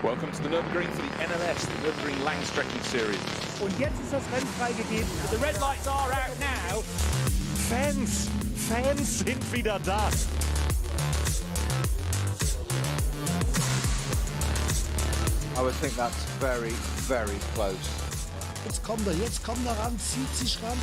Welcome to the Nürburgring for the NLS, the Nürburgring Langstrecken Series. Und jetzt ist das Rennen freigegeben. The red lights are out now. Fans sind wieder da. I would think that's very, very close. Jetzt kommt er ran, zieht sich ran.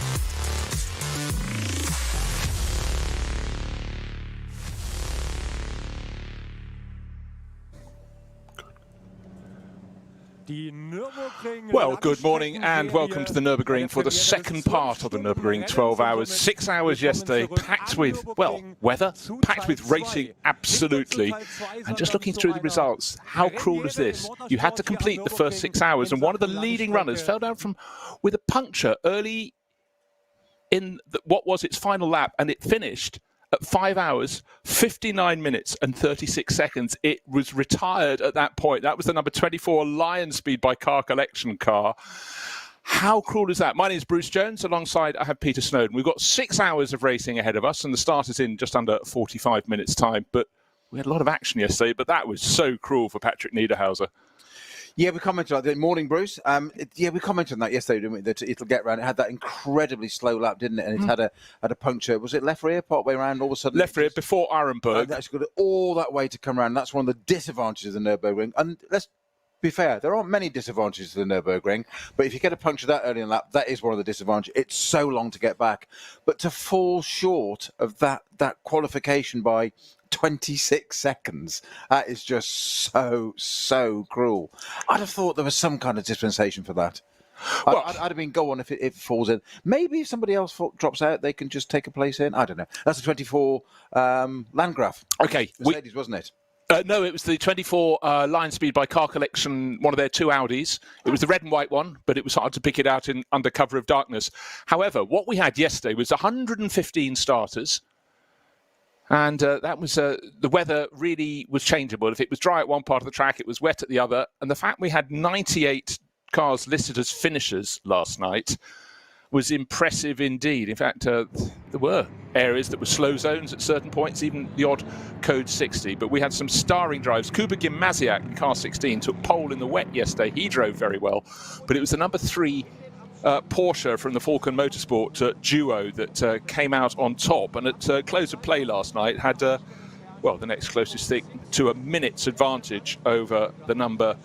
Well, good morning and welcome to the Nürburgring for the second part of the Nürburgring 12 hours. 6 hours yesterday, packed with, well, weather, packed with racing, absolutely. And just looking through the results, how cruel is this? You had to complete the first 6 hours and one of the leading runners fell down with a puncture early in what was its final lap, and it finished at 5 hours, 59 minutes and 36 seconds. It was retired at that point. That was the number 24 Lion Speed by Car Collection car. How cruel is that? My name is Bruce Jones. Alongside, I have Peter Snowden. We've got 6 hours of racing ahead of us, and the start is in just under 45 minutes' time. But we had a lot of action yesterday, but that was so cruel for Patrick Niederhauser. Yeah, we commented on that. Morning, Bruce. We commented on that yesterday, didn't we? That it'll get round. It had that incredibly slow lap, didn't it? And it had a puncture. Was it left rear, part way around? All of a sudden, left rear before Ironburg. That's got all that way to come round. That's one of the disadvantages of the Nürburgring. And let's be fair, there aren't many disadvantages to the Nürburgring. But if you get a puncture that early in the lap, that is one of the disadvantages. It's so long to get back. But to fall short of that qualification by 26 seconds. That is just so cruel. I'd have thought there was some kind of dispensation for that. Well, I'd have been go on if it falls in. Maybe if somebody else drops out, they can just take a place in. I don't know. That's a 24 Landgraf. Okay. Mercedes, wasn't it? No, it was the 24 Lion Speed by Car Collection, one of their two Audis. It was the red and white one, but it was hard to pick it out under cover of darkness. However, what we had yesterday was 115 starters. And that was the weather really was changeable. If it was dry at one part of the track, it was wet at the other. And the fact we had 98 cars listed as finishers last night was impressive indeed. In fact, there were areas that were slow zones at certain points, even the odd code 60. But we had some starring drives. Kuba Gimnaziak in car 16 took pole in the wet yesterday. He drove very well. But it was the number 3 Porsche from the Falcon Motorsport duo that came out on top, and at close of play last night had the next closest thing to a minute's advantage over the number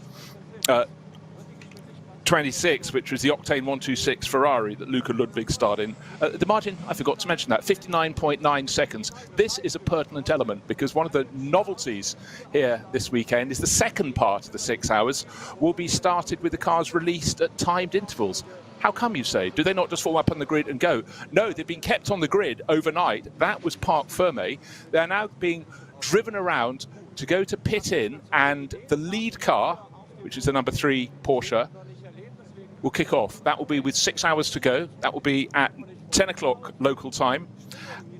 26, which was the Octane 126 Ferrari that Luca Ludwig starred in. The margin, I forgot to mention that, 59.9 seconds. This is a pertinent element because one of the novelties here this weekend is the second part of the 6 hours will be started with the cars released at timed intervals. How come, you say? Do they not just form up on the grid and go? No, they've been kept on the grid overnight. That was Parc Fermé. They're now being driven around to go to pit in, and the lead car, which is the number 3 Porsche, will kick off. That will be with 6 hours to go. That will be at 10 o'clock local time.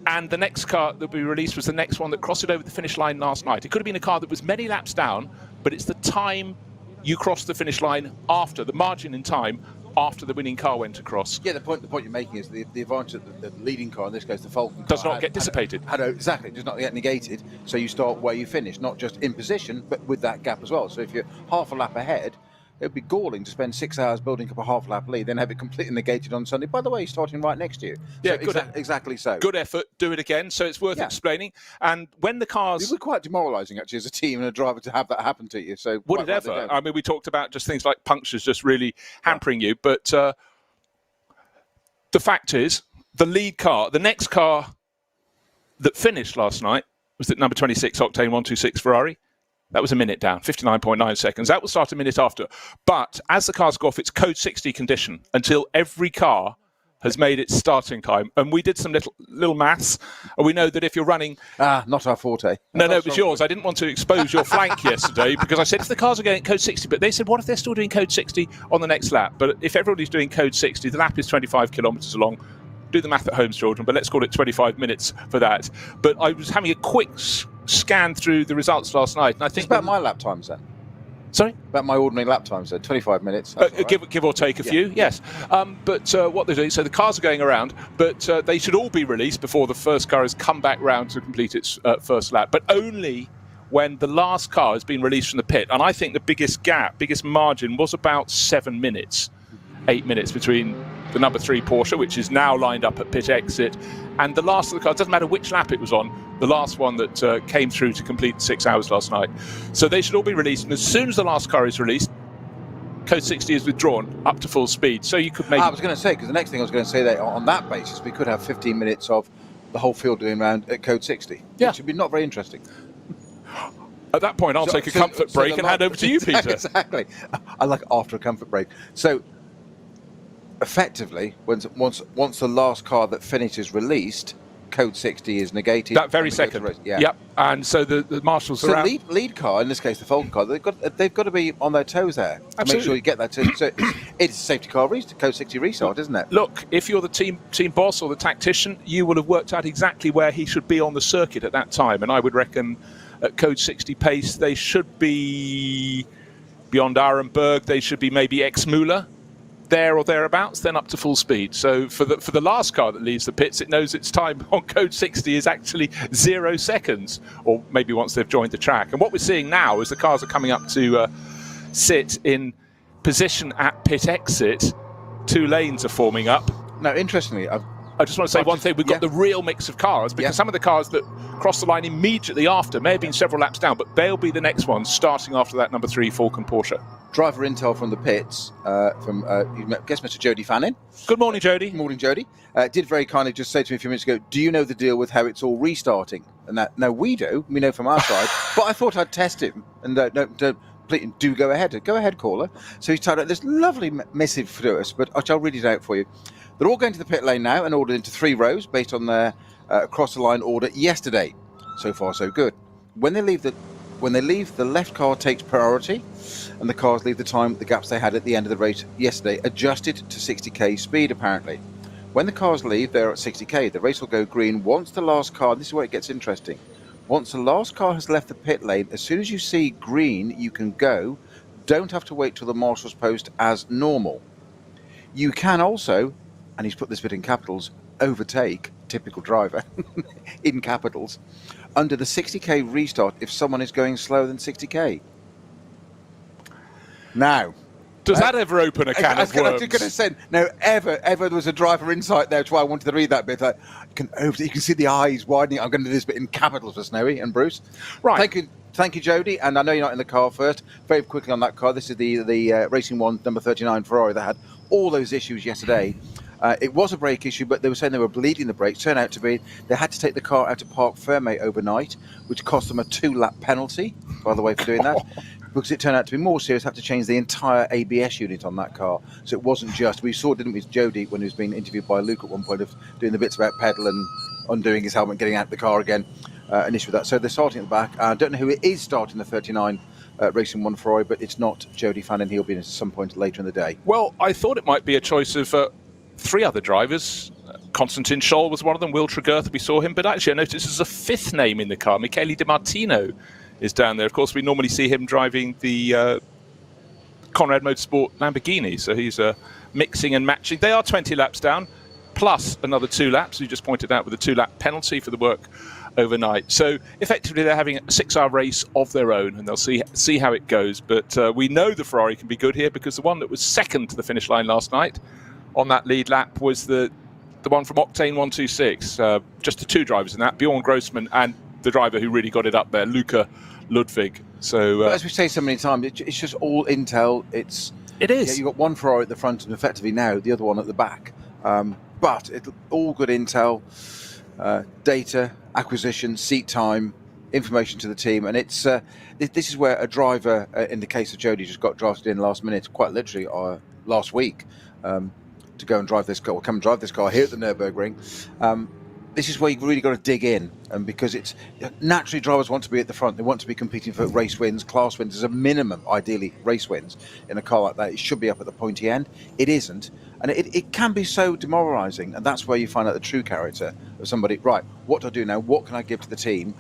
And the next car that will be released was the next one that crossed it over the finish line last night. It could have been a car that was many laps down, but it's the time you cross the finish line after, the margin in time, after the winning car went across. Yeah, the point you're making is the advantage that the leading car, in this case the Falcon car, does not get dissipated. Exactly, does not get negated. So you start where you finish, not just in position, but with that gap as well. So if you're half a lap ahead, it would be galling to spend 6 hours building up a half-lap lead, then have it completely negated on Sunday. By the way, starting right next to you. Yeah, so exactly so. Good effort. Do it again. So it's worth explaining. And when the cars... It was quite demoralising, actually, as a team and a driver to have that happen to you. So would it ever? I mean, we talked about just things like punctures just really hampering you. But the fact is, the lead car, the next car that finished last night was the number 26 Octane 126 Ferrari. That was a minute down, 59.9 seconds. That will start a minute after. But as the cars go off, it's code 60 condition until every car has made its starting time. And we did some little maths. And we know that if you're running... not our forte. No, it was yours. I didn't want to expose your flank yesterday because I said if the cars are going at code 60, but they said, what if they're still doing code 60 on the next lap? But if everybody's doing code 60, the lap is 25 kilometres long. Do the math at home, children, but let's call it 25 minutes for that. But I was having a quick scan through the results last night, and I think... It's about my lap times then. Sorry? About my ordinary lap times then, 25 minutes. Give or take a few, yes. But what they're doing, so the cars are going around, but they should all be released before the first car has come back round to complete its first lap, but only when the last car has been released from the pit. And I think the biggest margin was about 7 minutes, 8 minutes between the number 3 Porsche, which is now lined up at pit exit, and the last of the cars. It doesn't matter which lap it was on, the last one that came through to complete 6 hours last night. So they should all be released. And as soon as the last car is released, Code 60 is withdrawn up to full speed. So you could maybe... I was going to say, because the next thing I was going to say, that on that basis, we could have 15 minutes of the whole field doing around at Code 60. Yeah. Which would be not very interesting. At that point, I'll take a comfort break and hand over to you, Peter. Exactly. I like after a comfort break. So, effectively, once the last car that finishes released, Code 60 is negated. That very second. Yeah. Yep. And so the marshals so are out. lead car, in this case the Falcon car, they've got to be on their toes there. To make sure you get that. So it's a safety car Code 60 restart, isn't it? Look, if you're the team boss or the tactician, you will have worked out exactly where he should be on the circuit at that time. And I would reckon at Code 60 pace, they should be beyond Arenberg. They should be maybe ex-Müller, there or thereabouts, then up to full speed. So for the last car that leaves the pits, it knows its time on Code 60 is actually 0 seconds, or maybe once they've joined the track. And what we're seeing now is the cars are coming up to sit in position at pit exit. 2 lanes are forming up. Now, interestingly, I just want to say one thing. We've got the real mix of cars, because some of the cars that cross the line immediately after may have been several laps down, but they'll be the next ones starting after that number 3 Falcon Porsche. Driver intel from the pits from guess Mr. Jody Fannin. Good morning, Jody. Good morning, Jody. Did very kindly just say to me a few minutes ago, do you know the deal with how it's all restarting? And that, no, we know from our side, but I thought I'd test him. And please do go ahead. Go ahead, caller. So he's typed out this lovely missive to us, but I'll read it out for you. They're all going to the pit lane now and ordered into 3 rows based on their across the line order yesterday. So far, so good. When they leave, the left car takes priority, and the cars leave the gaps they had at the end of the race yesterday, adjusted to 60k speed apparently. When the cars leave, they're at 60k. The race will go green once the last car. This is where it gets interesting. Once the last car has left the pit lane, as soon as you see green, you can go. Don't have to wait till the marshal's post as normal. You can also, and he's put this bit in capitals, overtake, typical driver, in capitals, under the 60k restart if someone is going slower than 60k. Now, does that ever open a can of worms? I was going to say, no, ever there was a driver insight there, that's why I wanted to read that bit. You can see the eyes widening. I'm going to do this bit in capitals for Snowy and Bruce. Right. Thank you, Jody. And I know you're not in the car first. Very quickly on that car, this is the Racing One number 39 Ferrari that had all those issues yesterday. It was a brake issue, but they were saying they were bleeding the brakes. Turned out to be they had to take the car out to Parc Fermé overnight, which cost them a 2-lap penalty, by the way, for doing that. Because it turned out to be more serious, had to change the entire ABS unit on that car. So it wasn't just, we saw, didn't we, Jody, when he was being interviewed by Luke at one point, of doing the bits about pedal and undoing his helmet, getting out of the car again, an issue with that. So they're starting at the back. I don't know who it is starting the 39 Racing One Ferrari, but it's not Jody Fannin. He'll be in at some point later in the day. Well, I thought it might be a choice of 3 other drivers. Konstantin Scholl was one of them, Will Tregurth, we saw him, but actually I noticed there's a 5th name in the car. Michele Di Martino is down there. Of course, we normally see him driving the Conrad Motorsport Lamborghini, so he's mixing and matching. They are 20 laps down, plus another 2 laps, you just pointed out, with a 2-lap penalty for the work overnight. So effectively they're having a 6-hour race of their own, and they'll see how it goes. But we know the Ferrari can be good here, because the one that was second to the finish line last night on that lead lap was the one from Octane 126. Just the 2 drivers in that, Bjorn Grossman and the driver who really got it up there, Luca Ludwig. So, but as we say so many times, it's just all intel. It is. Yeah, you've got one Ferrari at the front and effectively now the other one at the back. But it's all good intel, data, acquisition, seat time, information to the team. And it's this is where a driver, in the case of Jody, just got drafted in last minute, quite literally last week, to go and drive this car, or come and drive this car here at the Nürburgring. This is where you've really got to dig in, and because it's naturally drivers want to be at the front, they want to be competing for race wins, class wins as a minimum, ideally race wins in a car like that. It should be up at the pointy end. It isn't, and it can be so demoralising, and that's where you find out the true character of somebody. Right, what do I do now? What can I give to the team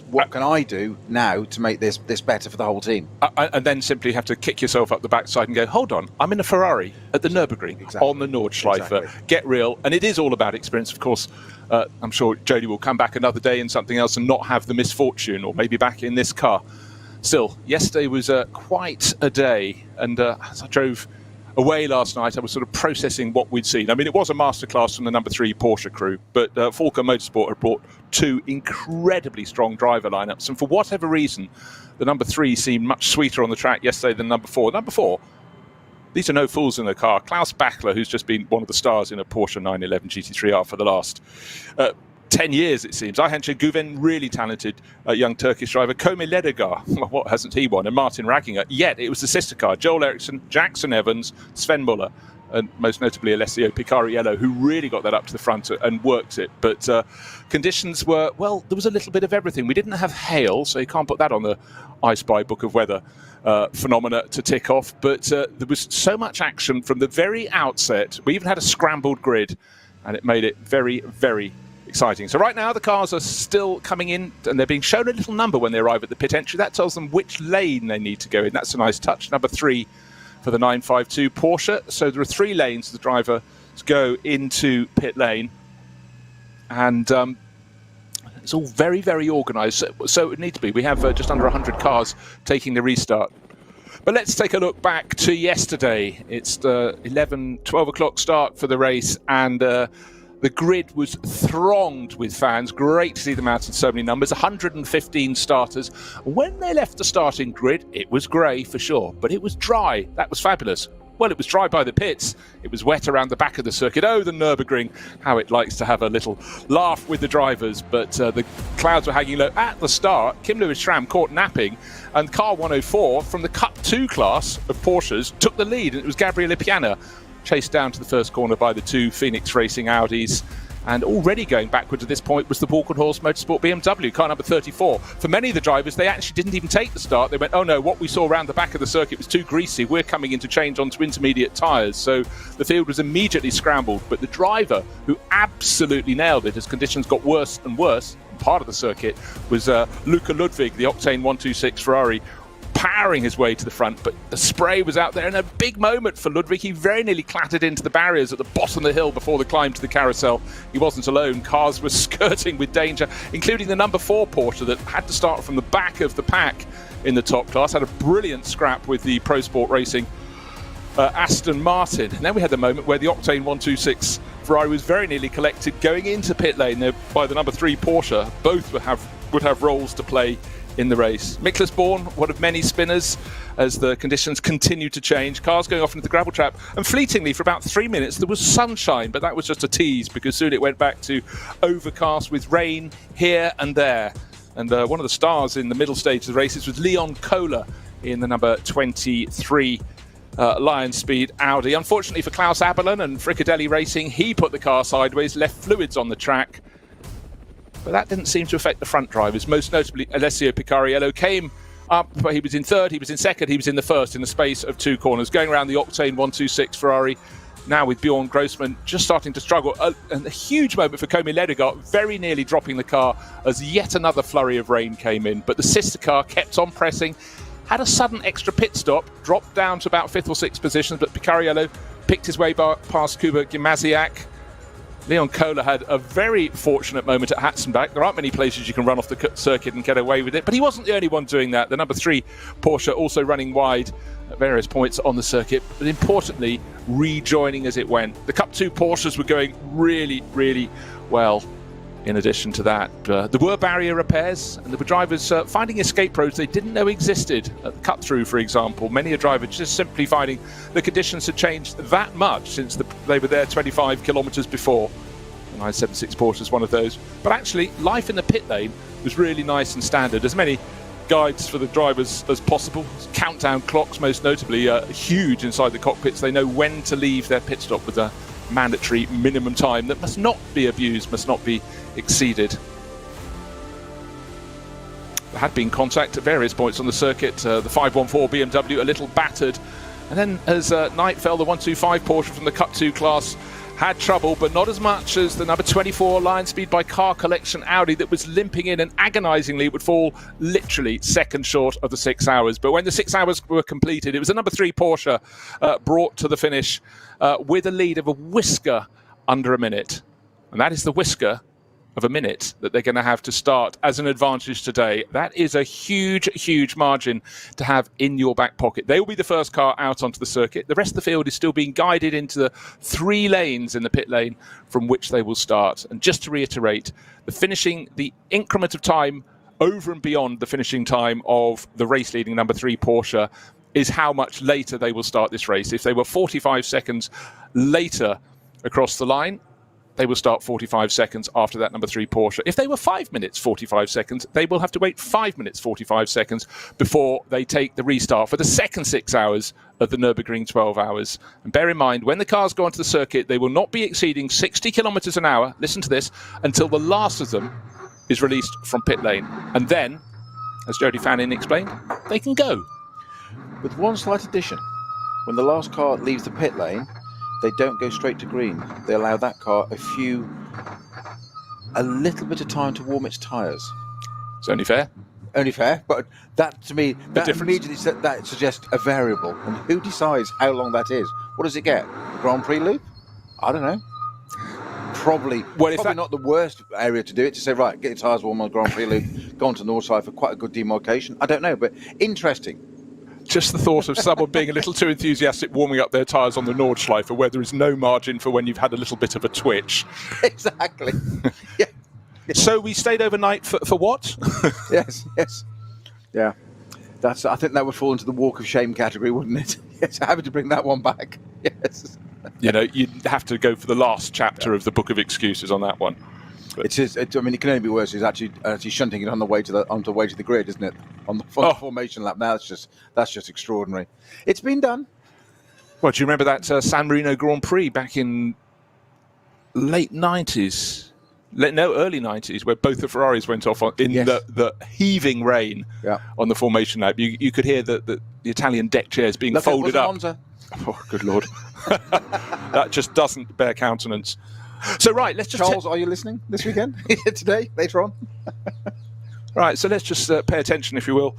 What can I do now to make this better for the whole team? And then simply have to kick yourself up the backside and go, hold on, I'm in a Ferrari at the Nürburgring on the Nordschleife. Exactly. Get real. And it is all about experience, of course. I'm sure Jodie will come back another day in something else and not have the misfortune, or maybe back in this car. Still, yesterday was quite a day. And as I drove away last night, I was sort of processing what we'd seen. I mean, it was a masterclass from the number 3 Porsche crew, but Falco Motorsport had brought 2 incredibly strong driver lineups. And for whatever reason, the number 3 seemed much sweeter on the track yesterday than number 4. Number 4, these are no fools in the car. Klaus Bachler, who's just been one of the stars in a Porsche 911 GT3R for the last 10 years, it seems. Ayhancan Güven, really talented young Turkish driver. Komi Ledegar, well, what hasn't he won? And Martin Ragginger. Yet it was the sister car, Joel Eriksson, Jackson Evans, Sven Muller, and most notably Alessio Picariello, who really got that up to the front and worked it. But conditions were, well, there was a little bit of everything. We didn't have hail, so you can't put that on the I Spy Book of Weather phenomena to tick off. But there was so much action from the very outset. We even had a scrambled grid, and it made it very, very exciting. So right now the cars are still coming in and they're being shown a little number when they arrive at the pit entry. That tells them which lane they need to go in. That's a nice touch. Number 3 for the 952 Porsche. So there are 3 lanes the driver go into pit lane, and it's all very, very organised. So it needs to be. We have just under 100 cars taking the restart. But let's take a look back to yesterday. It's the 12 o'clock start for the race, and the grid was thronged with fans. Great to see them out in so many numbers. 115 starters. When they left the starting grid, it was grey for sure, but it was dry. That was fabulous. Well, it was dry by the pits. It was wet around the back of the circuit. Oh, the Nürburgring, how it likes to have a little laugh with the drivers. But the clouds were hanging low. At the start, Kim Lewis-Schramm caught napping, and car 104 from the Cup 2 class of Porsches took the lead, and it was Gabriele Piana, chased down to the first corner by the 2 Phoenix Racing Audis. And already going backwards at this point was the Walkenhorst Motorsport BMW, car number 34. For many of the drivers, they actually didn't even take the start. They went, oh no, what we saw around the back of the circuit was too greasy. We're coming in to change onto intermediate tyres. So the field was immediately scrambled. But the driver who absolutely nailed it as conditions got worse and worse, part of the circuit, was Luca Ludwig, the Octane 126 Ferrari, powering his way to the front, but the spray was out there, and a big moment for Ludwig. He very nearly clattered into the barriers at the bottom of the hill before the climb to the carousel. He wasn't alone. Cars were skirting with danger, including the number 4 Porsche that had to start from the back of the pack in the top class. Had a brilliant scrap with the Pro Sport Racing Aston Martin. And then we had the moment where the Octane 126 Ferrari was very nearly collected going into pit lane by the number 3 Porsche. Both would have roles to play in the race. Miklas Born, one of many spinners, as the conditions continue to change. Cars going off into the gravel trap, and fleetingly for about 3 minutes there was sunshine, but that was just a tease because soon it went back to overcast with rain here and there. And one of the stars in the middle stage of the races was Leon Kohler in the number 23 Lion Speed Audi. Unfortunately for Klaus Aberlin and Fricadelli Racing, he put the car sideways, left fluids on the track. But that didn't seem to affect the front drivers. Most notably, Alessio Picariello came up, but he was in third, he was in second, he was in the first in the space of 2 corners, going around the Octane 126 Ferrari. Now with Bjorn Grossman just starting to struggle. And a huge moment for Komi Ledegaard, very nearly dropping the car as yet another flurry of rain came in. But the sister car kept on pressing, had a sudden extra pit stop, dropped down to about 5th or 6th position, but Picariello picked his way past Kuba Gimasiak. Leon Kohler had a very fortunate moment at Hatzenbach. There aren't many places you can run off the circuit and get away with it, but he wasn't the only one doing that. The number 3 Porsche also running wide at various points on the circuit, but importantly, rejoining as it went. The Cup 2 Porsches were going really, really well. In addition to that, there were barrier repairs, and there were drivers finding escape roads they didn't know existed. At the cut-through, for example, many a driver just simply finding the conditions had changed that much since they were there 25 kilometres before. The 976 Porsche is one of those. But actually, life in the pit lane was really nice and standard. As many guides for the drivers as possible. Countdown clocks, most notably, huge inside the cockpits. They know when to leave their pit stop with a mandatory minimum time that must not be abused, must not be exceeded. There had been contact at various points on the circuit. The 514 BMW a little battered, and then as night fell, the 125 Porsche from the Cup 2 class had trouble, but not as much as the number 24 Lion Speed by Car Collection Audi that was limping in and agonisingly would fall literally seconds short of the 6 hours. But when the 6 hours were completed, it was the number 3 Porsche brought to the finish with a lead of a whisker under a minute. And that is the whisker of a minute that they're going to have to start as an advantage today. That is a huge, huge margin to have in your back pocket. They will be the first car out onto the circuit. The rest of the field is still being guided into the 3 lanes in the pit lane from which they will start. And just to reiterate, the increment of time over and beyond the finishing time of the race-leading number 3 Porsche is how much later they will start this race. If they were 45 seconds later across the line, they will start 45 seconds after that number 3 Porsche. If they were 5 minutes 45 seconds, they will have to wait 5 minutes 45 seconds before they take the restart for the second 6 hours of the Nürburgring 12 hours. And bear in mind, when the cars go onto the circuit, they will not be exceeding 60 kilometres an hour, listen to this, until the last of them is released from pit lane. And then, as Jody Fannin explained, they can go. With one slight addition, when the last car leaves the pit lane, they don't go straight to green. They allow that car a little bit of time to warm its tyres. It's only fair. Only fair, but that to me, that difference. immediately that suggests a variable. And who decides how long that is? What does it get? A Grand Prix loop? I don't know. Probably not the worst area to do it, to say, right, get your tyres warm on the Grand Prix loop, go on to Nordschleife for quite a good demarcation. I don't know, but interesting. Just the thought of someone being a little too enthusiastic warming up their tyres on the Nordschleife where there is no margin for when you've had a little bit of a twitch. Exactly. Yeah. So we stayed overnight for what? Yes. Yeah. I think that would fall into the walk of shame category, wouldn't it? Yes, having to bring that one back. Yes. You know, you'd have to go for the last chapter of the Book of Excuses on that one. It can only be worse. He's actually shunting it on the way to the grid, isn't it? On the formation lap. Now that's just extraordinary. It's been done. Well, do you remember that San Marino Grand Prix back in early 90s, where both the Ferraris went off in the heaving rain on the formation lap? You could hear the Italian deck chairs being folded up. Monza. Oh, good Lord. That just doesn't bear countenance. So, right, let's just... Charles, are you listening this weekend? Today? Later on? Right, so let's just pay attention, if you will.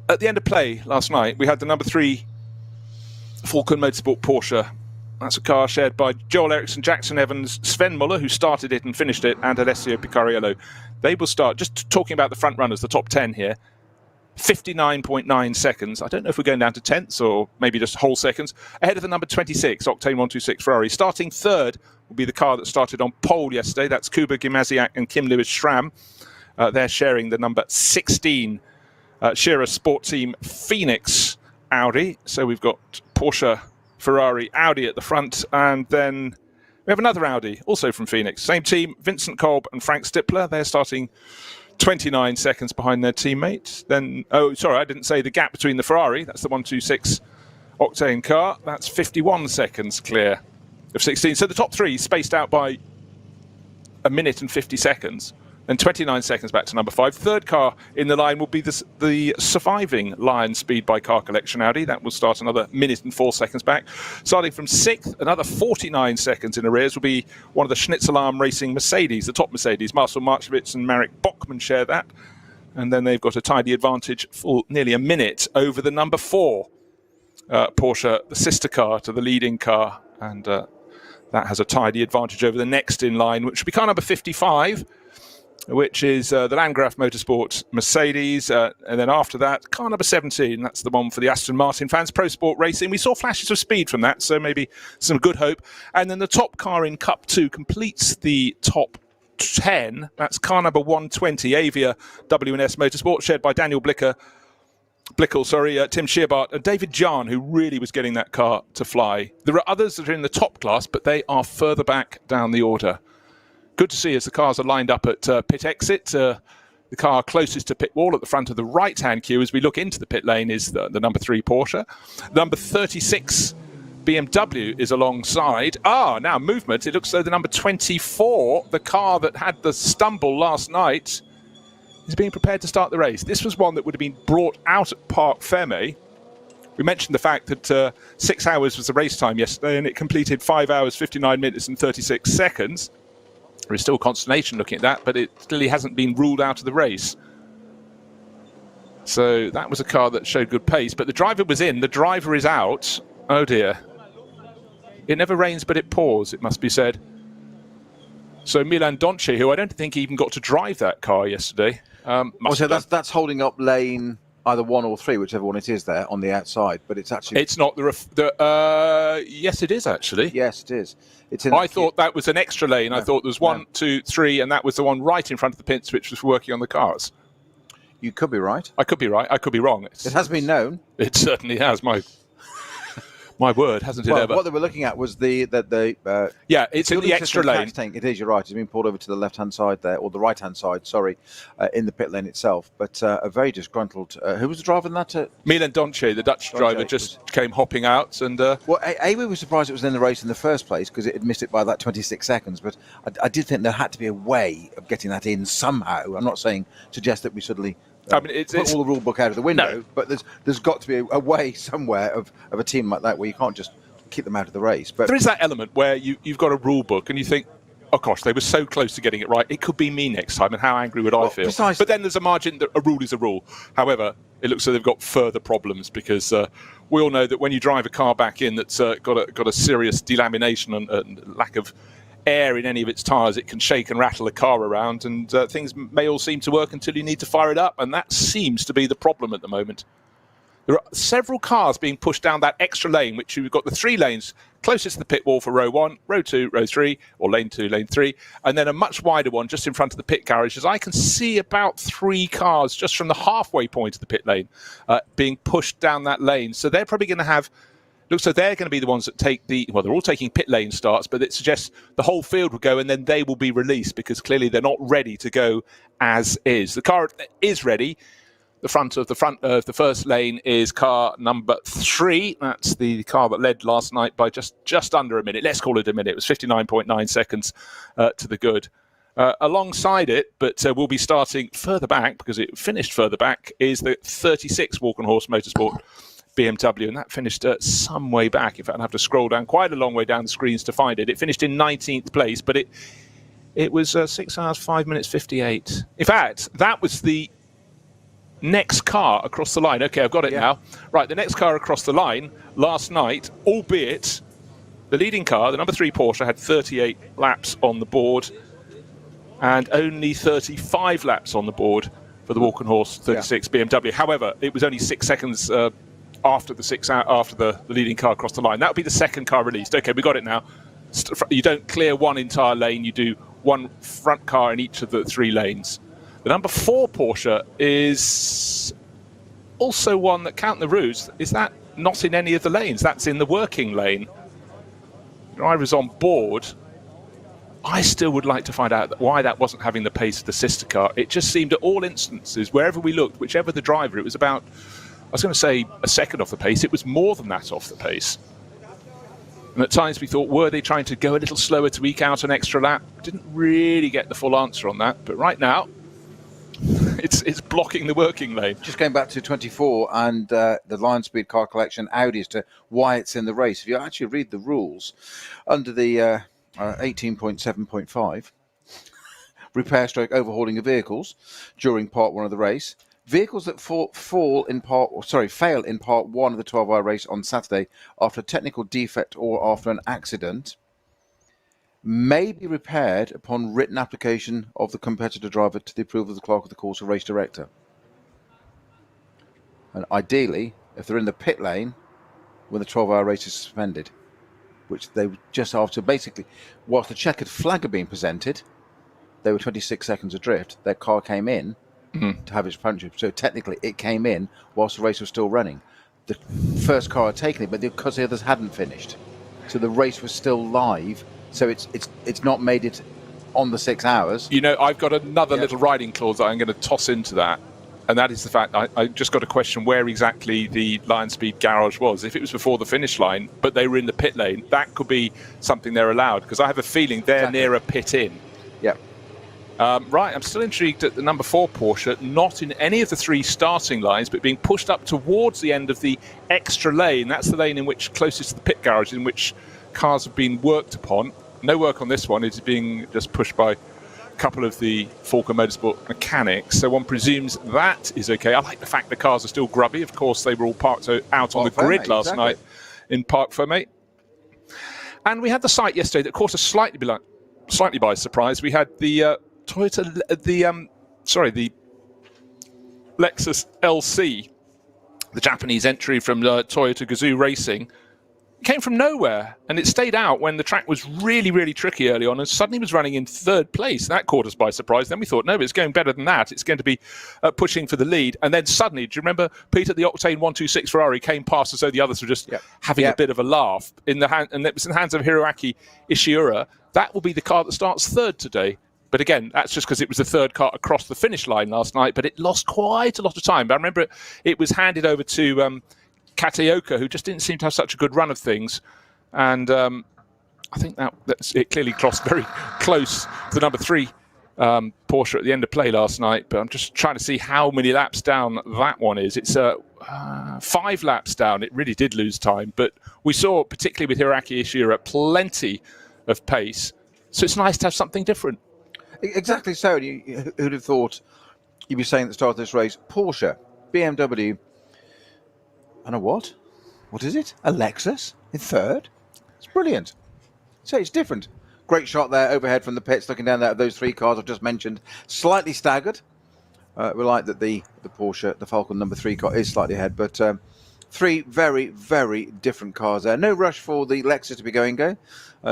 At the end of play last night, we had the number 3 Falcon Motorsport Porsche. That's a car shared by Joel Eriksson, Jackson Evans, Sven Muller, who started it and finished it, and Alessio Picariello. They will start, just talking about the front runners, the top 10 here, 59.9 seconds. I don't know if we're going down to tenths or maybe just whole seconds. Ahead of the number 26, Octane 126 Ferrari. Starting third will be the car that started on pole yesterday. That's Kuba Gimasiak and Kim Lewis-Schramm. They're sharing the number 16 Shearer Sport Team Phoenix Audi. So we've got Porsche, Ferrari, Audi at the front, and then we have another Audi, also from Phoenix. Same team, Vincent Kolb and Frank Stippler. They're starting 29 seconds behind their teammate. Then, I didn't say the gap between the Ferrari. That's the 126 Octane car. That's 51 seconds clear of 16. So the top 3 spaced out by a minute and 50 seconds. Then 29 seconds back to number 5. Third car in the line will be the surviving Lion Speed by Car Collection Audi. That will start another minute and 4 seconds back. Starting from 6th, another 49 seconds in arrears will be one of the Schnitzelarm Racing Mercedes, the top Mercedes. Marcel Marchewitz and Marek Bockman share that. And then they've got a tidy advantage for nearly a minute over the number 4 Porsche, the sister car to the leading car. And that has a tidy advantage over the next in line, which will be car number 55. Which is the Landgraf Motorsport Mercedes. And then after that, car number 17. That's the one for the Aston Martin fans. Pro Sport Racing. We saw flashes of speed from that, so maybe some good hope. And then the top car in Cup 2 completes the top 10. That's car number 120, Avia W&S Motorsport, shared by Daniel Blickel, Tim Shearbart, and David Jahn, who really was getting that car to fly. There are others that are in the top class, but they are further back down the order. Good to see as the cars are lined up at pit exit. The car closest to pit wall at the front of the right-hand queue as we look into the pit lane is the number 3 Porsche. Number 36 BMW is alongside. Now movement. It looks though the number 24, the car that had the stumble last night, is being prepared to start the race. This was one that would have been brought out at Parc Fermé We mentioned the fact that 6 hours was the race time yesterday, and it completed 5 hours, 59 minutes and 36 seconds. There is still consternation looking at that, but it clearly hasn't been ruled out of the race. So that was a car that showed good pace, but the driver was in, the driver is out. Oh dear. It never rains, but it pours, it must be said. So Milan Donci, who I don't think even got to drive that car yesterday. So that's holding up lane either 1 or 3, whichever one it is there on the outside, but it's actually... It's not yes, it is actually. Yes, it is. It's in I thought that was an extra lane. No, I thought there was 1, 2, 3, and that was the one right in front of the pits, which was working on the cars. You could be right. I could be right. I could be wrong. It has been known. It certainly has. My word, hasn't it ever? What they were looking at was the yeah, it's in the extra lane. Tank. It is, you're right. It's been pulled over to the left-hand side there, or the right-hand side, sorry, in the pit lane itself. But a very disgruntled... who was the driver in that? Milan Donci, the Dutch driver, just came hopping out. And well, we were surprised it was in the race in the first place because it had missed it by that 26 seconds. But I did think there had to be a way of getting that in somehow. I'm not saying suggest that we suddenly... I mean, it's all the rule book out of the window, no. But there's got to be a way somewhere of a team like that where you can't just keep them out of the race. But there is that element where you've got a rule book and you think, oh gosh, they were so close to getting it right. It could be me next time, and how angry would I feel? Precisely. But then there's a margin that a rule is a rule. However, it looks like they've got further problems because we all know that when you drive a car back in that's got a serious delamination and lack of air in any of its tyres, it can shake and rattle a car around, and things may all seem to work until you need to fire it up, and that seems to be the problem at the moment. There are several cars being pushed down that extra lane, which you've got the 3 lanes closest to the pit wall for row 1, row 2, row 3, or lane 2, lane 3, and then a much wider one just in front of the pit garages. I can see about 3 cars just from the halfway point of the pit lane being pushed down that lane. So they're probably going to have... So they're going to be the ones that take well, they're all taking pit lane starts, but it suggests the whole field will go and then they will be released because clearly they're not ready to go as is. The car is ready. The front of the first lane is car number 3. That's the car that led last night by just under a minute. Let's call it a minute. It was 59.9 seconds to the good. Alongside it, but we'll be starting further back because it finished further back, is the 36 Walk on Horse Motorsport BMW, and that finished some way back. In fact, I'd have to scroll down quite a long way down the screens to find it. It finished in 19th place, but it was 6 hours, 5 minutes, 58. In fact, that was the next car across the line. Okay, I've got it now. Right, the next car across the line last night, albeit the leading car, the number 3 Porsche, had 38 laps on the board and only 35 laps on the board for the Walk on Horse 36 BMW. However, it was only 6 seconds after the leading car crossed the line. That would be the second car released. Okay, we got it now. You don't clear one entire lane. You do one front car in each of the 3 lanes. The number 4 Porsche is also one that, count the routes, is that not in any of the lanes? That's in the working lane. The driver's on board. I still would like to find out why that wasn't having the pace of the sister car. It just seemed at all instances, wherever we looked, whichever the driver, it was about, I was going to say a second off the pace. It was more than that off the pace. And at times we thought, were they trying to go a little slower to eke out an extra lap? Didn't really get the full answer on that. But right now, it's blocking the working lane. Just going back to 24 and the line speed car collection Audi as to why it's in the race. If you actually read the rules, under the 18.7.5, repair stroke overhauling of vehicles during part 1 of the race, vehicles that fail in part 1 of the 12-hour race on Saturday after a technical defect or after an accident may be repaired upon written application of the competitor driver to the approval of the clerk of the course or race director. And ideally, if they're in the pit lane when the 12-hour race is suspended, which they were just after, basically, whilst the checkered flag had been presented, they were 26 seconds adrift. Their car came in to have its puncture. So technically, it came in whilst the race was still running. The first car had taken it, but because the others hadn't finished, so the race was still live. So it's not made it on the 6 hours. You know, I've got another little riding clause that I'm going to toss into that, and that is the fact I just got a question where exactly the Lion Speed garage was. If it was before the finish line, but they were in the pit lane, that could be something they're allowed, because I have a feeling they're near a pit in. Yeah. Right, I'm still intrigued at the number 4 Porsche, not in any of the 3 starting lines, but being pushed up towards the end of the extra lane. That's the lane in which closest to the pit garage, in which cars have been worked upon. No work on this one. It's being just pushed by a couple of the Falcon Motorsport mechanics, so one presumes that is okay. I like the fact the cars are still grubby. Of course, they were all parked out on the grid last night in Parc Fermé. And we had the sight yesterday that caught us slightly by surprise. We had the the Lexus LC, the Japanese entry from Toyota Gazoo Racing, came from nowhere, and it stayed out when the track was really, really tricky early on, and suddenly was running in 3rd place. That caught us by surprise. Then we thought, no, it's going better than that. It's going to be pushing for the lead. And then suddenly, do you remember, Peter, the Octane 126 Ferrari came past as though the others were just having a bit of a laugh in the hand, and it was in the hands of Hiroaki Ishiura. That will be the car that starts 3rd today. But again, that's just because it was the 3rd car across the finish line last night, but it lost quite a lot of time. But I remember it was handed over to Kateoka, who just didn't seem to have such a good run of things. And I think it clearly crossed very close to the number 3 Porsche at the end of play last night. But I'm just trying to see how many laps down that one is. It's 5 laps down. It really did lose time. But we saw, particularly with Hiroaki Ishiura, plenty of pace. So it's nice to have something different. Exactly so. Who'd have thought you'd be saying at the start of this race, Porsche, BMW, and a what? What is it? A Lexus in 3rd? It's brilliant. So it's different. Great shot there overhead from the pits, looking down there at those 3 cars I've just mentioned. Slightly staggered. We like that the Porsche, the Falcon number 3 car is slightly ahead, but 3 very, very different cars there. No rush for the Lexus to be going go.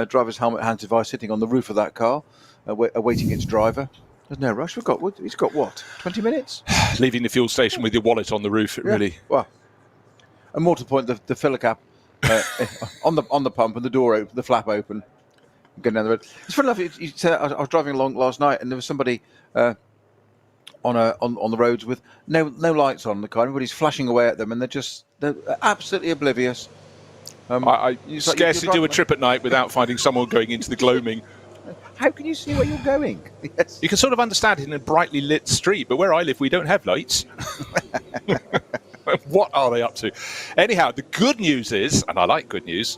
Driver's helmet hand device sitting on the roof of that car, awaiting its driver. There's no rush. He's got what? 20 minutes? Leaving the fuel station with your wallet on the roof, really. Well, and more to the point, the filler cap on the pump and the door open, the flap open, going down the road. It's funny enough. You said I was driving along last night, and there was somebody on the roads with no lights on the car. Everybody's flashing away at them, and they're absolutely oblivious. I scarcely do a trip at night without finding someone going into the gloaming. How can you see where you're going? Yes. You can sort of understand it in a brightly lit street, but where I live, we don't have lights. What are they up to? Anyhow, the good news is, and I like good news,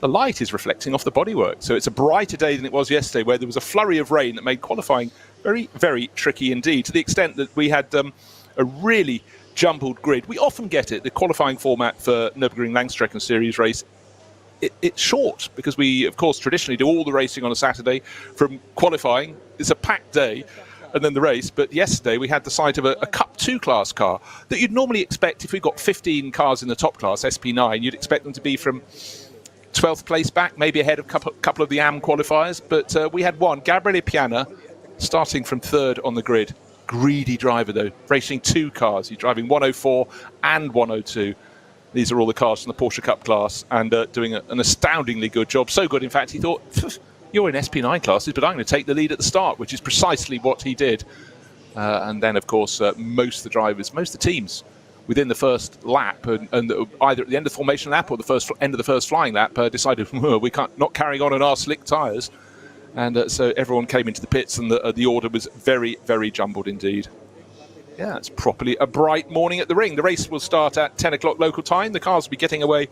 the light is reflecting off the bodywork. So it's a brighter day than it was yesterday, where there was a flurry of rain that made qualifying very, very tricky indeed, to the extent that we had a really jumbled grid. We often get it, the qualifying format for Nürburgring Langstrecken Series race. It's short because we, of course, traditionally do all the racing on a Saturday from qualifying. It's a packed day and then the race. But yesterday we had the sight of a Cup 2 class car that you'd normally expect, if we've got 15 cars in the top class, SP9, you'd expect them to be from 12th place back, maybe ahead of a couple of the AM qualifiers. But we had one, Gabriele Piana, starting from 3rd on the grid. Greedy driver, though, racing 2 cars. He's driving 104 and 102. These are all the cars from the Porsche Cup class, and doing an astoundingly good job. So good, in fact, he thought, you're in SP9 classes, but I'm going to take the lead at the start, which is precisely what he did. And then, of course, most of the drivers, most of the teams, within the first lap, and either at the end of the formation lap or the end of the first flying lap, decided, we can't not carrying on our slick tyres. And so everyone came into the pits, and the order was very, very jumbled indeed. Yeah, it's properly a bright morning at the ring. The race will start at 10 o'clock local time. The cars will be getting away,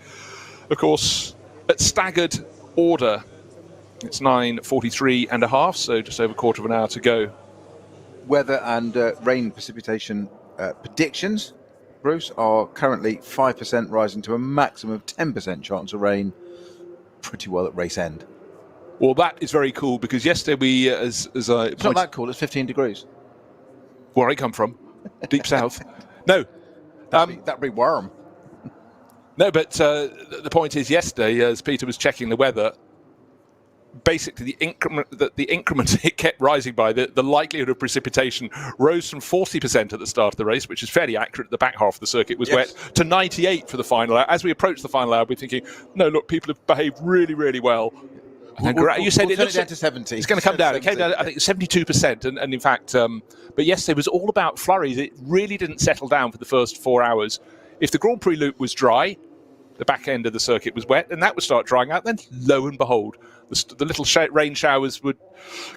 of course, at staggered order. It's 9:43 and a half, so just over a quarter of an hour to go. Weather and rain precipitation predictions, Bruce, are currently 5% rising to a maximum of 10% chance of rain pretty well at race end. Well, that is very cool, because yesterday we, as I... It's not that cool, it's 15 degrees. Where I come from. Deep south. No. That'd be warm. No, but the point is, yesterday, as Peter was checking the weather, basically the increment it kept rising by, the likelihood of precipitation rose from 40% at the start of the race, which is fairly accurate. The back half of the circuit was wet, to 98 for the final hour. As we approached the final hour, we're thinking, no, look, people have behaved really, really well. And you said it looks down to 70. It's going to come down. It came down, I think, 72%. And in fact, but yesterday was all about flurries. It really didn't settle down for the first 4 hours. If the Grand Prix loop was dry, the back end of the circuit was wet, and that would start drying out. Then, lo and behold, the little rain showers would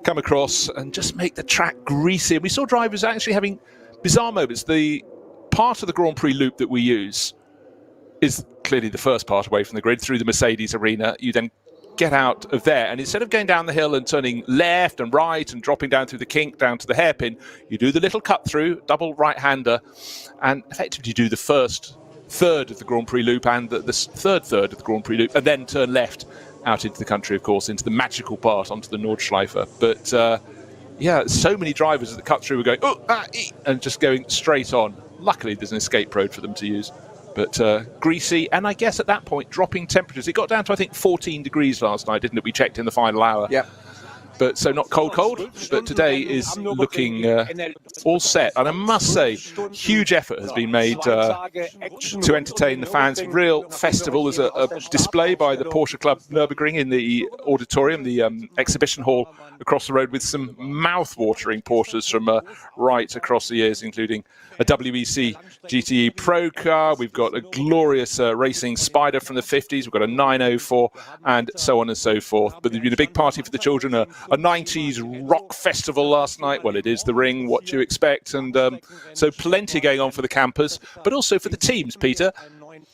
come across and just make the track greasy. We saw drivers actually having bizarre moments. The part of the Grand Prix loop that we use is clearly the first part away from the grid through the Mercedes arena. You then get out of there, and instead of going down the hill and turning left and right and dropping down through the kink down to the hairpin, you do the little cut through, double right-hander, and effectively do the first third of the Grand Prix loop and the third of the Grand Prix loop, and then turn left out into the country, of course, into the magical part, onto the Nordschleife. But yeah, so many drivers at the cut through were going, and just going straight on. Luckily, there's an escape road for them to use. But greasy, and I guess at that point, dropping temperatures. It got down to, I think, 14 degrees last night, didn't it? We checked in the final hour. Yeah. But so not cold, but today is looking all set. And I must say, huge effort has been made to entertain the fans. Real festival. There's a display by the Porsche Club Nürburgring in the auditorium, the exhibition hall across the road, with some mouth-watering Porsches from right across the years, including a WEC GTE Pro car. We've got a glorious racing Spider from the 50s. We've got a 904 and so on and so forth. But there's been a big party for the children, a 90s rock festival last night. Well, it is the Ring, what do you expect? And so plenty going on for the campers, but also for the teams, Peter.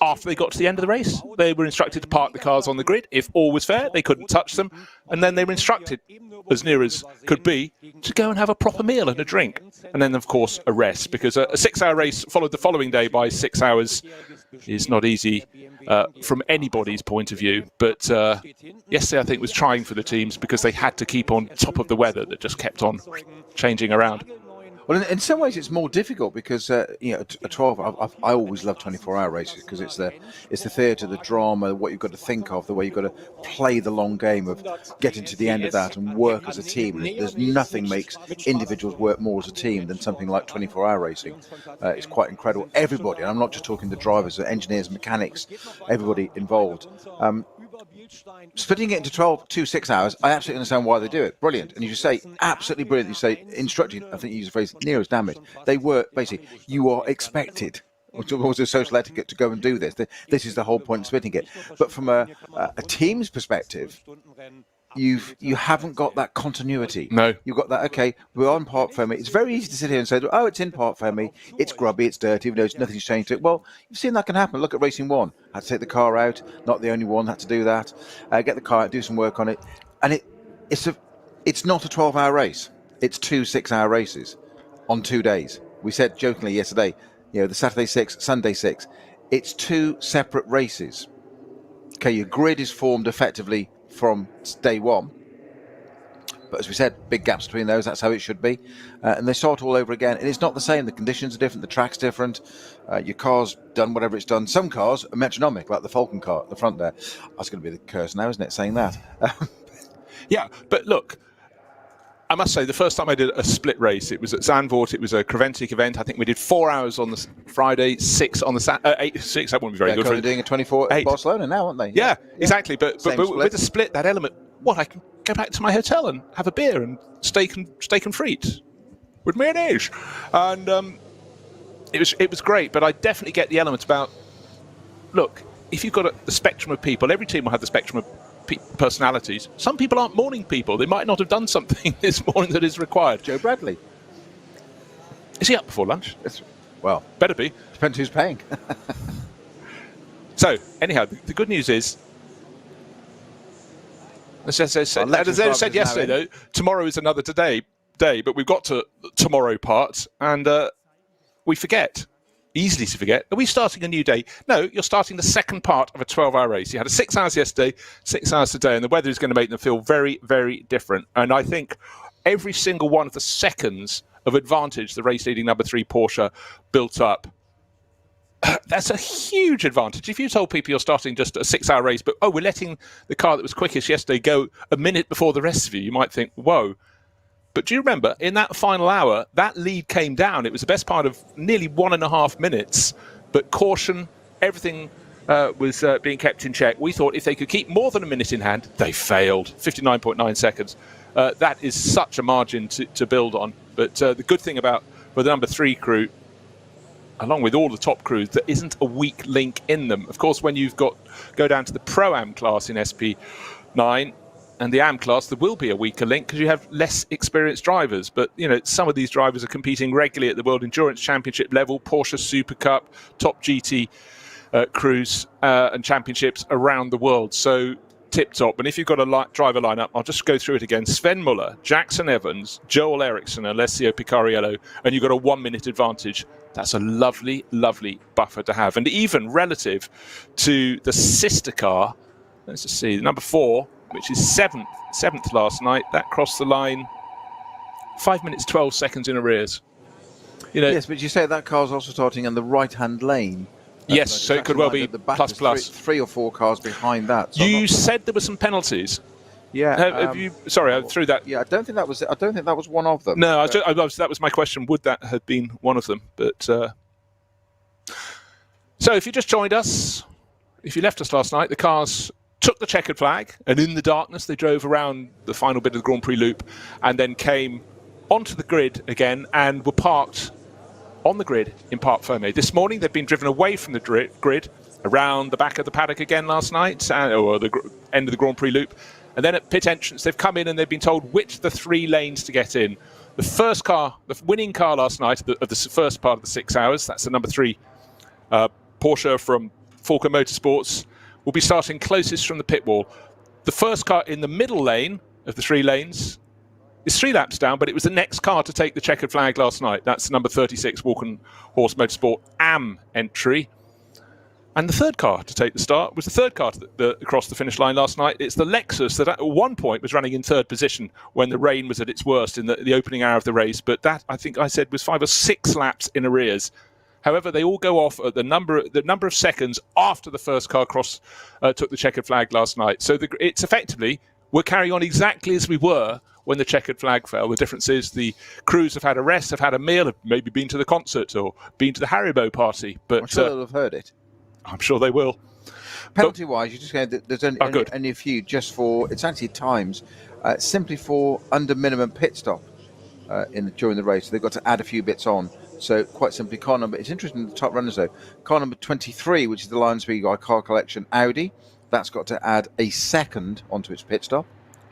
After they got to the end of the race, they were instructed to park the cars on the grid. If all was fair, they couldn't touch them. And then they were instructed, as near as could be, to go and have a proper meal and a drink. And then, of course, a rest, because a 6-hour race followed the following day by 6 hours is not easy from anybody's point of view. But yesterday, I think, was trying for the teams because they had to keep on top of the weather that just kept on changing around. Well, in some ways, it's more difficult because a 12. I always love 24-hour races because it's the theatre, the drama, what you've got to think of, the way you've got to play the long game of getting to the end of that and work as a team. There's nothing makes individuals work more as a team than something like 24-hour racing. It's quite incredible. Everybody, and I'm not just talking the drivers, the engineers, mechanics, everybody involved. Splitting it into 2 6 hours, I absolutely understand why they do it. Brilliant. And you just say, absolutely brilliant. You say, instructed, I think you use the phrase, near as damn it. They were, basically, you are expected, was a social etiquette, to go and do this. This is the whole point of splitting it. But from a team's perspective, you haven't got that continuity. No. You've got that, okay, we're on Parc Fermé. It's very easy to sit here and say, oh, it's in Parc Fermé, it's grubby, it's dirty, nothing's changed to it. Well, you've seen that can happen. Look at Racing 1. Had to take the car out, not the only one, had to do that. Get the car out, do some work on it. And it's not a 12-hour race. It's 2 6-hour races on 2 days. We said jokingly yesterday, the Saturday 6, Sunday 6. It's 2 separate races. Okay, your grid is formed effectively from day one, but as we said, big gaps between those. That's how it should be, and they start all over again. And it's not the same. The conditions are different. The track's different. Your car's done whatever it's done. Some cars are metronomic, like the Falcon car at the front there. That's going to be the curse now, isn't it? Saying that. Yeah, but look, I must say, the first time I did a split race, it was at Zandvoort. It was a Creventic event. I think we did 4 hours on the Friday, 6 on the 8, 6. That wouldn't be very good. They're doing a 24 at Barcelona now, aren't they? Yeah, exactly. But with the split, that element, I can go back to my hotel and have a beer and steak and frites with mayonnaise, and it was great. But I definitely get the element about, look, if you've got the spectrum of people, every team will have the spectrum of personalities. Some people aren't morning people. They might not have done something this morning that is required. Joe Bradley. Is he up before lunch? Well, better be. Depends who's paying. So, anyhow, the good news is, as I said yesterday, though, tomorrow is another day, but we've got to tomorrow part, and we forget. Easily to forget. Are we starting a new day? No, you're starting the second part of a 12-hour race. You had 6 hours yesterday, 6 hours today, and the weather is going to make them feel very, very different. And I think every single one of the seconds of advantage the race-leading number 3 Porsche built up, that's a huge advantage. If you told people you're starting just a 6-hour race, but, we're letting the car that was quickest yesterday go a minute before the rest of you might think, whoa. But do you remember, in that final hour, that lead came down. It was the best part of nearly 1.5 minutes. But caution, everything was being kept in check. We thought if they could keep more than a minute in hand, they failed. 59.9 seconds. That is such a margin to build on. But the good thing for the number 3 crew, along with all the top crews, there isn't a weak link in them. Of course, when go down to the Pro-Am class in SP9 and the Am class, there will be a weaker link because you have less experienced drivers. But, some of these drivers are competing regularly at the World Endurance Championship level, Porsche Super Cup, top GT crews and championships around the world. So tip-top. And if you've got a driver lineup, I'll just go through it again. Sven Muller, Jackson Evans, Joel Eriksson, Alessio Picariello, and you've got a 1-minute advantage. That's a lovely, lovely buffer to have. And even relative to the sister car, let's just see, number 4, which is seventh last night, that crossed the line 5 minutes, 12 seconds in arrears. Yes, but you say that car's also starting in the right-hand lane. Yes, so it could well be plus. Three or 4 cars behind that. So you said there were some penalties. Yeah. Have you? Sorry, I threw that. Yeah, I don't think that was one of them. No, that was my question. Would that have been one of them? But so, if you just joined us, if you left us last night, the cars took the checkered flag, and in the darkness they drove around the final bit of the Grand Prix loop, and then came onto the grid again and were parked on the grid in Parc Fermé. This morning they've been driven away from the grid around the back of the paddock again last night, or the end of the Grand Prix loop. And then at pit entrance, they've come in and they've been told which of the 3 lanes to get in. The first car, the winning car last night of the first part of the 6 hours, that's the number 3 Porsche from Falco Motorsports, will be starting closest from the pit wall. The first car in the middle lane of the 3 lanes is 3 laps down, but it was the next car to take the checkered flag last night. That's number 36 Walkenhorst Motorsport Am entry. And the third car to take the start was the third car across the finish line last night. It's the Lexus that at one point was running in 3rd position when the rain was at its worst in the opening hour of the race. But that, I think I said, was 5 or 6 laps in arrears. However, they all go off at the number of seconds after the first car took the checkered flag last night. So it's effectively, we're carrying on exactly as we were when the checkered flag fell. The difference is the crews have had a rest, have had a meal, have maybe been to the concert or been to the Haribo party. But I'm sure they'll have heard it. I'm sure they will. Penalty-wise, you just go, there's only a few just for, it's actually times, simply for under minimum pit stop during the race. So they've got to add a few bits on. So quite simply, car number, it's interesting, the top runners though, car number 23, which is the Lion Speed Car Collection Audi, that's got to add a second onto its pit stop.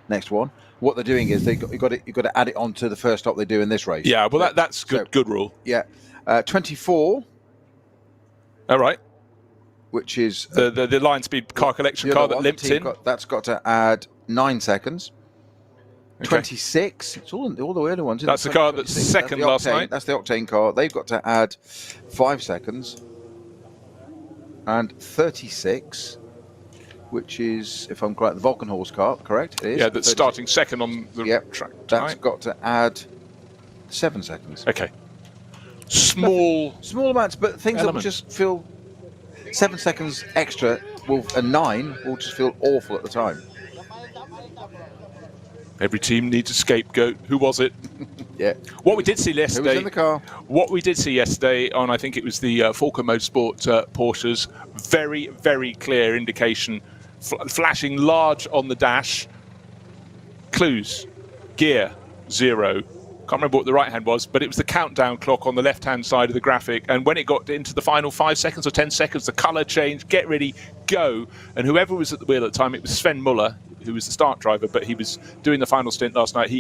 Next one. What they're doing is you've got to add it onto the first stop they do in this race. Yeah, well that's good. So, good rule. Yeah, 24. All right. Which is the Lion Speed Car Collection car that limped in. That's got to add 9 seconds. Okay. 26. It's all the early ones. That's the car that's second last night. That's the Octane car. They've got to add 5 seconds. And 36, which is, if I'm correct, the Walkenhorst car. Correct? It is. Yeah, that's starting second on the track. That's got to add 7 seconds. Okay. Small amounts, but things that will just feel 7 seconds extra and 9 will just feel awful at the time. Every team needs a scapegoat. Who was it? Yeah. What we did see yesterday. Who was in the car? What we did see yesterday on, I think it was the Falco Motorsport Porsches, very, very clear indication, flashing large on the dash. Clues, gear, 0. Can't remember what the right hand was, but it was the countdown clock on the left-hand side of the graphic. And when it got into the final 5 seconds or 10 seconds, the colour changed, get ready, go. And whoever was at the wheel at the time, it was Sven Muller, who was the start driver, but he was doing the final stint last night.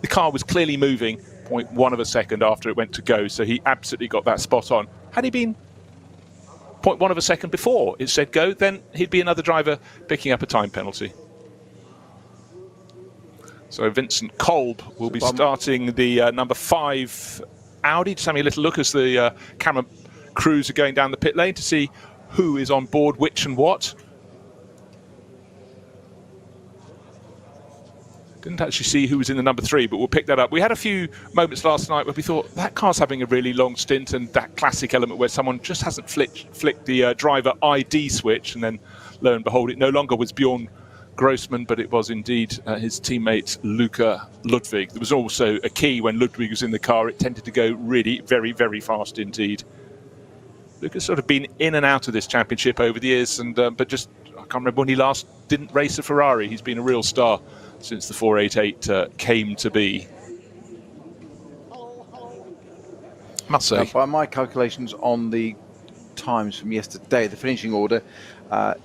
The car was clearly moving 0.1 of a second after it went to go, so he absolutely got that spot on. Had he been 0.1 of a second before it said go, then he'd be another driver picking up a time penalty. So Vincent Kolb will be starting the number 5 Audi. Just having a little look as the camera crews are going down the pit lane to see who is on board, which and what. Didn't actually see who was in the number 3, but we'll pick that up. We had a few moments last night where we thought that car's having a really long stint, and that classic element where someone just hasn't flicked the driver ID switch, and then lo and behold, it no longer was Bjorn Grossman, but it was indeed his teammate Luca Ludwig. There was also a key when Ludwig was in the car. It tended to go really very, very fast indeed. Luca's sort of been in and out of this championship over the years, and but just, I can't remember when he last didn't race a Ferrari. He's been a real star since the 488 came to be. Must say. By my calculations on the times from yesterday, the finishing order,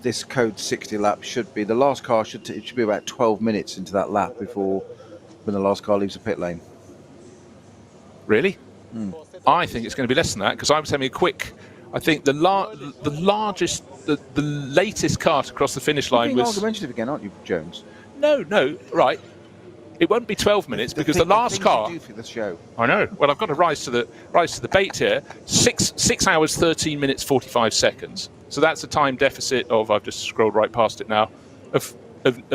this code 60 lap should be, the last car should be about 12 minutes into that lap before when the last car leaves the pit lane. Really? I think it's going to be less than that, because I was having a quick. I think the largest, the latest car to cross the finish line You're being was. argumentative again, aren't you, Jones? No, right. It won't be 12 minutes because the last car. You do for the show. I know. Well, I've got to rise to the bait here. 6 hours 13 minutes 45 seconds. So that's a time deficit of, I've just scrolled right past it now, of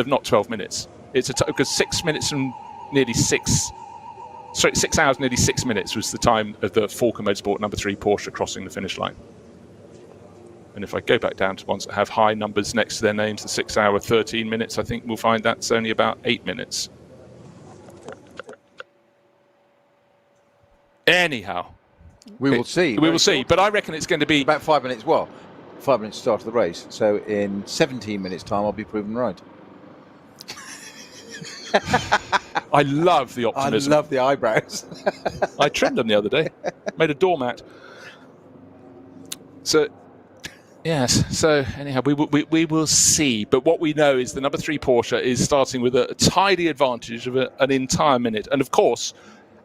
not 12 minutes. It's because 6 minutes and nearly 6. Sorry, 6 hours nearly 6 minutes was the time of the Falcon Motorsport number 3 Porsche crossing the finish line. And if I go back down to ones that have high numbers next to their names, the 6 hour 13 minutes, I think we'll find that's only about 8 minutes. Anyhow, We will see. We will see, but I reckon it's going to be About 5 minutes, 5 minutes start of the race. So in 17 minutes' time, I'll be proven right. I love the optimism. I love the eyebrows. I trimmed them the other day, made a doormat. So, yes. So anyhow, we will see. But what we know is the number 3 Porsche is starting with a tidy advantage of an entire minute, and of course,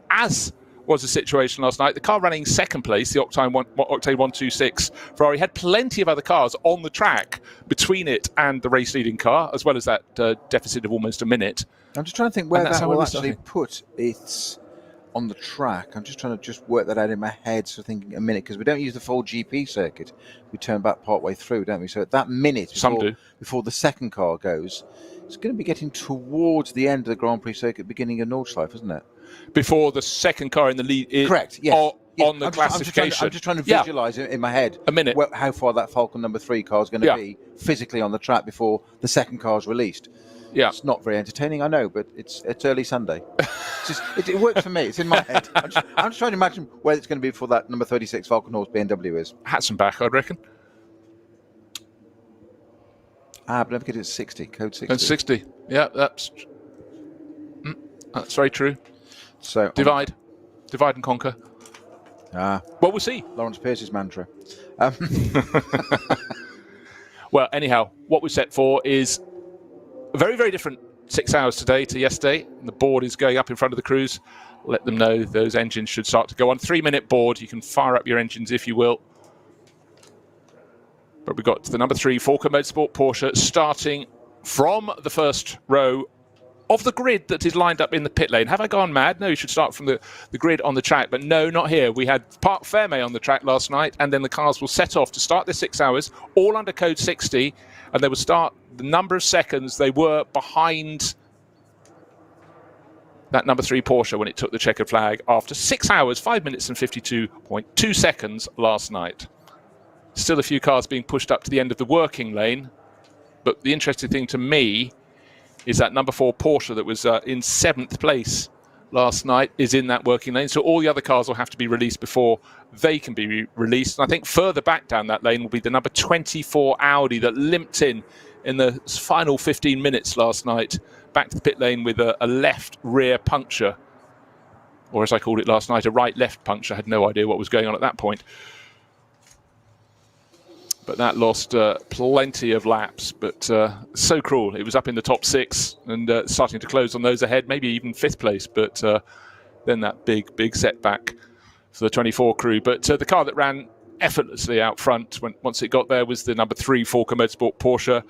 as was the situation last night. The car running second place, the Octane 126 Ferrari, had plenty of other cars on the track between it and the race-leading car, as well as that deficit of almost a minute. I'm just trying to think where And that's that how we will were actually starting. put it on the track. I'm just trying to work that out in my head, so thinking a minute, because we don't use the full GP circuit. We turn back part way through, don't we? So at that minute before the second car goes, it's going to be getting towards the end of the Grand Prix circuit, beginning of Nordschleife, isn't it? Before the second car in the lead is Correct, yes. on the classification. I'm just trying to visualise in my head a minute how far that Falcon number 3 car is going to be physically on the track before the second car is released. Yeah, it's not very entertaining, I know, but it's early Sunday. It works for me. It's in my head. I'm just trying to imagine where it's going to be before that number 36 Falcon Horse BMW is. Hatzenbach, I'd reckon. But don't forget it's 60, code 60. And 60. Yeah, that's very true. So divide and conquer. Well, we'll see. Lawrence Pierce's mantra. Well, anyhow, what we're set for is a very, very different 6 hours today to yesterday. The board is going up in front of the crews. Let them know those engines should start to go on. 3-minute board. You can fire up your engines if you will. But we've got the number 3 Falcon Motorsport Porsche starting from the first row of the grid that is lined up in the pit lane. Have I gone mad? No, you should start from the grid on the track. But no, not here. We had Parc Fermé on the track last night, and then the cars will set off to start their 6 hours, all under code 60, and they will start the number of seconds they were behind that number 3 Porsche when it took the checkered flag after 6 hours, 5 minutes and 52.2 seconds last night. Still a few cars being pushed up to the end of the working lane, but the interesting thing to me is that number 4 Porsche that was in 7th place last night is in that working lane. So all the other cars will have to be released before they can be released. And I think further back down that lane will be the number 24 Audi that limped in the final 15 minutes last night back to the pit lane with a left rear puncture. Or as I called it last night, a right-left puncture. I had no idea what was going on at that point. But that lost plenty of laps, but so cruel. It was up in the top 6 and starting to close on those ahead, maybe even 5th place, but then that big setback for the 24 crew. But the car that ran effortlessly out front once it got there was the number 3 Falcon Motorsport Porsche.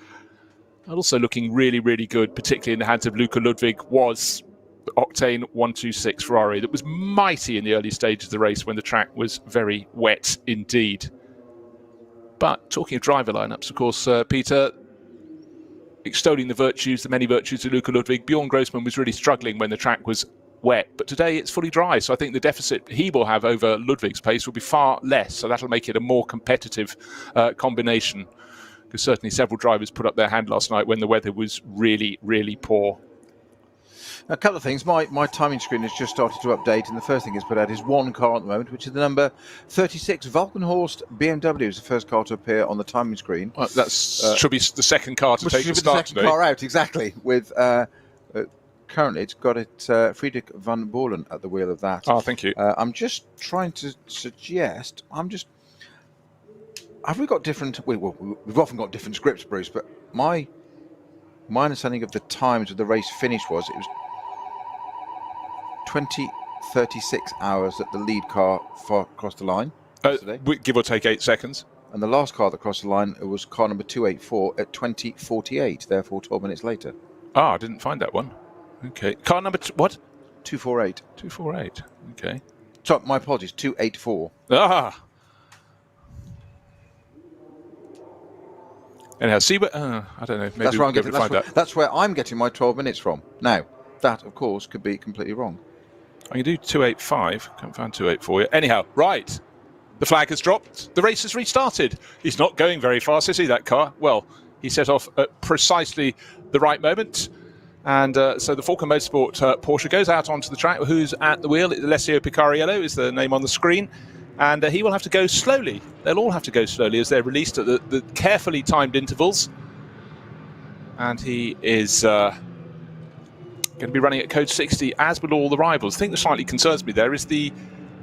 And also looking really, really good, particularly in the hands of Luca Ludwig, was the Octane 126 Ferrari that was mighty in the early stages of the race when the track was very wet indeed. But talking of driver lineups, of course, Peter, extolling the many virtues of Luca Ludwig, Bjorn Grossman was really struggling when the track was wet. But today it's fully dry, so I think the deficit he will have over Ludwig's pace will be far less. So that'll make it a more competitive combination. Because certainly several drivers put up their hand last night when the weather was really, really poor. A couple of things. My timing screen has just started to update, and the first thing it's put out is one car at the moment, which is the number 36 Valkenhorst BMW. It's the first car to appear on the timing screen. Well, that should be the second car to take the start today. Second car out, exactly, with currently it's got Friedrich van Boorlen at the wheel of that. Oh, thank you. I'm just trying to suggest. Have we got different? We've often got different scripts, Bruce. But my understanding of the times of the race finish was it was 20:36 hours that the lead car crossed the line yesterday. Give or take 8 seconds. And the last car that crossed the line was car number 284 at 20:48. Therefore, 12 minutes later. Ah, I didn't find that one. Okay. Car number what? 248. 248. Okay. Sorry, my apologies. 284. Ah. Anyhow, see what? I don't know. Maybe we'll find that. That's where I'm getting my 12 minutes from. Now, that of course could be completely wrong. I can do 285. Can't find 284 yet. Anyhow, right. The flag has dropped. The race has restarted. He's not going very fast, is he, that car? Well, he set off at precisely the right moment. And so the Falcon Motorsport Porsche goes out onto the track. Who's at the wheel? Alessio Picariello is the name on the screen. And he will have to go slowly. They'll all have to go slowly as they're released at the carefully timed intervals. And he is going to be running at code 60, as will all the rivals. The thing that slightly concerns me there is the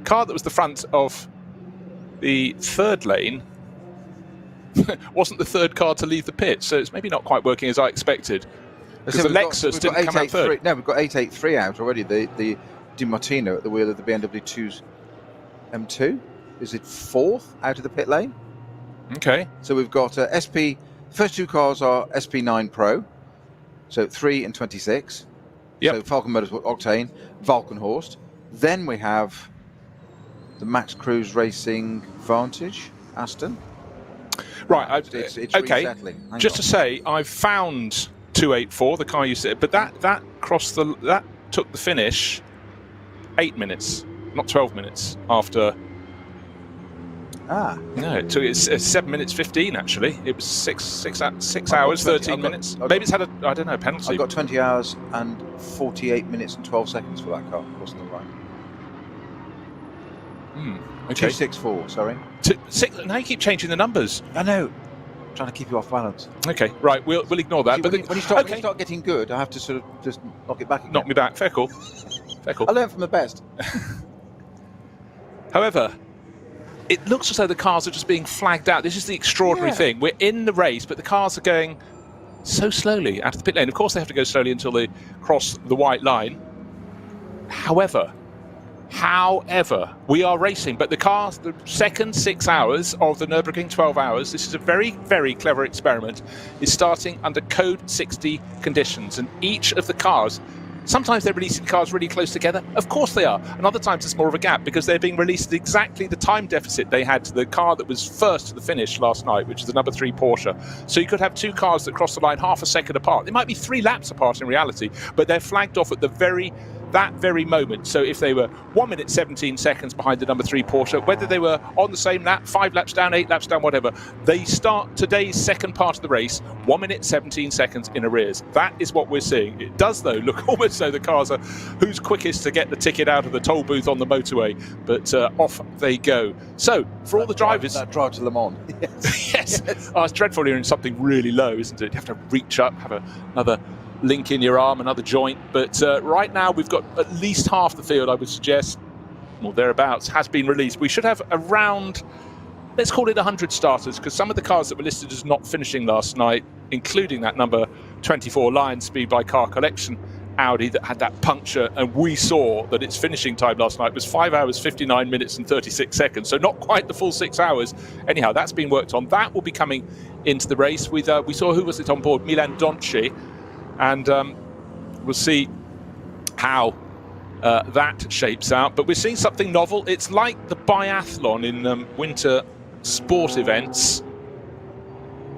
car that was the front of the third lane wasn't the third car to leave the pit. So it's maybe not quite working as I expected. Because the Lexus didn't come out third. No, we've got 883 out already. The Di Martino at the wheel of the BMW 2's M2. Is it fourth out of the pit lane? Okay. So we've got SP. First two cars are SP9 Pro. So 3 and 26. Yep. So Falcon Motorsport Octane, Valkenhorst. Then we have the Max Cruz Racing Vantage, Aston. Right. It's okay. resettling. Just to say, I've found 284, the car you said, but that took the finish 8 minutes, not 12 minutes after. No, it took it's 7 minutes 15 actually. It was six hours 13 minutes. Maybe it's had a penalty. I've got 20 hours and 48 minutes and 12 seconds for that car. Wasn't it right? Okay. 264. Sorry. Now you keep changing the numbers. I know. I'm trying to keep you off balance. Okay, right. We'll ignore that. See, but when you start getting good, I have to sort of just knock it back again. Knock me back. Fair call. Fair call. I learn from the best. However, it looks as though the cars are just being flagged out. This is the extraordinary thing. We're in the race, but the cars are going so slowly out of the pit lane. Of course, they have to go slowly until they cross the white line. However, we are racing. But the cars, the second 6 hours of the Nürburgring 12 hours, this is a very, very clever experiment, is starting under code 60 conditions. And each of the cars, sometimes they're releasing cars really close together. Of course they are. And other times it's more of a gap because they're being released at exactly the time deficit they had to the car that was first to the finish last night, which is the number 3 Porsche. So you could have two cars that cross the line half a second apart. They might be 3 laps apart in reality, but they're flagged off at that very moment. So if they were 1 minute 17 seconds behind the number 3 Porsche, whether they were on the same lap, 5 laps down, 8 laps down, whatever, they start today's second part of the race 1 minute 17 seconds in arrears. That is what we're seeing. It does, though, look almost though the cars are who's quickest to get the ticket out of the toll booth on the motorway, but off they go. So for all the drivers, that drive to Le Mans. yes. Oh, it's dreadful you're in something really low, isn't it? You have to reach up, have another link in your arm, another joint. But right now we've got at least half the field, I would suggest, or thereabouts, has been released. We should have around, let's call it 100 starters, because some of the cars that were listed as not finishing last night, including that number 24 Lion Speed by Car Collection Audi that had that puncture, and we saw that its finishing time last night was 5 hours 59 minutes and 36 seconds, so not quite the full 6 hours. Anyhow, that's been worked on. That will be coming into the race with we saw, who was it on board, Milan Donci, and we'll see how that shapes out. But we're seeing something novel. It's like the biathlon in winter sport events.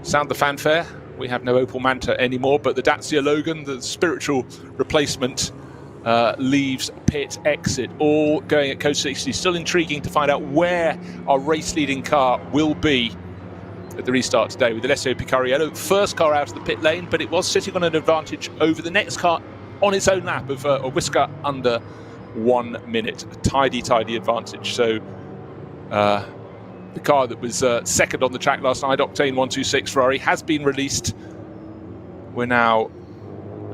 Sound the fanfare. We have no Opel Manta anymore, but the Dacia Logan, the spiritual replacement, leaves pit exit, all going at code 60. Still intriguing to find out where our race-leading car will be at the restart today with Alessio Picariello. First car out of the pit lane, but it was sitting on an advantage over the next car on its own lap of a whisker under 1 minute. A tidy advantage. So the car that was second on the track last night, Octane 126 Ferrari, has been released. We're now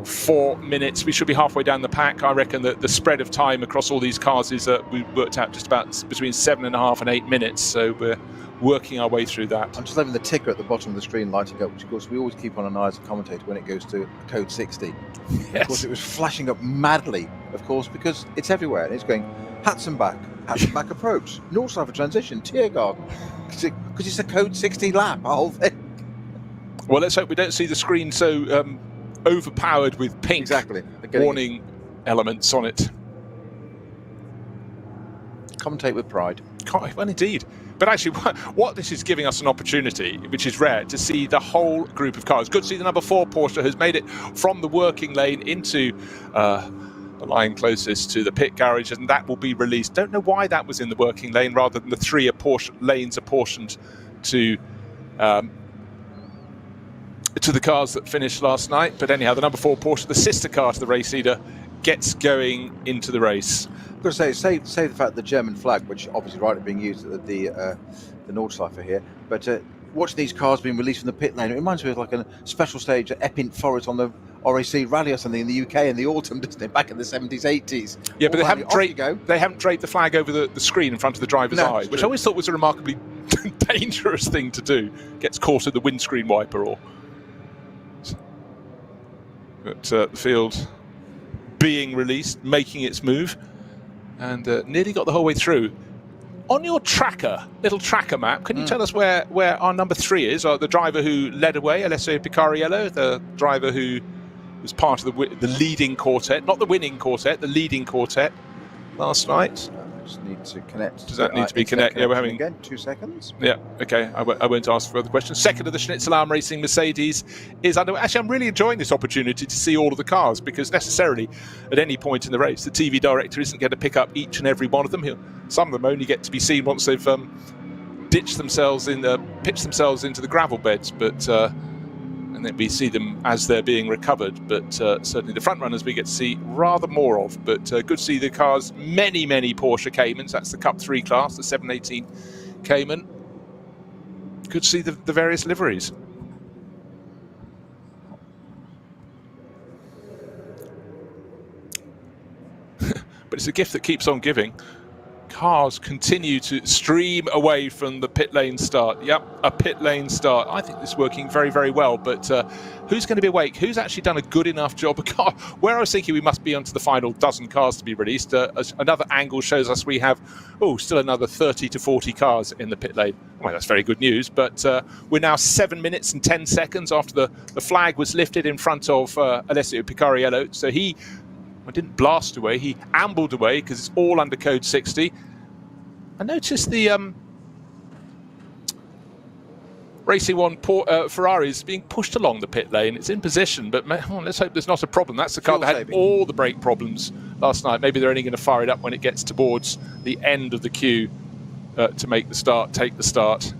4 minutes. We should be halfway down the pack. I reckon that the spread of time across all these cars is we worked out just about between 7.5 and 8 minutes. So we're working our way through that. I'm just having the ticker at the bottom of the screen lighting up, which of course we always keep on an eye as a commentator when it goes to code 60. Yes. Of course, it was flashing up madly, of course, because it's everywhere. And it's going Hatson back approach, Nordschleife transition, Tiergarten, because it's a code 60 lap, a whole thing. Well, let's hope we don't see the screen so overpowered with pink warning elements on it. Commentate with pride. Well, indeed. But actually, what this is giving us an opportunity, which is rare, to see the whole group of cars. Good to see the number 4 Porsche has made it from the working lane into the line closest to the pit garage, and that will be released. Don't know why that was in the working lane rather than the 3 lanes apportioned to the cars that finished last night. But anyhow, the number 4 Porsche, the sister car to the race leader, gets going into the race. I've got to say the fact the German flag, which obviously rightly being used at the Nordschleife here, but watching these cars being released from the pit lane, it reminds me of like a special stage at Epping Forest on the RAC Rally or something in the UK in the autumn, doesn't it? Back in the 70s, 80s. Yeah, but they haven't draped the flag over the screen in front of the driver's eye, which I always thought was a remarkably dangerous thing to do. Gets caught in the windscreen wiper or... But the field being released, making its move, and nearly got the whole way through. On your little tracker map, can you tell us where our number 3 is? Or the driver who led away, Alessio Picariello, the driver who was part of the leading quartet, not the winning quartet, the leading quartet last night. I just need to connect. Does that need to be connected? Yeah, we're having again 2 seconds. Yeah, okay. I won't ask further questions. Second of the Schnitzelarm Racing Mercedes is underway. Actually, I'm really enjoying this opportunity to see all of the cars, because necessarily at any point in the race, the TV director isn't going to pick up each and every one of them. Some of them only get to be seen once they've pitched themselves into the gravel beds, but and then we see them as they're being recovered. But certainly the front runners we get to see rather more of. But good to see the cars, many Porsche Caymans. That's the Cup 3 class, the 718 Cayman. Good to see the various liveries. But it's a gift that keeps on giving. Cars continue to stream away from the pit lane start. Yep, a pit lane start. I think this is working very well, but who's going to be awake? Who's actually done a good enough job? Where I was thinking we must be onto the final dozen cars to be released, another angle shows us we have still another 30 to 40 cars in the pit lane. Well, that's very good news, but we're now 7 minutes and 10 seconds after the flag was lifted in front of Alessio Picariello. So he didn't blast away, he ambled away because it's all under code 60. I noticed the Racing One Ferrari is being pushed along the pit lane. It's in position, but let's hope there's not a problem. That's the car that had all the brake problems last night. Maybe they're only going to fire it up when it gets towards the end of the queue to take the start.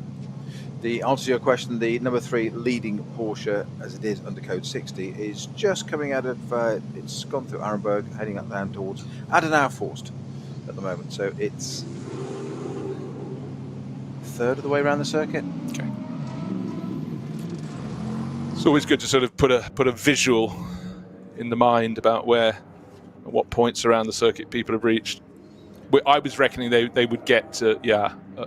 The answer to your question, the number 3 leading Porsche, as it is under code 60, is just coming out of, it's gone through Arenberg, heading up down towards Adenauerforst at the moment. So it's a third of the way around the circuit. Okay. It's always good to sort of put a visual in the mind about what points around the circuit people have reached. I was reckoning they would get to,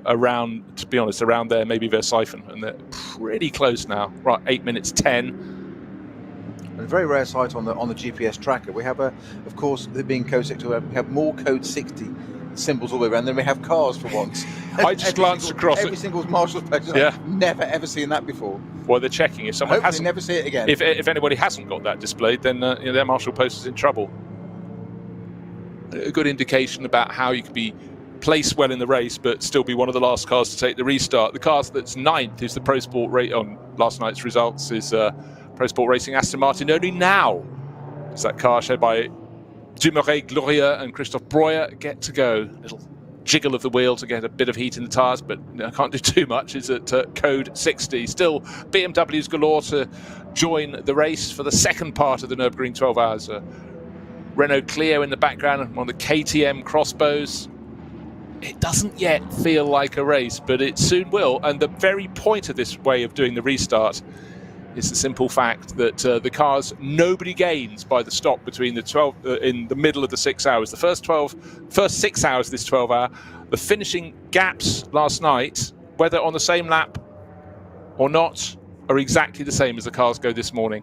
around, to be honest, around there, maybe Versailles, and they're pretty close now. Right, 8 minutes 10. And a very rare sight on the GPS tracker. We have, of course, there being code 60, we have more code 60 symbols all the way around than we have cars for once. I just glanced across every single marshal's plate. Yeah. I've never ever seen that before. Well, they're checking. If someone hasn't, never see it again. If anybody hasn't got that displayed, then their marshal post is in trouble. A good indication about how you could be placed well in the race, but still be one of the last cars to take the restart. The car that's 9th is the Pro Sport rate on last night's results is Pro Sport Racing Aston Martin. Only now does that car shared by Dumoulin, Gloria and Christophe Breuer get to go. Little jiggle of the wheel to get a bit of heat in the tyres, but I can't do too much. Is at code 60. Still BMWs galore to join the race for the second part of the Nürburgring 12 hours. Renault Clio in the background and one of the KTM crossbows. It doesn't yet feel like a race, but it soon will. And the very point of this way of doing the restart It's the simple fact that the cars, nobody gains by the stop between the 12 in the middle of the 6 hours. The first 6 hours of this 12 hour, the finishing gaps last night, whether on the same lap or not, are exactly the same as the cars go this morning.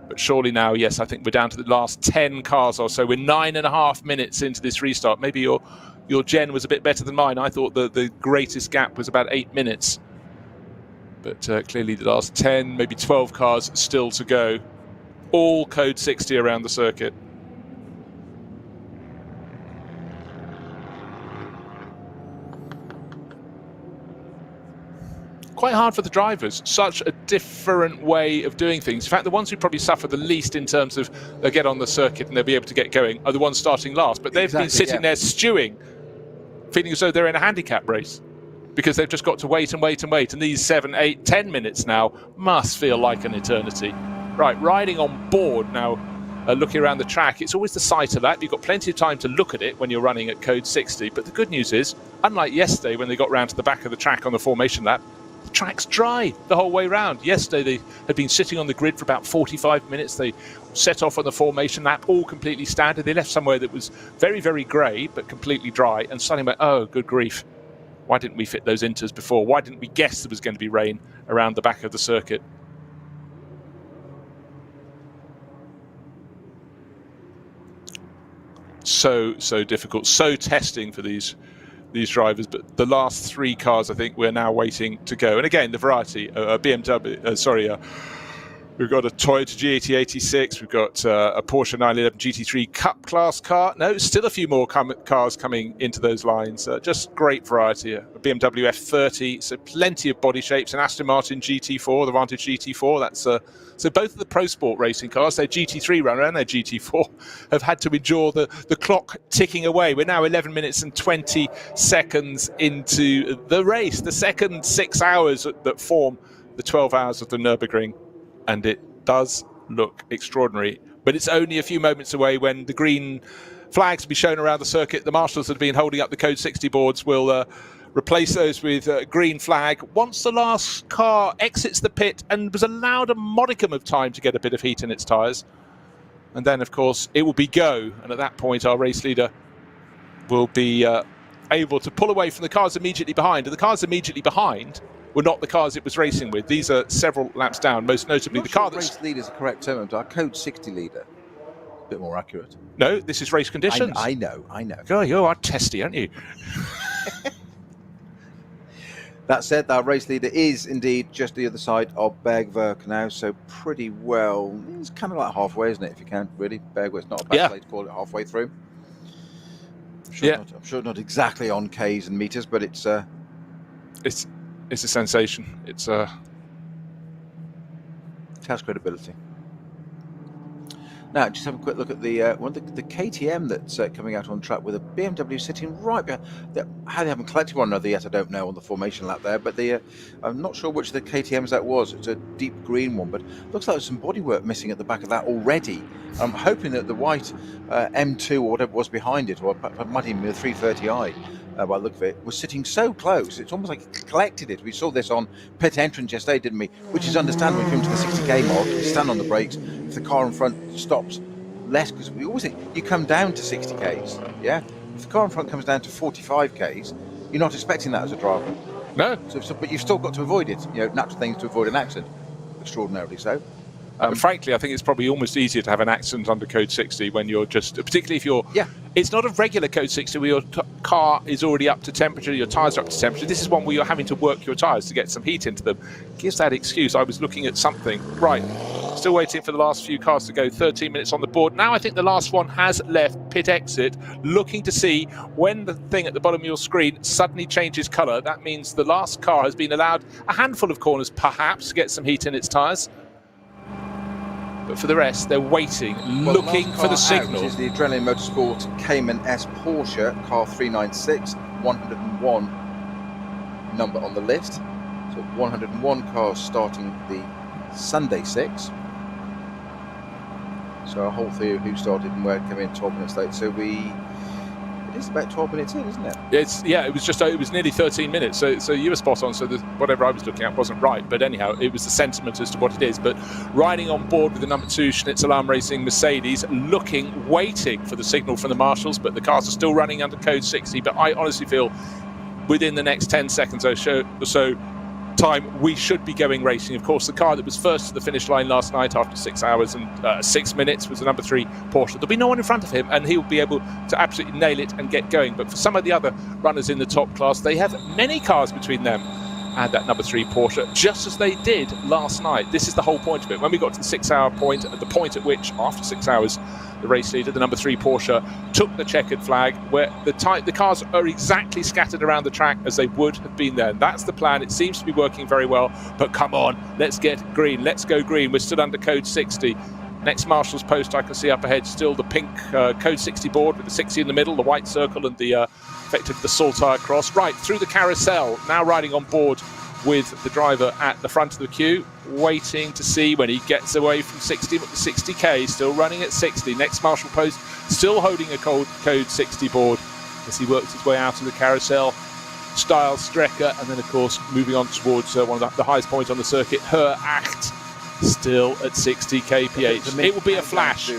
But surely now, yes, I think we're down to the last 10 cars or so. We're 9.5 minutes into this restart. Maybe your gen was a bit better than mine. I thought the greatest gap was about 8 minutes. But clearly the last 10, maybe 12 cars still to go. All code 60 around the circuit. Quite hard for the drivers. Such a different way of doing things. In fact, the ones who probably suffer the least in terms of they'll get on the circuit and they'll be able to get going are the ones starting last. But they've been sitting there stewing, feeling as though they're in a handicap race because they've just got to wait and wait and wait. And these 7, 8, 10 minutes now must feel like an eternity. Right, riding on board now, looking around the track, it's always the sight of that. You've got plenty of time to look at it when you're running at code 60. But the good news is, unlike yesterday when they got round to the back of the track on the formation lap, the track's dry the whole way round. Yesterday they had been sitting on the grid for about 45 minutes. They set off on the formation lap, all completely standard. They left somewhere that was very, very grey, but completely dry. And suddenly went, oh, good grief. Why didn't we fit those inters before? Why didn't we guess there was going to be rain around the back of the circuit? So difficult, so testing for these drivers, but the last 3 cars I think we're now waiting to go. And again, the variety, we've got a Toyota GT86, we've got a Porsche 911 GT3 Cup class car. No, still a few more cars coming into those lines. Just great variety. A BMW F30, so plenty of body shapes. An Aston Martin GT4, the Vantage GT4. That's so both of the Pro Sport racing cars, their GT3 runner and their GT4, have had to endure the clock ticking away. We're now 11 minutes and 20 seconds into the race, the second 6 hours that form the 12 hours of the Nürburgring. And it does look extraordinary. But it's only a few moments away when the green flags will be shown around the circuit. The marshals that have been holding up the code 60 boards will replace those with green flag once the last car exits the pit and was allowed a modicum of time to get a bit of heat in its tyres. And then, of course, it will be go. And at that point, our race leader will be able to pull away from the cars immediately behind. And the cars immediately behind were not the cars it was racing with. These are several laps down, most notably the car that's... race leader is the correct term. Our code 60 leader. A bit more accurate. No, this is race conditions. I know. God, you are testy, aren't you? That said, our race leader is indeed just the other side of Bergwerk now, so pretty well. It's kind of like halfway, isn't it, if you count, really? Bergwerk's not a bad place to call it, halfway through. I'm sure not exactly on Ks and meters, but it's a sensation. It has credibility. Now, just have a quick look at the one of the KTM that's coming out on track with a BMW sitting right behind. How they haven't collected one another yet, I don't know, on the formation lap there. But I'm not sure which of the KTMs that was. It's a deep green one, but looks like there's some bodywork missing at the back of that already. I'm hoping that the white M2 or whatever was behind it, or it might even be the 330i, by the look of it, was sitting so close. It's almost like it collected it. We saw this on pit entrance yesterday, didn't we? Which is understandable when you come to the 60k mark, you stand on the brakes. If the car in front stops less, because we always think you come down to 60k's, yeah? If the car in front comes down to 45k's, you're not expecting that as a driver. No. But you've still got to avoid it. You know, natural things to avoid an accident. Extraordinarily so. Frankly, I think it's probably almost easier to have an accident under code 60 when you're just, particularly if you're, it's not a regular code 60 where your car is already up to temperature, your tyres are up to temperature. This is one where you're having to work your tyres to get some heat into them. Gives that excuse. I was looking at something. Right, still waiting for the last few cars to go, 13 minutes on the board. Now I think the last one has left pit exit, looking to see when the thing at the bottom of your screen suddenly changes colour. That means the last car has been allowed a handful of corners, perhaps, to get some heat in its tyres. But for the rest, they're waiting, looking for the signal. Which is the Adrenaline Motorsport Cayman S Porsche, car 396, 101 number on the list. So 101 cars starting the Sunday 6. So a whole theory of who started and where came in 12 minutes late. So it It's about 12 minutes in, isn't it? It was nearly 13 minutes. So you were spot on. So whatever I was looking at wasn't right. But anyhow, it was the sentiment as to what it is. But riding on board with the number 2 Schnitzel-Arm Racing Mercedes, waiting for the signal from the marshals. But the cars are still running under code 60. But I honestly feel within the next 10 seconds or so time, we should be going racing. Of course, the car that was first to the finish line last night after 6 hours and 6 minutes was the number 3 Porsche. There'll be no one in front of him, and he'll be able to absolutely nail it and get going. But for some of the other runners in the top class, they have many cars between them and that number 3 Porsche, just as they did last night. This is the whole point of it. When we got to the 6 hour point, at the point at which, after 6 hours, the race leader, the number 3 Porsche, took the checkered flag, where the cars are exactly scattered around the track as they would have been there. That's the plan. It seems to be working very well. But come on, let's get green. Let's go green. We're still under code 60. Next marshal's post I can see up ahead, still the pink code 60 board with the 60 in the middle, the white circle and the effectively the Saltire cross. Right, through the carousel, now riding on board with the driver at the front of the queue, waiting to see when he gets away from 60, but the 60k still running at 60. Next marshal post, still holding a code 60 board as he works his way out of the carousel. Style Strecker, and then of course moving on towards one of the highest points on the circuit, Her Act, still at 60 kph. It will be a flash.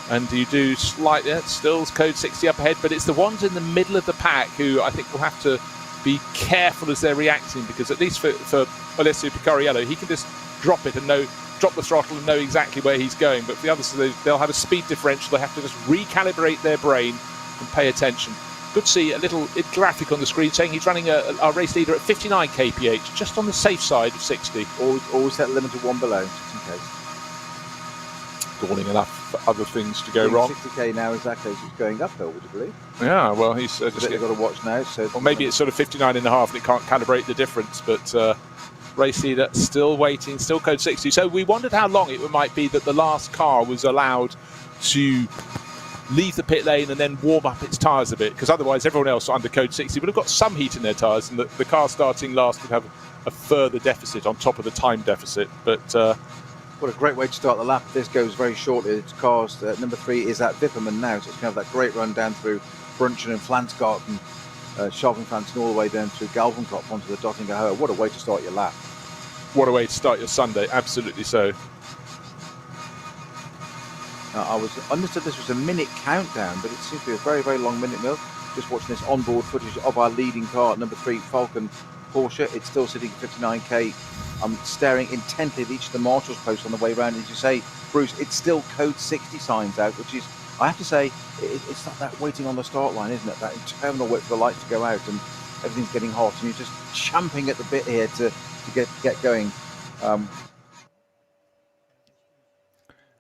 And you do slightly, still code 60 up ahead, but it's the ones in the middle of the pack who I think will have to be careful as they're reacting, because at least for Alessio Picariello, he can just drop it and drop the throttle and know exactly where he's going. But for the others, they'll have a speed differential. They have to just recalibrate their brain and pay attention. Good to see a little graphic on the screen saying he's running our race leader at 59 kph, just on the safe side of 60. Always set the limit of 1 below, just in case. Galling enough for other things to go wrong. 60k now exactly as it's going uphill, would you believe? Yeah, well, he's just got to watch now. So or maybe it's sort of 59 and a half and it can't calibrate the difference, but race leader still waiting, still code 60. So we wondered how long it might be that the last car was allowed to leave the pit lane and then warm up its tyres a bit, because otherwise everyone else under code 60 would have got some heat in their tyres, and the car starting last would have a further deficit on top of the time deficit. But what a great way to start the lap. This goes very shortly. It's cars. Number 3 is at Wipperman now, so it's going to have that great run down through Brunchen and Flansgarten, Scharfenfranz, and all the way down through Galvenkop onto the Dottinger Höhe. What a way to start your lap. What a way to start your Sunday, absolutely so. I understood this was a minute countdown, but it seems to be a very, very long minute, Mill. Just watching this onboard footage of our leading car, number 3 Falcon Porsche. It's still sitting at 59k. I'm staring intently at each of the marshals posts on the way around. As you say, Bruce, it's still code 60 signs out, which is, I have to say, it's not that waiting on the start line, isn't it? That interminable wait for the lights to go out and everything's getting hot, and you're just champing at the bit here to get going.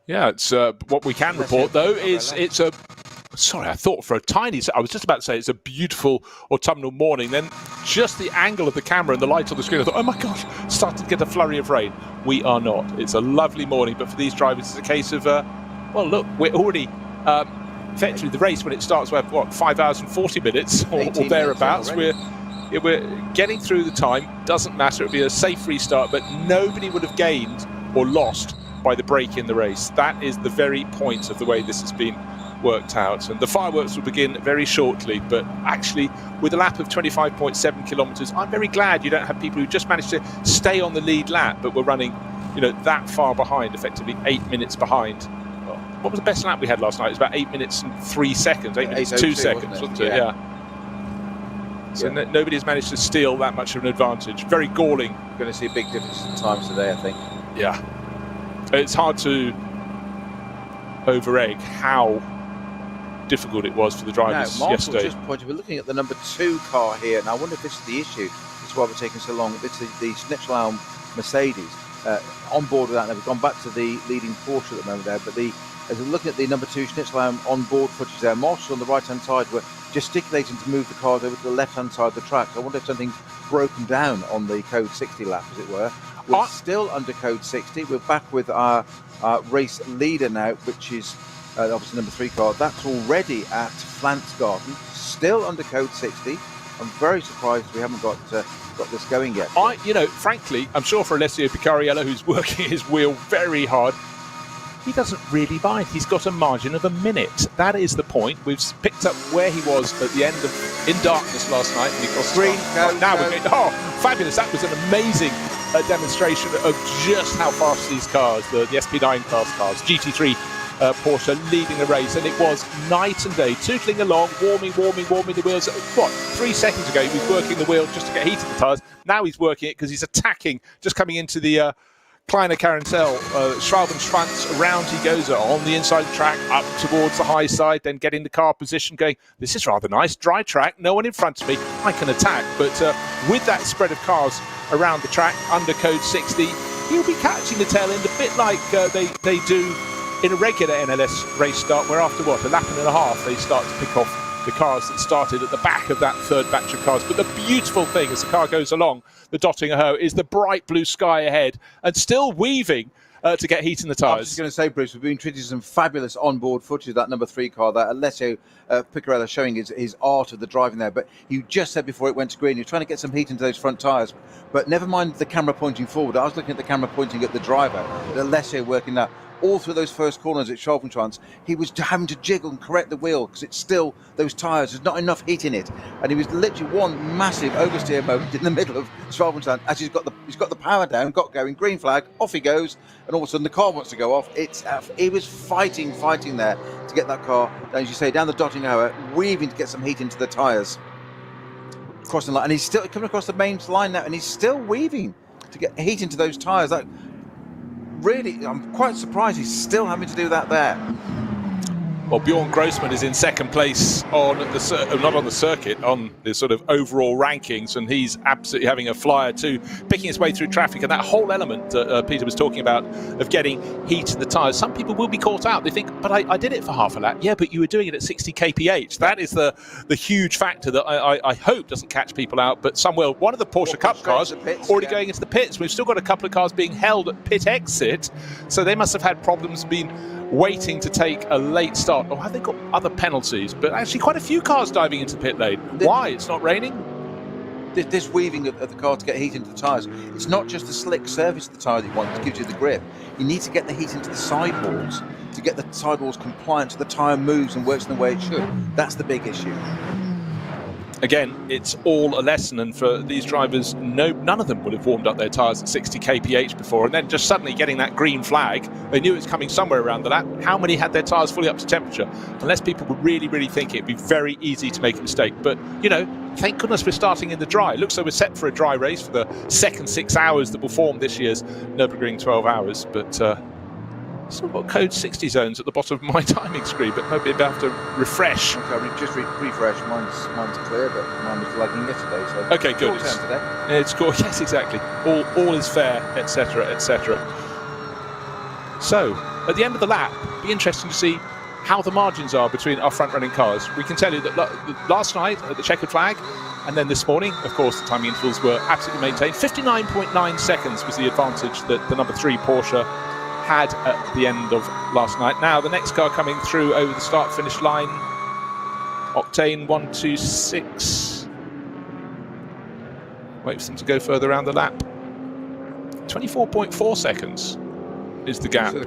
Yeah, it's what we can report though is it's a. Sorry, I thought for a tiny. I was just about to say it's a beautiful autumnal morning. Then just the angle of the camera and the light on the screen, I thought, oh my gosh, starting to get a flurry of rain. We are not. It's a lovely morning, but for these drivers, it's a case of well, look, we're already effectively the race when it starts. We have what 5 hours and 40 minutes or thereabouts. We're getting through the time. Doesn't matter. It'll be a safe restart, but nobody would have gained or lost by the break in the race. That is the very point of the way this has been worked out, and the fireworks will begin very shortly. But actually, with a lap of 25.7 kilometers, I'm very glad you don't have people who just managed to stay on the lead lap but were running, that far behind, effectively 8 minutes behind. Well, what was the best lap we had last night? It was about 8 minutes and 3 seconds, 8 minutes 2 seconds, wasn't it? Yeah. So nobody has managed to steal that much of an advantage. Very galling. We're going to see a big difference in times today, I think. Yeah. It's hard to over-egg how difficult it was for the drivers yesterday. Just pointed, we're looking at the number 2 car here, and I wonder if this is the issue. This is why we're taking so long. This is the Schnitzel-Arm Mercedes. On board with that, now we've gone back to the leading Porsche at the moment there, but as we're looking at the number 2 Schnitzel-Arm on board footage there, marshals on the right-hand side were gesticulating to move the cars over to the left-hand side of the track. So I wonder if something's broken down on the code 60 lap, as it were. We're still under code 60. We're back with our race leader now, which is obviously number 3 car. That's already at Flansgarten, still under code 60. I'm very surprised we haven't got this going yet. Frankly, I'm sure for Alessio Picariello, who's working his wheel very hard, he doesn't really mind. He's got a margin of a minute. That is the point. We've picked up where he was at the end of In Darkness last night. And he crossed Green, go, now go. we're going, oh, fabulous. That was an amazing demonstration of just how fast these cars, the SP9 class cars, GT3 Porsche leading the race, and it was night and day, tootling along, warming the wheels. What, 3 seconds ago he was working the wheel just to get heat in the tyres. Now he's working it because he's attacking, just coming into the Kleiner Carousel, Schwalbenschwanz, around he goes on the inside of the track, up towards the high side, then getting the car position going. This is rather nice, dry track, no one in front of me, I can attack. But with that spread of cars around the track, under code 60, he'll be catching the tail end a bit like they do in a regular NLS race start, where after what, a lap and a half, they start to pick off the cars that started at the back of that third batch of cars. But the beautiful thing as the car goes along the Dottinger is the bright blue sky ahead, and still weaving to get heat in the tyres. I was just going to say, Bruce, we've been treated to some fabulous onboard footage of that number 3 car, that Alessio Piccarella, showing his art of the driving there. But you just said before it went to green, you're trying to get some heat into those front tyres. But never mind the camera pointing forward. I was looking at the camera pointing at the driver, Alessio working that. All through those first corners at Schwalbenschwanz, he was having to jiggle and correct the wheel because it's still, those tyres, there's not enough heat in it. And he was literally one massive oversteer moment in the middle of Schwalbenschwanz as he's got the power down, got going, green flag, off he goes, and all of a sudden the car wants to go off. He was fighting there to get that car, as you say, down the Dottinger, weaving to get some heat into the tyres. Crossing the line, and he's still coming across the main line now, and he's still weaving to get heat into those tyres. Really, I'm quite surprised he's still having to do that there. Well, Bjorn Grossman is in second place on the not on the circuit, on the sort of overall rankings, and he's absolutely having a flyer too, picking his way through traffic. And that whole element that Peter was talking about of getting heat in the tyres, some people will be caught out. They think, but I did it for half a lap. Yeah, but you were doing it at 60 kph. That is the huge factor that I hope doesn't catch people out, but some will. One of the Porsche Cup cars already going into the pits. We've still got a couple of cars being held at pit exit, so they must have had problems waiting to take a late start. Or have they got other penalties? But actually quite a few cars diving into pit lane. Why? It's not raining? This weaving of the car to get heat into the tyres, it's not just the slick surface of the tyre that you want that gives you the grip. You need to get the heat into the sidewalls to get the sidewalls compliant so the tyre moves and works in the way it should. That's the big issue. Again, it's all a lesson, and for these drivers, none of them would have warmed up their tyres at 60 kph before, and then just suddenly getting that green flag, they knew it was coming somewhere around the lap. How many had their tyres fully up to temperature? Unless people would really think it'd be very easy to make a mistake. But, thank goodness we're starting in the dry. It looks like we're set for a dry race for the second 6 hours that will form this year's Nürburgring 12 hours, but still got code 60 zones at the bottom of my timing screen, but maybe I'll have to refresh. Okay, I just refresh. Mine's clear, but mine was lagging yesterday. So okay, good. It's cool. Yes, exactly. All is fair, etc., etc. So, at the end of the lap, it'll be interesting to see how the margins are between our front-running cars. We can tell you that last night at the checkered flag, and then this morning, of course, the timing intervals were absolutely maintained. 59.9 seconds was the advantage that the number 3 Porsche had at the end of last night. Now the next car coming through over the start-finish line, Octane 126. Wait for them to go further around the lap. 24.4 seconds is the gap. So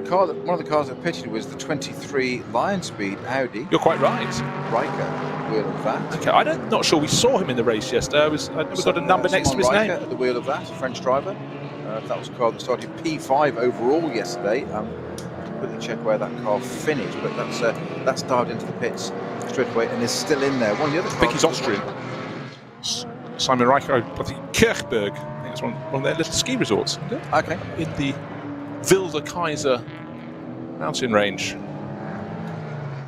one of the cars that pitted was the 23 Lion Speed Audi. You're quite right. Riker, wheel of that. Okay, I'm not sure we saw him in the race yesterday. I never got a number next to his Riker name. At the wheel of that, a French driver. That was a car that started P5 overall yesterday. Quickly check where that car finished, but that's dived into the pits straight away and is still in there. One of the other cars. I think he's Austrian. Simon Riker, I think Kirchberg. I think it's one of their little ski resorts. Okay. In the Wilde Kaiser mountain range.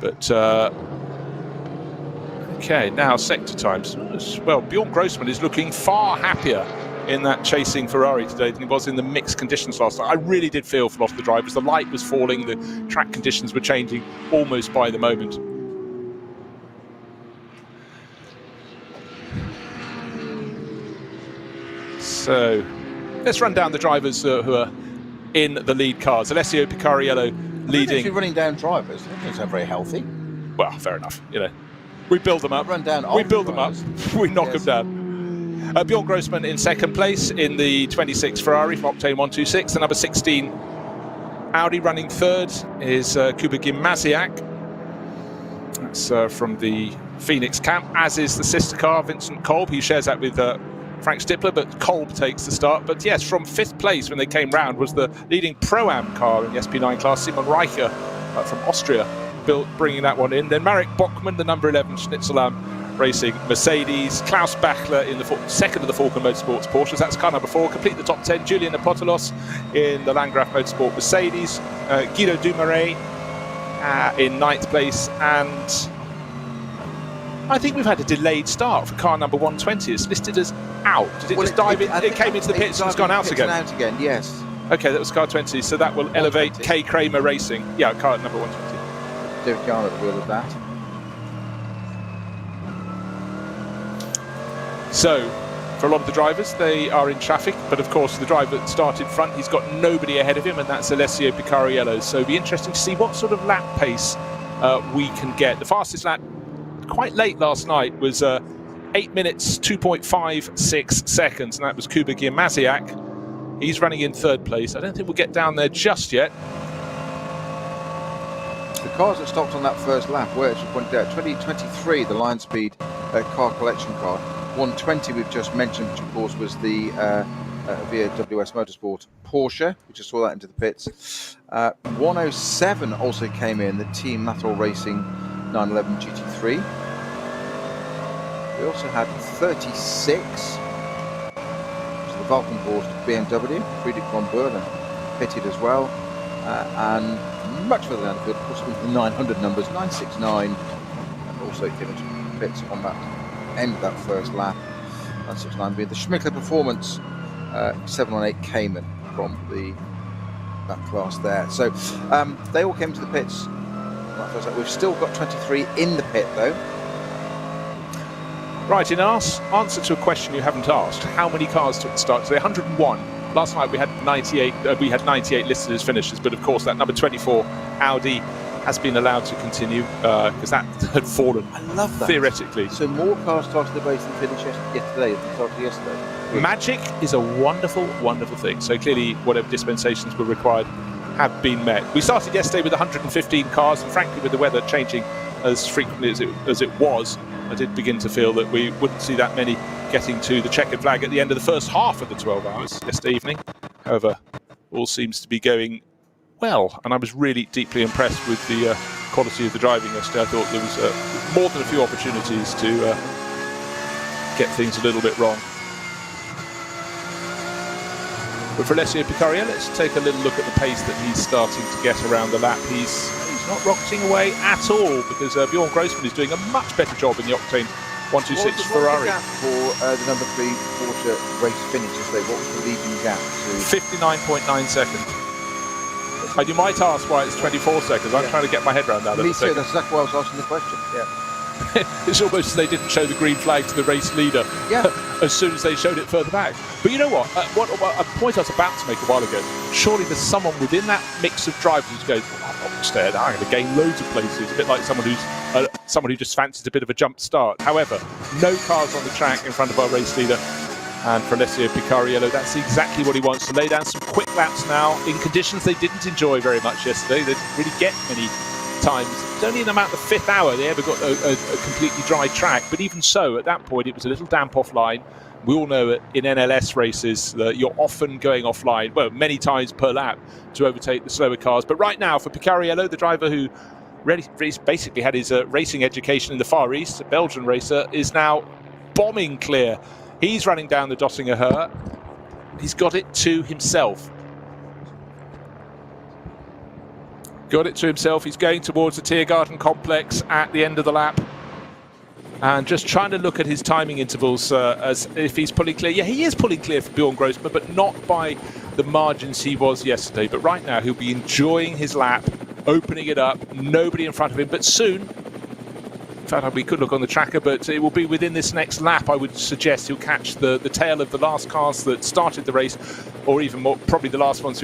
But okay, now sector times. Well, Bjorn Grossman is looking far happier in that chasing Ferrari today than he was in the mixed conditions last night. I really did feel for a lot of the drivers. The light was falling, the track conditions were changing almost by the moment. So let's run down the drivers who are in the lead cars. Alessio Picariello leading. If you're running down drivers, that doesn't sound very healthy. Well, fair enough. We build them up. Run down. We build them up. We knock them down. Bjorn Grossman in second place in the 26 Ferrari from Octane 126. The number 16 Audi running third is Kuba Gimnaziak. That's from the Phoenix camp, as is the sister car, Vincent Kolb. He shares that with Frank Stippler, but Kolb takes the start. But yes, from 5th place when they came round was the leading Pro-Am car in the SP9 class, Simon Reicher from Austria, bringing that one in. Then Marek Bockmann, the number 11 Schnitzelam Racing Mercedes. Klaus Bachler in the second of the Falcon Motorsports Porsches. That's car number 4. Complete the top 10. Julian Apostolos in the Landgraf Motorsport Mercedes. Guido Dumoulin in 9th place. And I think we've had a delayed start for car number 120. It's listed as out. Did it just dive in? It came into the pits and it's gone out again. Out again, yes. Okay, that was car 20. So that will elevate K. Kramer Racing. Yeah, car number 120. David Garner at the wheel of that. So, for a lot of the drivers, they are in traffic, but of course the driver that started front, he's got nobody ahead of him, and that's Alessio Picariello. So it'll be interesting to see what sort of lap pace we can get. The fastest lap, quite late last night, was 8 minutes, 2.56 seconds, and that was Kuba Gimnaziak. He's running in 3rd place. I don't think we'll get down there just yet. The cars that stopped on that first lap were, as you pointed out, 2023, the Line Speed car collection car. 120 we've just mentioned, which of course was the via WS Motorsport Porsche. We just saw that into the pits. 107 also came in, the Team Nathol Racing 911 GT3. We also had 36, which is the Valkenhorst BMW. Friedrich von Berlen pitted as well. And much further down the field, of course, with the 900 numbers, 969, and also came into pits on that end of that first lap. 969 being the Schmickler Performance 718 Cayman from that class there. So they all came to the pits on that first lap. We've still got 23 in the pit though. Right, in answer to a question you haven't asked, how many cars took the start today? 101. Last night we had 98. We had 98 listed as finishers, but of course that number 24 Audi has been allowed to continue because that had fallen. I love that. Theoretically. So more cars started the race than finished yesterday than started yesterday. Magic is a wonderful, wonderful thing. So clearly, whatever dispensations were required have been met. We started yesterday with 115 cars, and frankly, with the weather changing as frequently as it was, I did begin to feel that we wouldn't see that many getting to the checkered flag at the end of the first half of the 12 hours yesterday evening. However, all seems to be going well, and I was really deeply impressed with the quality of the driving yesterday. I thought there was more than a few opportunities to get things a little bit wrong. But for Alessio Picaria, let's take a little look at the pace that he's starting to get around the lap. He's not rocketing away at all, because Bjorn Grossman is doing a much better job in the Octane 126 Ferrari. What was the gap for the number 3 Porsche race finish yesterday? What was the leading gap to? 59.9 seconds. And you might ask why it's 24 seconds. I'm trying to get my head around that. Me too, that's exactly why I was asking the question. Yeah. It's almost as they didn't show the green flag to the race leader as soon as they showed it further back. But you know what? A point I was about to make a while ago, surely there's someone within that mix of drivers who goes, well, I'm not staying, I'm going to gain loads of places. A bit like someone who just fancies a bit of a jump start. However, no cars on the track in front of our race leader. And for Alessio Picariello, that's exactly what he wants, to lay down some quick laps now in conditions they didn't enjoy very much yesterday. They didn't really get many times. It's only in about the 5th hour they ever got a completely dry track, but even so, at that point it was a little damp offline. We all know that in NLS races that you're often going offline, well, many times per lap to overtake the slower cars. But right now for Picariello, the driver who really basically had his racing education in the Far East, a Belgian racer, is now bombing clear. He's running down the Dottinger Her. He's got it to himself. Got it to himself. He's going towards the Tiergarten complex at the end of the lap. And just trying to look at his timing intervals as if he's pulling clear. Yeah, he is pulling clear for Bjorn Grossman, but not by the margins he was yesterday. But right now, he'll be enjoying his lap, opening it up, nobody in front of him. But soon, in fact, we could look on the tracker, but it will be within this next lap, I would suggest, he'll catch the tail of the last cars that started the race, or even more, probably the first ones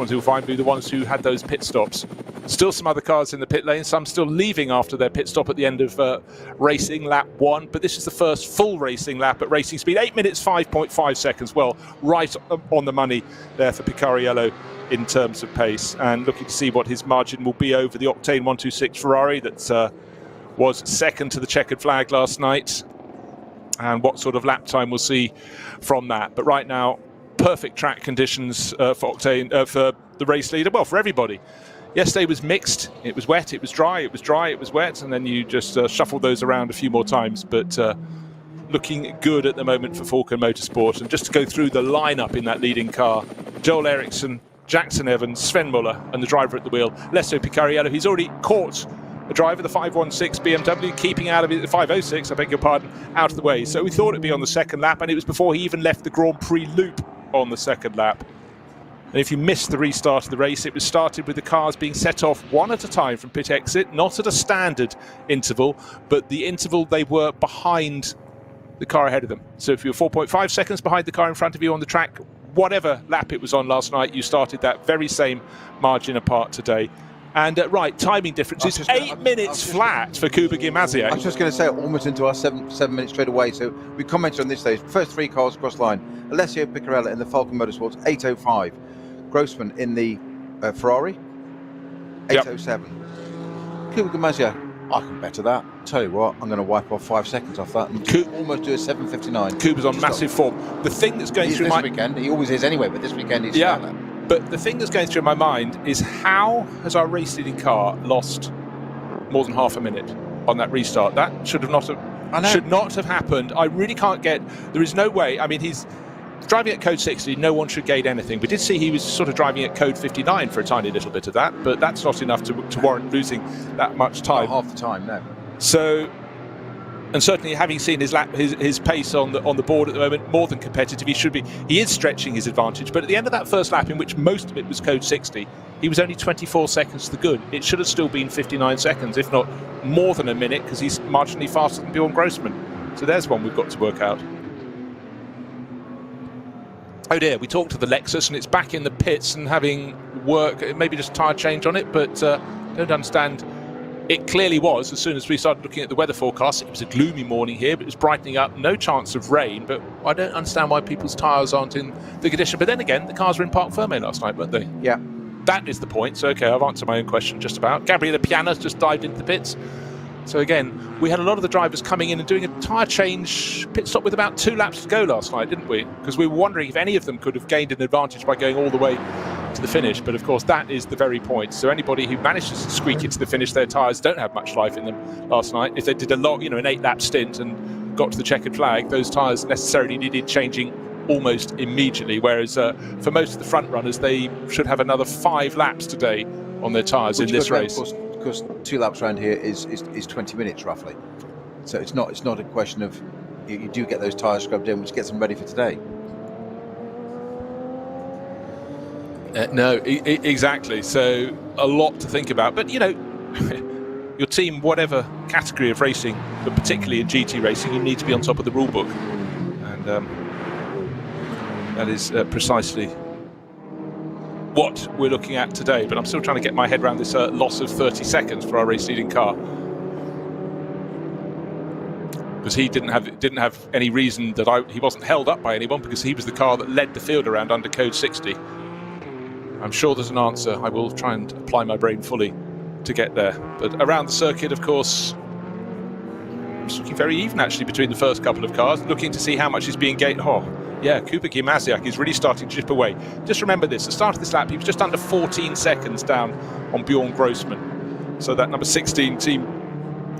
he'll find will be the ones who had those pit stops. Still some other cars in the pit lane, some still leaving after their pit stop at the end of racing, lap 1, but this is the first full racing lap at racing speed. 8 minutes, 5.5 seconds. Well, right on the money there for Picariello in terms of pace, and looking to see what his margin will be over the Octane 126 Ferrari that was second to the checkered flag last night, and what sort of lap time we'll see from that. But right now, perfect track conditions for Octane, for the race leader, well, for everybody. Yesterday was mixed. It was wet, it was dry, it was dry, it was wet, and then you just shuffle those around a few more times. But looking good at the moment for Falcon Motorsport. And just to go through the lineup in that leading car: Joel Eriksson, Jackson Evans, Sven Muller, and the driver at the wheel, Lesso Picariello. He's already caught a driver, the 516 BMW, keeping out of it, the 506, I beg your pardon, out of the way. So we thought it'd be on the second lap, and it was before he even left the Grand Prix loop on the second lap. And if you missed the restart of the race, it was started with the cars being set off one at a time from pit exit, not at a standard interval, but the interval they were behind the car ahead of them. So if you were 4.5 seconds behind the car in front of you on the track, whatever lap it was on last night, you started that very same margin apart today. And right, timing differences, 8 minutes flat for Kuba Gimaziak. I was just going to say, almost into our seven minutes straight away. So we commented on this stage. First three cars across line. Alessio Piccarella in the Falcon Motorsports, 8:05. Grossman in the Ferrari, 8:07. Kuba Gimaziak, I can better that. Tell you what, I'm going to wipe off 5 seconds off that and almost do a 7:59. Kuba's on massive form. The thing that's going through this weekend, he always is anyway, but this weekend he's that. But the thing that's going through my mind is, how has our race leading car lost more than half a minute on that restart? That should not have happened. I really can't get. There is no way. I mean, he's driving at code 60. No one should gate anything. We did see he was sort of driving at code 59 for a tiny little bit of that, but that's not enough to warrant losing that much time. Not half the time, no. So. And certainly, having seen his pace on the board at the moment, more than competitive, he is stretching his advantage. But at the end of that first lap, in which most of it was code 60, he was only 24 seconds to the good. It should have still been 59 seconds, if not more than a minute, because he's marginally faster than Bjorn Grossman. So there's one we've got to work out. Oh dear, we talked to the Lexus, and it's back in the pits and having work, maybe just tyre change on it, but don't understand. It clearly was, as soon as we started looking at the weather forecast. It was a gloomy morning here, but it was brightening up, no chance of rain. But I don't understand why people's tyres aren't in the condition. But then again, the cars were in Parc Fermé last night, weren't they? Yeah. That is the point. So, okay, I've answered my own question just about. Gabriele Piana's just dived into the pits. So again, we had a lot of the drivers coming in and doing a tyre change pit stop with about 2 laps to go last night, didn't we? Because we were wondering if any of them could have gained an advantage by going all the way to the finish. But of course, that is the very point. So anybody who manages to squeak it to the finish, their tyres don't have much life in them last night. If they did an 8-lap stint and got to the checkered flag, those tyres necessarily needed changing almost immediately. Whereas for most of the front runners, they should have another 5 laps today on their tyres in this race. Because 2 laps around here is 20 minutes roughly, so it's not a question of you do get those tyres scrubbed in, which gets them ready for today. No, exactly. So a lot to think about. But your team, whatever category of racing, but particularly in GT racing, you need to be on top of the rule book, and that is precisely what we're looking at today. But I'm still trying to get my head around this loss of 30 seconds for our race leading car, because he didn't have any reason that he wasn't held up by anyone, because he was the car that led the field around under code 60. I'm sure there's an answer. I will try and apply my brain fully to get there. But around the circuit, of course, it's looking very even actually between the first couple of cars, looking to see how much is being gained. Yeah, Kuba Gimaziak is really starting to chip away. Just remember this, at the start of this lap, he was just under 14 seconds down on Bjorn Grossman. So that number 16 Team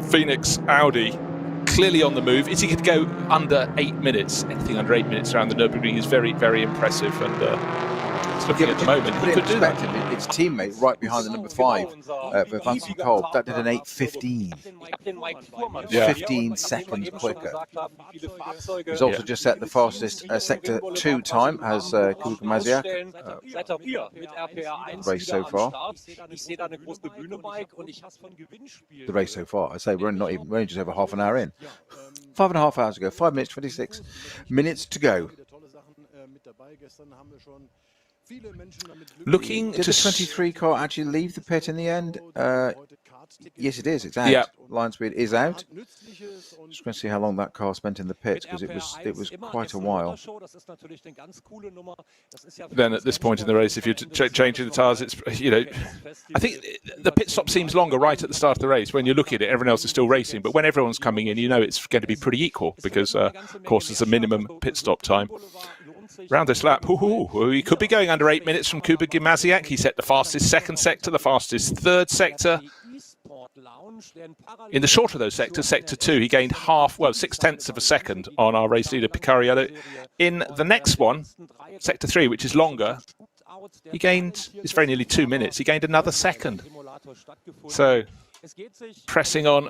Phoenix Audi, clearly on the move. Is he going to go under 8 minutes? Anything under 8 minutes around the Nürburgring is very, very impressive. And it's looking at the moment, he could do that. Its teammate right behind the number 5, Vincent Kolb, that did an 8:15. 15 seconds quicker. He's also just set the fastest Sector 2 time, has Kuba Gimaziak. Race so far. The race so far. I say we're only just over half an hour in. 5.5 hours ago. 5 minutes 26 minutes to go. Looking Did to the 23 car actually leave the pit in the end? Yes, it is. It's out. Yeah. Line speed is out. Just going to see how long that car spent in the pits, because it was quite a while. Then at this point in the race, if you're changing the tyres, it's, you know, I think the pit stop seems longer right at the start of the race. When you look at it, everyone else is still racing. But when everyone's coming in, you know it's going to be pretty equal because, of course, there's a minimum pit stop time. Round this lap, he could be going under 8 minutes from Kuba Gimasiak. He set the fastest second sector, the fastest third sector. In the shorter of those sectors, sector 2, he gained 6/10 of a second on our race leader Picariello. In the next one, sector 3, which is longer, he gained, it's very nearly 2 minutes, he gained another second. So pressing on.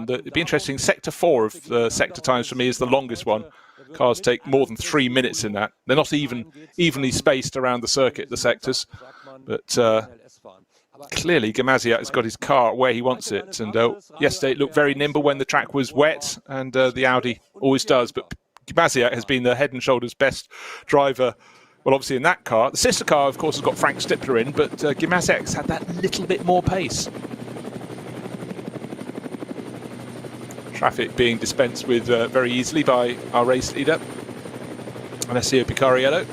It'd be interesting. Sector 4 of the sector times for me is the longest one. Cars take more than 3 minutes in that. They're not evenly spaced around the circuit, the sectors. But clearly, Gimasiak has got his car where he wants it. And yesterday it looked very nimble when the track was wet, and the Audi always does. But Gimasiak has been the head and shoulders best driver. Well, obviously in that car. The sister car, of course, has got Frank Stippler in, but Gimasiak's had that little bit more pace. Traffic being dispensed with very easily by our race leader, Alessio Picariello.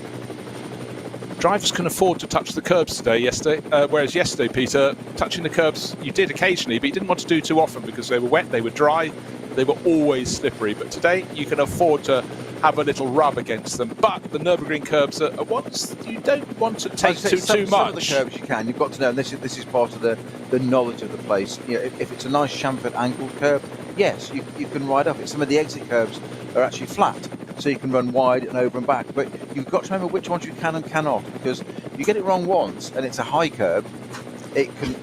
Drivers can afford to touch the curbs yesterday, whereas yesterday, Peter, touching the curbs you did occasionally, but you didn't want to do too often because they were wet, they were dry, they were always slippery. But today you can afford to have a little rub against them. But the Nürburgring curbs are ones you don't want to take too much. Some of the curbs you can. You've got to know, and this is part of the knowledge of the place. You know, if it's a nice chamfered angled curb, yes, you can ride up it. Some of the exit curbs are actually flat, so you can run wide and over and back. But you've got to remember which ones you can and cannot, because you get it wrong once and it's a high curb, it can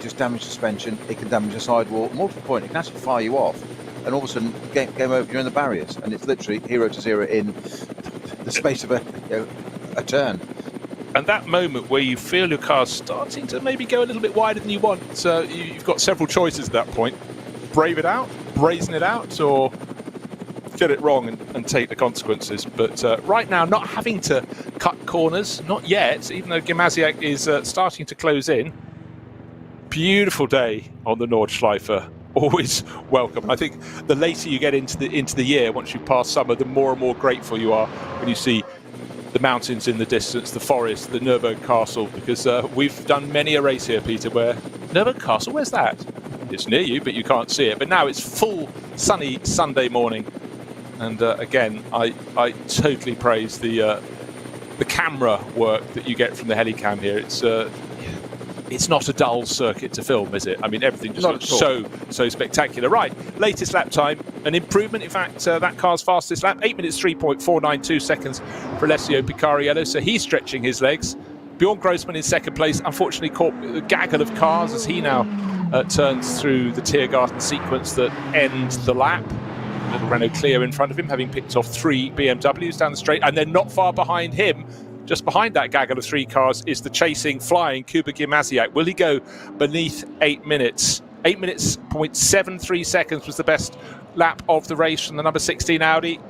just damage suspension, it can damage the sidewall. More to the point, it can actually fire you off, and all of a sudden game over, you're in the barriers, and it's literally 0 to 0 in the space of a turn. And that moment where you feel your car's starting to maybe go a little bit wider than you want, so you've got several choices at that point. Brave it out, brazen it out, or get it wrong and take the consequences. But right now, not having to cut corners, not yet, even though Gimasiak is starting to close in. Beautiful day on the Nordschleife. Always welcome. I think the later you get into the year, once you pass summer, the more and more grateful you are when you see the mountains in the distance, the forest, the Nürburgring Castle, because we've done many a race here, Peter, where Nürburgring Castle, where's that? It's near you, but you can't see it. But now it's full sunny Sunday morning. And again, I totally praise the camera work that you get from the Helicam here. It's not a dull circuit to film, is it? I mean, everything just looks so spectacular. Right, latest lap time, an improvement. In fact, that car's fastest lap, 8 minutes 3.492 seconds for Alessio Picariello. So he's stretching his legs. Bjorn Grossman in second place, unfortunately caught a gaggle of cars as he now turns through the Tiergarten sequence that ends the lap. Little Renault Clio in front of him, having picked off 3 BMWs down the straight, and then not far behind him, just behind that gaggle of 3 cars, is the chasing, flying Kuba Gimasiak. Will he go beneath 8 minutes? 8 minutes, 0.73 seconds was the best lap of the race from the number 16 Audi.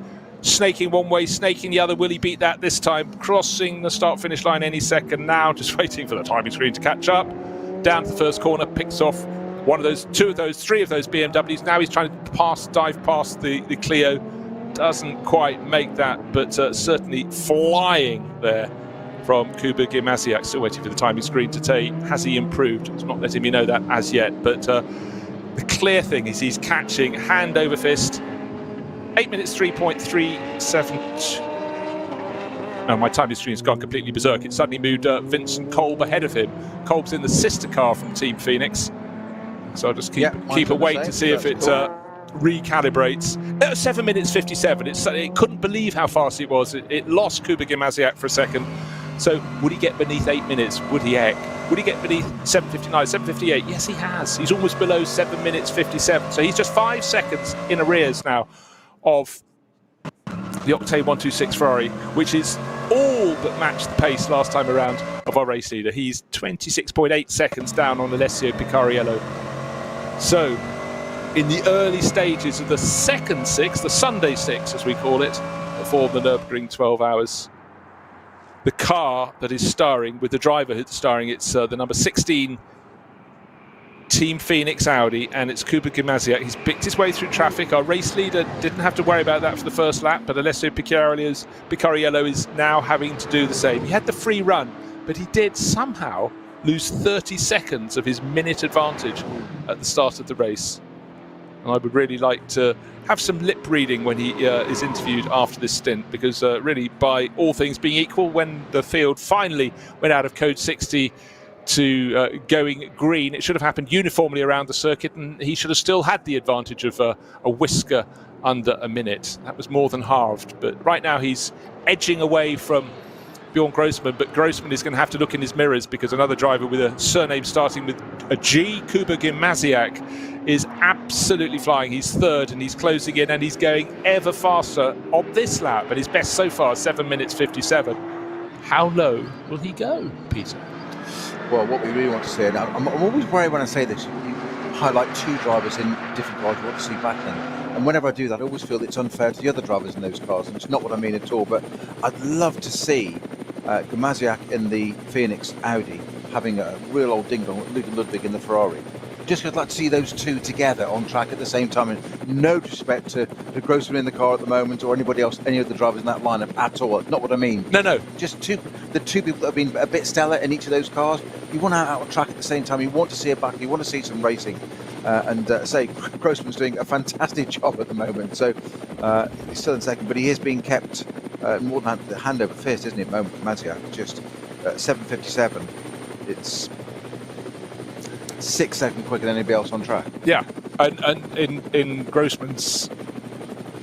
Snaking one way, snaking the other. Will he beat that this time? Crossing the start-finish line any second now, just waiting for the timing screen to catch up. Down to the first corner, picks off three of those BMWs. Now he's trying to dive past the Clio. Doesn't quite make that, but certainly flying there from Kuba Gimasiak. Still waiting for the timing screen to tell you, has he improved? It's not letting me know that as yet, but the clear thing is he's catching hand over fist. 8 minutes 3.372. Oh, my timing screen's gone completely berserk. It suddenly moved Vincent Kolb ahead of him. Kolb's in the sister car from Team Phoenix. So I'll just keep a wait to see if it recalibrates. 7 minutes 57. It couldn't believe how fast it was. It lost Kuba Gimasiak for a second. So would he get beneath 8 minutes? Would he heck? Would he get beneath 7:59, 7:58? Yes, he has. He's almost below 7 minutes 57. So he's just 5 seconds in arrears now of the Octane 126 Ferrari, which is all but matched the pace last time around of our race leader. He's 26.8 seconds down on Alessio Picariello. So in the early stages of the second 6, the Sunday 6 as we call it, before the Nürburgring 12 hours, the car that is starring with the driver who's starring, it's the number 16 Team Phoenix Audi, and it's Kuba Gimasiak. He's picked his way through traffic. Our race leader didn't have to worry about that for the first lap, but Alessio Picariello is now having to do the same. He had the free run, but he did somehow lose 30 seconds of his minute advantage at the start of the race. And I would really like to have some lip reading when he is interviewed after this stint, because really, by all things being equal, when the field finally went out of code 60 to going green, it should have happened uniformly around the circuit, and he should have still had the advantage of a whisker under a minute. That was more than halved, but right now he's edging away from Bjorn Grossman, but Grossman is going to have to look in his mirrors, because another driver with a surname starting with a G, Kuba Gimasiak, is absolutely flying. He's third and he's closing in, and he's going ever faster on this lap, but his best so far, 7 minutes 57. How low will he go, Peter? Well, what we really want to see, and I'm always worried when I say this, you highlight two drivers in different cars you want to see back then. And whenever I do that, I always feel it's unfair to the other drivers in those cars. And it's not what I mean at all, but I'd love to see Gimasiak in the Phoenix Audi having a real old ding-dong with Luca Ludwig in the Ferrari. Just I'd like to see those two together on track at the same time. And no disrespect to Grossman in the car at the moment, or anybody else, any of the drivers in that lineup at all. Not what I mean. No. Just the two people that have been a bit stellar in each of those cars. You want out on track at the same time. You want to see a battle. You want to see some racing. Say Grossman's doing a fantastic job at the moment. So he's still in second, but he is being kept more than the hand over fist, isn't he? At the moment, Gimasiak, just 7:57. It's 6 seconds quicker than anybody else on track. Yeah, and in Grossman's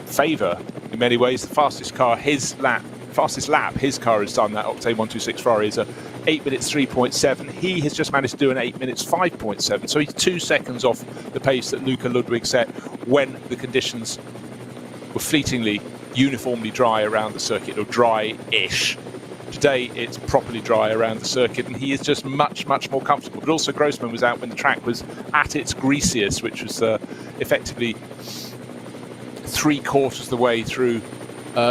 favour, in many ways, the fastest lap his car has done, that Octane 126 Ferrari, is a 8 minutes 3.7. He has just managed to do an 8 minutes 5.7, so he's 2 seconds off the pace that Luca Ludwig set when the conditions were fleetingly uniformly dry around the circuit, or dry-ish. Today it's properly dry around the circuit, and he is just much more comfortable. But also Grossman was out when the track was at its greasiest, which was effectively 3/4 of the way through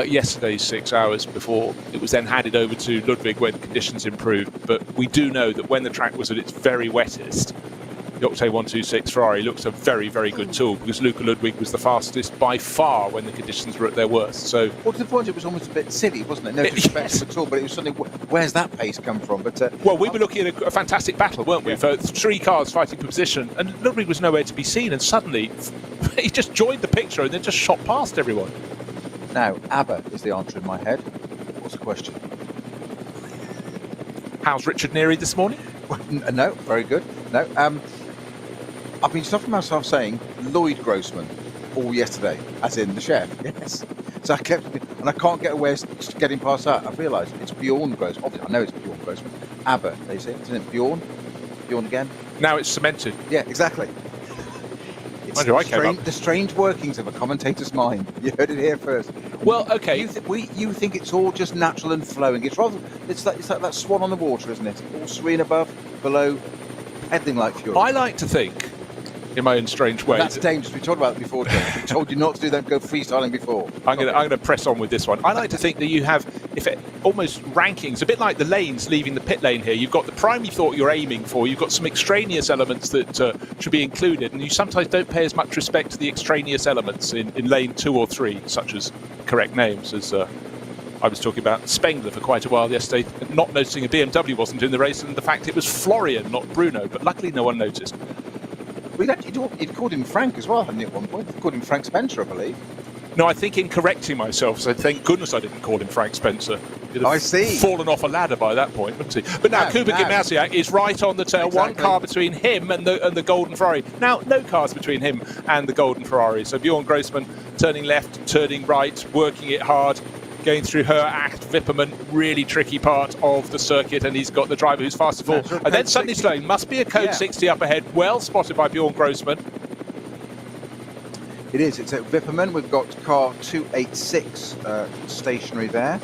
yesterday's 6 hours, before it was then handed over to Ludwig when conditions improved. But we do know that when the track was at its very wettest, the Octane 126 Ferrari looks a very good tool, because Luca Ludwig was the fastest by far when the conditions were at their worst. So, well, to the point, it was almost a bit silly, wasn't it? No disrespect yes. at all, but it was something. Where's that pace come from? But well, we were looking at a fantastic battle, weren't we? For 3 cars fighting for position, and Ludwig was nowhere to be seen, and suddenly he just joined the picture and then just shot past everyone. Now, ABBA is the answer in my head. What's the question? How's Richard Neary this morning? No, very good. No, I've been stopping myself saying Lloyd Grossman all yesterday, as in the chef. Yes. So I kept, and I can't get away with getting past that. I've realised it's Bjorn Grossman. Obviously, I know it's Bjorn Grossman. ABBA, they say, isn't it? Bjorn again. Now it's cemented. Yeah, exactly. It's the strange workings of a commentator's mind. You heard it here first. Well, okay. You think it's all just natural and flowing. It's like that swan on the water, isn't it? All serene above, below, peddling like fury. I like to think, in my own strange way. That's dangerous. We talked about it before, Joe. We told you not to do that. Go freestyling before. I'm going to press on with this one. I like to think that you have, almost rankings, a bit like the lanes leaving the pit lane here. You've got the primary thought you're aiming for. You've got some extraneous elements that should be included, and you sometimes don't pay as much respect to the extraneous elements in lane 2 or 3, such as correct names, as I was talking about Spengler for quite a while yesterday, not noticing a BMW wasn't in the race, and the fact it was Florian, not Bruno, but luckily no one noticed. You'd called him Frank as well, hadn't you, at one point? You called him Frank Spencer, I believe. No, I think in correcting myself, so thank goodness I didn't call him Frank Spencer. He'd have I see. Fallen off a ladder by that point, wouldn't he? But now Kuba Gimasiak is right on the tail. Exactly. One car between him and the Golden Ferrari. Now, no cars between him and the Golden Ferrari. So Bjorn Grossman turning left, turning right, working it hard, going through her act, Vipperman, really tricky part of the circuit, and he's got the driver who's fast of all. And then suddenly slowing. Must be a code 60 up ahead. Well spotted by Bjorn Grossman. It is. It's at Vipperman. We've got car 286 stationary there.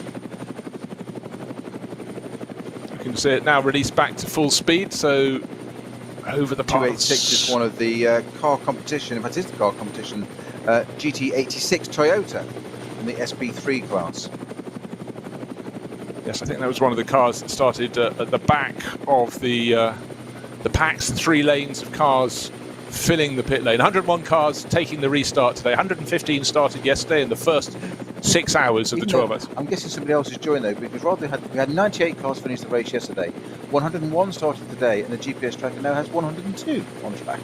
You can see it now released back to full speed, so over the paths. 286 is one of the car competition, in fact it is the car competition, GT86 Toyota in the SB3 class. Yes, I think that was one of the cars that started at the back of the the packs, the 3 lanes of cars filling the pit lane. 101 cars taking the restart today. 115 started yesterday in the first 6 hours of the 12 hours. I'm guessing somebody else is joined though, because we had 98 cars finish the race yesterday. 101 started today, and the GPS tracker now has 102 on track.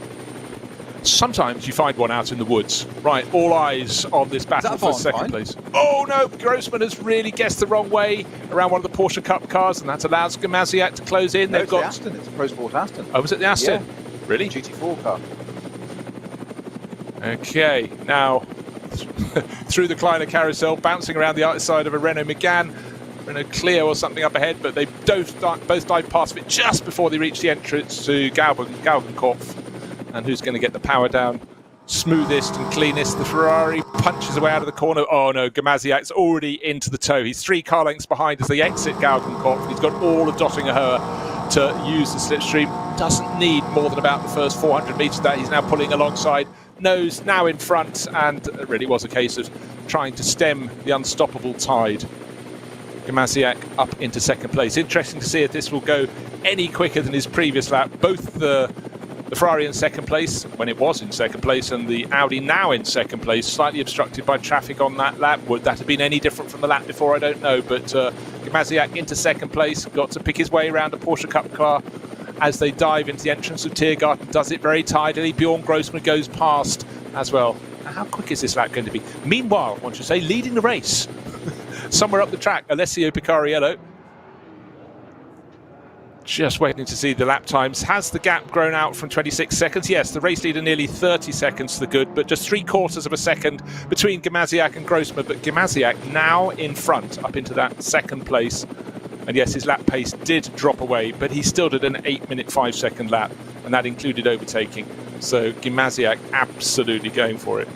Sometimes you find one out in the woods. Right, all eyes on this battle for second place. Oh no, Grossman has really guessed the wrong way around one of the Porsche Cup cars, and that allows Gamaziak to close in. No, it's the Aston. It's a Pro Sport Aston. Oh, was it the Aston? Yeah. Really? GT4 car. Okay, now through the Kleiner carousel, bouncing around the outside of a Renault Megane, Renault Clio or something up ahead, but they both dive past it just before they reach the entrance to Galgenkopf. And who's going to get the power down smoothest and cleanest? The Ferrari punches away out of the corner. Oh no, Gamaziak's already into the toe. He's 3 car lengths behind as they exit Galgenkopf. He's got all of Dottinger to use the slipstream. Doesn't need more than about the first 400 metres that he's now pulling alongside. Nose now in front, and it really was a case of trying to stem the unstoppable tide. Gamaziak up into second place. Interesting to see if this will go any quicker than his previous lap. Both the Ferrari in second place, when it was in second place, and the Audi now in second place, slightly obstructed by traffic on that lap. Would that have been any different from the lap before? I don't know, but Gamaziak into second place, got to pick his way around a Porsche Cup car as they dive into the entrance of Tiergarten, does it very tidily. Bjorn Grossman goes past as well. How quick is this lap going to be? Meanwhile, one should say, leading the race, somewhere up the track, Alessio Picariello. Just waiting to see the lap times. Has the gap grown out from 26 seconds? Yes, the race leader nearly 30 seconds to the good, but just 3/4 of a second between Gamaziak and Grossman. But Gamaziak now in front, up into that second place. And yes, his lap pace did drop away, but he still did an 8-minute 5-second lap, and that included overtaking. So Gamaziak absolutely going for it.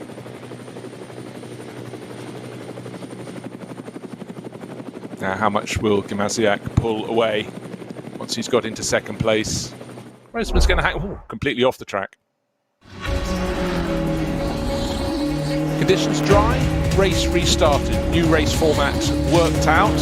Now, how much will Gamaziak pull away once he's got into second place? Grossman's going to hang completely off the track. Conditions dry, race restarted, new race format worked out.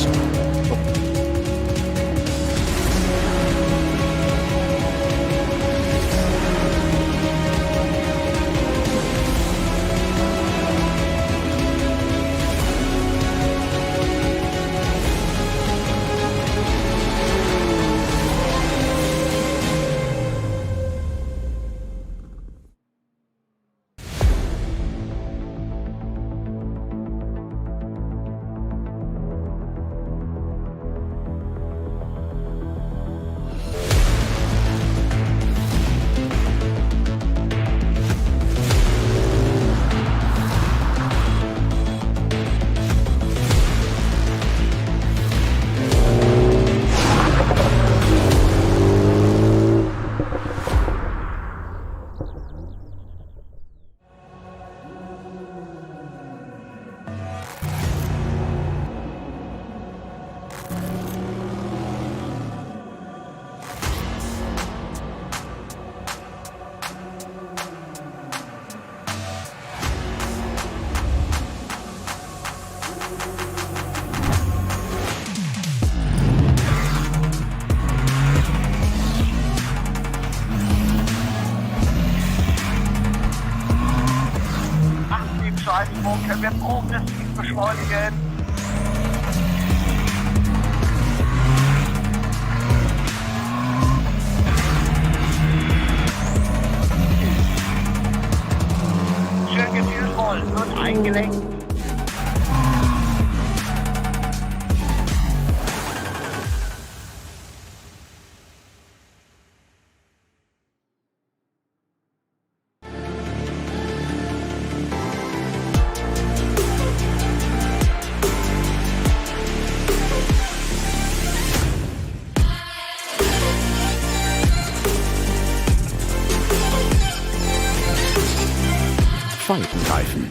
Können wir progressiv beschleunigen. Schön gefühlvoll und eingelenkt. Reifen.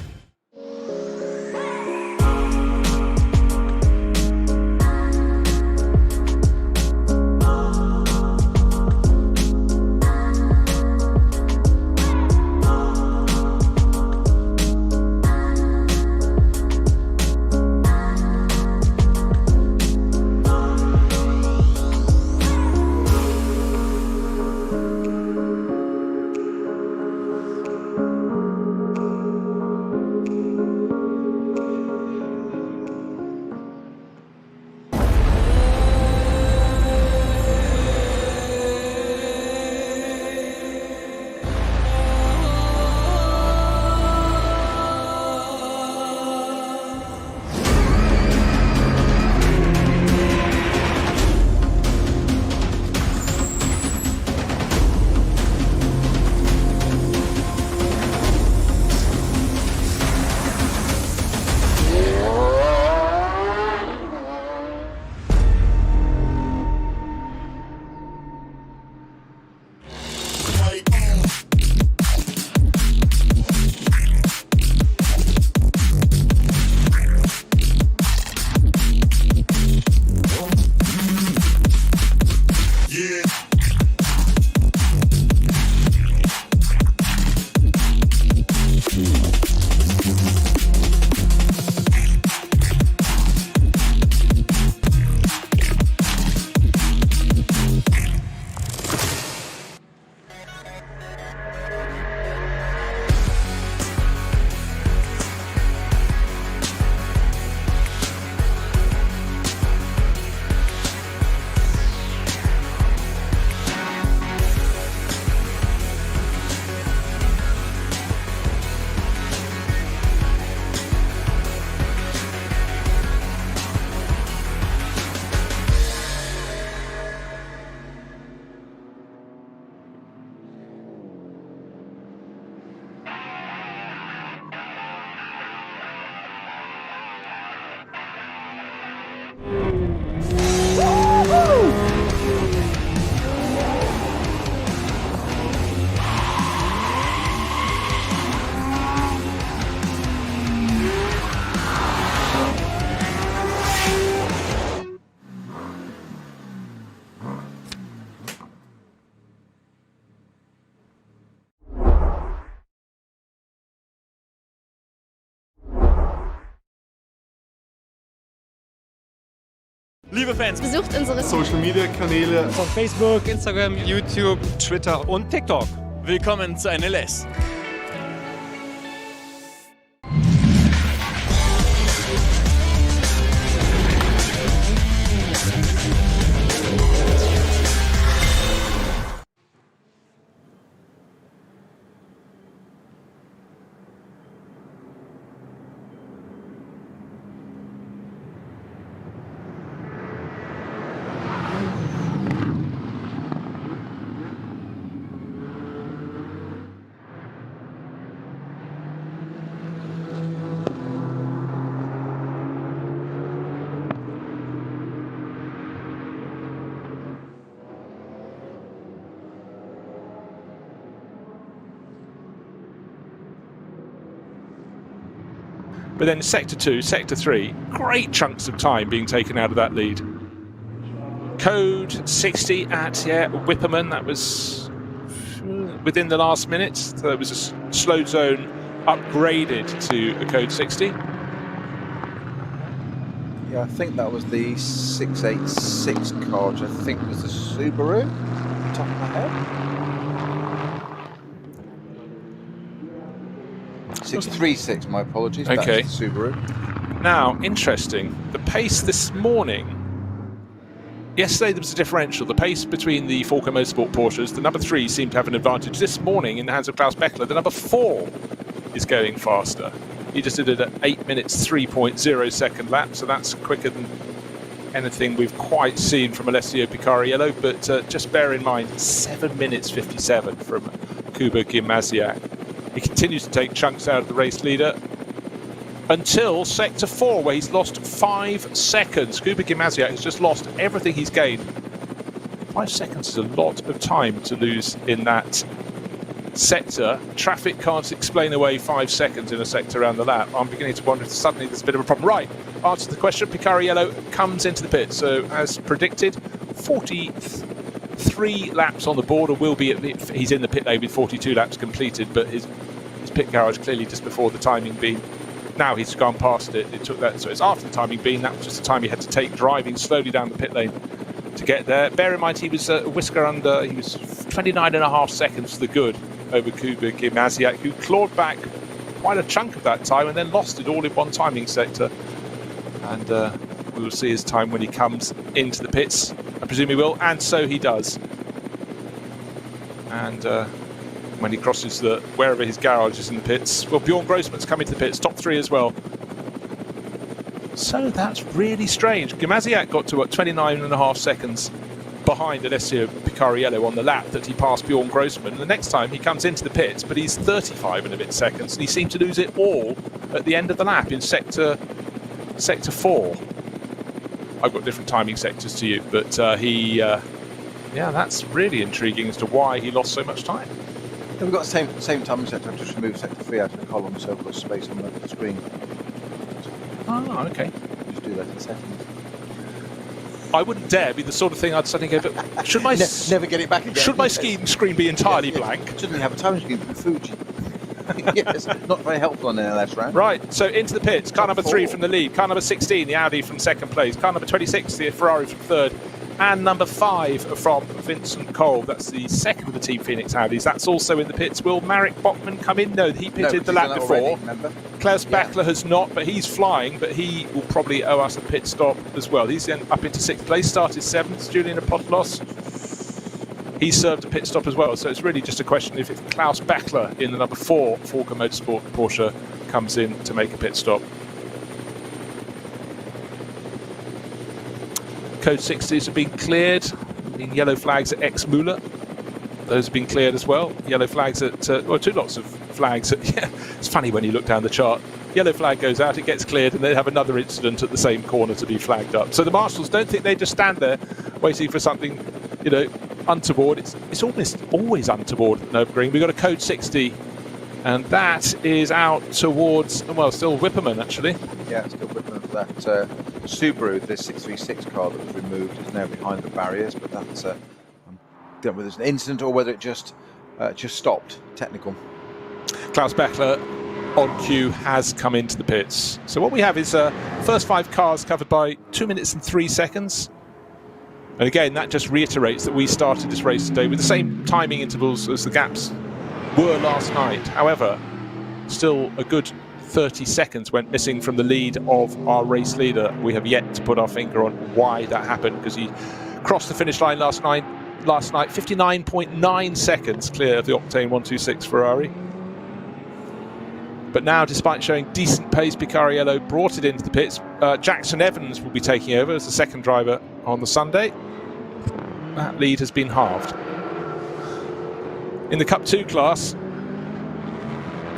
Liebe Fans, Besucht unsere Social-Media-Kanäle Von Facebook, Instagram, YouTube, Twitter und TikTok. willkommen zu NLS. But then Sector 2, Sector 3, great chunks of time being taken out of that lead. Code 60 at Whipperman, that was within the last minute. So it was a slow zone upgraded to a Code 60. Yeah, I think that was the 686 car, which I think was the Subaru, top of my head. 636, my apologies. Okay. That's the Subaru. Now, interesting, the pace this morning, yesterday there was a differential. The pace between the Falco Motorsport Porsches, the number 3 seemed to have an advantage. This morning, in the hands of Klaus Beckler, the number 4 is going faster. He just did it at 8 minutes 3.0 second lap, so that's quicker than anything we've quite seen from Alessio Picariello, but just bear in mind, 7 minutes 57 from Kuba Gimasiak. He continues to take chunks out of the race leader until Sector 4, where he's lost 5 seconds. Kuba Gimasiak has just lost everything he's gained. 5 seconds is a lot of time to lose in that sector. Traffic can't explain away 5 seconds in a sector around the lap. I'm beginning to wonder if suddenly there's a bit of a problem. Right, answer to the question. Picariello comes into the pit. So, as predicted, 43 laps on the board, or will be, he's in the pit lane with 42 laps completed, but his pit garage clearly just before the timing beam. Now he's gone past it. It took that, so it's after the timing beam. That was just the time he had to take, driving slowly down the pit lane to get there. Bear in mind, he was a whisker under. He was 29.5 seconds to the good over Kuba Gimasiak, who clawed back quite a chunk of that time and then lost it all in one timing sector. And we will see his time when he comes into the pits. I presume he will, and so he does. And when he crosses wherever his garage is in the pits, well, Bjorn Grossman's coming to the pits, top 3 as well. So that's really strange. Gimasiak got to 29.5 seconds behind Alessio Picariello on the lap that he passed Bjorn Grossman. And the next time he comes into the pits, but he's 35 and a bit seconds, and he seemed to lose it all at the end of the lap in sector 4. I've got different timing sectors to you, but yeah, that's really intriguing as to why he lost so much time. Yeah, we've got the same timing sector. I've just removed sector 3 out of the column, so I've got space on the screen. Oh, okay. Just do that in settings. I wouldn't dare be the sort of thing I'd suddenly go, but should my never get it back again. Should my screen be entirely blank? Shouldn't have a timing screen from Fuji. Yes, not very helpful on NLS, right? Right, so into the pits, car number 3 from the lead, car number 16, the Audi from second place, car number 26, the Ferrari from third, and number 5 from Vincent Cole. That's the second of the Team Phoenix Audis. That's also in the pits. Will Marek Bachmann come in? No, he pitted the lap before. Klaus Beckler has not, but he's flying, but he will probably owe us a pit stop as well. He's up into 6th place, started 7th, Julian Apostolos. He served a pit stop as well, so it's really just a question if Klaus Beckler in the number 4 Falco Motorsport Porsche comes in to make a pit stop. Code 60s have been cleared, being yellow flags at X-Müller. Those have been cleared as well. Yellow flags at, well, 2 lots of flags at, yeah, it's funny when you look down the chart. Yellow flag goes out, it gets cleared, and they have another incident at the same corner to be flagged up. So the marshals don't think they just stand there waiting for something, you know, untoward. It's almost always untoward at Nürburgring. We've got a Code 60, and that is out towards, well, still Whipperman, actually. Yeah, it's still Whipperman for that Subaru. The 636 car that was removed is now behind the barriers, but that's, I don't know whether it's an incident or whether it just stopped. Technical. Klaus Beckler on cue has come into the pits. So what we have is first 5 cars covered by 2 minutes and 3 seconds. And again, that just reiterates that we started this race today with the same timing intervals as the gaps were last night. However, still a good 30 seconds went missing from the lead of our race leader. We have yet to put our finger on why that happened, because he crossed the finish line last night 59.9 seconds clear of the Octane 126 Ferrari. But now, despite showing decent pace, Picariello brought it into the pits. Jackson Evans will be taking over as the second driver on the Sunday. That lead has been halved. In the Cup 2 class,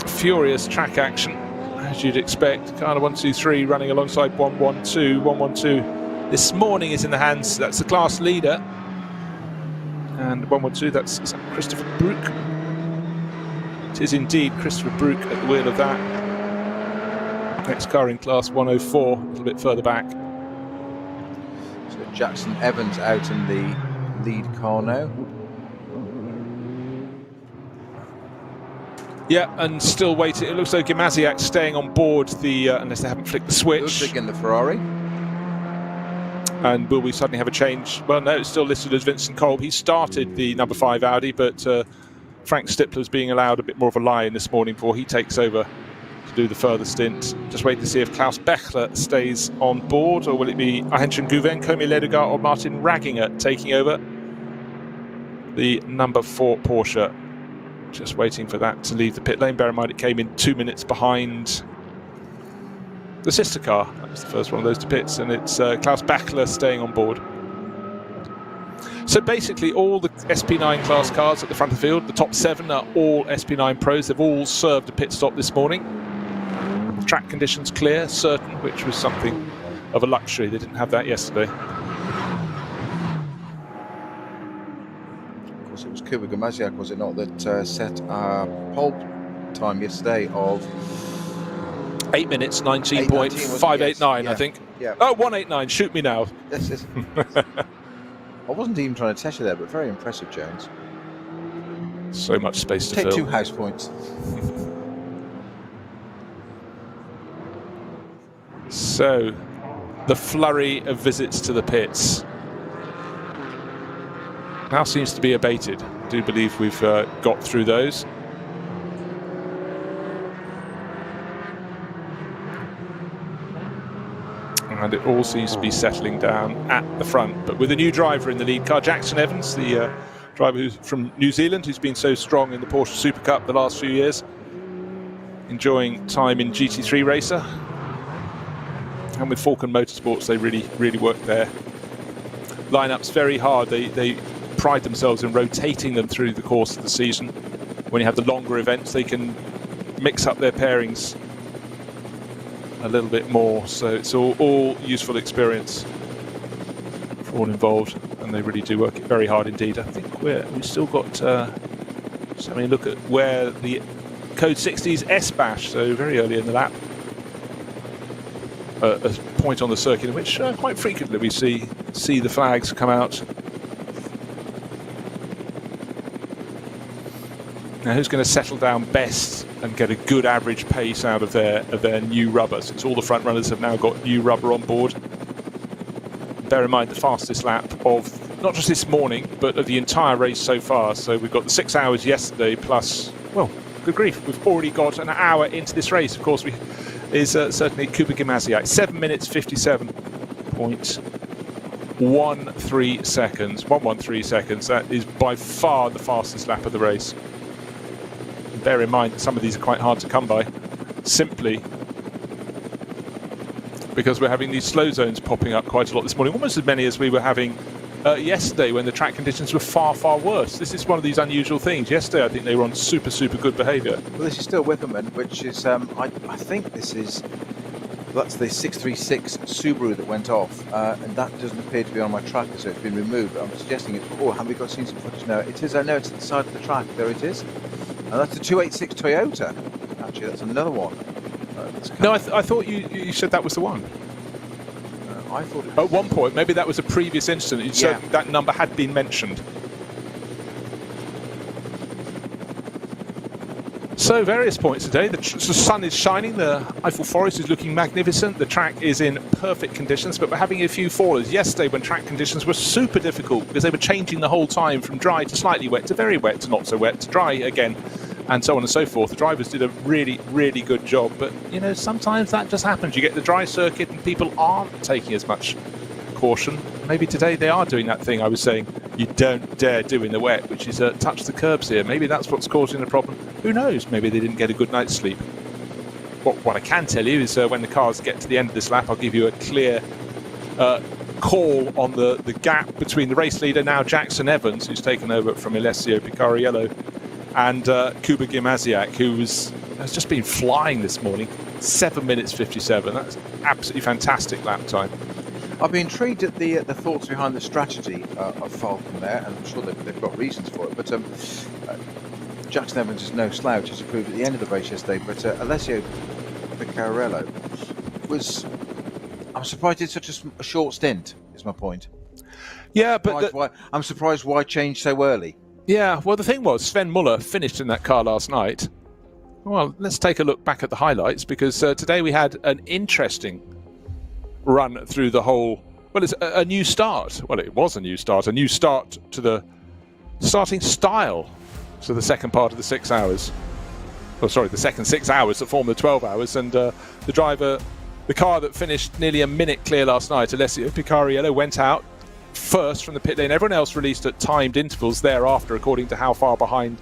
furious track action, as you'd expect. Car 123 running alongside 112. 112 this morning is in the hands, that's the class leader. And 112, that's Christopher Brook. It is indeed Christopher Brook at the wheel of that. Next car in class 104, a little bit further back. So Jackson Evans out in the lead car now. Yeah, and still waiting. It looks like Gimasiak's staying on board the, unless they haven't flicked the switch. Ludwig in the Ferrari. And will we suddenly have a change? Well, no, it's still listed as Vincent Kolb. He started the number 5 Audi, but Frank Stippler's being allowed a bit more of a lie-in this morning before he takes over to do the further stint. Just waiting to see if Klaus Bechler stays on board, or will it be Ahenchen Gouven, Komi Ledegaard or Martin Ragginger taking over the number 4 Porsche. Just waiting for that to leave the pit lane. Bear in mind it came in 2 minutes behind the sister car. That was the first one of those to pits, and it's Klaus Bachler staying on board. So basically all the SP9 class cars at the front of the field, the top 7 are all SP9 pros. They've all served a pit stop this morning. Track conditions clear, certain, which was something of a luxury. They didn't have that yesterday. Of course, it was Kuba Gimasiak, was it not, that set our pole time yesterday of 8 minutes, 19.589, yeah. I think. Yeah. Oh, 189, shoot me now. This I wasn't even trying to test you there, but very impressive, Jones. So much space to Take fill. 2 house points. So, the flurry of visits to the pits now seems to be abated. I do believe we've got through those. And it all seems to be settling down at the front. But with a new driver in the lead car, Jackson Evans, the driver who's from New Zealand, who's been so strong in the Porsche Super Cup the last few years, enjoying time in GT3 Racer. And with Falcon Motorsports, they really work their lineups very hard. They pride themselves in rotating them through the course of the season. When you have the longer events, they can mix up their pairings a little bit more, so it's all useful experience for all involved, and they really do work it very hard indeed. I think we've still got just having a look at where the code 60's S-Bash, so very early in the lap, a point on the circuit in which quite frequently we see the flags come out. Now, who's going to settle down best and get a good average pace out of their new rubber, since all the front runners have now got new rubber on board? Bear in mind the fastest lap of not just this morning, but of the entire race so far. So we've got the 6 hours yesterday plus, well, good grief, we've already got an hour into this race. Of course, is certainly Kuba Gimasiak. 7 minutes 57.13 seconds. 113 seconds. That is by far the fastest lap of the race. Bear in mind that some of these are quite hard to come by, simply because we're having these slow zones popping up quite a lot this morning, almost as many as we were having yesterday when the track conditions were far worse. This is one of these unusual things. Yesterday I think they were on super good behaviour. Well, this is still Wickerman, which is I think that's the 636 Subaru that went off, and that doesn't appear to be on my tracker, so it's been removed. I'm suggesting it's, have we seen some footage now? It is, I know it's at the side of the track, there it is. And that's the 286 Toyota. Actually, that's another one. No, I thought you said that was the one. I thought it was. At one point, maybe that was a previous incident. You said that number had been mentioned. So various points today. The sun is shining, the Eifel forest is looking magnificent, the track is in perfect conditions, but we're having a few fallers. Yesterday when track conditions were super difficult because they were changing the whole time from dry to slightly wet to very wet to not so wet to dry again, and so on and so forth. The drivers did a really, really good job, but you know, sometimes that just happens. You get the dry circuit and people aren't taking as much caution. Maybe today they are doing that thing I was saying you don't dare do in the wet, which is touch the curbs here. Maybe that's what's causing the problem. Who knows? Maybe they didn't get a good night's sleep. What I can tell you is when the cars get to the end of this lap, I'll give you a clear call on the gap between the race leader, now Jackson Evans, who's taken over from Alessio Picariello, and Kuba Gimasiak, who has just been flying this morning. 7 minutes 57. That's absolutely fantastic lap time. I've been intrigued at the thoughts behind the strategy of Falcon there, and I'm sure they've got reasons for it. But Jackson Evans is no slouch, as he proved at the end of the race yesterday. But Alessio Picariello I'm surprised he did such a short stint, is my point. Yeah, but I'm surprised why change so early. Yeah, well, the thing was, Sven Muller finished in that car last night. Well, let's take a look back at the highlights, because today we had an interesting run through the whole. Well, it's a new start. Well, it was a new start to the starting style to the second part of the 6 hours. Oh, sorry, the second 6 hours that form the 12 hours. And the car that finished nearly a minute clear last night, Alessio Picariello, went out first from the pit lane. Everyone else released at timed intervals thereafter, according to how far behind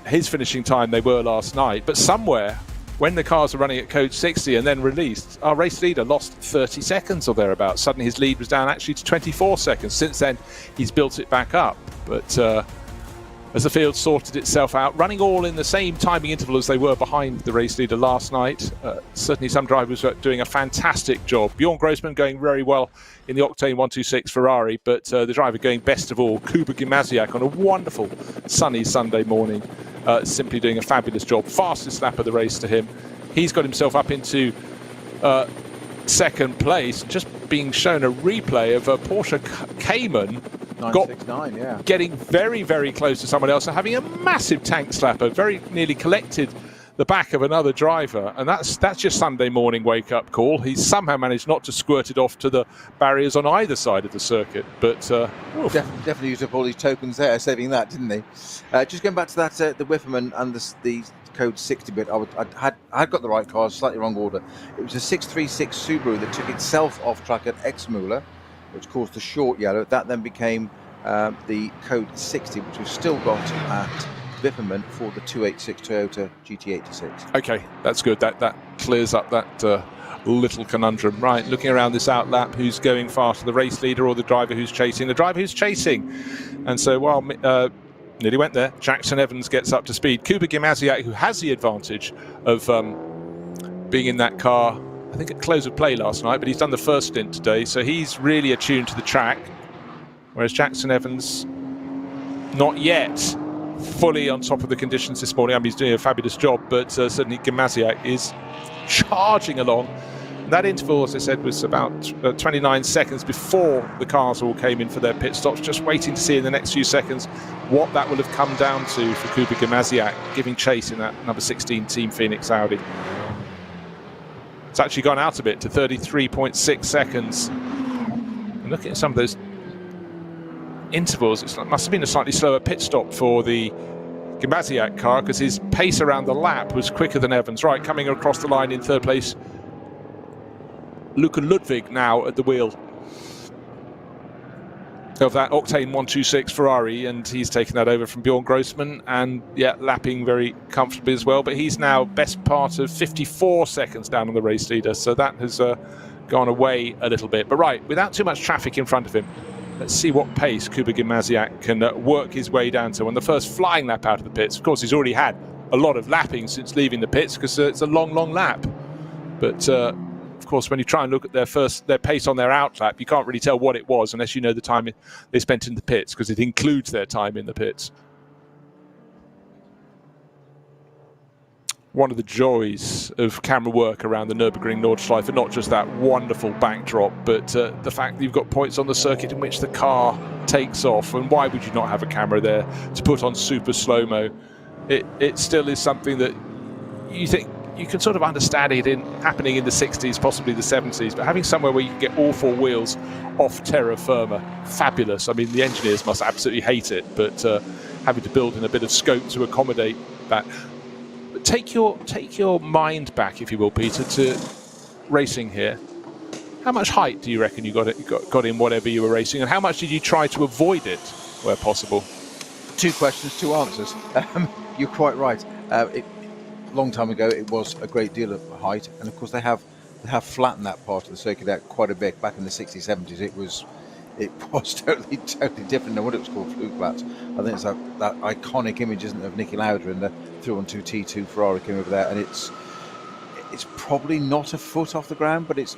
his finishing time they were last night. But somewhere, when the cars were running at code 60 and then released, our race leader lost 30 seconds or thereabouts. Suddenly his lead was down actually to 24 seconds. Since then, he's built it back up. But as the field sorted itself out, running all in the same timing interval as they were behind the race leader last night, certainly some drivers were doing a fantastic job. Bjorn Grossman going very well in the Octane 126 Ferrari, but the driver going best of all, Kuba Gimasiak, on a wonderful sunny Sunday morning, simply doing a fabulous job. Fastest lap of the race to him. He's got himself up into second place, just being shown a replay of a Porsche Cayman 969, yeah, getting very, very close to someone else and having a massive tank slapper, very nearly collected the back of another driver, and that's just Sunday morning wake-up call. He's somehow managed not to squirt it off to the barriers on either side of the circuit, but definitely used up all his tokens there, saving that, didn't he? Just going back to that, the Whipperman and the code 60 bit, I had got the right car, slightly wrong order. It was a 636 Subaru that took itself off track at Exmüller, which caused the short yellow. That then became the code 60, which we've still got at Whipperman for the 286 Toyota GT86. Okay, that's good. That clears up that little conundrum. Right, looking around this outlap, who's going faster, the race leader or the driver who's chasing? The driver who's chasing. And so while nearly went there, Jackson Evans gets up to speed. Kuba Gimasiak, who has the advantage of being in that car, I think at close of play last night, but he's done the first stint today, so he's really attuned to the track, whereas Jackson Evans not yet fully on top of the conditions this morning. I mean, he's doing a fabulous job, but certainly Gimasiak is charging along. And that interval, as I said, was about 29 seconds before the cars all came in for their pit stops, just waiting to see in the next few seconds what that will have come down to for Kuba Gimasiak, giving chase in that number 16 Team Phoenix Audi. It's actually gone out a bit to 33.6 seconds. And looking at some of those intervals, it must have been a slightly slower pit stop for the Gimasiak car, because his pace around the lap was quicker than Evans. Right, coming across the line in third place, Luca Ludwig now at the wheel of that Octane 126 Ferrari, and he's taken that over from Bjorn Grossman, and yeah, lapping very comfortably as well, but he's now best part of 54 seconds down on the race leader, so that has gone away a little bit. But right, without too much traffic in front of him, let's see what pace Kuba Gimasiak can work his way down to on the first flying lap out of the pits. Of course, he's already had a lot of lapping since leaving the pits, because it's a long lap, but of course, when you try and look at their pace on their out lap, you can't really tell what it was unless you know the time they spent in the pits, because it includes their time in the pits. One of the joys of camera work around the Nürburgring Nordschleife, not just that wonderful backdrop, but the fact that you've got points on the circuit in which the car takes off. And why would you not have a camera there to put on super slow-mo it still is something that you think you can sort of understand it happening in the 60s, possibly the 70s, but having somewhere where you can get all four wheels off terra firma, fabulous. I mean, the engineers must absolutely hate it, but having to build in a bit of scope to accommodate that. But take your mind back, if you will, Peter, to racing here. How much height do you reckon you got in whatever you were racing, and how much did you try to avoid it where possible? 2 questions, 2 answers. You're quite right. Long time ago, it was a great deal of height, and of course they have flattened that part of the circuit out quite a bit. Back in the 60s, 70s, it was totally different than what it was called, fluke flats. I think it's that iconic image, isn't it, of Niki Lauda in the 312 T2 Ferrari came over there, and it's probably not a foot off the ground, but it's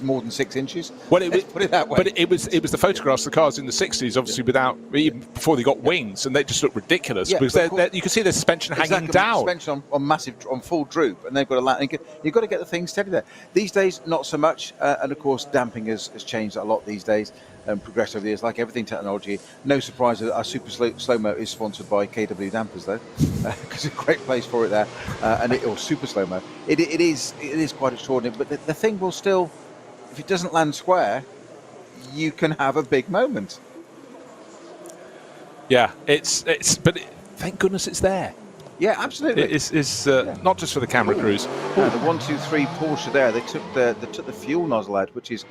more than 6 inches. Well, Let's put it that way. But it was the photographs of the cars in the 60s, obviously without, even before they got wings, and they just look ridiculous because you can see the suspension hanging down. Suspension on full droop, and they've got a land. You've got to get the thing steady there. These days, not so much, and of course, damping has changed a lot these days and progressed over the years. Like everything technology, no surprise that our super slow-mo is sponsored by KW dampers, though, because it's a great place for it there, or super slow-mo. It is quite extraordinary, but the thing will still. If it doesn't land square, you can have a big moment. Yeah, but thank goodness it's there. Yeah, absolutely. It's not just for the camera crews. Yeah, the 123 Porsche there, they took the fuel nozzle out, which is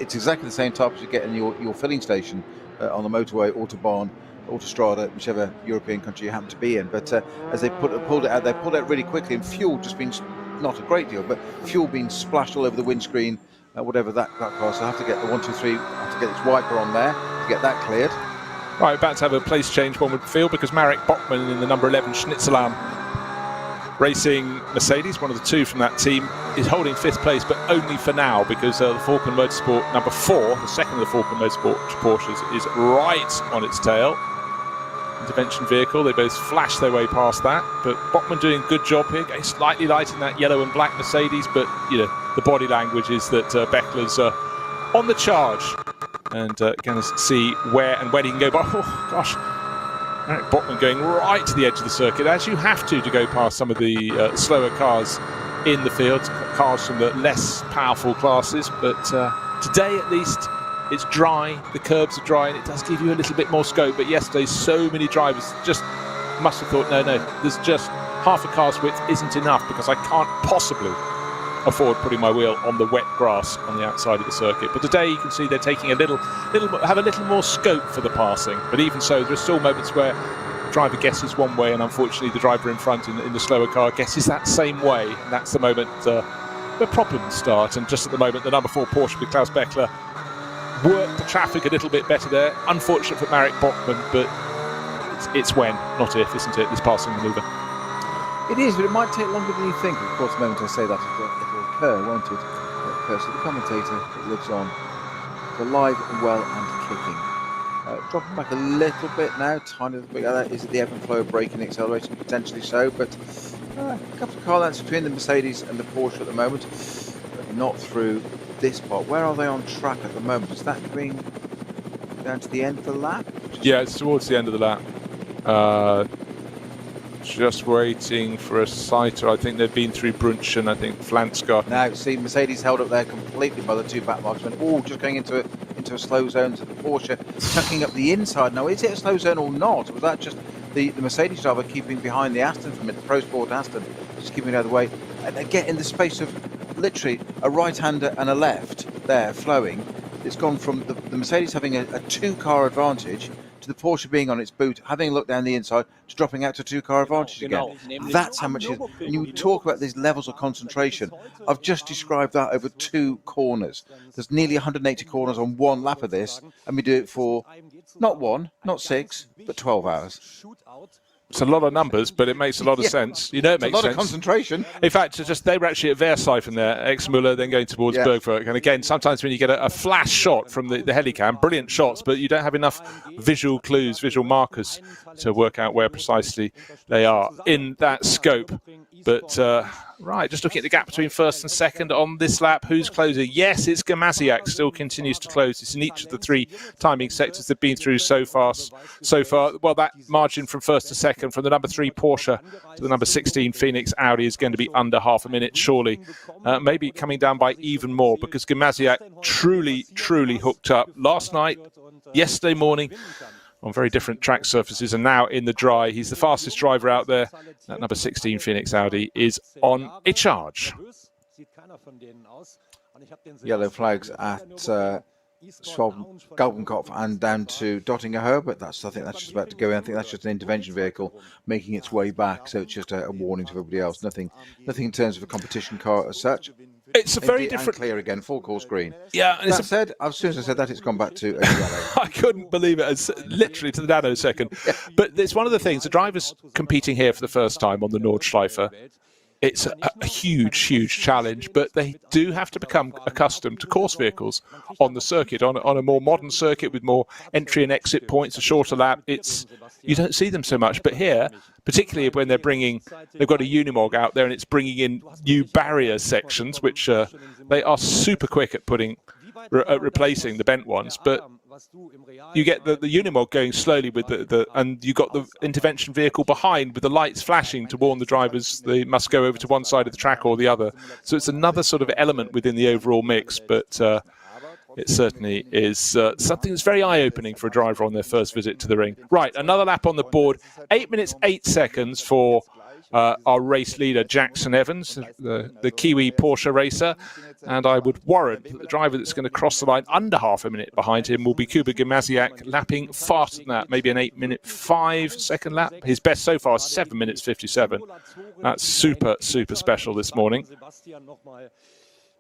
it's exactly the same type as you get in your filling station on the motorway, Autobahn, Autostrada, whichever European country you happen to be in. But as they pulled it out really quickly, and fuel just been not a great deal, but fuel being splashed all over the windscreen. Whatever that car, so I have to get the 123, I have to get its wiper on there to get that cleared. Right, about to have a place change, one would feel, because Marek Bachmann in the number 11 Schnitzelam racing Mercedes, one of the 2 from that team, is holding 5th place, but only for now, because the Falcon Motorsport number 4, the second of the Falcon Motorsport Porsches, is right on its tail. Intervention vehicle, they both flash their way past that, but Bachmann doing a good job here, getting slightly light in that yellow and black Mercedes, but the body language is that Beckler's on the charge, and going to see where and when he can go. But oh gosh, Marek Bachmann going right to the edge of the circuit, as you have to go past some of the slower cars in the field, cars from the less powerful classes. But today at least, it's dry, the curbs are dry, and it does give you a little bit more scope. But yesterday, so many drivers just must have thought, no, there's just half a car's width isn't enough, because I can't possibly afford putting my wheel on the wet grass on the outside of the circuit. But today you can see they're taking have a little more scope for the passing. But even so, there are still moments where the driver guesses one way, and unfortunately the driver in front in the slower car guesses that same way. And that's the moment where problems start. And just at the moment, the number 4 Porsche with Klaus Beckler worked the traffic a little bit better there. Unfortunate for Marek Bachmann, but it's when, not if, isn't it, this passing manoeuvre? It is, but it might take longer than you think. Of course, the moment I say that, it'll occur, won't it? It'll occur. So the commentator lives on, alive and well and kicking. Dropping back a little bit now, tiny little bit. Is it the ebb and flow of braking acceleration? Potentially so, but a couple of car lengths between the Mercedes and the Porsche at the moment, but not through this part. Where are they on track at the moment? Is that being down to the end of the lap? Yeah, it's towards the end of the lap. Just waiting for a sighter. I think they've been through Brunchen, I think Flanskar. Now, see, Mercedes held up there completely by the 2 back marks. Just going into a slow zone to the Porsche, tucking up the inside. Now, is it a slow zone or not? Was that just the Mercedes driver keeping behind the Aston from it, the Pro Sport Aston, just keeping it out of the way? And again, in the space of literally a right-hander and a left there flowing, it's gone from the Mercedes having a 2-car advantage to the Porsche being on its boot, having a look down the inside, to dropping out to 2-car advantage again. That's how much it is. When you talk about these levels of concentration, I've just described that over 2 corners. There's nearly 180 corners on 1 lap of this, and we do it for not 1, not 6, but 12 hours. It's a lot of numbers, but it makes a lot of sense. It makes sense. A lot of concentration. In fact, they were actually at Versailles from there, Ex-Müller, then going towards Bergwerk. And again, sometimes when you get a flash shot from the helicam, brilliant shots, but you don't have enough visual clues, visual markers to work out where precisely they are in that scope. But, right, just looking at the gap between first and second on this lap, who's closing? Yes, it's Gamaziak, still continues to close. It's in each of the 3 timing sectors they've been through so far. Well, that margin from first to second second. From the number 3 Porsche to the number 16 Phoenix Audi is going to be under half a minute, surely. Maybe coming down by even more, because Gimasiak truly hooked up last night, yesterday morning, on very different track surfaces, and now in the dry. He's the fastest driver out there. That number 16 Phoenix Audi is on a charge. Yellow flags at Galbenkopf and down to Dottinger, but I think that's just about to go in. I think that's just an intervention vehicle making its way back, so it's just a warning to everybody else. Nothing in terms of a competition car as such. It's a very different. And clear again, full course green. Yeah, and that said, as soon as I said that, it's gone back to a yellow. I couldn't believe it, as literally to the nanosecond. But it's one of the things, the drivers competing here for the first time on the Nordschleife, it's a huge challenge, but they do have to become accustomed to course vehicles on the circuit, on a more modern circuit with more entry and exit points, a shorter lap. You don't see them so much, but here, particularly when they've got a Unimog out there and it's bringing in new barrier sections, which they are super quick at replacing the bent ones, but you get the Unimog going slowly with and you got the intervention vehicle behind with the lights flashing to warn the drivers they must go over to one side of the track or the other. So it's another sort of element within the overall mix, but it certainly is something that's very eye-opening for a driver on their first visit to the ring. Right, another lap on the board. 8 minutes 8 seconds for our race leader, Jackson Evans, the Kiwi Porsche racer. And I would warrant that the driver that's going to cross the line under half a minute behind him will be Kuba Gimasiak, lapping faster than that, maybe an 8 minute 5 second lap. His best so far is 7 minutes 57. That's super special this morning.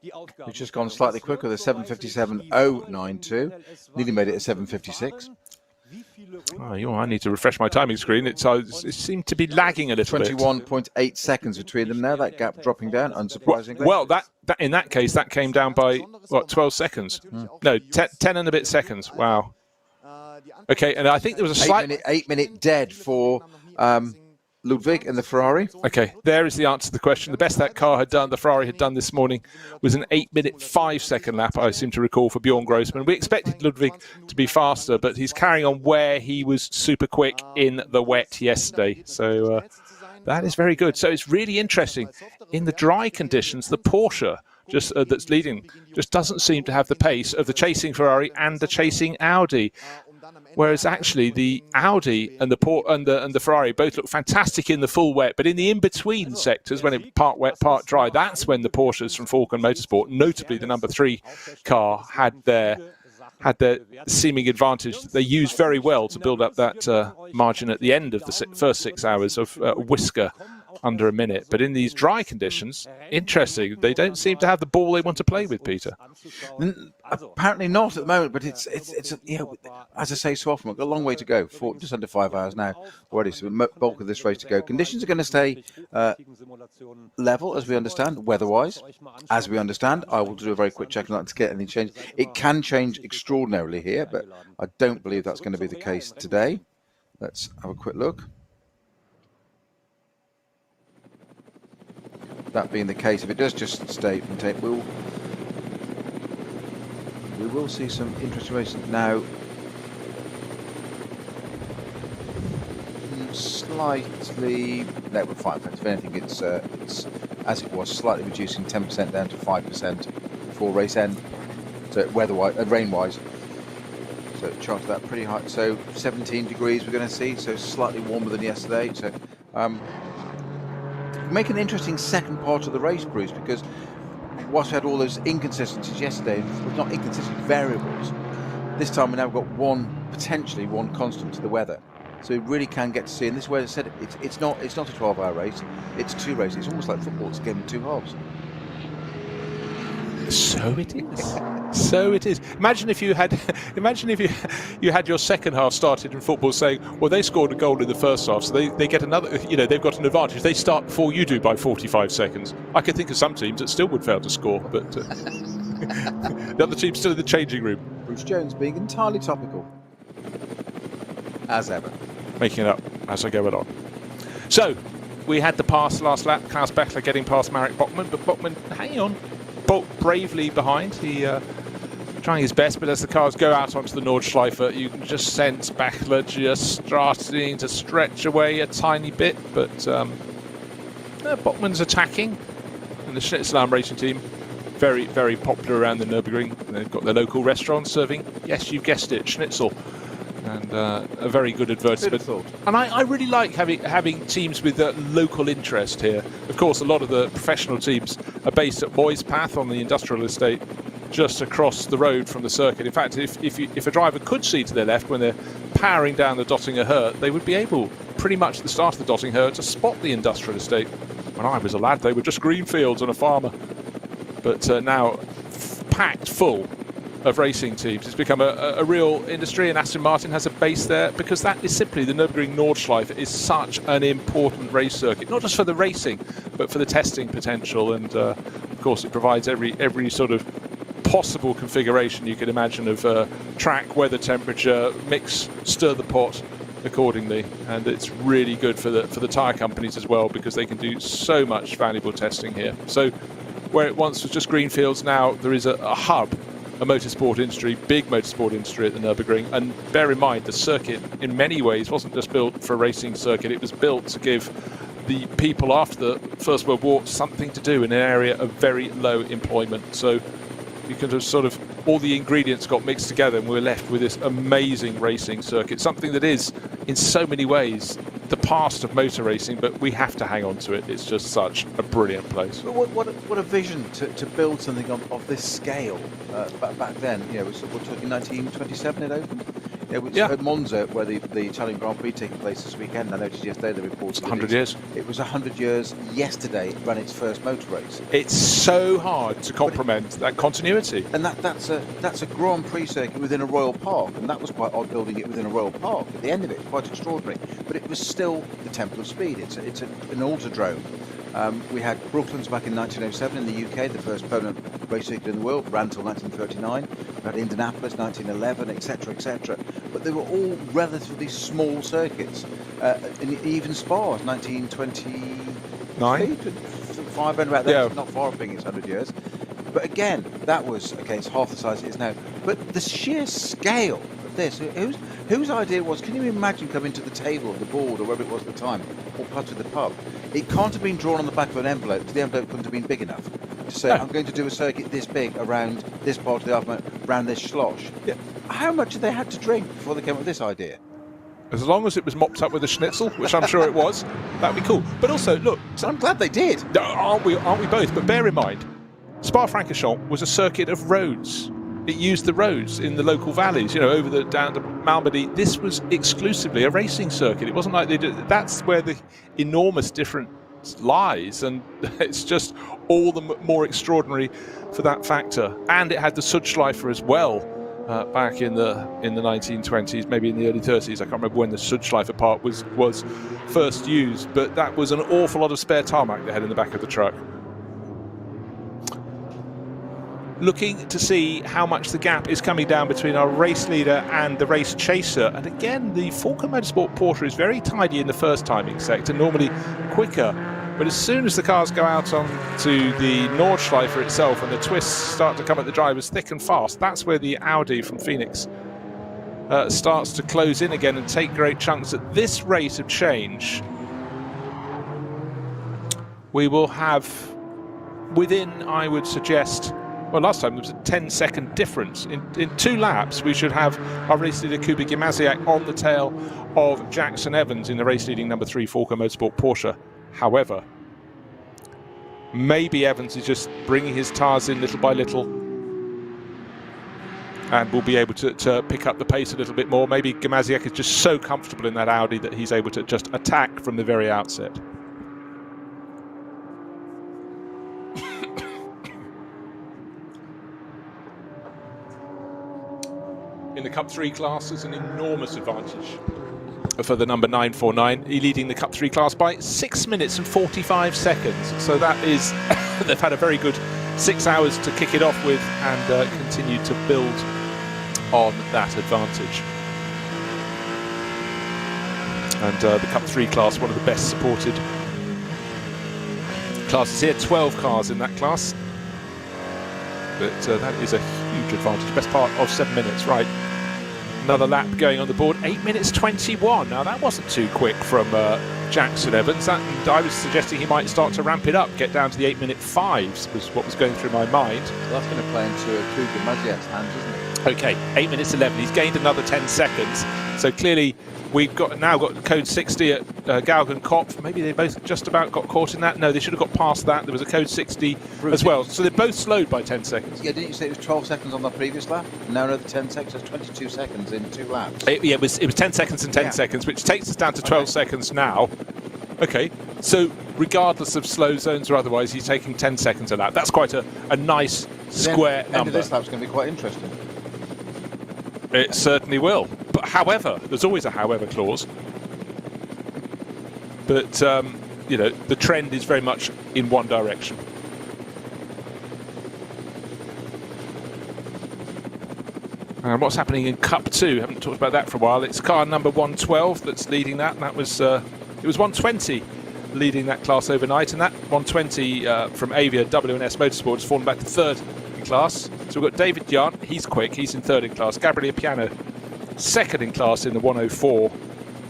It's just gone slightly quicker with a 7:57.092. Nearly made it a 7:56. Oh, I need to refresh my timing screen. It seemed to be lagging a little 21.8 seconds between them now. That gap dropping down, unsurprisingly. Well, that in that case, that came down by, 12 seconds? No, 10 and a bit seconds. Wow. Okay, and I think there was a slight... 8 minute dead for Ludwig and the Ferrari. Okay, there is the answer to the question. The best that car had done, the Ferrari had done this morning, was an 8 minute 5 second lap, I seem to recall, for Bjorn Grossman. We expected Ludwig to be faster, but he's carrying on where he was super quick in the wet yesterday. So that is very good. So it's really interesting. In the dry conditions, the Porsche that's leading just doesn't seem to have the pace of the chasing Ferrari and the chasing Audi. Whereas actually the Audi and the Ferrari both look fantastic in the full wet, but in the in-between sectors, when it part wet, part dry, that's when the Porsches from Falcon Motorsport, notably the number 3 car, had their seeming advantage. They used very well to build up that margin at the end of the first 6 hours of whisker under a minute. But in these dry conditions, interesting, they don't seem to have the ball they want to play with, Peter. Apparently not at the moment, but it's as I say so often, we've got a long way to go. Just under 5 hours now already, so the bulk of this race to go. Conditions are going to stay level, as we understand, weather-wise. As we understand, I will do a very quick check on that to get anything changed. It can change extraordinarily here, but I don't believe that's going to be the case today. Let's have a quick look. That being the case, if it does just stay from tape, we will see some interesting races now. Slightly, no, we're fine. If anything, it's as it was, slightly reducing 10% down to 5% before race end. So weather-wise, rain-wise, so charted that pretty high. So 17 degrees we're going to see, so slightly warmer than yesterday. So make an interesting second part of the race, Bruce, because whilst we had all those inconsistencies yesterday, not inconsistent variables, this time we now got potentially one constant to the weather. So we really can get to see, and this is where I said it's not a 12-hour race, it's 2 races. It's almost like football, it's a game of 2 halves. So it is. So it is. Imagine if you had your second half started in football saying, well, they scored a goal in the first half, so they get another, they've got an advantage. They start before you do by 45 seconds. I could think of some teams that still would fail to score, but the other team's still in the changing room. Bruce Jones being entirely topical, as ever. Making it up as I go along. So, we had the pass last lap, Klaus Beckler getting past Marek Bachmann, but Bachmann, hang on, bravely behind. He trying his best, but as the cars go out onto the Nordschleife, you can just sense Bachler just starting to stretch away a tiny bit, but Botman's attacking, and the Schnitzelarm racing team, very, very popular around the Nürburgring. They've got their local restaurants serving, yes, you've guessed it, schnitzel, and a very good advertisement. And I really like having teams with local interest here. Of course, a lot of the professional teams are based at Moy's Path on the industrial estate, just across the road from the circuit. In fact, if a driver could see to their left when they're powering down the Dottinger Hurt, they would be able, pretty much at the start of the Dottinger Hurt, to spot the industrial estate. When I was a lad, they were just green fields and a farmer. But now, packed full of racing teams. It's become a real industry, and Aston Martin has a base there, because that is simply, the Nürburgring Nordschleife is such an important race circuit, not just for the racing, but for the testing potential. And of course, it provides every sort of possible configuration you could imagine of track, weather, temperature, mix, stir the pot accordingly, and it's really good for the tyre companies as well, because they can do so much valuable testing here. So where it once was just green fields, now there is a hub, a motorsport industry, big motorsport industry at the Nürburgring. And bear in mind, the circuit in many ways wasn't just built for a racing circuit, it was built to give the people after the First World War something to do in an area of very low employment. So you can just sort of, all the ingredients got mixed together, and we're left with this amazing racing circuit, something that is in so many ways the past of motor racing, but we have to hang on to it. It's just such a brilliant place. But what a vision to build something of this scale back then. You know, we're talking 1927 it opened. It was at Monza, where the Italian Grand Prix taking place this weekend. I noticed yesterday the report. 100 years. It was 100 years yesterday it ran its first motor race. It's so hard to complement that continuity. And that's a Grand Prix circuit within a Royal Park, and that was quite odd, building it within a Royal Park. At the end of it, quite extraordinary. But it was still the Temple of Speed. It's an autodrome. We had Brooklands back in 1907 in the UK, the first permanent race circuit in the world, ran until 1939. We had Indianapolis, 1911, etc., etc. But they were all relatively small circuits. And even Spa, 1929, 5 and about there, not far off being its 100 years. But again, that was, okay, it's half the size it is now. But the sheer scale of this, whose idea was, can you imagine coming to the table of the board, or wherever it was at the time, or part of the pub? It can't have been drawn on the back of an envelope, because the envelope couldn't have been big enough to say, I'm going to do a circuit this big around this part of the argument, around this slosh. Yeah. How much had they had to drink before they came up with this idea? As long as it was mopped up with a schnitzel, which I'm sure it was, that'd be cool. But also, look, So I'm glad they did. Aren't we both? But bear in mind, Spa-Francorchamps was a circuit of roads. It used the roads in the local valleys, you know, down to Malmedy. This was exclusively a racing circuit. It wasn't like they did. That's where the enormous difference lies, and it's just all the more extraordinary for that factor. And it had the Sudschleife as well, back in the 1920s, maybe in the early 30s. I can't remember when the Sudschleife part was first used, but that was an awful lot of spare tarmac they had in the back of the truck. Looking to see how much the gap is coming down between our race leader and the race chaser. And again, the Falcon Motorsport Porsche is very tidy in the first timing sector, normally quicker. But as soon as the cars go out onto the Nordschleife itself and the twists start to come at the drivers thick and fast, that's where the Audi from Phoenix starts to close in again and take great chunks. At this rate of change, we will have within, I would suggest, well, last time there was a 10-second difference. In 2 laps, we should have our race leader Kuba Gimasiak on the tail of Jackson Evans in the race leading number 3 Falcon Motorsport Porsche. However, maybe Evans is just bringing his tyres in little by little and will be able to pick up the pace a little bit more. Maybe Gimasiak is just so comfortable in that Audi that he's able to just attack from the very outset. In the Cup 3 class, is an enormous advantage for the number 949, leading the Cup 3 class by 6 minutes and 45 seconds. So that is, they've had a very good 6 hours to kick it off with and continue to build on that advantage. And the Cup 3 class, one of the best supported classes here, 12 cars in that class. But that is a huge advantage. Best part of 7 minutes, right? Another lap going on the board. 8 minutes 21. Now that wasn't too quick from Jackson Evans. And I was suggesting he might start to ramp it up, get down to the 8-minute 5s was what was going through my mind. So that's going to play into Cougar Maziak's hands, isn't it? Okay, 8 minutes 11. He's gained another 10 seconds. So clearly we've now got code 60 at Galgen Kopf. Maybe they both just about got caught in that. No, they should have got past that. There was a code 60 as well. So they're both slowed by 10 seconds. Yeah, didn't you say it was 12 seconds on the previous lap? Now another 10 seconds. That's 22 seconds in 2 laps. It was 10 seconds and 10 seconds, which takes us down to 12 seconds now. Okay, so regardless of slow zones or otherwise, he's taking 10 seconds a lap. That's quite a nice square number. End of this lap's going to be quite interesting. It certainly will. But however, there's always a however clause. But, you know, the trend is very much in one direction. And what's happening in Cup 2? Haven't talked about that for a while. It's car number 112 that's leading that. And that was it was 120 leading that class overnight. And that 120 from Avia WNS Motorsport has fallen back to third in class. So we've got David Yant, he's quick, he's in third in class. Gabriele Piano, second in class in the 104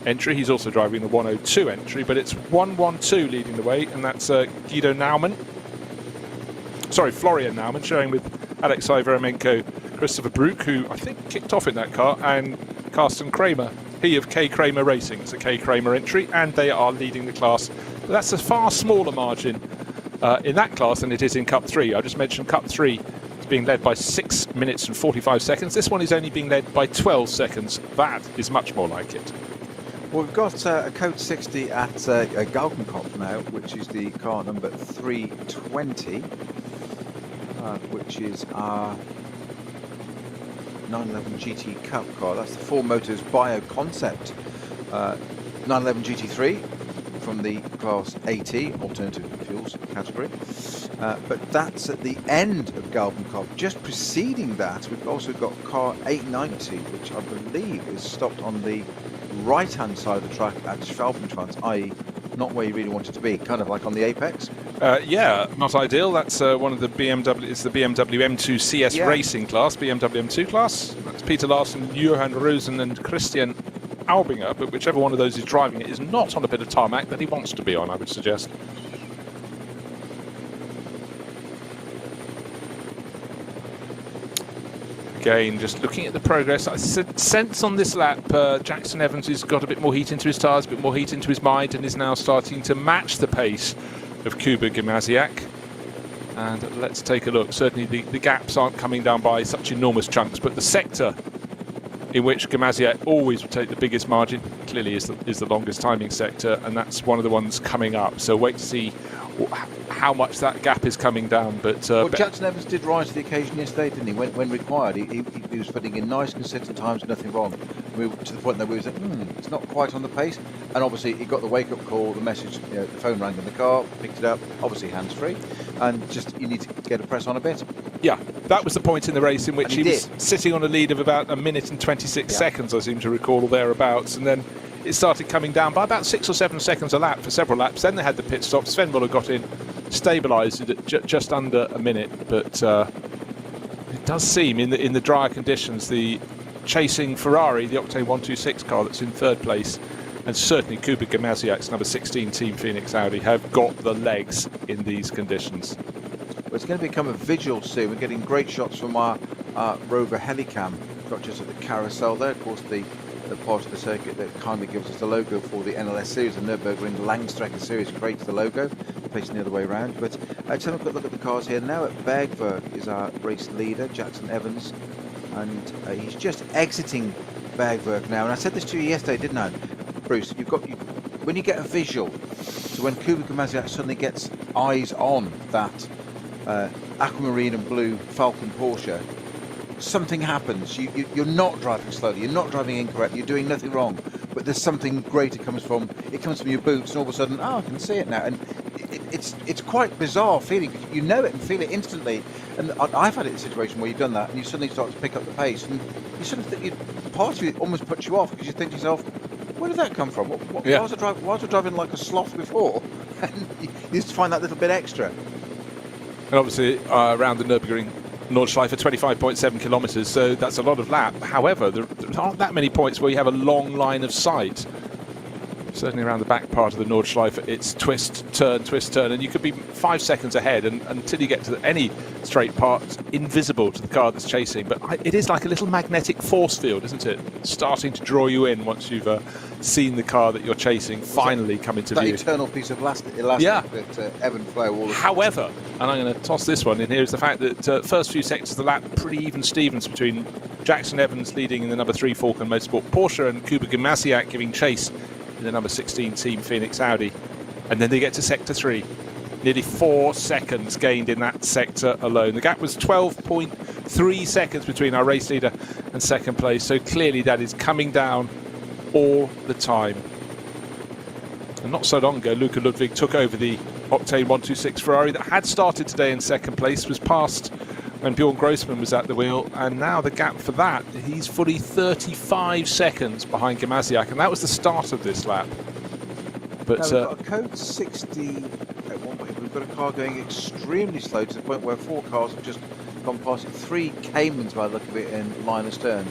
entry. He's also driving the 102 entry, but it's 112 leading the way, and that's Florian Naumann, showing with Alexei Veremenko, Christopher Brook, who I think kicked off in that car, and Carsten Kramer, he of K. Kramer Racing. It's a K. Kramer entry, and they are leading the class. But that's a far smaller margin in that class than it is in Cup 3. I just mentioned Cup 3 is being led by 6 minutes and 45 seconds. This one is only being led by 12 seconds. That is much more like it. Well, we've got a code 60 at Galgenkopf now, which is the car number 320, which is our 911 GT Cup car. That's the Four Motors Bio Concept 911 GT3 from the Class AT, Alternative Fuels category. But that's at the end of Galgenkopf. Just preceding that, we've also got car 890, which I believe is stopped on the right-hand side of the track at Schwalbentrans, i.e. not where you really want it to be, kind of like on the apex. Yeah, not ideal. That's one of the BMW. It's the BMW M2 CS Racing class, BMW M2 class. That's Peter Larsen, Johan Rosen, and Christian Albinger. But whichever one of those is driving it is not on a bit of tarmac that he wants to be on, I would suggest. Again, just looking at the progress, I sense on this lap Jackson Evans has got a bit more heat into his tyres, a bit more heat into his mind, and is now starting to match the pace of Kuba Gimasiak. And let's take a look. Certainly the gaps aren't coming down by such enormous chunks, but the sector in which Gimasiak always would take the biggest margin clearly is the longest timing sector, and that's one of the ones coming up. So wait to see how much that gap is coming down. But well, Jackson Evans did rise to the occasion yesterday, didn't he? When required, he was putting in nice, consistent times, nothing wrong. We were to the point that we were saying, it's not quite on the pace. And obviously, he got the wake-up call, the message, the phone rang in the car, picked it up, obviously hands-free, and just you need to get a press on a bit. Yeah, that was the point in the race in which he was sitting on a lead of about 1 minute and 26 seconds, I seem to recall, or thereabouts, and then it started coming down by about 6 or 7 seconds a lap for several laps. Then they had the pit stop. Sven Muller got in, stabilised it at just under a minute, but it does seem in the drier conditions, the chasing Ferrari, the Octane 126 car that's in third place, and certainly Kuba Gimasiak's number 16 Team Phoenix Audi have got the legs in these conditions. Well, it's going to become a visual soon. We're getting great shots from our Rover Helicam, got just at the carousel there. Of course, the part of the circuit that kindly gives us the logo for the NLS series, the Nürburgring Langstrecken series creates the logo, facing the other way around. But let's have a quick look at the cars here. Now at Bergwerk is our race leader, Jackson Evans, and he's just exiting Bergwerk now. And I said this to you yesterday, didn't I, Bruce? When you get a visual, so when Kuba Gimasiak suddenly gets eyes on that aquamarine and blue Falcon Porsche, something happens. You're not driving slowly, you're not driving incorrectly, you're doing nothing wrong, but there's something greater comes from your boots, and all of a sudden, I can see it now. And it's quite bizarre feeling, because you know it and feel it instantly. And I've had it in a situation where you've done that and you suddenly start to pick up the pace, and you sort of part of you almost puts you off, because you think to yourself, where did that come from? Why was I driving like a sloth before? And you just find that little bit extra. And obviously around the Nürburgring Nordschleife, 25.7 kilometres, so that's a lot of lap. However, there aren't that many points where you have a long line of sight. Certainly around the back part of the Nordschleife, it's twist, turn, and you could be 5 seconds ahead, and until you get to any straight part, invisible to the car that's chasing. But it is like a little magnetic force field, isn't it? Starting to draw you in once you've seen the car that you're chasing finally come into view. That eternal piece of elastic Yeah. that Evan Flair all. However, and I'm going to toss this one in here, is the fact that first few sectors of the lap, pretty even Stevens between Jackson Evans leading in the number 3 Falcon Motorsport Porsche and Kuba Gimasiak giving chase in the number 16 Team Phoenix Audi. And then they get to sector 3. Nearly 4 seconds gained in that sector alone. The gap was 12.3 seconds between our race leader and second place. So clearly that is coming down all the time. And not so long ago, Luca Ludwig took over the Octane 126 Ferrari that had started today in second place, was passed when Bjorn Grossman was at the wheel, and now the gap for that, he's fully 35 seconds behind Gimasiak, and that was the start of this lap. But now we've got a code 60 at one point. We've got a car going extremely slow to the point where 4 cars have just gone past it. 3 Caymans by the look of it in line astern,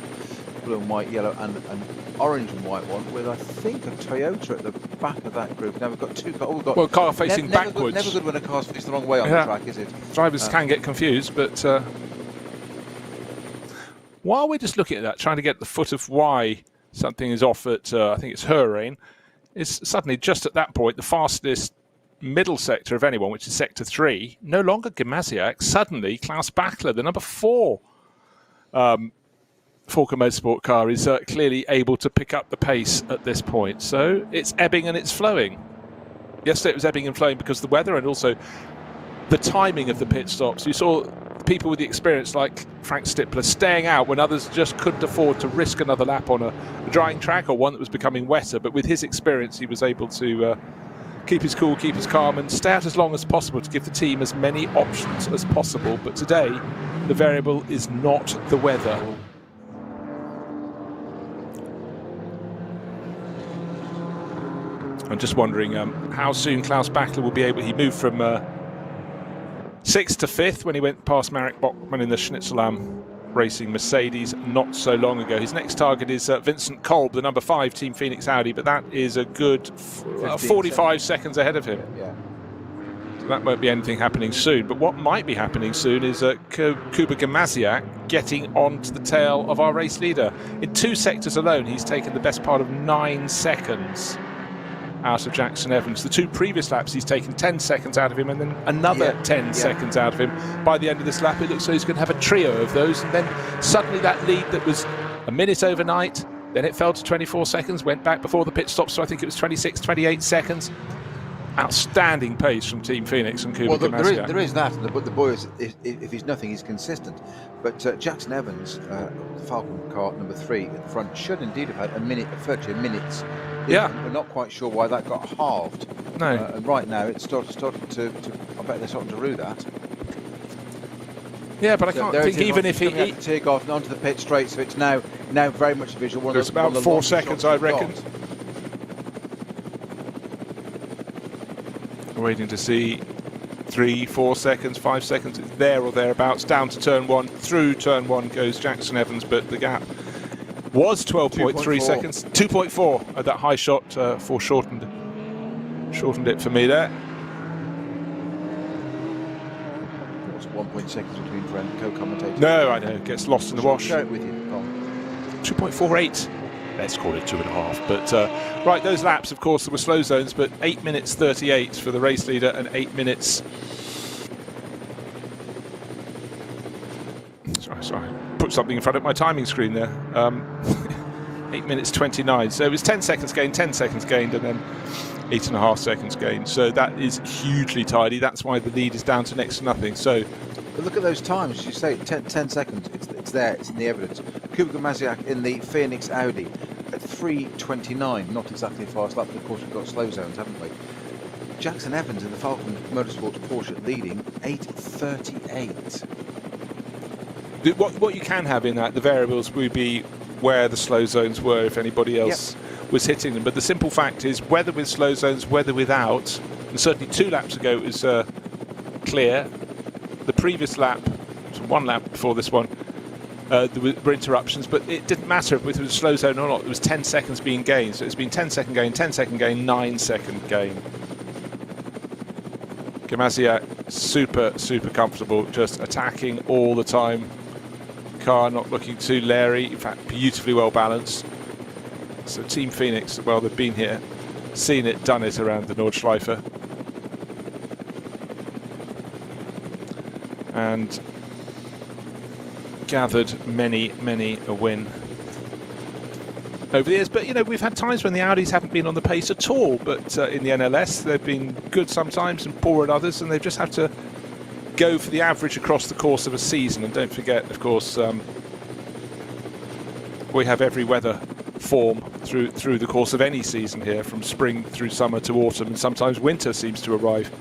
blue and white, yellow and an orange and white one, with I think a Toyota at the back of that group. Now we've got 2 cars. We've got well, car facing backwards. Never good when a car's facing the wrong way on the track, is it? Drivers can get confused, but while we're just looking at that, trying to get the foot of why something is off at, I think it's Hurrain, is suddenly just at that point, the fastest middle sector of anyone, which is sector 3, no longer Gimasiak, suddenly Klaus Bachler, the number 4 Falcon Motorsport car, is clearly able to pick up the pace at this point. So it's ebbing and it's flowing. Yesterday it was ebbing and flowing because of the weather and also the timing of the pit stops. You saw people with the experience like Frank Stippler staying out when others just couldn't afford to risk another lap on a drying track or one that was becoming wetter. But with his experience, he was able to keep his cool, keep his calm, and stay out as long as possible to give the team as many options as possible. But today, the variable is not the weather. I'm just wondering how soon Klaus Bachler will be able. He moved from 6th to 5th when he went past Marek Bockmann in the Schnitzelam Racing Mercedes not so long ago. His next target is Vincent Kolb, the number 5 Team Phoenix Audi, but that is a good 45 seconds ahead of him. Yeah. So that won't be anything happening soon. But what might be happening soon is Kuba Gimasiak getting onto the tail of our race leader. In 2 sectors alone, he's taken the best part of 9 seconds out of Jackson Evans. The 2 previous laps, he's taken 10 seconds out of him and then another 10 seconds out of him. By the end of this lap, it looks like he's going to have a trio of those, and then suddenly that lead that was a minute overnight, then it fell to 24 seconds, went back before the pit stop, so I think it was 26, 28 seconds. Outstanding pace from Team Phoenix and Kuba Gimasiak. There is that, but the boy, if he's nothing, he's consistent. But Jackson Evans, the Falcon car number 3 at the front, should indeed have had virtually a minute's. Yeah. We're not quite sure why that got halved. No. And right now it's starting to I bet they're starting to rue that. Yeah, but I can't think even if he take off and onto the pit straight, so it's now very much visual. It's about 4 seconds, I reckon. Waiting to see 3, 4 seconds, 5 seconds. It's there or thereabouts. Down to turn 1. Through turn 1 goes Jackson Evans, but the gap was 12.3 seconds. 2.4 at that high shot foreshortened it for me there. What's 1.6 seconds between friend co-commentator? No, I know. Gets lost in the wash. Share it with you. 2.48. Let's call it 2.5. But right, those laps, of course, there were slow zones, but 8 minutes 38 for the race leader and 8 minutes. Sorry. Put something in front of my timing screen there. 8 minutes 29. So it was 10 seconds gained, 10 seconds gained, and then 8.5 seconds gained. So that is hugely tidy. That's why the lead is down to next to nothing. So, but look at those times. As you say, 10 seconds. It's there. It's in the evidence. Kuba Gimasiak in the Phoenix Audi at 3:29. Not exactly a fast lap, but of course we've got slow zones, haven't we? Jackson Evans in the Falcon Motorsports Porsche leading 8:38. What you can have in that, the variables would be where the slow zones were if anybody else was hitting them. But the simple fact is, whether with slow zones, whether without, and certainly 2 laps ago it was clear. The previous lap, one lap before this one. There were interruptions, but it didn't matter if it was a slow zone or not. There was 10 seconds being gained, so it's been 10-second gain, 10-second gain, 9-second gain. Gimasiak, super comfortable, just attacking all the time. Car not looking too leery, in fact, beautifully well balanced. So Team Phoenix, well, they've been here, seen it, done it around the Nordschleife. And gathered many a win over the years. But, you know, we've had times when the Audis haven't been on the pace at all, but in the NLS they've been good sometimes and poor at others, and they just have to go for the average across the course of a season. And don't forget, of course, we have every weather form through the course of any season here, from spring through summer to autumn, and sometimes winter seems to arrive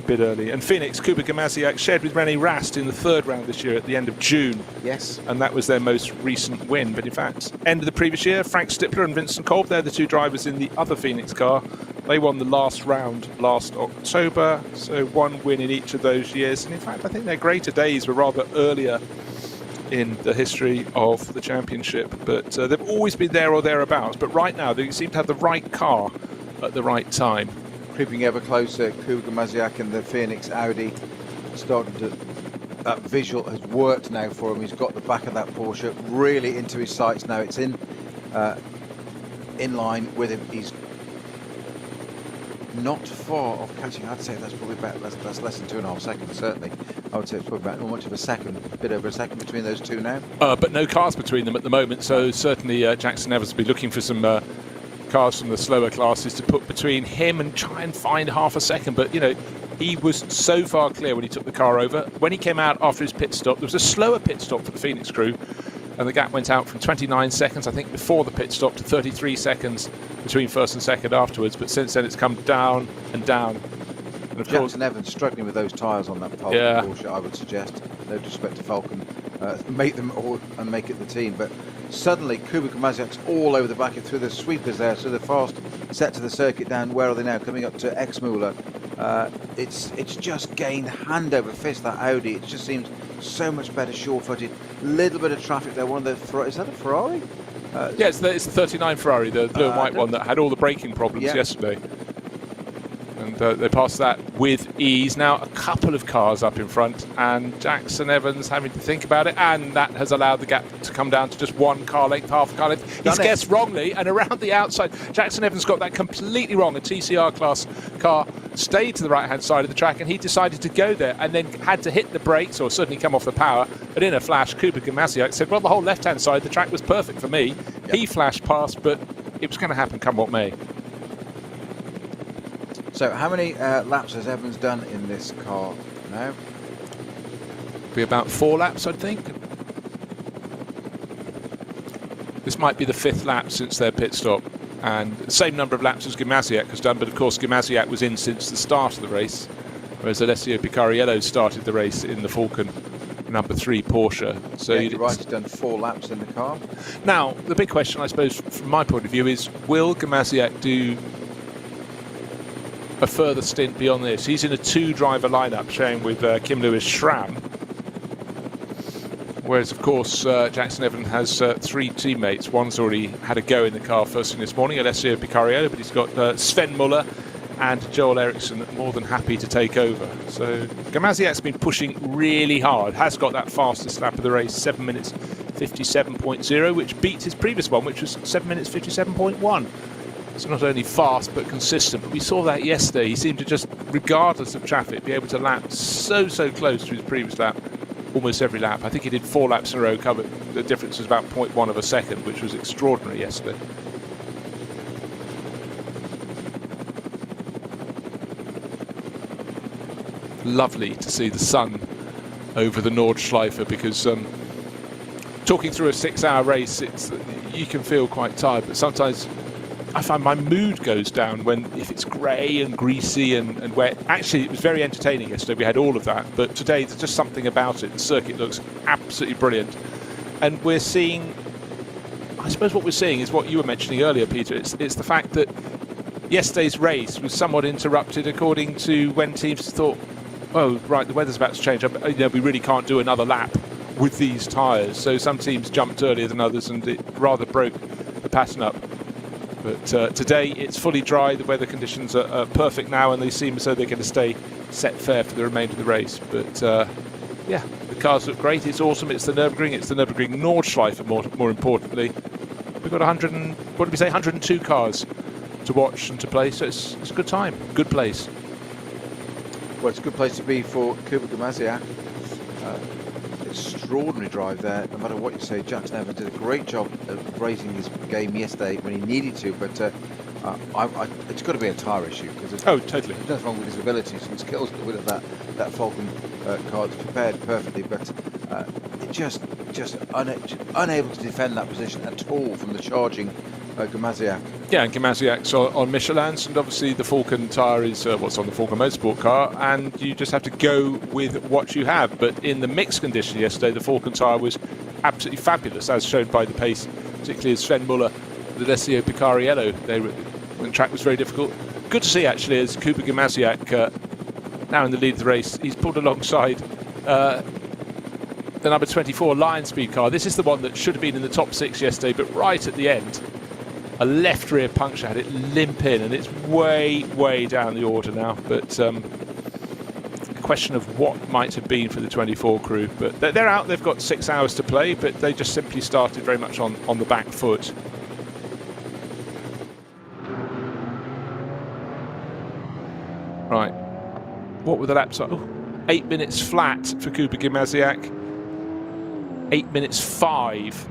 bit early. And Phoenix, Kuba Gimasiak shared with René Rast in the third round this year at the end of June. Yes. And that was their most recent win. But in fact, end of the previous year, Frank Stippler and Vincent Kolb, they're the two drivers in the other Phoenix car. They won the last round last October, so one win in each of those years. And in fact, I think their greater days were rather earlier in the history of the championship. But they've always been there or thereabouts. But right now, they seem to have the right car at the right time. Creeping ever closer, Kuba Gimasiak and the Phoenix Audi starting to. That visual has worked now for him. He's got the back of that Porsche really into his sights now. It's in line with him. He's not far off catching. I'd say that's probably about that's less than 2.5 seconds. Certainly, I would say it's probably about not much of a second, a bit over a second between those two now. But no cars between them at the moment. So certainly Jackson Evans will be looking for some cars from the slower classes to put between him and try and find half a second. But, you know, he was so far clear when he took the car over. When he came out after his pit stop, there was a slower pit stop for the Phoenix crew, and the gap went out from 29 seconds, I think, before the pit stop to 33 seconds between first and second afterwards. But since then, it's come down and down. And of course, Jackson Evans struggling with those tyres on that Porsche, I would suggest. No disrespect to Falcon, make them all and make it the team. But suddenly, Kuba Gimasiak's all over the back through the sweepers there. So the fast set to the circuit down. Where are they now? Coming up to Exmüller. It's just gained hand over fist, that Audi. It just seems so much better, sure-footed. Little bit of traffic there. One of the is that a Ferrari? Yeah, it's the 39 Ferrari, the blue and white one that had all the braking problems yesterday. And they passed that with ease. Now a couple of cars up in front, and Jackson Evans having to think about it, and that has allowed the gap to come down to just one car length, half a car length. He's guessed wrongly, and around the outside, Jackson Evans got that completely wrong. A TCR class car stayed to the right hand side of the track, and he decided to go there and then had to hit the brakes, or certainly come off the power. But in a flash, Kuba Gimasiak said, well, the whole left hand side, the track was perfect for me. He flashed past, but it was going to happen come what may. So how many laps has Evans done in this car now? Be about 4 laps, I think. This might be the 5th lap since their pit stop, and the same number of laps as Gimasiak has done, but of course Gimasiak was in since the start of the race, whereas Alessio Picariello started the race in the Falcon number 3 Porsche. So you're right, he's done 4 laps in the car. Now, the big question, I suppose, from my point of view is, will Gimasiak do a further stint beyond this? He's in a 2-driver lineup sharing with Kim Lewis Schramm, whereas of course Jackson Evans has 3 teammates. One's already had a go in the car first thing this morning, Alessio Picariello, but he's got Sven Muller and Joel Eriksson more than happy to take over. So Gimasiak's been pushing really hard, has got that fastest lap of the race, 7 minutes 57.0, which beat his previous one, which was 7 minutes 57.1. So not only fast but consistent. But we saw that yesterday. He seemed to just, regardless of traffic, be able to lap so close to his previous lap almost every lap. I think he did 4 laps in a row, covered. The difference was about 0.1 of a second, which was extraordinary yesterday. Lovely to see the sun over the Nordschleife, because talking through a 6-hour race, you can feel quite tired, but sometimes I find my mood goes down if it's grey and greasy and wet. Actually, it was very entertaining yesterday. We had all of that, but today there's just something about it. The circuit looks absolutely brilliant, and we're seeing, I suppose what we're seeing is what you were mentioning earlier, Peter. It's the fact that yesterday's race was somewhat interrupted according to when teams thought, oh, right, the weather's about to change. We really can't do another lap with these tyres. So some teams jumped earlier than others, and it rather broke the pattern up. But today it's fully dry. The weather conditions are perfect now, and they seem as though they're going to stay set fair for the remainder of the race. But yeah, the cars look great. It's awesome. It's the Nürburgring. It's the Nürburgring Nordschleife, more importantly. We've got 102 cars to watch and to play, so it's a good time, good place. Well, it's a good place to be for Kuba Gamaziak. Extraordinary drive there, no matter what you say. Jackson Evans did a great job of raising his game yesterday when he needed to, but it's got to be a tyre issue, because Totally. There's nothing wrong with his abilities. His skills with that Falcon car. It's prepared perfectly, but it just unable to defend that position at all from the charging Gamaziak. Yeah, and Gamaziak's on Michelin's, and obviously the Falcon tyre is what's on the Falcon Motorsport car, and you just have to go with what you have. But in the mixed condition yesterday, the Falcon tyre was absolutely fabulous, as shown by the pace, particularly as Sven Muller, the Alessio Picariello, the track was very difficult. Good to see, actually, as Kuba Gamaziak, now in the lead of the race, he's pulled alongside the number 24 Lion Speed car. This is the one that should have been in the top 6 yesterday, but right at the end, a left rear puncture had it limp in, and it's way down the order now. But a question of what might have been for the 24 crew. But they're out. They've got 6 hours to play, but they just simply started very much on the back foot. Right. What were the laps? 8 minutes flat for Kuba Gamaziak. 8 minutes 5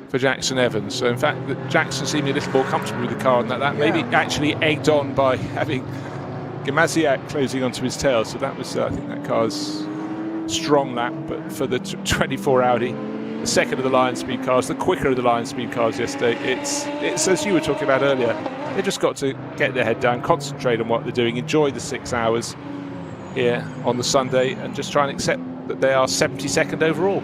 for Jackson Evans. So in fact, Jackson seemed a little more comfortable with the car, and that maybe actually egged on by having Gamaziak closing onto his tail. So that was, I think, that car's strong lap. But for the 24 Audi, the second of the Lion Speed cars, the quicker of the Lion Speed cars yesterday, it's as you were talking about earlier, they've just got to get their head down, concentrate on what they're doing, enjoy the 6 hours here on the Sunday, and just try and accept that they are 72nd overall.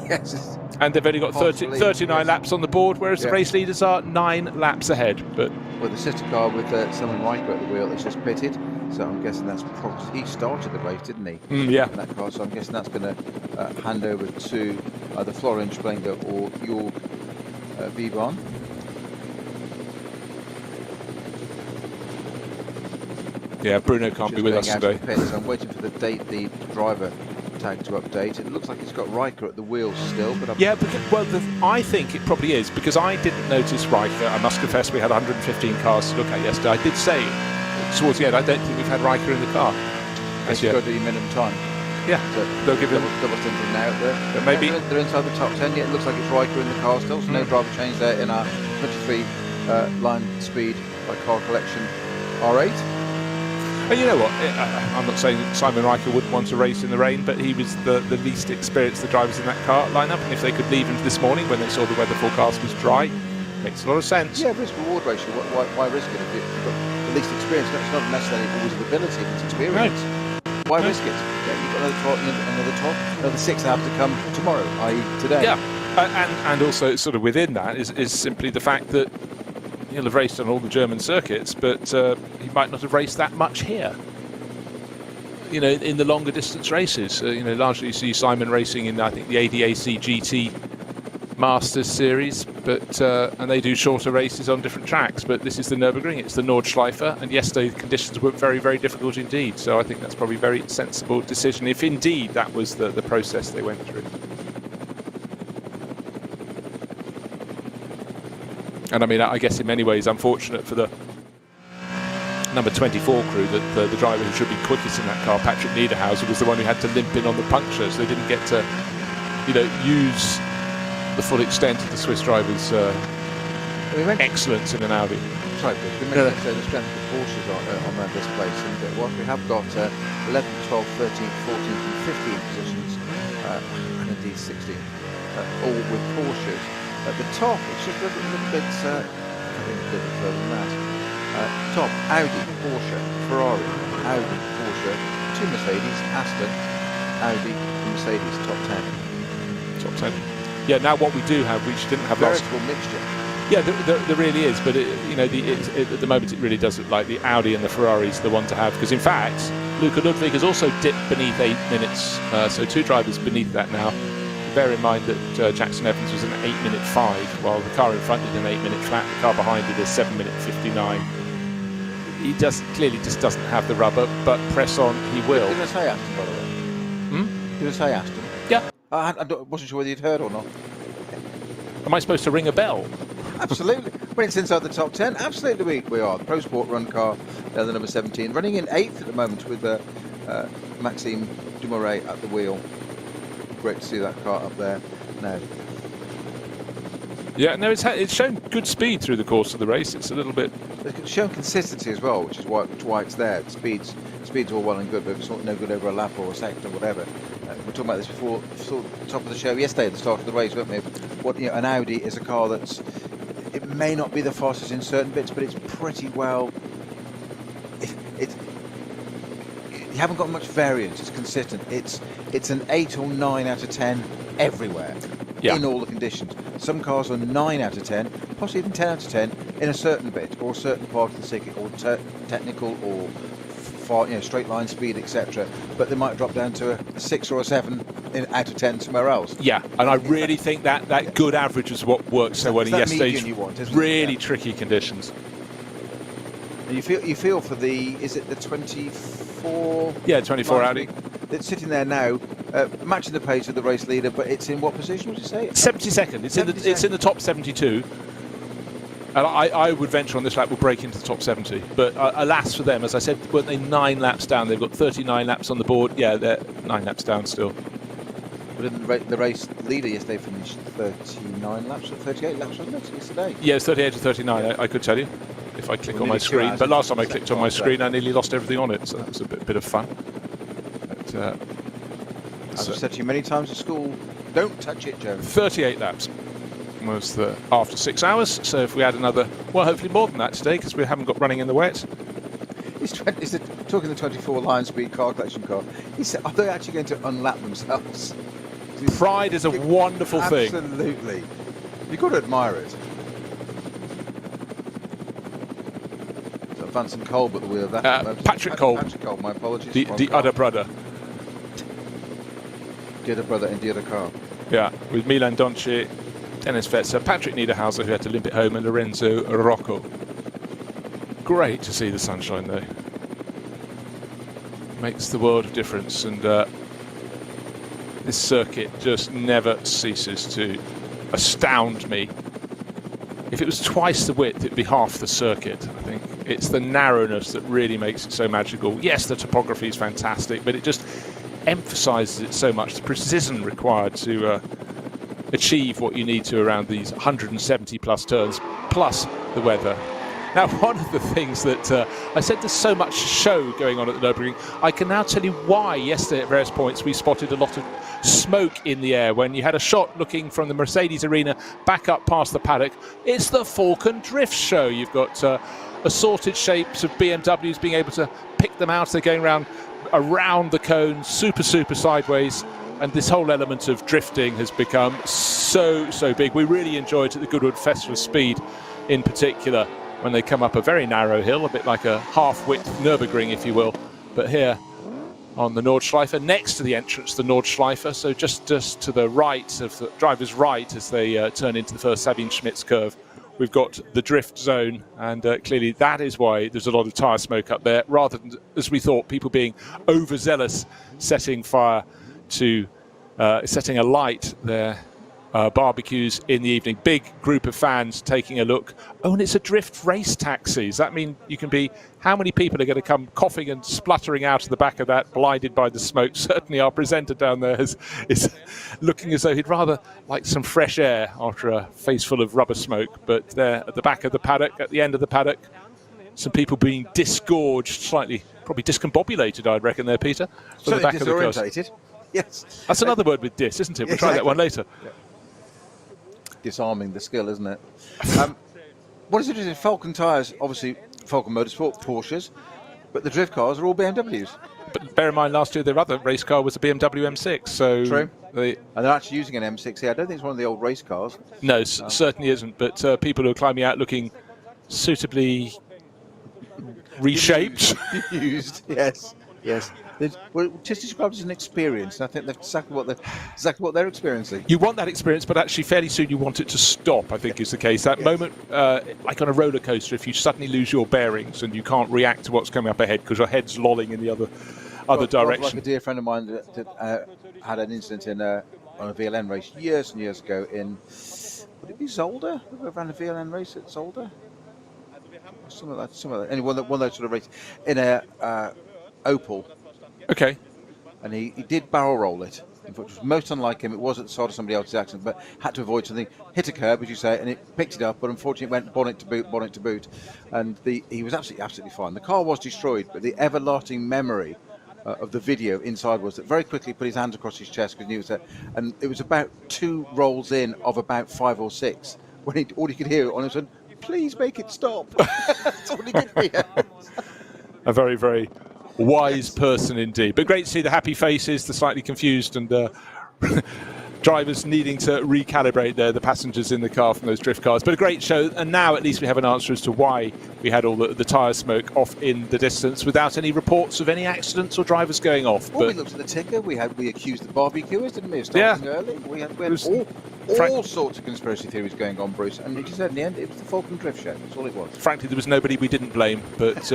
Yes. And they've only got 39 laps on the board, whereas the race leaders are 9 laps ahead. But with the sister car with Simon Riker at the wheel, that's just pitted. So I'm guessing that's probably, he started the race, didn't he? Yeah. In that car. So I'm guessing that's going to hand over to either Florian Sprenger or Jörg Viban. Yeah, Bruno can't be with us today. So I'm waiting for the date, the driver tag to update. It looks like it's got Riker at the wheels still, but yeah, I think it probably is, because I didn't notice Riker. I must confess, we had 115 cars to look at yesterday. I did say towards the end, I don't think we've had Riker in the car. It's got to do minimum time. Yeah, so they'll give him double thinking now. But maybe they're inside the top 10. Yeah, it looks like it's Riker in the car still. So no driver change there in our 23 Line Speed by Car Collection R8. And you know what? I'm not saying Simon Riker wouldn't want to race in the rain, but he was the least experienced of the drivers in that car lineup. And if they could leave him this morning when they saw the weather forecast was dry, makes a lot of sense. Yeah, risk-reward ratio. Why risk it if you've got the least experience? It's not necessarily always the ability, it's experience. No. Why risk it? Yeah, you've got another 6 hours to come tomorrow, i.e. today. Yeah, and also sort of within that is simply the fact that he'll have raced on all the German circuits, but he might not have raced that much here. You know, in the longer distance races, largely you see Simon racing in, I think, the ADAC GT Masters Series, but and they do shorter races on different tracks. But this is the Nürburgring, it's the Nordschleife, and yesterday the conditions were very difficult indeed. So I think that's probably a very sensible decision, if indeed that was the process they went through. And I mean, I guess in many ways, unfortunate for the number 24 crew that the driver who should be quickest in that car, Patrick Niederhauser, was the one who had to limp in on the puncture, so they didn't get to, use the full extent of the Swiss driver's excellence in an Audi. Sorry, we mentioned the strength of the Porsches on this place, and what we have got 11, 12, 13, 14, and 15 positions, and indeed 16, all with Porsches. At the top, it's just a little bit, I think a little further than that. Top, Audi, Porsche, Ferrari, Audi, Porsche, 2 Mercedes, Aston, Audi, and Mercedes, top 10. Top 10. Yeah, now what we do have, which didn't have last... Veritable mixture. Yeah, there really is, but at the moment it really does look like the Audi and the Ferrari is the one to have, because in fact Luca Ludwig has also dipped beneath 8 minutes, so 2 drivers beneath that now. Bear in mind that Jackson Evans was an 8-minute 5, while the car in front did an 8-minute flat, the car behind did a 7-minute 59. He clearly just doesn't have the rubber, but press on he will. Did I say Aston, by the way? Did I say Aston? Yeah. I wasn't sure whether you'd heard or not. Am I supposed to ring a bell? Absolutely. When it's inside the top 10, absolutely we are. The Pro Sport run car, the number 17, running in 8th at the moment with Maxime Dumoulin at the wheel. Great to see that car up there now. Yeah, no, it's shown good speed through the course of the race. It's a little bit... It's shown consistency as well, which is why it's there. Speed's all well and good, but it's no good over a lap or a second or whatever. We were talking about this before, top of the show yesterday at the start of the race, weren't we? An Audi is a car it may not be the fastest in certain bits, but it's pretty well. You haven't got much variance. It's consistent. It's an 8 or 9 out of 10 everywhere, in all the conditions. Some cars are 9 out of 10, possibly even 10 out of 10 in a certain bit or a certain part of the circuit, or technical or straight line speed, etc. But they might drop down to a 6 or a 7 out of 10 somewhere else. Yeah, and I really think that good average is what works so well in yesterday's really tricky conditions. And you feel for is it the 24? Yeah, 24 Audi. It's sitting there now, matching the pace of the race leader, but it's in what position would you say? 72nd. It's in the top 72. And I would venture on this lap will break into the top 70. But alas for them, as I said, weren't they 9 laps down? They've got 39 laps on the board. Yeah, they're 9 laps down still. But the race leader yesterday finished 39 laps or 38 laps, wasn't it, yesterday? Yeah, it's 38 to 39, I could tell you, if I click on my screen. But last time I clicked on my screen, I nearly lost everything on it, so that was a bit of fun. But, as I've said to you many times at school, don't touch it, Joe. 38 laps was after 6 hours, so if we add another, well, hopefully more than that today, because we haven't got running in the wet. Talking the 24 Lion Speed car collection car, he said, are they actually going to unlap themselves? Pride is a wonderful thing. Absolutely. You've got to admire it. So Vincent Kolb at the wheel. Patrick Kolb. Patrick Kolb, my apologies. The other brother. The other brother in the other car. Yeah, with Milan Doncic, Dennis Vetzer, Patrick Niederhauser, who had to limp it home, and Lorenzo Rocco. Great to see the sunshine, though. Makes the world of difference, and this circuit just never ceases to astound me. If it was twice the width, it'd be half the circuit, I think. It's the narrowness that really makes it so magical. Yes, the topography is fantastic, but it just emphasises it so much, the precision required to achieve what you need to around these 170 plus turns, plus the weather. Now, one of the things that I said, there's so much show going on at the Nürburgring. I can now tell you why yesterday at various points we spotted a lot of smoke in the air when you had a shot looking from the Mercedes arena back up past the paddock. It's the Falcon Drift show. You've got assorted shapes of BMWs being able to pick them out. They're going around the cone, super sideways. And this whole element of drifting has become so big. We really enjoyed it at the Goodwood Festival of Speed in particular, when they come up a very narrow hill, a bit like a half-width Nürburgring, if you will. But here on the Nordschleife, next to the entrance to the Nordschleife, so just to the right of the driver's right as they turn into the first Sabine Schmitz curve, we've got the drift zone, and clearly that is why there's a lot of tyre smoke up there, rather than, as we thought, people being overzealous, setting fire to setting alight their barbecues in the evening. Big group of fans taking a look. Oh, and it's a drift race taxi. Does that mean you can be... How many people are going to come coughing and spluttering out of the back of that, blinded by the smoke? Certainly our presenter down there is looking as though he'd rather like some fresh air after a face full of rubber smoke. But there at the back of the paddock, at the end of the paddock, some people being disgorged, slightly, probably discombobulated, I'd reckon there, Peter. From the back of the course. Yes. That's another word with dis, isn't it? We'll try that one later. Yeah. Disarming the skill, isn't it? What is interesting, Falcon tyres, obviously Falcon Motorsport, Porsches, but the drift cars are all BMWs. But bear in mind, last year their other race car was a BMW M6. So True. And they're actually using an M6 here. I don't think it's one of the old race cars. No, certainly isn't. But people who are climbing out looking suitably reshaped. Used. Yes. Well, just described as an experience. I think that's exactly what they're experiencing. You want that experience, but actually fairly soon you want it to stop, I think is the case. That moment, like on a roller coaster, if you suddenly lose your bearings and you can't react to what's coming up ahead because your head's lolling in the other direction. Like a dear friend of mine that had an incident on a VLN race years and years ago in, would it be Zolder? We ran a VLN race at Zolder? Some of that. Anyway, one of those sort of races in a Opel. Okay. And he did barrel roll it, which was most unlike him. It was at the start of somebody else's accident, but had to avoid something. Hit a curb, as you say, and it picked it up, but unfortunately it went bonnet to boot. And he was absolutely fine. The car was destroyed, but the everlasting memory of the video inside was that very quickly put his hands across his chest because he knew it was there. And it was about 2 rolls in of about 5 or 6 when all he could hear on his own, please make it stop. That's all he could hear. A very, very wise person indeed. But great to see the happy faces, the slightly confused, and drivers needing to recalibrate the passengers in the car from those drift cars. But a great show, and now at least we have an answer as to why we had all the tyre smoke off in the distance without any reports of any accidents or drivers going off. Well, we looked at the ticker. We accused the barbecuers, didn't we, of starting early? We had all sorts of conspiracy theories going on, Bruce. And as you said, in the end, it was the Falcon Drift Show. That's all it was. Frankly, there was nobody we didn't blame, but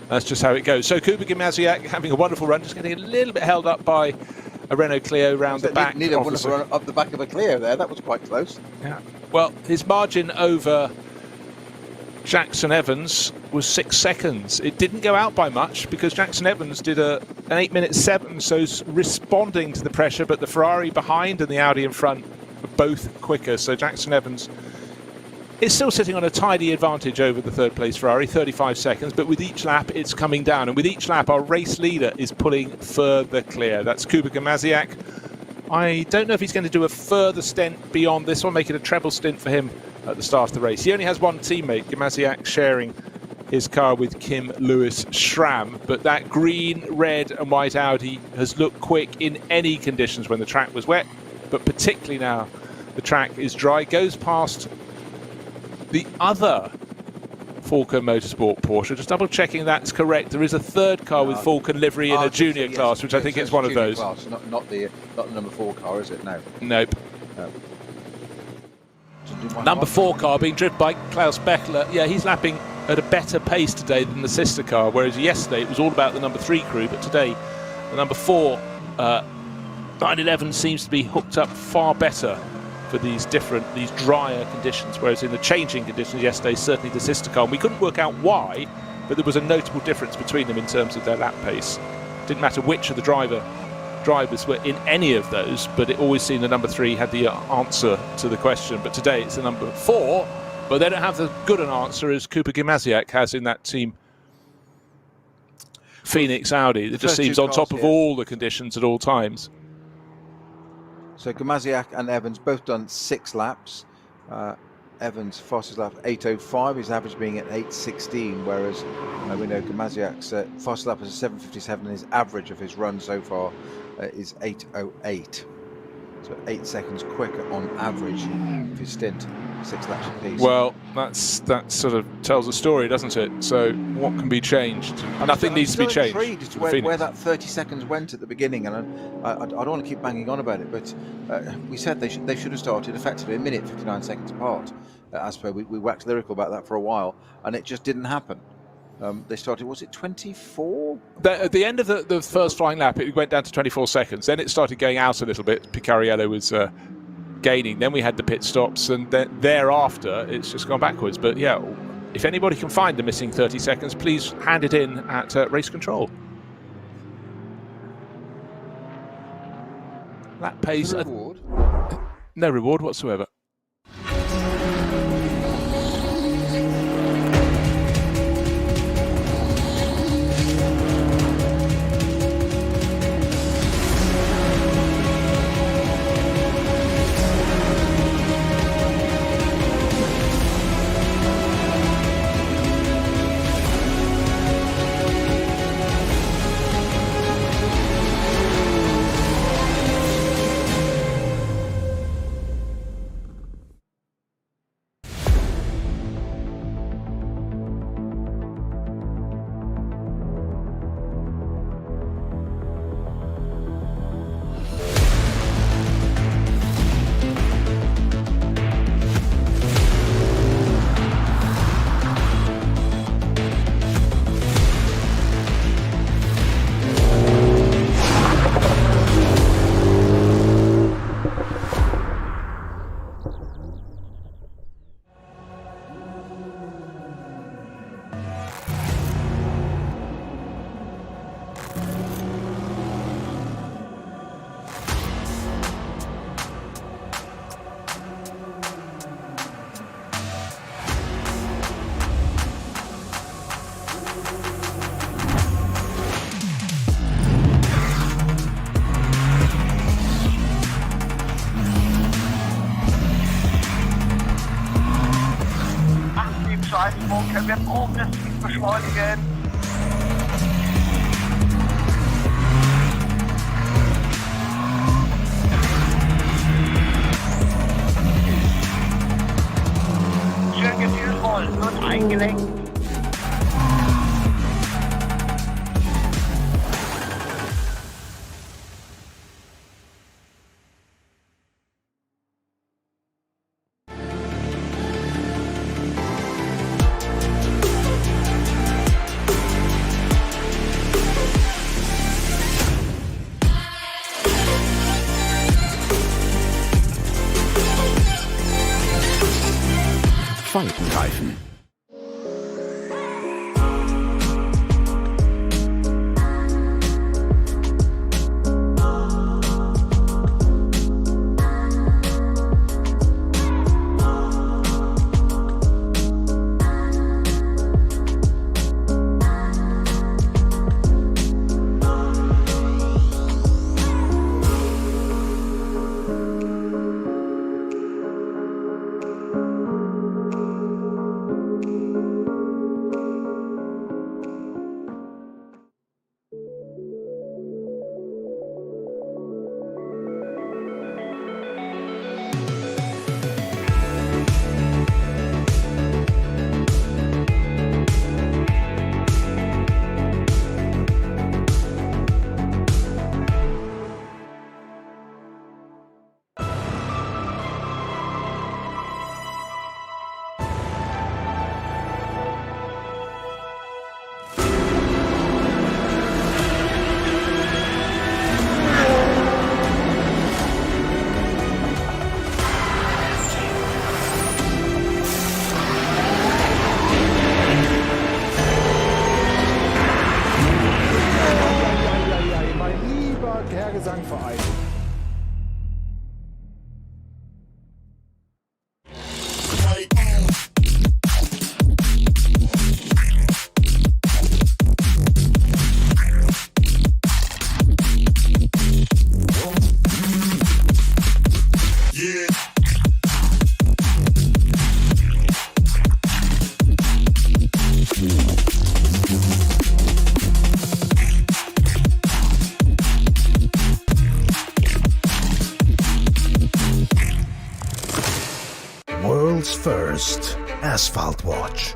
that's just how it goes. So Kuba Gimasiak having a wonderful run, just getting a little bit held up by a Renault Clio round the back. Neither one of run up the back of a Clio there. That was quite close. Yeah. Well, his margin over Jackson Evans was 6 seconds. It didn't go out by much because Jackson Evans did an 8:07, so responding to the pressure, but the Ferrari behind and the Audi in front were both quicker. So Jackson Evans is still sitting on a tidy advantage over the third place Ferrari, 35 seconds, but with each lap it's coming down, and with each lap our race leader is pulling further clear. That's Kuba Gimasiak. I don't know if he's going to do a further stint beyond this or make it a treble stint for him at the start of the race. He only has one teammate, Gimasiak, sharing his car with Kim Lewis Schramm, but that green, red and white Audi has looked quick in any conditions when the track was wet, but particularly now the track is dry. Goes past the other Falcon Motorsport Porsche. Just double checking that's correct. There is a third car with Falcon livery in a junior class, which I think is one of those. Class, not the number 4 car, is it? No. Nope. Number 4 car being driven by Klaus Beckler. Yeah, he's lapping at a better pace today than the sister car, whereas yesterday it was all about the number 3 crew, but today the number 4 911 seems to be hooked up far better for these drier conditions, whereas in the changing conditions yesterday, certainly the sister car, and we couldn't work out why, but there was a notable difference between them in terms of their lap pace. Didn't matter which of the drivers were in any of those, but it always seemed the number 3 had the answer to the question. But today it's the number 4, but they don't have as good an answer as Kuba Gimasiak has in that team Phoenix Audi. It just seems on top of all the conditions at all times. So Gimasiak and Evans both done 6 laps. Evans' fastest lap 8:05, his average being at 8:16, whereas we know Gimasiak's fastest lap is a 7:57, and his average of his run so far is 8:08. So 8 seconds quicker on average of his stint, 6 laps apiece. Well, that sort of tells a story, doesn't it? So what can be changed? Nothing needs to be changed. I'm intrigued as to where that 30 seconds went at the beginning, and I don't want to keep banging on about it, but we said they should have started effectively a minute 59 seconds apart. As per, we waxed lyrical about that for a while, and it just didn't happen. They started, was it 24? At the end of the first flying lap, it went down to 24 seconds. Then it started going out a little bit. Picariello was gaining. Then we had the pit stops, and then thereafter, it's just gone backwards. But yeah, if anybody can find the missing 30 seconds, please hand it in at race control. Lap pace. No reward whatsoever. Er wird progressiv beschleunigen. Schön gefühlvoll und eingelenkt. Faltenreifen. Gesangverein. World's first asphalt watch.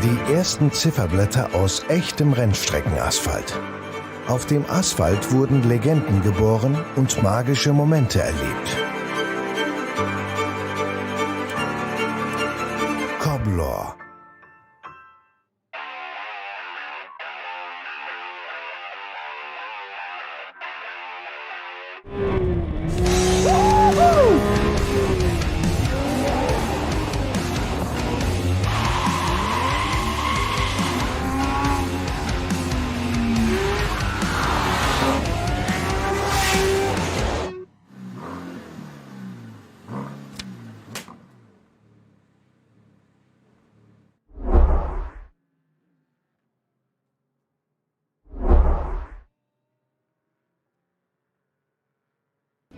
Die ersten Zifferblätter aus echtem Rennstreckenasphalt. Auf dem Asphalt wurden Legenden geboren und magische Momente erlebt. Cobbler.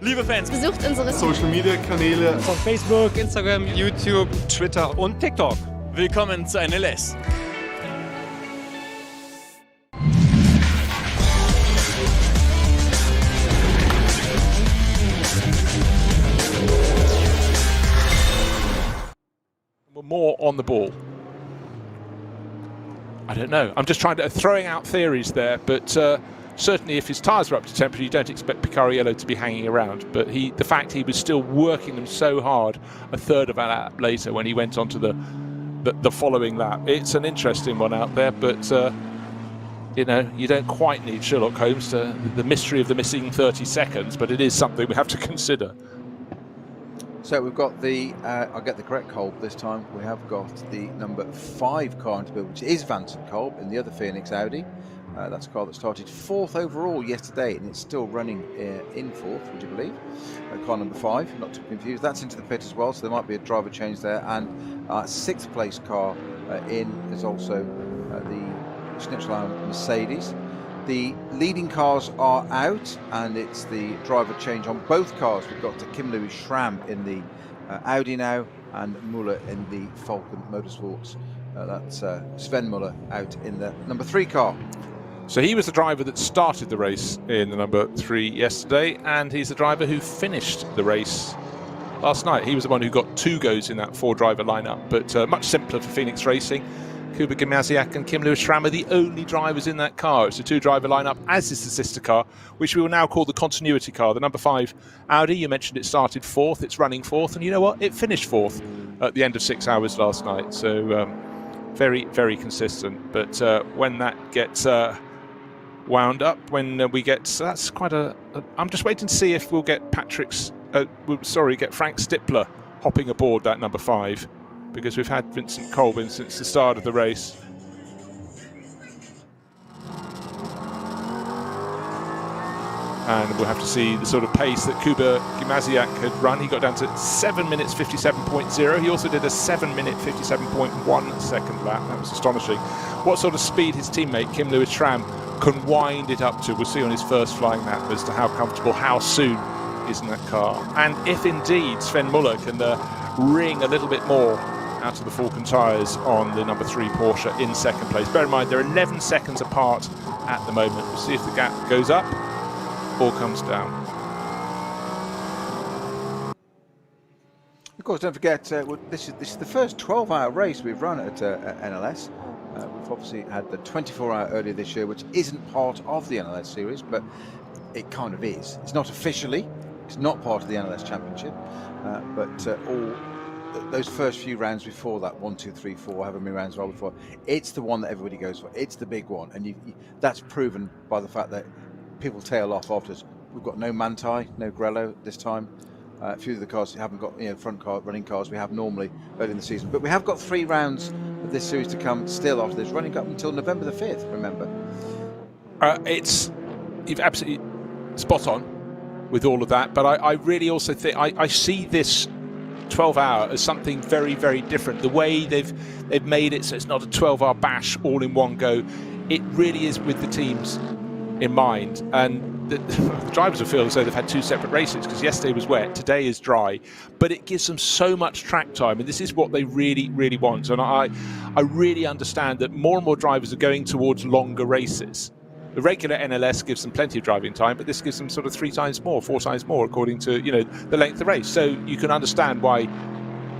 Liebe Fans, Besucht unsere Social Media Kanäle Von Facebook, Instagram, YouTube, Twitter und TikTok. willkommen zu NLS. We're more on the ball. I don't know. I'm just throwing out theories there, but certainly if his tyres are up to temperature, you don't expect Picariello to be hanging around. But the fact he was still working them so hard a third of a lap later when he went on to the following lap, it's an interesting one out there. But you know, you don't quite need Sherlock Holmes to the mystery of the missing 30 seconds, but it is something we have to consider. So we've got the, I'll get the correct Kolb this time, we have got the number 5 car into build, which is Vincent Kolb in the other Phoenix Audi. That's a car that started 4th overall yesterday, and it's still running in 4th, would you believe? Car number 5, not to confuse. That's into the pit as well, so there might be a driver change there. And 6th place car in is also the Schnitzelau Mercedes. The leading cars are out, and it's the driver change on both cars. We've got Kim Lewis Schramm in the Audi now, and Muller in the Falcon Motorsports. That's Sven Muller out in the number 3 car. So he was the driver that started the race in the number 3 yesterday, and he's the driver who finished the race last night. He was the one who got 2 goes in that 4-driver lineup, but much simpler for Phoenix Racing. Kuba Gimasiak and Kim Lewis Schramm are the only drivers in that car. It's a 2-driver lineup, as is the sister car, which we will now call the continuity car. The number 5 Audi, you mentioned it started 4th, it's running 4th, and you know what? It finished 4th at the end of 6 hours last night. So very, very consistent. But when that gets wound up, when we get, so that's quite I'm just waiting to see if we'll get get Frank Stippler hopping aboard that number 5. Because we've had Vincent Colvin since the start of the race. And we'll have to see the sort of pace that Kuba Gimasiak had run. He got down to 7 minutes 57.0. He also did a 7 minute 57.1 second lap. That was astonishing. What sort of speed his teammate Kim Lewis Schramm can wind it up to, we'll see on his first flying lap as to how comfortable, how soon is in that car. And if indeed Sven Muller can ring a little bit more out of the Falcon tyres on the number 3 Porsche in second place. Bear in mind, they're 11 seconds apart at the moment. We'll see if the gap goes up or comes down. Of course, don't forget, this is the first 12-hour race we've run at NLS. We've obviously had the 24-hour earlier this year, which isn't part of the NLS series, but it kind of is. It's not officially. It's not part of the NLS Championship, but all those first few rounds before that, 1, 2, 3, 4, however many rounds are before, it's the one that everybody goes for. It's the big one, and that's proven by the fact that people tail off after us. We've got no Manthey, no Grello this time. A few of the cars haven't got front car running cars we have normally early in the season, but we have got 3 rounds of this series to come still after this, running up until November the 5th. Remember, You've absolutely spot on with all of that, but I really also think I see this 12-hour as something very, very different. The way they've made it so it's not a 12-hour bash all in one go. It really is with the teams in mind, and the drivers will feel as though they've had 2 separate races, because yesterday was wet, today is dry, but it gives them so much track time, and this is what they really, really want. And I really understand that more and more drivers are going towards longer races. The regular NLS gives them plenty of driving time, but this gives them sort of 3 times more, 4 times more, according to the length of the race. So you can understand why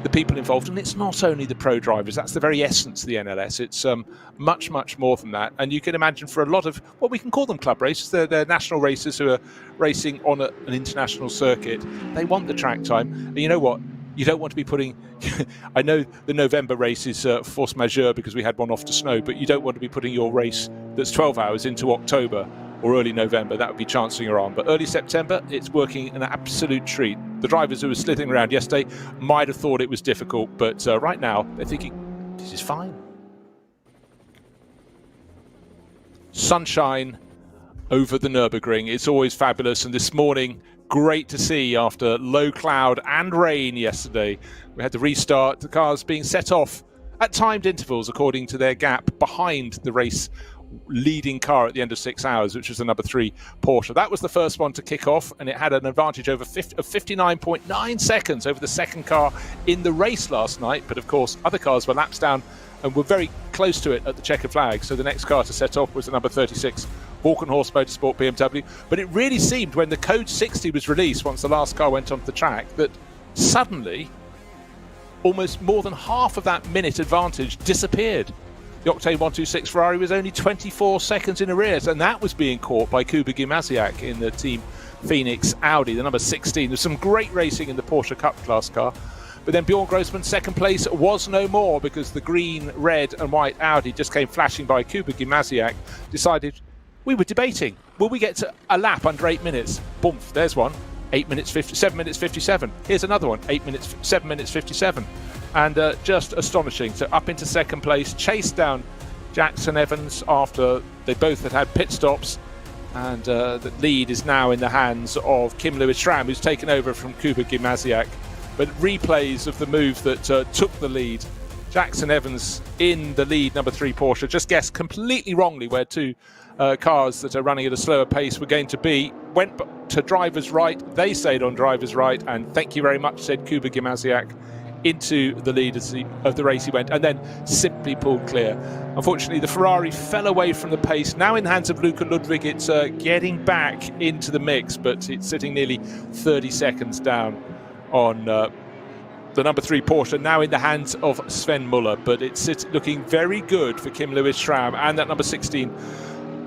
the people involved, and it's not only the pro drivers, that's the very essence of the NLS. It's much, much more than that. And you can imagine for a lot of what we can call them club races, they're national racers who are racing on an international circuit. They want the track time. And you know what? You don't want to be putting, I know the November race is force majeure because we had one off to snow, but you don't want to be putting your race that's 12 hours into October or early November. That would be chancing your arm. But early September, it's working an absolute treat. The drivers who were slithering around yesterday might have thought it was difficult, but right now they're thinking, this is fine. Sunshine over the Nürburgring. It's always fabulous, and this morning, great to see after low cloud and rain yesterday. We had the restart, the cars being set off at timed intervals according to their gap behind the race leading car at the end of 6 hours, which was the number 3 Porsche. That was the first one to kick off, and it had an advantage of 59.9 seconds over the second car in the race last night. But of course, other cars were laps down and were very close to it at the checkered flag. So the next car to set off was the number 36 Walkenhorst Motorsport BMW. But it really seemed when the code 60 was released, once the last car went onto the track, that suddenly almost more than half of that minute advantage disappeared. The Octane 126 Ferrari was only 24 seconds in arrears, and that was being caught by Kuba Gimasiak in the Team Phoenix Audi, the number 16. There's some great racing in the Porsche Cup class car. But then Bjorn Grossman's second place was no more, because the green, red and white Audi just came flashing by. Kuba Gimasiak decided, we were debating, will we get to a lap under 8 minutes? Boom, there's one. 7 minutes 57. Here's another one, 7 minutes 57. And just astonishing. So up into second place, chased down Jackson Evans after they both had pit stops. And the lead is now in the hands of Kim Lewis Schramm, who's taken over from Kuba Gimasiak. But replays of the move that took the lead Jackson Evans in the lead, number 3 Porsche. Just guessed completely wrongly where two cars that are running at a slower pace were going to be. Went to driver's right. They stayed on driver's right. And thank you very much, said Kuba Gimasiak, into the lead of the race he went, and then simply pulled clear. Unfortunately, the Ferrari fell away from the pace. Now in the hands of Luca Ludwig, it's getting back into the mix, but it's sitting nearly 30 seconds down on the number 3 Porsche, now in the hands of Sven Muller, but it's looking very good for Kim Lewis Schramm and that number 16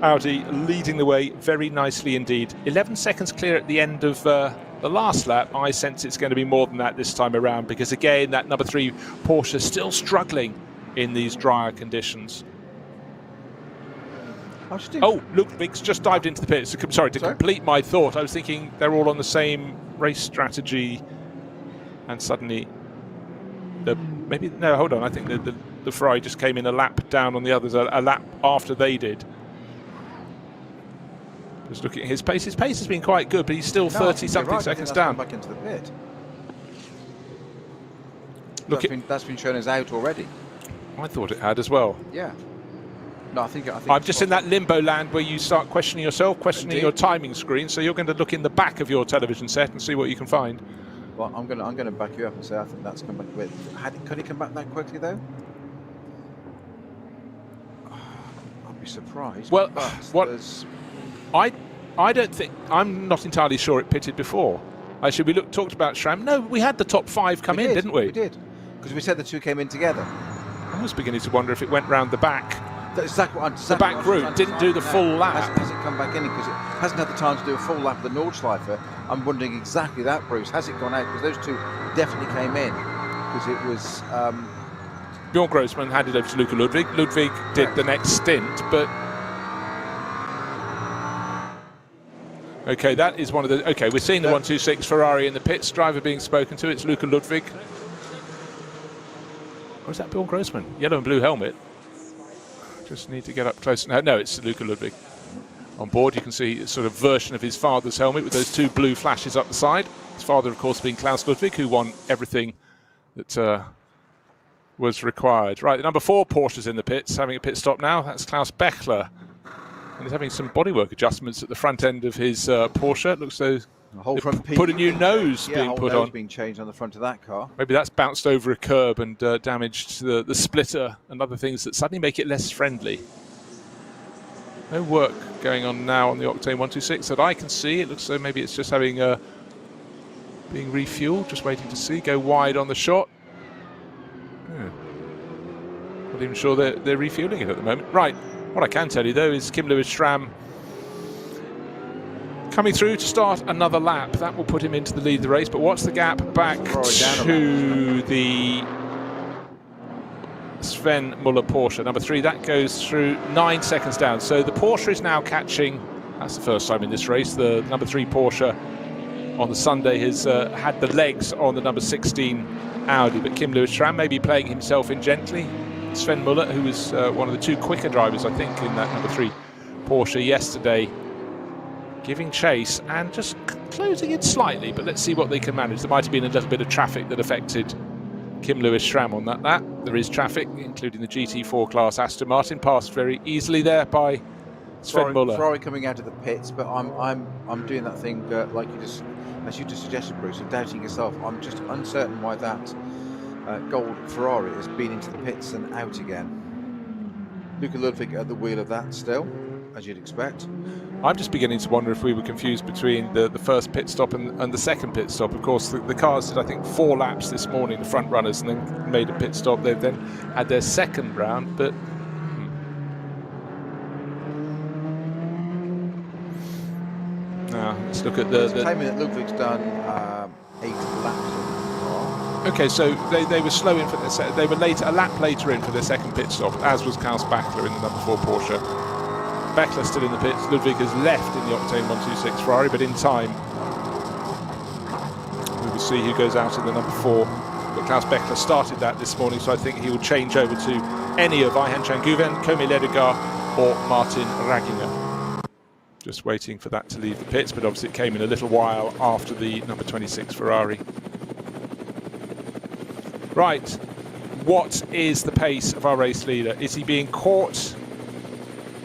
Audi leading the way very nicely indeed. 11 seconds clear at the end of the last lap. I sense it's going to be more than that this time around, because again, that number 3 Porsche still struggling in these drier conditions. Oh, Ludwig's just dived into the pits. Sorry, to complete my thought, I was thinking they're all on the same race strategy, and suddenly, maybe, no, hold on, I think the Ferrari just came in a lap down on the others, a lap after they did. Just looking at his pace has been quite good, but he's still 30-something seconds down. Back into the pit. That's been shown as out already. I thought it had as well. Yeah. No, I think I'm just in that limbo land where you start questioning yourself, questioning your timing screen. So you're going to look in the back of your television set and see what you can find. Well, I'm going to back you up and say I think that's come back with. Could he come back that quickly though? I'd be surprised. Well, I don't think, I'm not entirely sure it pitted before. Actually, we talked about Schramm. No, we had the top 5 come in, didn't we? We did, because we said the 2 came in together. I was beginning to wonder if it went round the back. That's exactly what the back route didn't do the full lap. Has it come back in because it hasn't had the time to do a full lap of the Nordschleife? I'm wondering exactly that, Bruce. Has it gone out? Because those 2 definitely came in. Because it was... Bjorn Grossman handed over to Luca Ludwig. Ludwig did the next stint, but... Okay, that is one of the... Okay, we're seeing the 126 Ferrari in the pits. Driver being spoken to. It's Luca Ludwig. Or is that Bjorn Grossman? Yellow and blue helmet. Just need to get up close. No, it's Luca Ludwig. On board, you can see a sort of version of his father's helmet with those 2 blue flashes up the side. His father, of course, being Klaus Ludwig, who won everything that was required. Right, the number 4 Porsche's in the pits, having a pit stop now. That's Klaus Bechler. And he's having some bodywork adjustments at the front end of his Porsche. It looks though whole front put a new nose being put on. Being changed on the front of that car. Maybe that's bounced over a curb and damaged the splitter and other things that suddenly make it less friendly. No work going on now on the Octane 126 that I can see. It looks like maybe it's just having being refueled. Just waiting to see. Go wide on the shot. Not even sure they're refueling it at the moment. Right. What I can tell you, though, is Kim Lewis Schramm coming through to start another lap. That will put him into the lead of the race. But what's the gap back to the Sven Muller Porsche, number 3? That goes through 9 seconds down. So the Porsche is now catching, that's the first time in this race, the number 3 Porsche on the Sunday has had the legs on the number 16 Audi. But Kim Lewis Schramm may be playing himself in gently. Sven Muller, who was one of the 2 quicker drivers, I think, in that number 3 Porsche yesterday, giving chase and just closing it slightly, but let's see what they can manage. There might have been a little bit of traffic that affected Kim Lewis Schramm on that lap. There is traffic, including the GT4 class Aston Martin, passed very easily there by Sven Muller. Ferrari coming out of the pits, but I'm doing that thing like as you just suggested, Bruce, of doubting yourself. I'm just uncertain why that gold Ferrari has been into the pits and out again. Luca Ludwig at the wheel of that still, as you'd expect. I'm just beginning to wonder if we were confused between the first pit stop and the second pit stop. Of course, the cars did, I think, 4 laps this morning, the front runners, and then made a pit stop. They've then had their second round, but... Now, let's look at the claiming that Ludwig's done 8 laps. Okay, so they were slow in for this. They were a lap later in for their second pit stop, as was Klaus Bechler in the number 4 Porsche. Bechler still in the pits. Ludwig has left in the Octane 126 Ferrari, but in time we will see who goes out in the number 4. But Klaus Bechler started that this morning, so I think he will change over to any of Ayhan Changuven, Komi Ledegar or Martin Raginger. Just waiting for that to leave the pits, but obviously it came in a little while after the number 26 Ferrari. Right, what is the pace of our race leader? Is he being caught?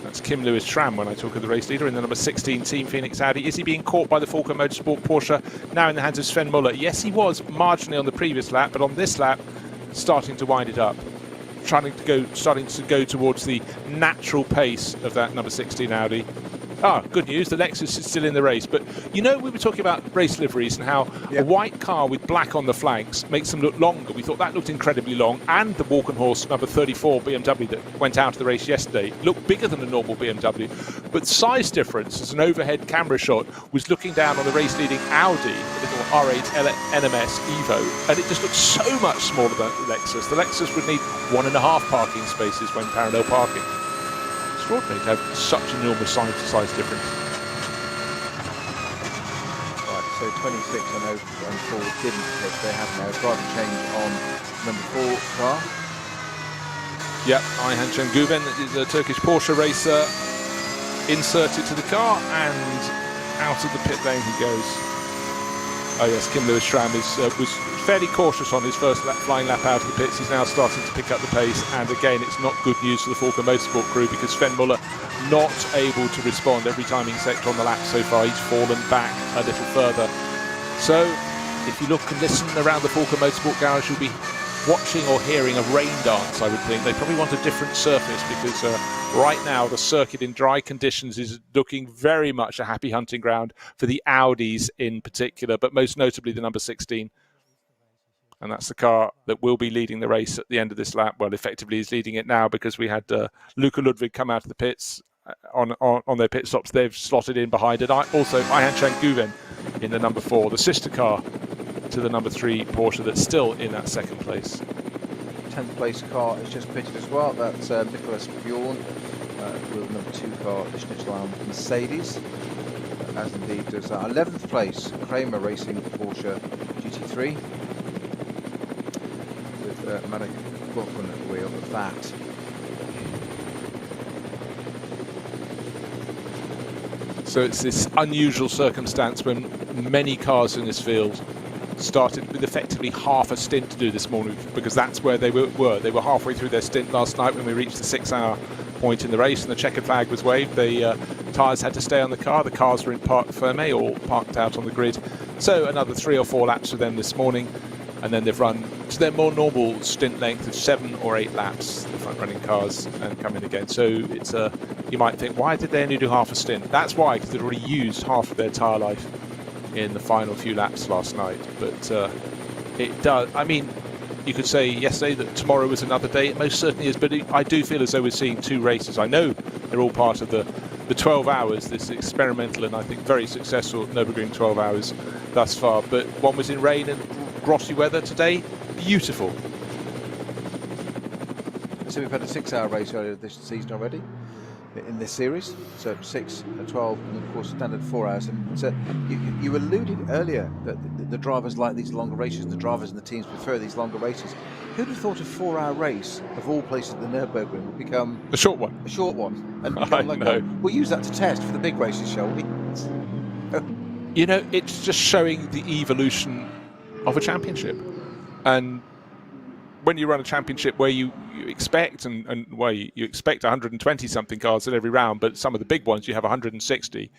That's Kim Lewis Schramm when I talk of the race leader in the number 16 Team Phoenix Audi. Is he being caught by the Falco Motorsport Porsche, now in the hands of Sven Muller? Yes, he was marginally on the previous lap, but on this lap, starting to wind it up. Starting to go towards the natural pace of that number 16 Audi. Good news, the Lexus is still in the race. But you know, we were talking about race liveries and how a white car with black on the flanks makes them look longer. We thought that looked incredibly long. And the Walk and Horse number 34 BMW that went out of the race yesterday looked bigger than a normal BMW. But size difference, as an overhead camera shot, was looking down on the race-leading Audi, the little R8 NMS Evo, and it just looked so much smaller than the Lexus. The Lexus would need 1.5 parking spaces when parallel parking. Extraordinary to have such enormous size difference. Right, so 26 and 4 didn't hit. They have now driver change on number 4 car. Yep, Ayhan Şengüven is a Turkish Porsche racer, inserted to the car and out of the pit lane he goes. Oh yes, Kim Lewis Schramm was fairly cautious on his first flying lap out of the pits. He's now starting to pick up the pace, and again it's not good news for the Falco Motorsport crew because Sven Muller not able to respond every timing sector on the lap so far. He's fallen back a little further. So if you look and listen around the Falco Motorsport garage, you'll be watching or hearing a rain dance, I would think. They probably want a different surface because right now the circuit in dry conditions is looking very much a happy hunting ground for the Audis in particular, but most notably the number 16. And that's the car that will be leading the race at the end of this lap. Well, effectively he's leading it now because we had Luca Ludwig come out of the pits on their pit stops. They've slotted in behind it. Also Ayhan Şengüven in the number 4, the sister car to the number 3 Porsche that's still in that second place. 10th place car is just pitted as well. That's Nicholas Bjorn with number 2 car, the Schnitzeland Mercedes. As indeed does 11th place Kramer Racing Porsche GT3 with Marek Bochman at the wheel of that. So it's this unusual circumstance when many cars in this field started with effectively half a stint to do this morning, because that's where they were. They were halfway through their stint last night when we reached the 6-hour point in the race and the checkered flag was waved. The tyres had to stay on the car. The cars were in parc fermé or parked out on the grid. So another 3 or 4 laps for them this morning, and then they've run to their more normal stint length of 7 or 8 laps, the front running cars, and come in again. So it's you might think, why did they only do half a stint? That's why, because they'd already used half of their tyre life in the final few laps last night. But it does, I mean, you could say yesterday that tomorrow was another day. It most certainly is, but I do feel as though we're seeing 2 races. I know they're all part of the 12 hours, this experimental and I think very successful Nürburgring 12 hours thus far. But one was in rain and glossy weather today. Beautiful. So we've had a 6-hour race earlier this season already in this series, so 6, 12, and of course standard 4 hours. And so you alluded earlier that the drivers like these longer races, the drivers and the teams prefer these longer races. Who'd have thought a 4-hour race of all places at the Nürburgring would become a short one? A short one, and I know. We'll use that to test for the big races, shall we? You know, it's just showing the evolution of a championship, and when you run a championship where you expect and where you expect 120 something cars at every round, but some of the big ones you have 160,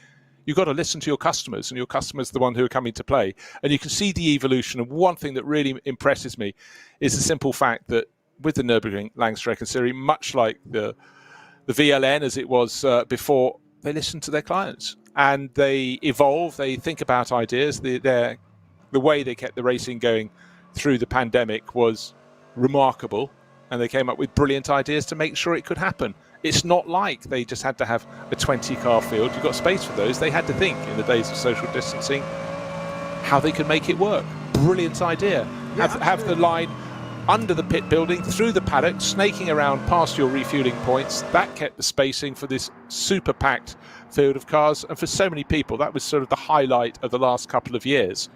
you've got to listen to your customers, and your customers are the one who are coming to play, and you can see the evolution. And one thing that really impresses me is the simple fact that with the Nürburgring Langstrecken Series, much like the VLN as it was before, they listen to their clients and they evolve, they think about ideas. The way they kept the racing going through the pandemic was remarkable, and they came up with brilliant ideas to make sure it could happen. It's not like they just had to have a 20-car field. You've got space for those. They had to think in the days of social distancing how they could make it work. Brilliant idea. Have the line under the pit building, through the paddock, snaking around past your refueling points. That kept the spacing for this super packed field of cars, and for so many people that was sort of the highlight of the last couple of years,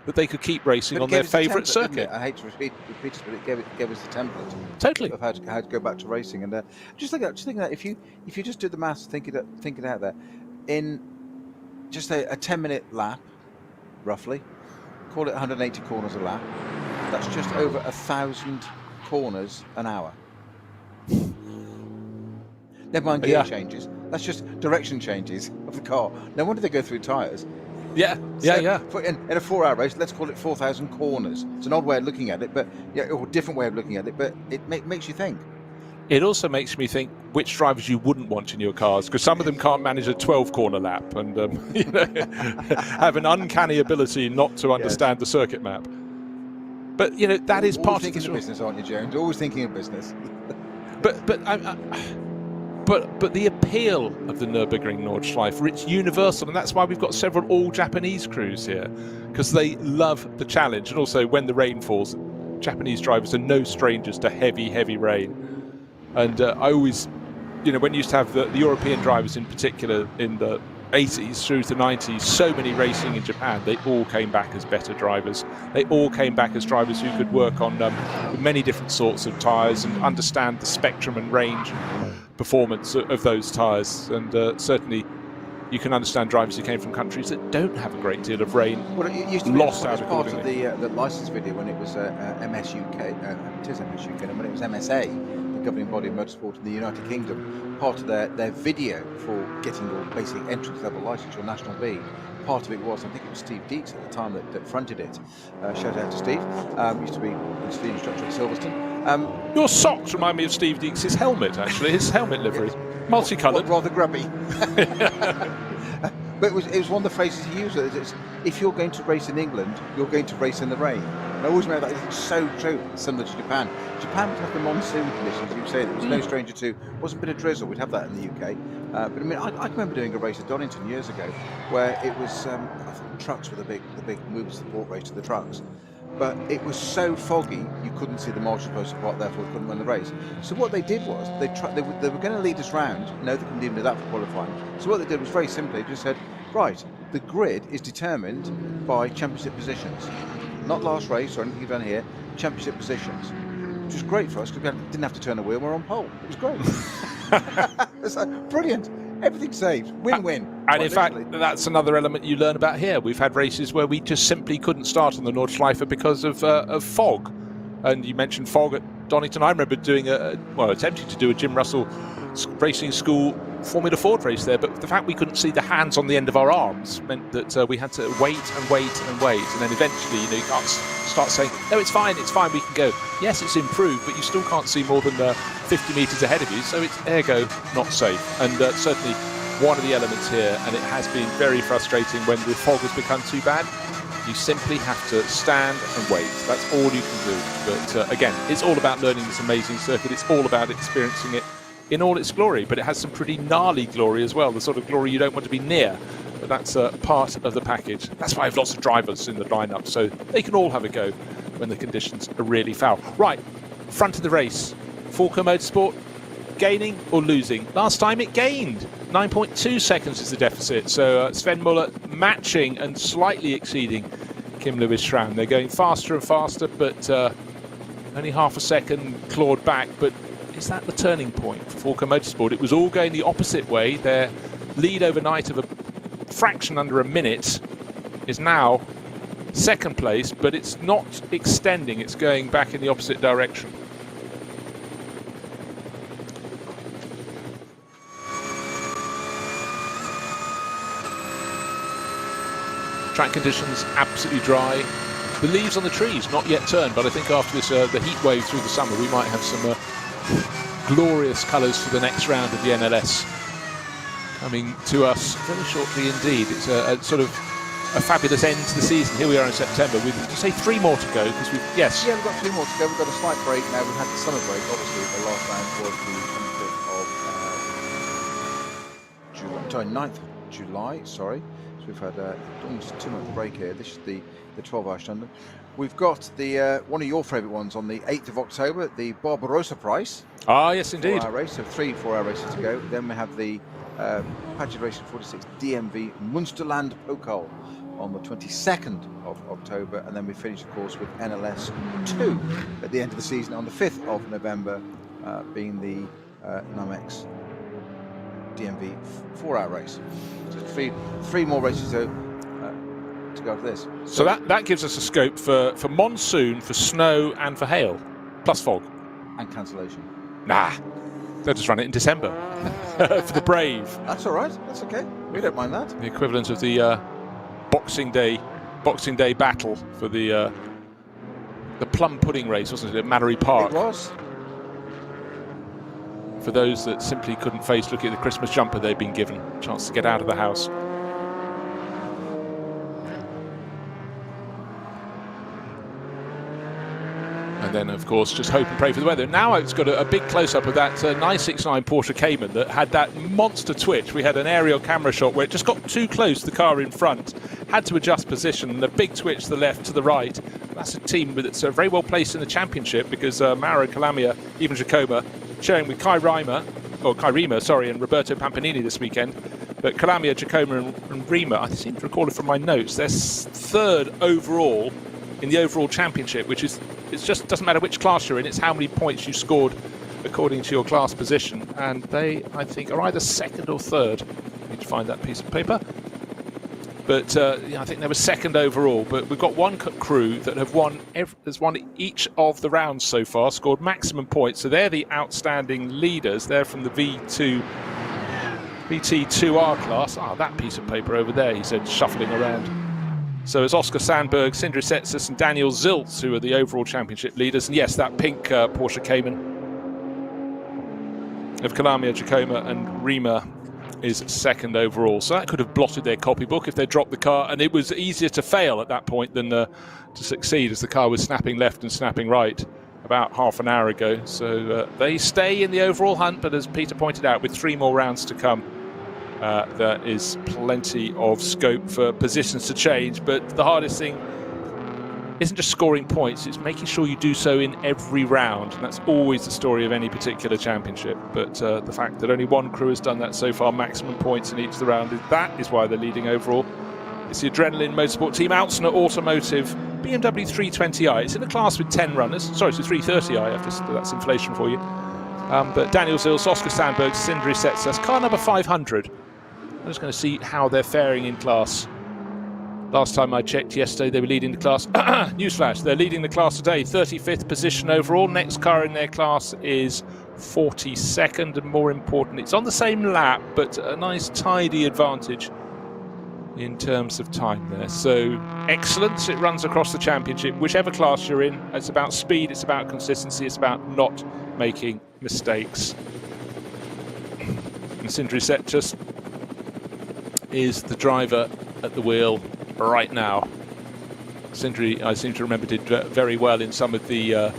that they could keep racing on their favourite circuit. I hate to repeat it, but it gave us the template. Totally. Of how to go back to racing. And just thinking that if you just do the maths, think it out there, in just a 10-minute lap, roughly, call it 180 corners a lap, that's just over 1,000 corners an hour. Never mind gear changes. That's just direction changes of the car. No wonder they go through tyres. Yeah. In a 4-hour race, let's call it 4,000 corners. It's an odd way of looking at it, but or a different way of looking at it, but it makes you think. It also makes me think which drivers you wouldn't want in your cars, because some of them can't manage a 12-corner lap and have an uncanny ability not to understand the circuit map. But that is part of the business, aren't you, Jones? Always thinking of business. But the appeal of the Nürburgring Nordschleife, it's universal, and that's why we've got several all-Japanese crews here, because they love the challenge. And also, when the rain falls, Japanese drivers are no strangers to heavy, heavy rain. And I always, when you used to have the European drivers in particular in the 80s through to the 90s, so many racing in Japan, they all came back as better drivers. They all came back as drivers who could work on many different sorts of tyres and understand the spectrum and range and performance of those tyres. And certainly you can understand drivers who came from countries that don't have a great deal of rain. Well, it used to be lost as out part of accordingly. the licence video when it was MS UK, it is MS UK, and when it was MSA, the governing body of motorsport in the United Kingdom, part of their video for getting your basic entrance level licence, your National B, part of it was, I think it was Steve Deeks at the time that fronted it. Shout out to Steve. Used to be the speed instructor at Silverstone. Your socks remind me of Steve Deeks' helmet, actually, his helmet livery. Multicoloured. Rather grubby. But it was one of the phrases he used. It's, if you're going to race in England, you're going to race in the rain. And I always remember that. It's so true, similar to Japan. Japan would have the monsoon conditions. You say there was no stranger to. Wasn't a bit of drizzle. We'd have that in the UK. But I mean, I remember doing a race at Donington years ago, where it was I think trucks were the big movement support race to the trucks. But it was so foggy you couldn't see the marshal post apart, therefore they couldn't run the race. So what they did was they were going to lead us round. No, they couldn't even do that for qualifying. So what they did was very simply just said, right, the grid is determined by championship positions, not last race or anything you've done here. Championship positions, which was great for us because we didn't have to turn a wheel. We're on pole. It was great. It's like, brilliant. Everything saved. Win-win. And in fact, that's another element you learn about here. We've had races where we just simply couldn't start on the Nordschleife because of fog. And you mentioned fog at Donington. I remember doing attempting to do a Jim Russell Racing School Formula Ford race there, but the fact we couldn't see the hands on the end of our arms meant that we had to wait and wait and wait, and then eventually, you can't start saying, no, it's fine, we can go. Yes, it's improved, but you still can't see more than 50 metres ahead of you, so it's ergo not safe. And certainly one of the elements here, and it has been very frustrating when the fog has become too bad, you simply have to stand and wait. That's all you can do. But again, it's all about learning this amazing circuit. It's all about experiencing it in all its glory, but it has some pretty gnarly glory as well, the sort of glory you don't want to be near. But that's part of the package. That's why I have lots of drivers in the lineup, so they can all have a go when the conditions are really foul. Right, front of the race. Fulco Motorsport, gaining or losing? Last time it gained. 9.2 seconds is the deficit. So Sven Muller matching and slightly exceeding Kim Lewis-Schramm. They're going faster and faster, but only half a second clawed back. But is that the turning point for Fulco Motorsport? It was all going the opposite way. Their lead overnight of a fraction under a minute is now second place, but it's not extending. It's going back in the opposite direction. Track conditions absolutely dry. The leaves on the trees not yet turned, but I think after this the heat wave through the summer we might have some glorious colours for the next round of the NLS coming to us very shortly indeed. It's a sort of a fabulous end to the season. Here we are in September with, did you say 3 more to go? Because we've Yeah, we've got 2 more to go. We've got a slight break now. We've had the summer break, obviously. The last round was the 9th of July, sorry. We've had almost a 2-month break here. This is the 12-hour standard. We've got the one of your favourite ones on the 8th of October, the Barbarossa Prize. Ah, yes, indeed. 4-hour race, so 3 4-hour races to go. Then we have the Padgett Racing 46 DMV Munsterland Pokal on the 22nd of October, and then we finish, of course, with NLS 2 at the end of the season on the 5th of November, being the Namex DMV 4-hour race. So 3 more races to go for this. So that gives us a scope for monsoon, for snow and for hail, plus fog. And cancellation. Nah, they'll just run it in December for the Brave. That's all right. That's okay. We don't mind that. The equivalent of the Boxing Day battle for the plum pudding race, wasn't it, at Mallory Park? It was. For those that simply couldn't face looking at the Christmas jumper they'd been given, a chance to get out of the house. And then, of course, just hope and pray for the weather. Now it's got a big close-up of that 969 Porsche Cayman that had that monster twitch. We had an aerial camera shot where it just got too close to the car in front, had to adjust position, and a big twitch to the left, to the right. That's a team that's very well placed in the championship because Mauro Calamia, even Giacomo, sharing with Kai Rima, and Roberto Pampinini this weekend. But Calamia, Giacomo and Rima, I seem to recall it from my notes, they're third overall in the overall championship, which is, it just doesn't matter which class you're in, it's how many points you scored according to your class position. And they, I think, are either second or third. I need to find that piece of paper. But yeah, I think they were second overall. But we've got one crew that has won each of the rounds so far, scored maximum points. So they're the outstanding leaders. They're from the VT2R class. Ah, that piece of paper over there, he said, shuffling around. So it's Oscar Sandberg, Sindri Setsas and Daniel Ziltz who are the overall championship leaders. And yes, that pink Porsche Cayman of Calamia, Giacomo and Rima is second overall. So that could have blotted their copybook if they dropped the car, and it was easier to fail at that point than to succeed, as the car was snapping left and snapping right about half an hour ago. So they stay in the overall hunt, but as Peter pointed out, with 3 more rounds to come, there is plenty of scope for positions to change. But the hardest thing isn't just scoring points, it's making sure you do so in every round, and that's always the story of any particular championship. But the fact that only one crew has done that so far, maximum points in each of the rounds, that is why they're leading overall. It's the Adrenaline Motorsport team, Altsner Automotive, BMW 320i. It's in a class with 10 runners. Sorry, it's a 330i, that's inflation for you. But Daniel Zils, Oscar Sandberg, Sindri Setsas, car number 500. I'm just going to see how they're faring in class. Last time I checked yesterday, they were leading the class. Newsflash, they're leading the class today, 35th position overall. Next car in their class is 42nd, and more important, it's on the same lap, but a nice tidy advantage in terms of time there. So excellence, it runs across the championship. Whichever class you're in, it's about speed, it's about consistency, it's about not making mistakes. And Sindri Setsas is the driver at the wheel right now. Sindri, I seem to remember, did very well in some of the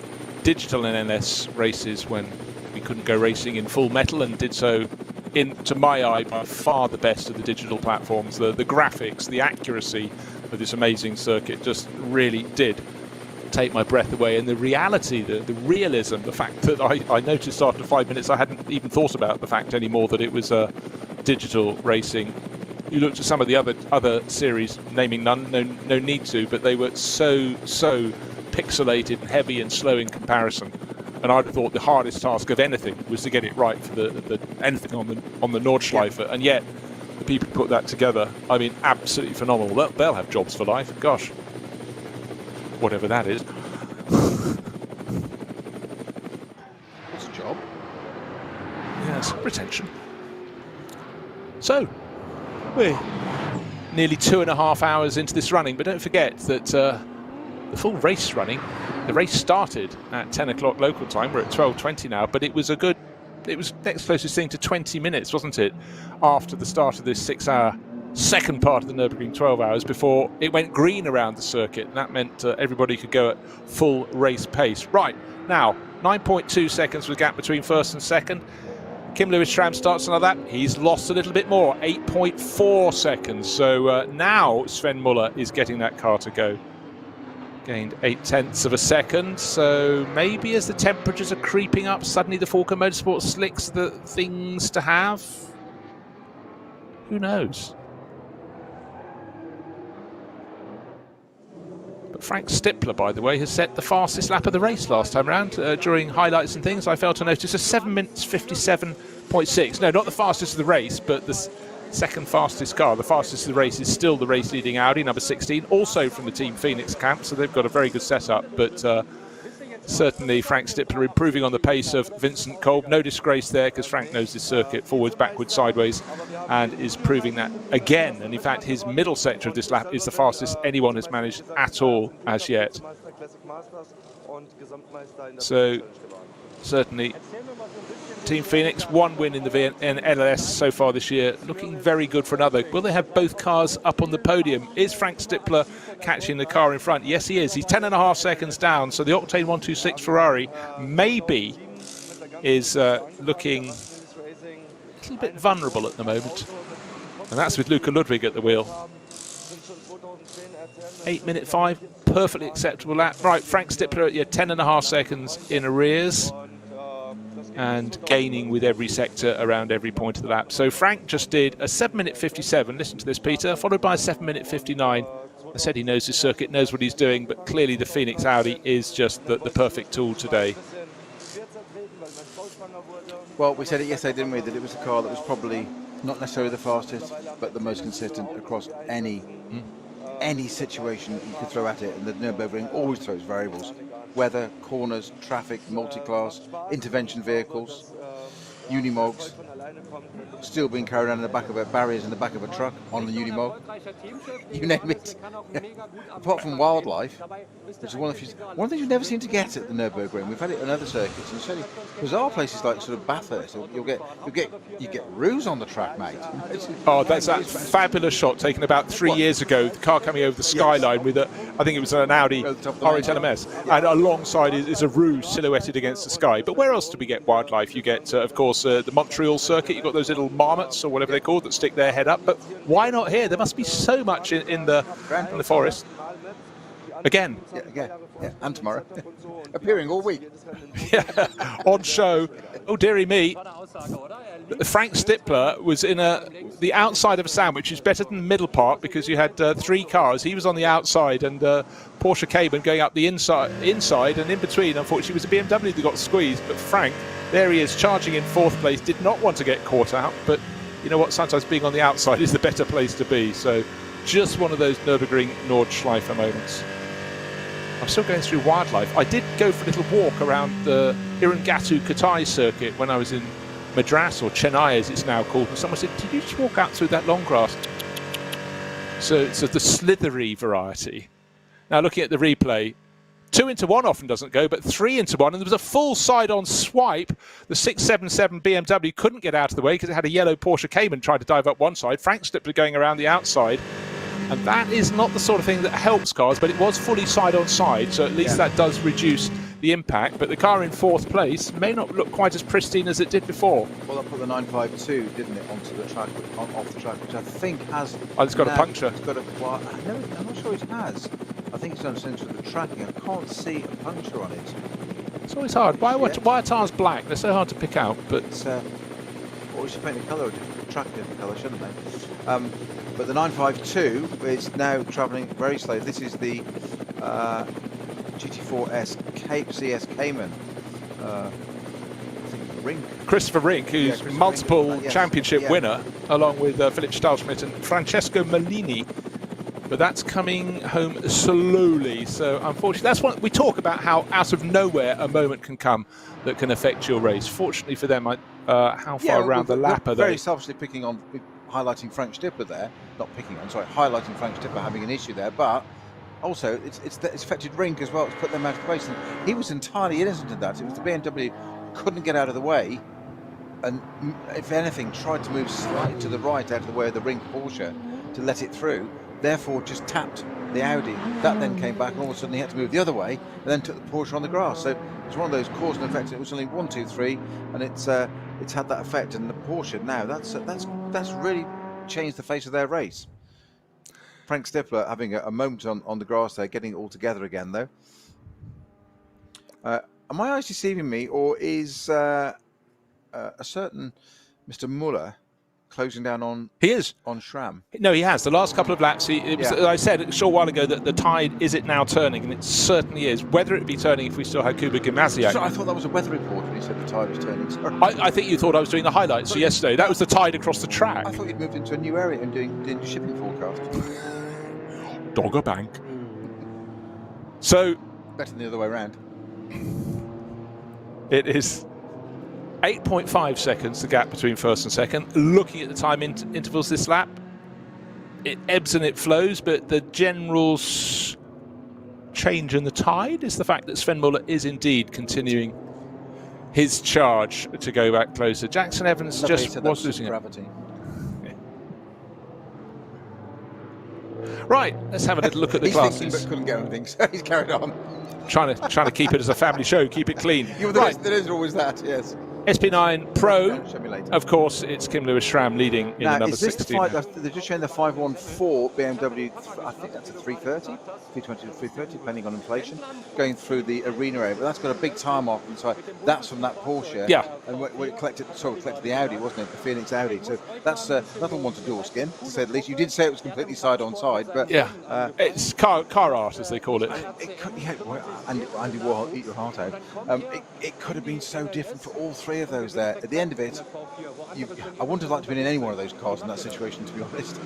digital NLS races when we couldn't go racing in full metal, and did so, to my eye, by far the best of the digital platforms. The graphics, the accuracy of this amazing circuit just really did take my breath away. And the reality, the realism, the fact that I noticed after 5 minutes I hadn't even thought about the fact anymore that it was digital racing. You looked at some of the other series, naming none, no need to, but they were so pixelated and heavy and slow in comparison. And I'd have thought the hardest task of anything was to get it right for the anything on the Nordschleife, and yet the people who put that together, I mean, absolutely phenomenal. They'll have jobs for life. Gosh, whatever that is. What's a job? Yes, retention. So we're nearly 2.5 hours into this running, but don't forget that the full race running, the race started at 10 o'clock local time. We're at 12:20 now, but it was next closest thing to 20 minutes, wasn't it, after the start of this 6-hour second part of the Nürburgring 12 hours before it went green around the circuit, and that meant everybody could go at full race pace. Right, now 9.2 seconds was the gap between first and second. Kim Lewis-Schramm starts another lap. He's lost a little bit more, 8.4 seconds. So now Sven Muller is getting that car to go. Gained 0.8 of a second. So maybe as the temperatures are creeping up, suddenly the Falco Motorsport slicks the things to have. Who knows? But Frank Stippler, by the way, has set the fastest lap of the race last time round. During highlights and things, I failed to notice a 7 minutes 57.6. No, not the fastest of the race, but the second fastest car. The fastest of the race is still the race-leading Audi, number 16, also from the Team Phoenix camp, so they've got a very good setup. But certainly Frank Stippler improving on the pace of Vincent Kolb. No disgrace there, because Frank knows this circuit forwards, backwards, sideways, and is proving that again. And in fact, his middle sector of this lap is the fastest anyone has managed at all as yet. So certainly Team Phoenix, one win in the NLS so far this year, looking very good for another. Will they have both cars up on the podium? Is Frank Stippler catching the car in front? Yes, he is. He's 10.5 seconds down, so the Octane 126 Ferrari maybe is looking a little bit vulnerable at the moment. And that's with Luca Ludwig at the wheel. 8:05, perfectly acceptable lap. Right, Frank Stippler at 10.5 seconds in arrears, and gaining with every sector around every point of the lap. So Frank just did a 7:57, listen to this, Peter, followed by a 7:59. I said he knows his circuit, knows what he's doing, but clearly the Phoenix Audi is just the perfect tool today. Well, we said it yesterday, didn't we, that it was a car that was probably not necessarily the fastest, but the most consistent across any situation you could throw at it. And the Nürburgring always throws variables. Weather, corners, traffic, multi-class, intervention vehicles, unimogs, still being carried around in the back of barriers in the back of a truck on the unimog. You name it. Apart from wildlife, which is one of the things you've never seem to get at the Nürburgring. We've had it on other circuits, and certainly bizarre places like sort of Bathurst. You get roos on the track, mate. Oh, that's that fabulous shot taken about 3 years ago. The car coming over the skyline with I think it was an Audi R8 LMS, and alongside is a roo silhouetted against the sky. But where else do we get wildlife? You get, of course, the Montreal circuit. You've got those little marmots or whatever they're called that stick their head up. But why not here? There must be so much in the forest. Again. Yeah, and tomorrow. Appearing all week. Yeah, on show. Oh, dearie me. Frank Stippler was in the outside of a sandwich, which is better than the middle part, because you had 3 cars. He was on the outside, and Porsche Cayman going up the inside, and in between, unfortunately, was a BMW that got squeezed. But Frank, there he is, charging in 4th place, did not want to get caught out, but you know what, sometimes being on the outside is the better place to be. So just one of those Nürburgring Nordschleife moments. I'm still going through wildlife. I did go for a little walk around the Irangatu Katai circuit when I was in Madras, or Chennai as it's now called, and someone said, did you just walk out through that long grass? So it's the slithery variety. Now looking at the replay, 2 into 1 often doesn't go, but 3 into 1, and there was a full side-on swipe. The 677 BMW couldn't get out of the way because it had a yellow Porsche Cayman trying to dive up one side. Frank Stippler going around the outside. And that is not the sort of thing that helps cars, but it was fully side-on-side, so at least that does reduce the impact. But the car in 4th place may not look quite as pristine as it did before. Well, that put the 952, didn't it, onto the track, off the track, which I think has... Oh, it's got a puncture. It's got a... Well, no, I'm not sure it has. I think it's done since with the tracking. I can't see a puncture on it. It's always hard. Why are tires black? They're so hard to pick out. But or we should paint the colour, track a different colour, shouldn't they? But the 952 is now travelling very slow. This is the GT4S CS Cayman. I think Rink. Christopher Rink, who's multiple championship winner, along with Philipp Stahlschmidt and Francesco Malini. But that's coming home slowly. So unfortunately, that's what we talk about, how out of nowhere a moment can come that can affect your race. Fortunately for them, how far around the lap are they? Very selfishly highlighting Frank Stippler there, highlighting Frank Stippler having an issue there, but also it's affected Rink as well. It's put them out of race, and he was entirely innocent of that. It was the BMW couldn't get out of the way, and if anything, tried to move slightly to the right out of the way of the Rink Porsche to let it through. Therefore, just tapped the Audi. That then came back, and all of a sudden he had to move the other way, and then took the Porsche on the grass. So it's one of those cause and effect. It was only 1, 2, 3, and it's had that effect. And the Porsche now, that's really changed the face of their race. Frank Stippler having a moment on the grass there, getting it all together again though. Are my eyes deceiving me, or is a certain Mr. Muller closing down on... He is. On Schramm? No, he has. The last couple of laps, I said a short while ago that the tide, is it now turning? And it certainly is. Whether it be turning if we still had Kuba Gimasiak. So I thought that was a weather report when he said the tide was turning. Sorry. I think you thought I was doing the highlights yesterday. That was the tide across the track. I thought you'd moved into a new area and doing shipping forecast. Dogger Bank. So... Better than the other way around. It is 8.5 seconds, the gap between first and second. Looking at the time intervals this lap, it ebbs and it flows, but the general change in the tide is the fact that Sven Muller is indeed continuing his charge to go back closer. Jackson Evans just was losing it. Gravity. Right, let's have a little look at the He's classes. thinking but couldn't get anything, so he's carried on. Trying to keep it as a family show, keep it clean. Yeah, well, there is always that, yes. SP9 Pro, Show me later. of course, it's Kim Lewis-Schramm leading in the number is this 16. they're just showing the 514 BMW, I think that's a 330, 320 to 330, depending on inflation, going through the arena area. But that's got a big tire mark on the side. That's from that Porsche. Yeah. And when it collected the Audi, wasn't it? The Phoenix Audi. So that's that'll want a dual skin, to say the least. You did say it was completely side on side, but Yeah, it's car art, as they call it. it could, yeah, well, Andy Warhol, eat your heart out. It could have been so different for all three of those there. At the end of it, I wouldn't have liked to be in any one of those cars in that situation, to be honest.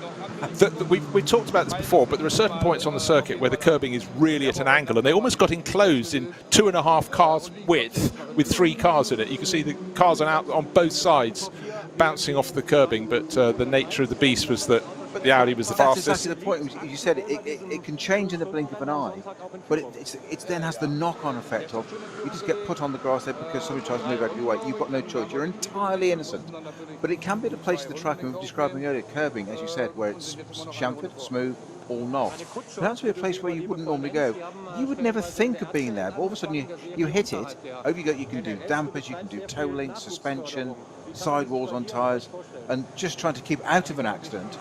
We've talked about this before, but there are certain points on the circuit where the curbing is really at an angle, and they almost got enclosed in 2.5 cars width with 3 cars in it. You can see the cars are out on both sides bouncing off the curbing, but the nature of the beast was that the Audi was the That's fastest. exactly the point. You said it can change in the blink of an eye, but it then has the knock-on effect of you just get put on the grass there because somebody tries to move out of your way. You've got no choice. You're entirely innocent. But it can be at a place of the track, and we were describing earlier, curbing, as you said, where it's chamfered, smooth, or not. It has to be a place where you wouldn't normally go. You would never think of being there, but all of a sudden you hit it. Over you go. You can do dampers, you can do toe links, suspension, sidewalls on tyres, and just trying to keep out of an accident.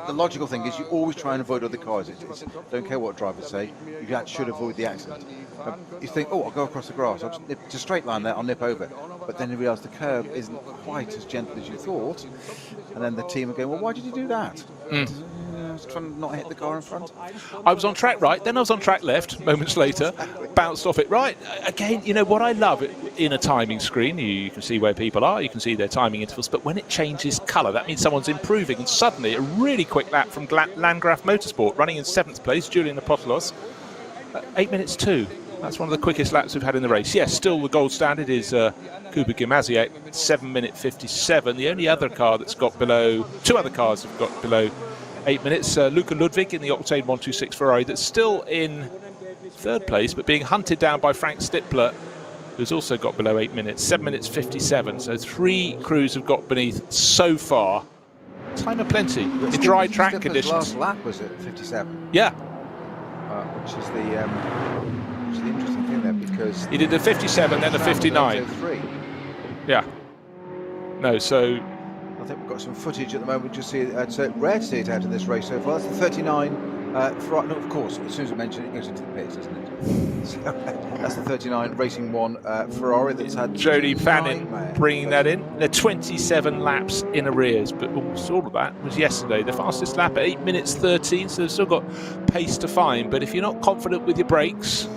The logical thing is you always try and avoid other cars. Don't care what drivers say, you should avoid the accident. You think, oh, I'll go across the grass, it's a straight line there, I'll nip over. But then you realise the curb isn't quite as gentle as you thought. And then the team are going, well, why did you do that? I was trying to not hit the car in front. I was on track right, then I was on track left, moments later, bounced off it right. Again, you know what I love in a timing screen, you can see where people are, you can see their timing intervals, but when it changes colour, that means someone's improving, and suddenly a really quick lap from Landgraf Motorsport, running in 7th place, Julian Apostolos, 8 minutes 2. That's one of the quickest laps we've had in the race. Yes, still the gold standard is Kuba Gimaziak, 7 minute 57. The only other car that's got below, 2 other cars have got below 8 minutes. Luca Ludwig in the Octane 126 Ferrari that's still in 3rd place, but being hunted down by Frank Stippler, who's also got below 8 minutes, 7 minutes 57. So 3 crews have got beneath so far. Time of plenty in dry track conditions. Last lap was at 57. Yeah. Which is the interesting thing there, because He did a 57, then a 59. Yeah. No, so I think we've got some footage at the moment. Just see it's rare to see it out in this race so far. That's the 39. No, of course, as soon as I mention it, it goes into the pits, doesn't it? So, that's the 39 Racing 1 Ferrari that's had Jody Fannin bringing that in. They're 27 laps in arrears, but almost all of that was yesterday. The fastest lap at 8 minutes 13, so they've still got pace to find. But if you're not confident with your brakes,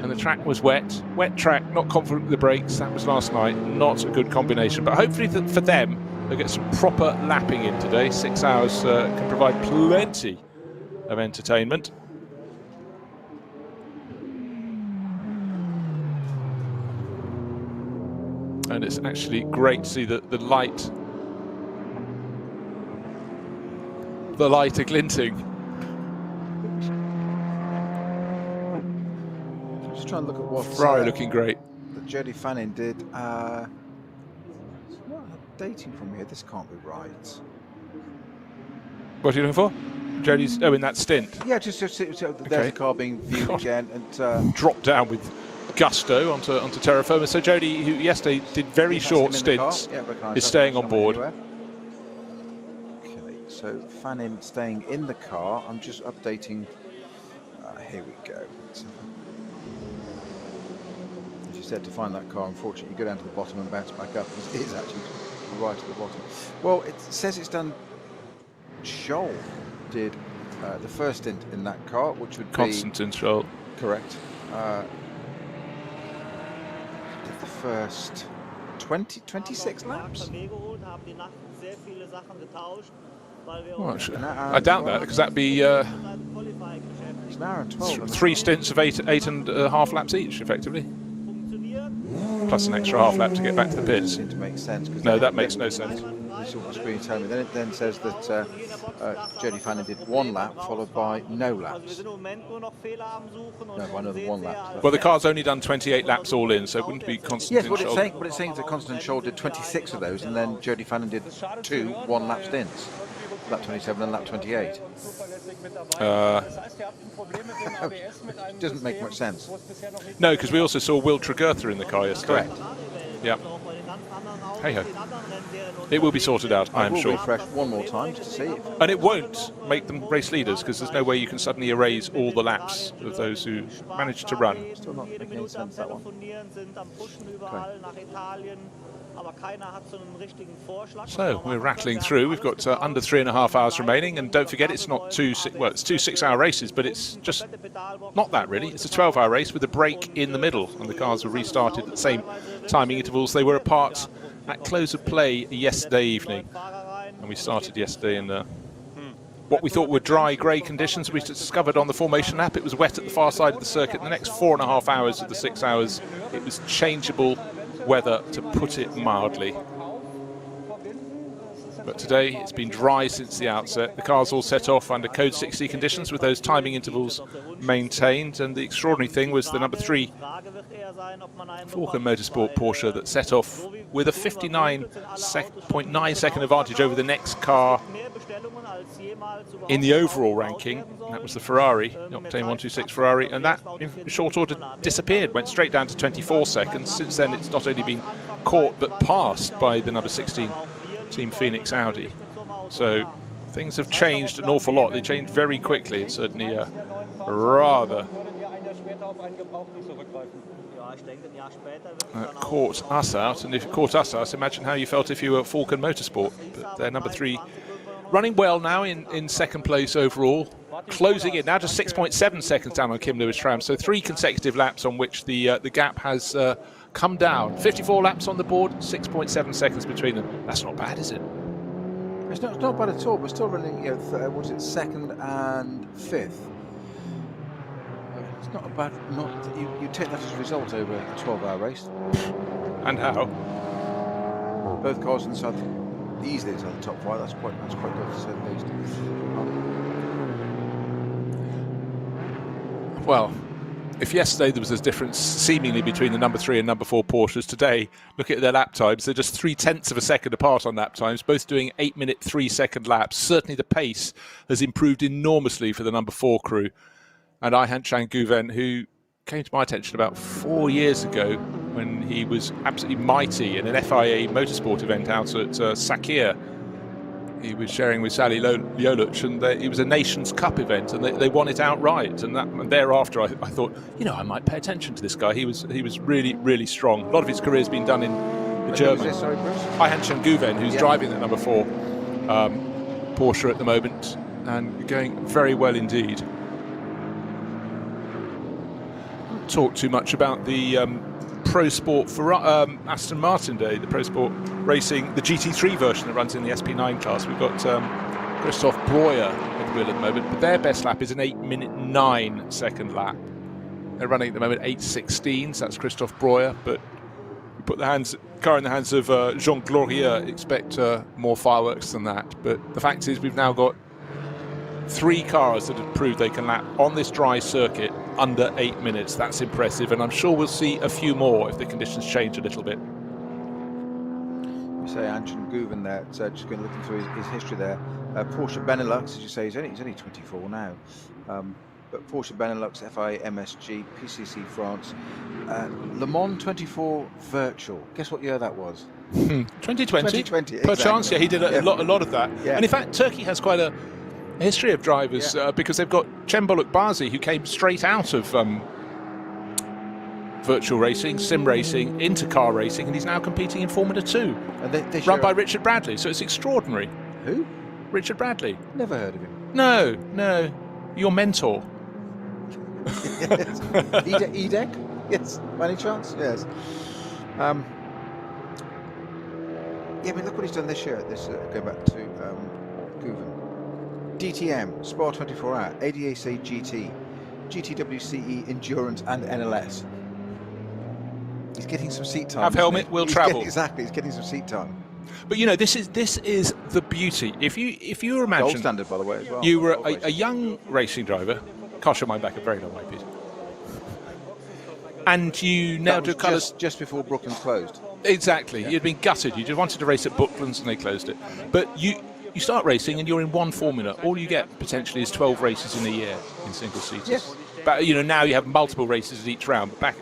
and the track was wet track, not confident with the brakes, that was last night, not a good combination. But hopefully for them, they'll get some proper lapping in today. 6 hours can provide plenty of entertainment. And it's actually great to see the light are glinting. Just trying to look at what Ferrari looking great. that Jody Fannin did. It's not updating from here. This can't be right. What are you looking for? Jody's in that stint. Yeah, just there's the car being viewed God. again, and Dropped down with gusto onto terra firma. So Jody, who yesterday did very short stints, is staying on board. Okay, so Fannin staying in the car. I'm just updating. Here we go. As you said, to find that car, unfortunately, you go down to the bottom and bounce back up. It is actually right at the bottom. Well, it says it's done. Scholl did the first stint in that car, which would Constantine Scholl. Correct. Did the first 26 laps? Well, actually, I doubt that, because that'd be He's an hour and 12. Three stints of eight and a half laps each, effectively. Plus an extra half lap to get back to the pits. Seems to make sense. No, that makes no sense. This is what the screen telling me. Then it then says that Jody Fannin did 1 lap, followed by no laps. No, by another 1 lap. Well, the car's only done 28 laps all in, so it wouldn't be constant. Yes, what it's saying is that Constantine Scholl did 26 of those, and then Jody Fannin did 2 1-lap stints. Lap 27 and lap 28. Doesn't make much sense. No, because we also saw Will Tregurtha in the car yesterday. Correct. Yep. Hey ho. It will be sorted out, I am will sure. refresh one more time just to see if... And it won't make them race leaders, because there's no way you can suddenly erase all the laps of those who managed to run. Still not making any sense, that one. So we're rattling through. We've got under 3.5 hours remaining, and don't forget it's not two 6-hour races, but it's just not that really. It's a 12-hour race with a break in the middle, and the cars were restarted at the same timing intervals they were apart at close of play yesterday evening. And we started yesterday in what we thought were dry grey conditions. We discovered on the formation lap it was wet at the far side of the circuit. The next 4.5 hours of the 6 hours it was changeable weather, to put it mildly. But today it's been dry since the outset. The cars all set off under code 60 conditions with those timing intervals maintained, and the extraordinary thing was the number 3 Falcon Motorsport Porsche that set off with a 59.9 second advantage over the next car in the overall ranking. That was the Ferrari, the Octane 126 Ferrari, and that in short order disappeared, went straight down to 24 seconds. Since then it's not only been caught but passed by the number 16 Team Phoenix Audi. So things have changed an awful lot. They changed very quickly. It's certainly rather caught us out, and if it caught us out, imagine how you felt if you were Falcon Motorsport. But they're number 3, running well now in second place overall, closing in now to 6.7 seconds down on Kim Lewis-Tram. So 3 consecutive laps on which the gap has come down. 54 laps on the board, 6.7 seconds between them. That's not bad, is it? It's not bad at all. We're still running, you know, what is it, 2nd and 5th. It's not a bad. You take that as a result over a 12-hour race. And how? Both cars inside easily inside the top 5. That's quite good to say the least. Well, if yesterday there was a difference seemingly between the number 3 and number 4 Porsches, today, look at their lap times. They're just 0.3 of a second apart on lap times, both doing 8-minute, 3-second laps. Certainly the pace has improved enormously for the number 4 crew. And Ayhan Şengüven, who came to my attention about 4 years ago when he was absolutely mighty in an FIA motorsport event out at Sakir. He was sharing with Sally Lioluc, and it was a Nations Cup event, and they won it outright. And thereafter, I thought, you know, I might pay attention to this guy. He was really, really strong. A lot of his career has been done in Germany. Ayhan Şengüven, who's driving that number 4 Porsche at the moment, and going very well indeed. Talk too much about the Pro Sport for Aston Martin Day, the Pro Sport Racing, the GT3 version that runs in the SP9 class. We've got Christoph Breuer at the wheel at the moment, but their best lap is an 8-minute 9-second lap. They're running at the moment 8:16, so that's Christoph Breuer, but we put the car in the hands of Jean Glorieux, expect more fireworks than that. But the fact is we've now got 3 cars that have proved they can lap on this dry circuit under 8 minutes. That's impressive, and I'm sure we'll see a few more if the conditions change a little bit. You say Ayhan Şengüven there, just going looking through his history there. Porsche Benelux, as you say, he's only 24 now. But Porsche Benelux, FIA MSG, PCC France, Le Mans 24 Virtual. Guess what year that was? 2020. 2020, Per exactly. chance, yeah, he did a lot of that. Yeah. And in fact, Turkey has quite a history of drivers because they've got Cemboluk Bazi, who came straight out of virtual racing, sim racing, into car racing, and he's now competing in Formula 2, And they run by Richard Bradley. So it's extraordinary. Who? Richard Bradley. Never heard of him. No, your mentor. Edek? Yes, by any chance? Yes. Yeah, I mean, look what he's done this year. Go back to Guven. DTM, Spa 24 Hour, ADAC GT, GTWCE Endurance and NLS. He's getting some seat time. Have isn't helmet, he? will He's travel. Exactly, he's getting some seat time. But you know, this is the beauty. If you Gold imagine standard, by the way, as well. you were Gold a racing. young racing driver, cast your mind back a very long way, Peter, and you now That do was kind just before Brooklands closed. exactly. You'd been gutted. You just wanted to race at Brooklands and they closed it. But you start racing and you're in one formula. All you get potentially is 12 races in a year in single seaters. Yes. But you know, now you have multiple races at each round. Back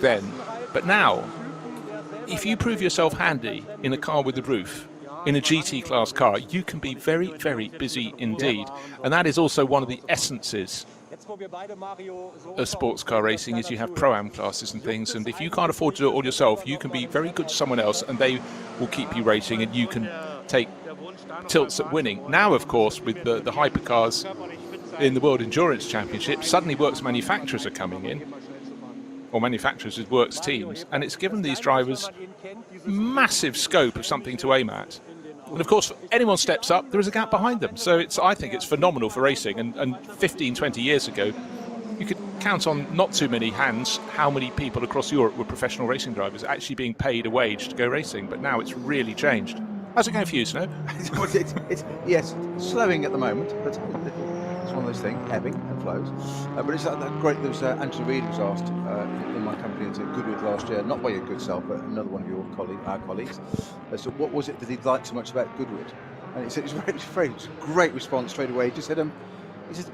then. But now, if you prove yourself handy in a car with a roof, in a GT class car, you can be very, very busy indeed. And that is also one of the essences of sports car racing, is you have pro-am classes and things, and if you can't afford to do it all yourself, you can be very good to someone else and they will keep you racing and you can take tilts at winning. Now, of course, with the hypercars in the World Endurance Championship, suddenly works manufacturers are coming in, or manufacturers with works teams, and it's given these drivers massive scope of something to aim at. And of course, anyone steps up, there is a gap behind them. So I think it's phenomenal for racing. And 15, 20 years ago, you could count on not too many hands how many people across Europe were professional racing drivers actually being paid a wage to go racing. But now it's really changed. How's it going for you, Snow? Yes, slowing at the moment, but it's one of those things, ebbing and flows. But it's that great. There was Angela Reid was asked in my company at Goodwood last year, not by your good self, but another one of your colleagues. So what was it that he liked so much about Goodwood? And he said it was a great response straight away. He just said,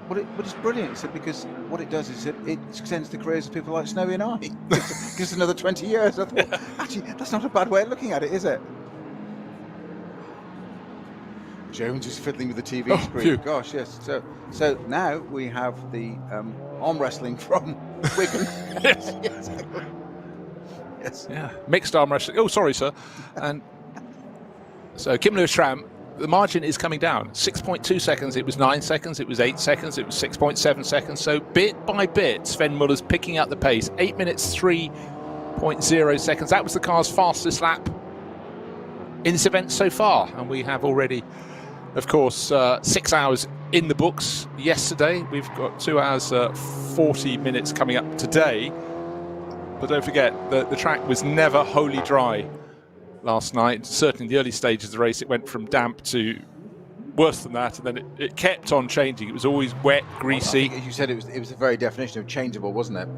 "What is brilliant." He said, because what it does is it extends the careers of people like Snowy and I. Gives us another 20 years. I thought, actually, that's not a bad way of looking at it, is it? Jones is fiddling with the TV screen. Phew. Gosh, yes. So now we have the arm wrestling from Wigan. Yes. Yes. Yeah, mixed arm wrestling. Oh, sorry, sir. And so Kim Lewis-Schramm, the margin is coming down. 6.2 seconds. It was 9 seconds. It was 8 seconds. It was 6.7 seconds. So bit by bit, Sven Muller's picking up the pace. 8 minutes 3.0 seconds. That was the car's fastest lap in this event so far, and we have already, of course, 6 hours in the books yesterday. We've got 2 hours 40 minutes coming up today. But don't forget, the track was never wholly dry last night. Certainly in the early stages of the race, it went from damp to worse than that, and then it kept on changing. It was always wet, greasy. I think, as you said, it was the very definition of changeable, wasn't it?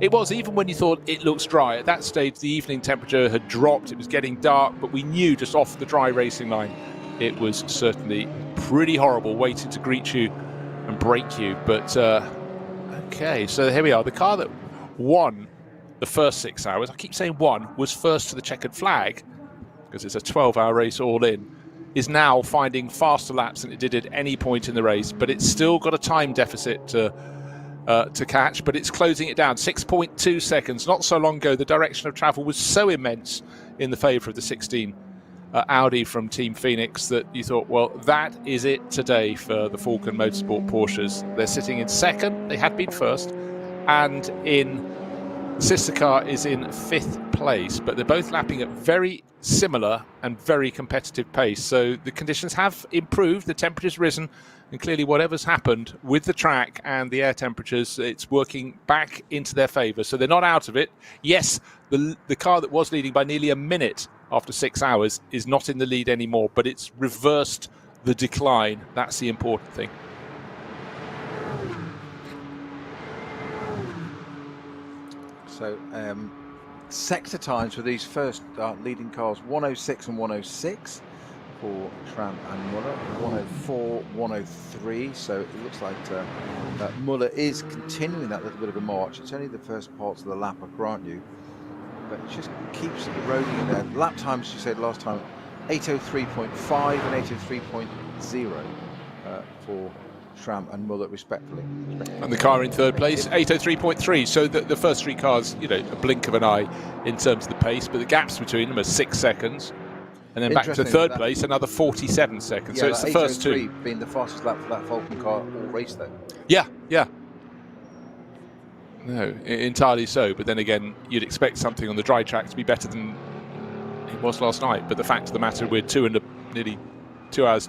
It was, even when you thought it looks dry. At that stage, the evening temperature had dropped. It was getting dark, but we knew just off the dry racing line, it was certainly pretty horrible, waiting to greet you and break you. But, okay, so here we are. The car that won the first 6 hours, I keep saying won, was first to the checkered flag, because it's a 12-hour race all in, is now finding faster laps than it did at any point in the race, but it's still got a time deficit to catch, but it's closing it down. 6.2 seconds. Not so long ago, the direction of travel was so immense in the favour of the 16 Audi from Team Phoenix that you thought, well, that is it today for the Falcon Motorsport Porsches. They're sitting in second. They had been first, and in the sister car is in 5th place, but they're both lapping at very similar and very competitive pace. So the conditions have improved, the temperature's risen, and clearly whatever's happened with the track and the air temperatures, it's working back into their favour. So they're not out of it. Yes, the car that was leading by nearly a minute after 6 hours is not in the lead anymore, but it's reversed the decline. That's the important thing. So sector times for these first leading cars, 106 and 106 for Schramm and Muller, 104, 103. So it looks like Muller is continuing that little bit of a march. It's only the first parts of the lap, I grant you, but it just keeps eroding in there. Lap times, as you said last time, 803.5 and 803.0 for Schramm and Muller respectively. And the car in third place, 803.3. So the first three cars, you know, a blink of an eye in terms of the pace, but the gaps between them are 6 seconds. And then back to third place, another 47 seconds. Yeah, so it's the first two. Being the fastest lap for that Falcon car all race, though. Yeah. No, entirely so. But then again, you'd expect something on the dry track to be better than it was last night. But the fact of the matter, we're nearly 2 hours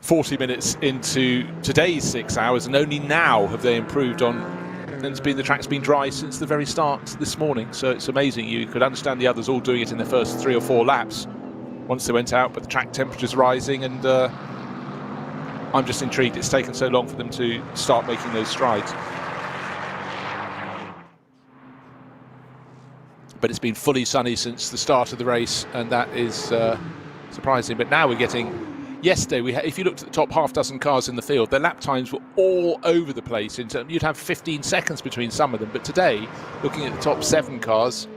40 minutes into today's 6 hours, and only now have they improved on. And the track's been dry since the very start this morning, so it's amazing. You could understand the others all doing it in the first 3 or 4 laps once they went out, but the track temperature's rising, and I'm just intrigued it's taken so long for them to start making those strides. But it's been fully sunny since the start of the race, and that is surprising. But now we're getting... Yesterday, if you looked at the top half dozen cars in the field, their lap times were all over the place. You'd have 15 seconds between some of them. But today, looking at the top 7 cars,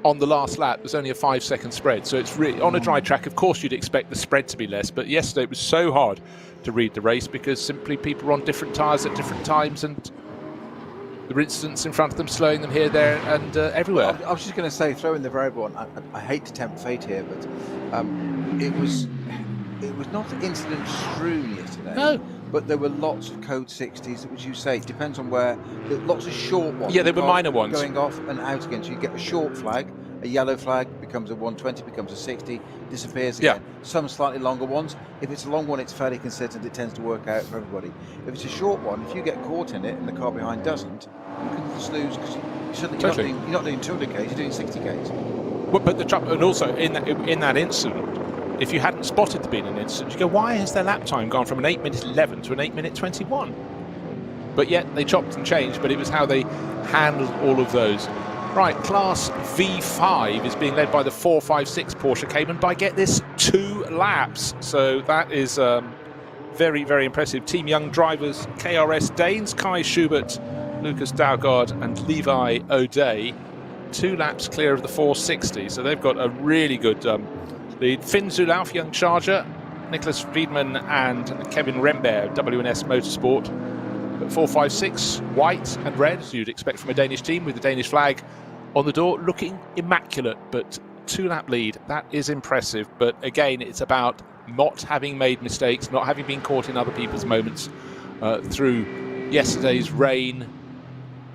on the last lap, there's only a 5-second spread. So it's really, on a dry track, of course, you'd expect the spread to be less. But yesterday, it was so hard to read the race because simply people were on different tyres at different times, and there were incidents in front of them, slowing them here, there, and everywhere. I was just going to say, throw in the variable one. I hate to tempt fate here, but it was not incident strewn yesterday. No. But there were lots of code 60s, which you say, it depends on where. There were lots of short ones. Yeah, they were minor ones. Going off and out again. So you get a short flag, a yellow flag becomes a 120, becomes a 60, disappears again. Yeah. Some slightly longer ones. If it's a long one, it's fairly consistent. It tends to work out for everybody. If it's a short one, if you get caught in it and the car behind doesn't, you can just lose because you're not doing 200 k's, you're doing 60 k's. Well, but and also in that incident, if you hadn't spotted there being an incident, you go, why has their lap time gone from an 8-minute 11 to an 8-minute 21? But yet they chopped and changed, but it was how they handled all of those. Right, Class V5 is being led by the 456 Porsche Cayman by, get this, 2 laps. So that is very, very impressive. Team Young drivers, KRS Danes, Kai Schubert, Lucas Daugard and Levi O'Day, 2 laps clear of the 460. So they've got a really good lead. Finn Zulauf, Young Charger, Nicholas Friedman and Kevin Remberg, WNS Motorsport. But 456, white and red, as you'd expect from a Danish team, with the Danish flag on the door, looking immaculate. But 2-lap lead, that is impressive. But again, it's about not having made mistakes, not having been caught in other people's moments through yesterday's rain,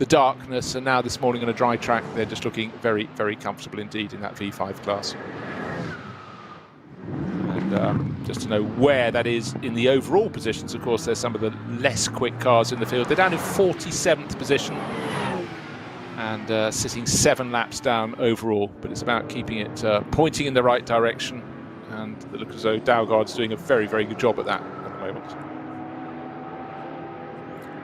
the darkness, and now this morning on a dry track. They're just looking very, very comfortable indeed in that V5 class. And just to know where that is in the overall positions, of course, there's some of the less quick cars in the field. They're down in 47th position and sitting 7 laps down overall, but it's about keeping it pointing in the right direction, and it looks as though Daugard's doing a very, very good job at that at the moment.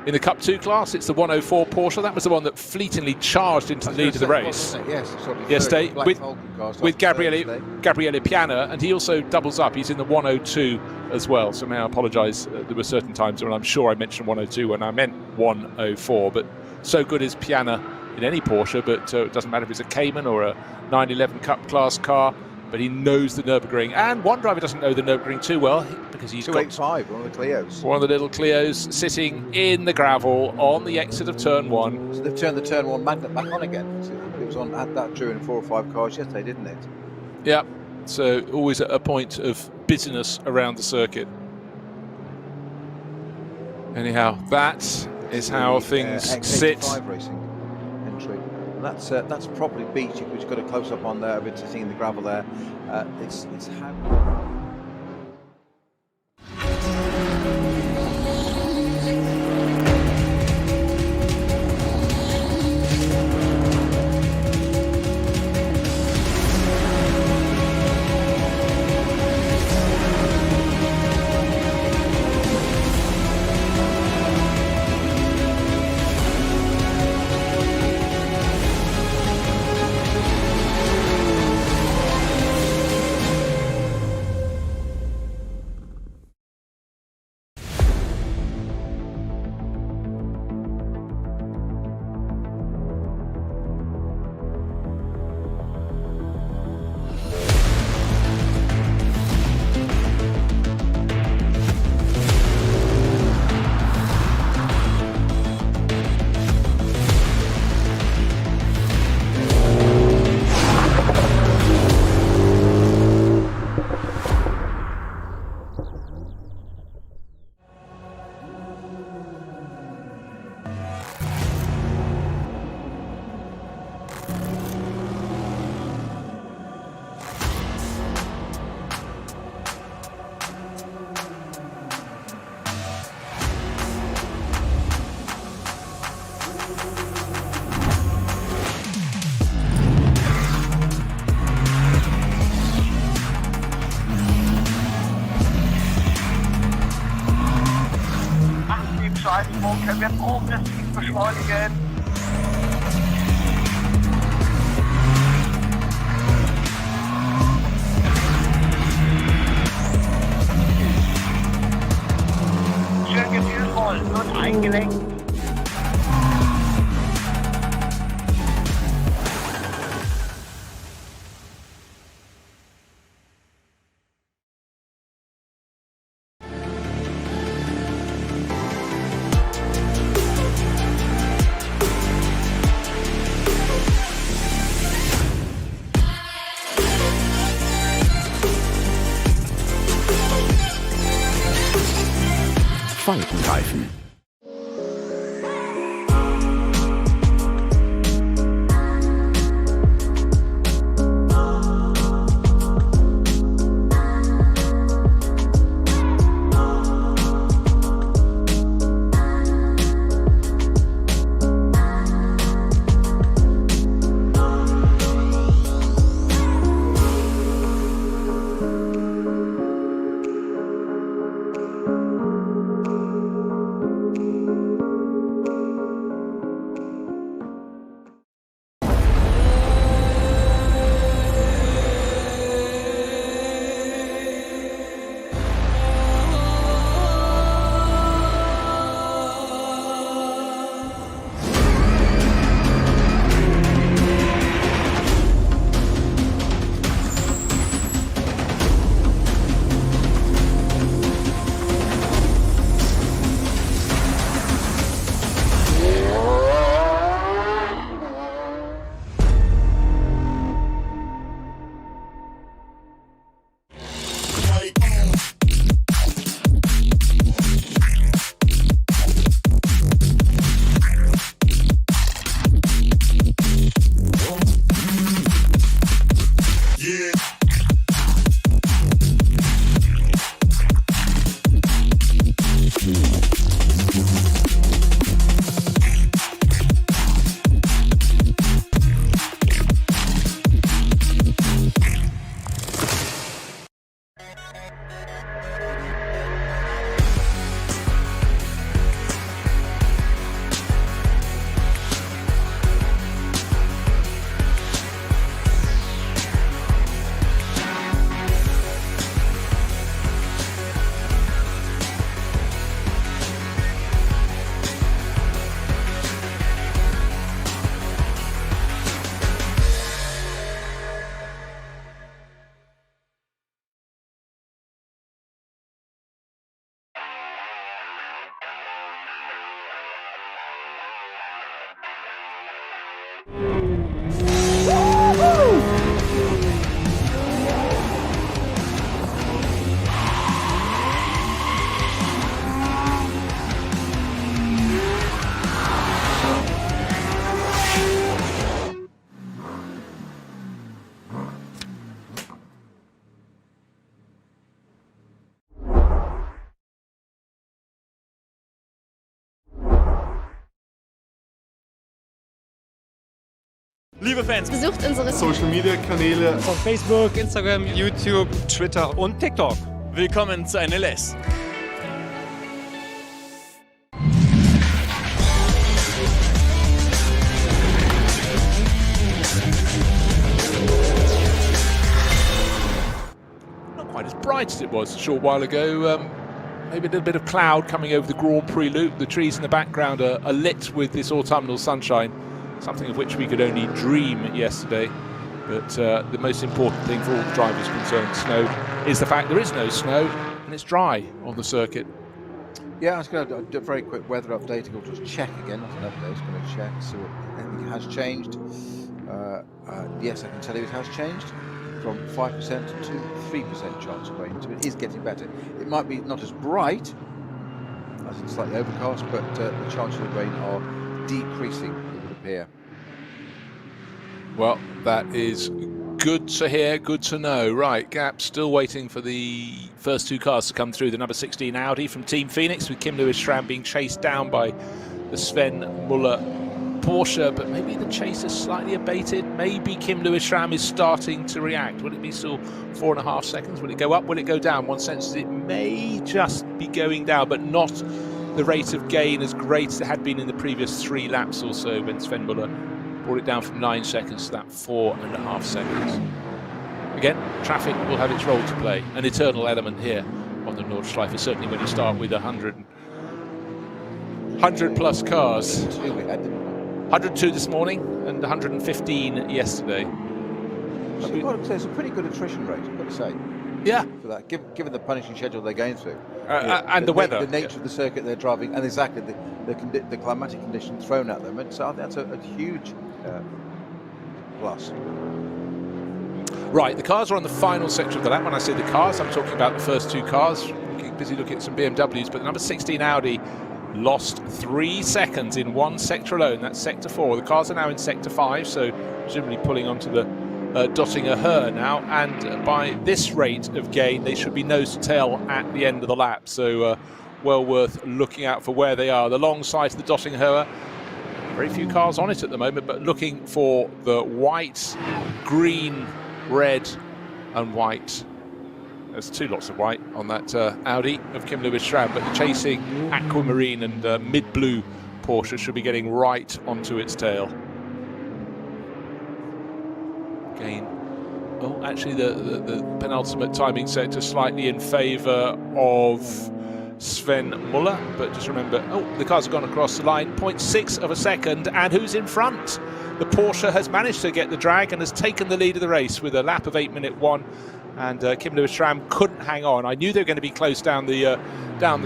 In the Cup 2 class, it's the 104 Porsche. That was the one that fleetingly charged into the lead of the race. Yes, yesterday with Gabriele Piana, and he also doubles up. He's in the 102 as well. So may I apologise. There were certain times when I'm sure I mentioned 102 when I meant 104. But so good is Piana in any Porsche, but it doesn't matter if it's a Cayman or a 911 Cup class car. But he knows the Nürburgring, and one driver doesn't know the Nürburgring too well because he's 285, one of the Clios. One of the little Clios sitting in the gravel on the exit of turn 1. So they've turned the turn 1 magnet back on again. So it was on, had that during 4 or 5 cars yesterday, didn't it? Yeah, so always a point of busyness around the circuit. Anyhow, that is how things sit. Racing entry. And that's probably beach. We've got a close up on there. I've been sitting in the gravel there. It's how. Können wir progressiv beschleunigen? Schön gefühlvoll und eingelenkt. Faltenreifen. Liebe Fans, Besucht unsere Social Media Kanäle. Von Facebook, Instagram, YouTube, Twitter und TikTok. Willkommen zu NLS. Not quite as bright as it was a short while ago. Maybe a little bit of cloud coming over the Grand Prix loop. The trees in the background are lit with this autumnal sunshine, something of which we could only dream yesterday. But the most important thing for all the drivers concerned, snow, is the fact there is no snow and it's dry on the circuit. Yeah, I was going to do a very quick weather update. I'll just check again. Not an update, it's going to check, see what anything has changed. Yes, I can tell you it has changed from 5% to 3% chance of rain, so it is getting better. It might be not as bright, as it's slightly overcast, but the chances of rain are decreasing, it would appear. Well, that is good to hear, good to know. Right, Gap still waiting for the first two cars to come through. The number 16 Audi from Team Phoenix, with Kim Lewis-Schramm being chased down by the Sven Muller Porsche, but maybe the chase is slightly abated. Maybe Kim Lewis-Schramm is starting to react. Will it be still 4.5 seconds? Will it go up? Will it go down? One sense is it may just be going down, but not the rate of gain as great as it had been in the previous 3 laps or so when Sven Muller brought it down from 9 seconds to that 4.5 seconds. Again, traffic will have its role to play, an eternal element here on the Nordschleife, certainly when you start with 100 plus cars. 102 this morning and 115 yesterday. So you've got to say, it's a pretty good attrition rate, I've got to say. Yeah. For that, given the punishing schedule they're going through. And the weather. The nature of the circuit they're driving, and exactly the climatic conditions thrown at them. And so I think that's a huge plus. Right, the cars are on the final section of the lap. When I say the cars, I'm talking about the first 2 cars. Busy looking at some BMWs, but the number 16 Audi lost 3 seconds in one sector alone. That's sector 4. The cars are now in sector 5, so presumably pulling onto the Dottinger Her now. And by this rate of gain, they should be nose to tail at the end of the lap. So well worth looking out for where they are. The long side of the Dottinger Her. Very few cars on it at the moment, but looking for the white, green, red and white. There's 2 lots of white on that Audi of Kim Lewis-Schramm, but the chasing aquamarine and mid-blue Porsche should be getting right onto its tail. Again, oh, actually the penultimate timing sector slightly in favour of Sven Muller, but just remember, oh, the cars have gone across the line, 0.6 of a second, and who's in front? The Porsche has managed to get the drag and has taken the lead of the race with a lap of 8:01, and Kim Lewis-Schramm couldn't hang on. I knew they were going to be close down the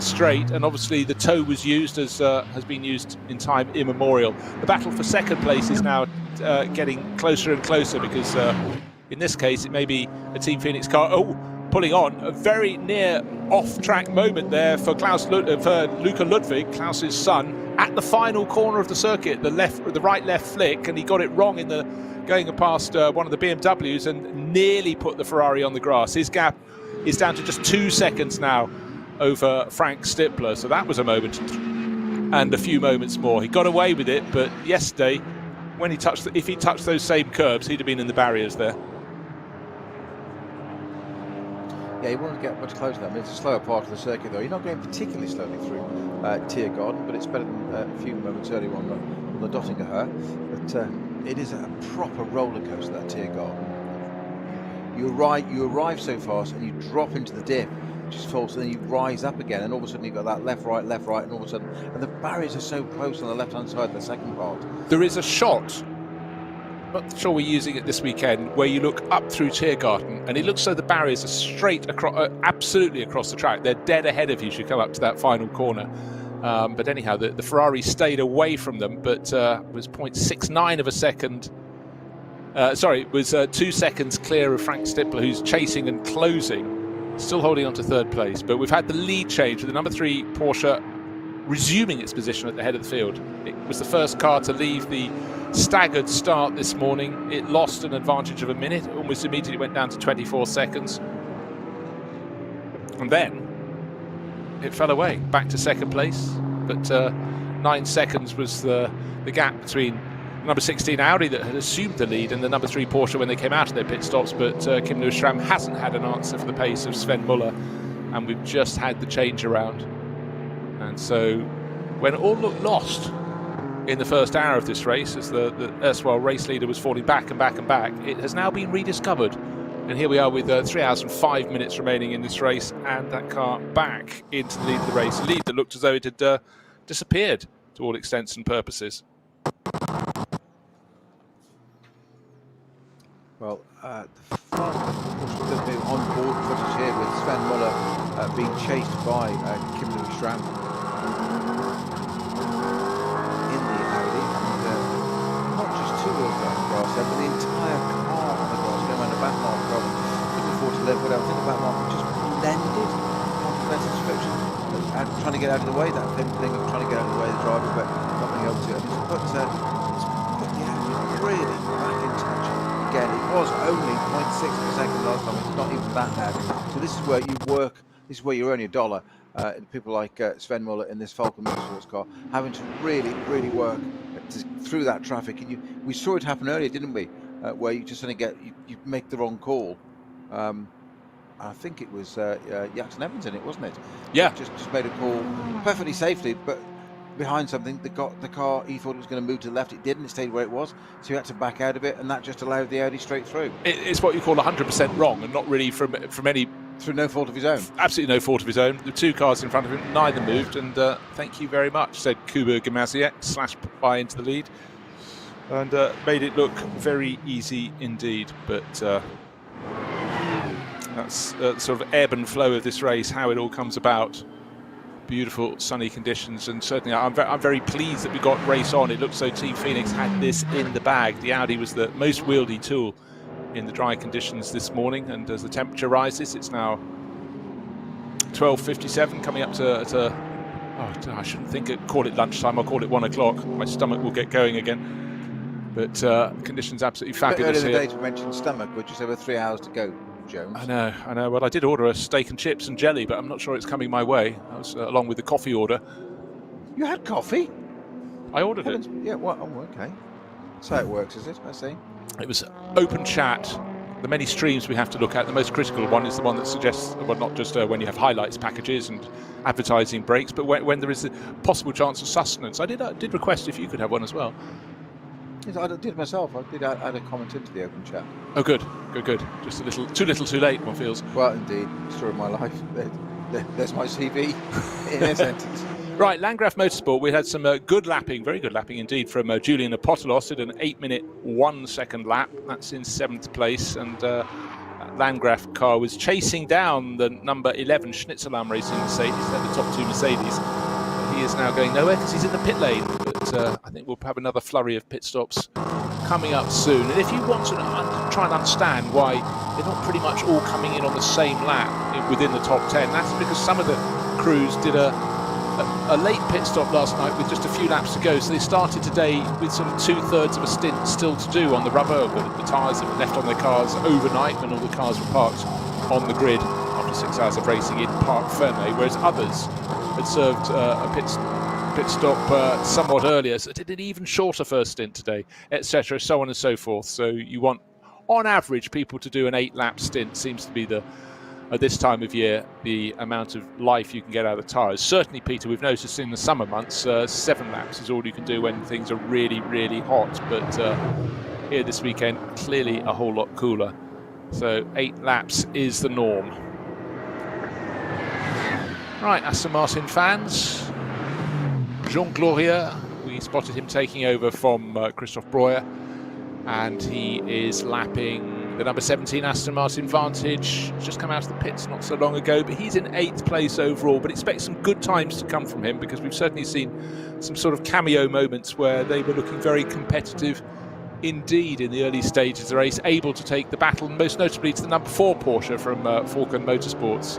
straight, and obviously the tow was used as has been used in time immemorial. The battle for second place is now getting closer and closer because in this case it may be a Team Phoenix car. Oh, pulling on, a very near off-track moment there for Luca Ludwig, Klaus's son, at the final corner of the circuit, the right-left flick, and he got it wrong in the going past one of the BMWs and nearly put the Ferrari on the grass. His gap is down to just 2 seconds now over Frank Stippler, so that was a moment and a few moments more. He got away with it, but yesterday, when he touched, if he touched those same curbs, he'd have been in the barriers there. Yeah, you won't get much closer. I mean, it's a slower part of the circuit, though. You're not going particularly slowly through Tiergarten, but it's better than a few moments earlier on the Dottinger Her. But it is a proper roller coaster, that Tiergarten. You arrive so fast and you drop into the dip, which is false, and then you rise up again, and all of a sudden you've got that left, right, and all of a sudden, and the barriers are so close on the left-hand side of the second part. There is a shot, not sure we're using it this weekend, where you look up through Tiergarten and it looks so the barriers are straight across, absolutely across the track. They're dead ahead of you as you come up to that final corner. But anyhow, the Ferrari stayed away from them, but was 0.69 of a second. It was 2 seconds clear of Frank Stippler, who's chasing and closing, still holding on to third place. But we've had the lead change with the number 3 Porsche resuming its position at the head of the field. It was the first car to leave the staggered start this morning. It lost an advantage of a minute, almost immediately went down to 24 seconds. And then it fell away, back to second place. But 9 seconds was the gap between number 16 Audi that had assumed the lead and the number 3 Porsche when they came out of their pit stops. But Kim Lewis-Schramm hasn't had an answer for the pace of Sven Muller, and we've just had the change around. And so when all looked lost in the first hour of this race, as the erstwhile race leader was falling back and back and back, it has now been rediscovered. And here we are with 3 hours and 5 minutes remaining in this race, and that car back into the lead of the race. A lead that looked as though it had disappeared to all extents and purposes. Well, the front on-board footage here with Sven Muller being chased by Kim Lewis-Schramm in the Audi, and not just 2 wheels on the grass there, but the entire car on the grass, going around the back mark from looking forward to level. I think the back mark just blended onto that description, trying to get out of the way, that thing of trying to get out of the way of the driver, but not being able to. It's put the Audi really back in touch. Again, it was only 0.6 of a second last time. It's not even that bad. So this is where you work. This is where you earn your dollar. People like Sven Muller in this Falcon Motorsports car having to really, really work through that traffic. And we saw it happen earlier, didn't we? Where you just suddenly you make the wrong call, and I think it was Jackson Evans in it, wasn't it? Yeah. Just made a call perfectly safely, but behind something. The car, he thought it was going to move to the left. It didn't. It stayed where it was. So he had to back out of it, and that just allowed the Audi straight through. It's what you call 100% wrong, and not really from any... Through no fault of his own. Absolutely no fault of his own. The two cars in front of him, neither moved, and thank you very much, said Kuba Gamaziak, slashed by into the lead, and made it look very easy indeed. But that's sort of ebb and flow of this race, how it all comes about. Beautiful sunny conditions, and certainly I'm very pleased that we got race on. It looked so Team Phoenix had this in the bag. The Audi was the most wieldy tool in the dry conditions this morning, and as the temperature rises, it's now 12:57, coming up to I shouldn't call it lunchtime. I'll call it 1 o'clock. My stomach will get going again. But conditions absolutely fabulous Earlier here. today to mention stomach, but just over 3 hours to go, Jones. I know. Well, I did order a steak and chips and jelly, but I'm not sure it's coming my way. I was along with the coffee order. You had coffee? I ordered it. Yeah. Well, oh, okay. So it works, is it? I see. It was open chat. The many streams we have to look at, the most critical one is the one that suggests, well, not just when you have highlights packages and advertising breaks, but when there is a possible chance of sustenance. I did request if you could have one as well. Yes, I did myself. I did add a comment into the open chat. Oh, good. Just a little, too little, too late, one feels. Well, indeed. Story of my life. There's my CV in a sentence. Right, Landgraf Motorsport, we had some good lapping, very good lapping indeed, from Julian Apostolos at an 8-minute 1 second lap. That's in 7th place, and Landgraf car was chasing down the number 11 Schnitzelam Racing Mercedes. They're the top two Mercedes. He is now going nowhere because he's in the pit lane, but I think we'll have another flurry of pit stops coming up soon. And if you want to try and understand why they're not pretty much all coming in on the same lap within the top 10, that's because some of the crews did a late pit stop last night with just a few laps to go, so they started today with sort of 2/3 of a stint still to do on the rubber, the tyres that were left on their cars overnight when all the cars were parked on the grid after 6 hours of racing in Parc Fermé, whereas others had served a pit stop somewhat earlier, so did an even shorter first stint today, etc., so on and so forth. So you want, on average, people to do an 8-lap stint. Seems to be at this time of year, the amount of life you can get out of the tyres. Certainly, Peter, we've noticed in the summer months, 7 laps is all you can do when things are really, really hot. But here this weekend, clearly a whole lot cooler. So 8 laps is the norm. Right, Aston Martin fans. Jean Glorieux, we spotted him taking over from Christophe Breuer, and he is lapping the number 17 Aston Martin Vantage. Just come out of the pits not so long ago, but he's in 8th place overall. But expect some good times to come from him, because we've certainly seen some sort of cameo moments where they were looking very competitive indeed in the early stages of the race, able to take the battle, most notably to the number 4 Porsche from Falcon Motorsports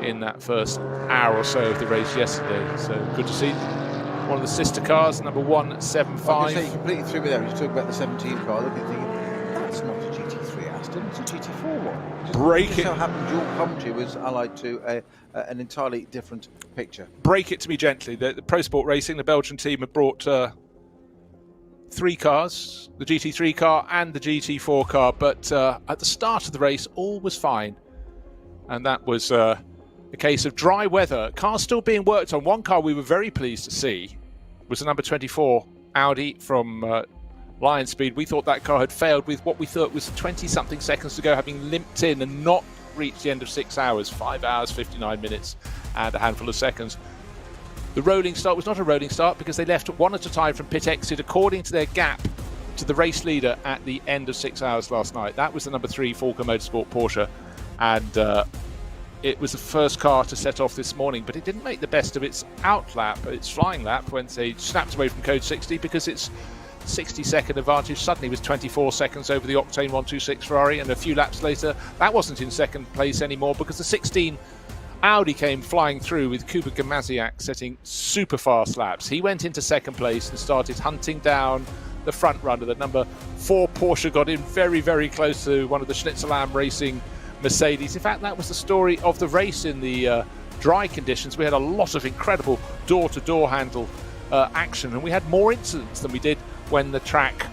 in that first hour or so of the race yesterday. So good to see one of the sister cars, number 175. You completely threw me there. You talk about the 17 car. Look at thinking, that's not a GT3 Aston, it's a GT4 one. Break it. So happened dual commentary was allied to an entirely different picture. Break it to me gently. The Pro Sport Racing, the Belgian team, have brought 3 cars, the GT3 car and the GT4 car, but at the start of the race, all was fine. And that was a case of dry weather. Cars still being worked on. One car we were very pleased to see was the number 24 Audi from Lion Speed. We thought that car had failed with what we thought was 20-something seconds to go, having limped in and not reached the end of 6 hours, 5 hours, 59 minutes and a handful of seconds. The rolling start was not a rolling start because they left one at a time from pit exit according to their gap to the race leader at the end of 6 hours last night. That was the number 3 Falcon Motorsport Porsche, and it was the first car to set off this morning, but it didn't make the best of its outlap, its flying lap, when they snapped away from code 60, because its 60-second advantage suddenly was 24 seconds over the Octane 126 Ferrari, and a few laps later that wasn't in second place anymore because the 16 Audi came flying through with Kuba Gamaziak setting super fast laps. He went into second place and started hunting down the front runner. The number 4 Porsche got in very, very close to one of the Schnitzelam Racing Mercedes. In fact, that was the story of the race in the dry conditions. We had a lot of incredible door-to-door handle action, and we had more incidents than we did when the track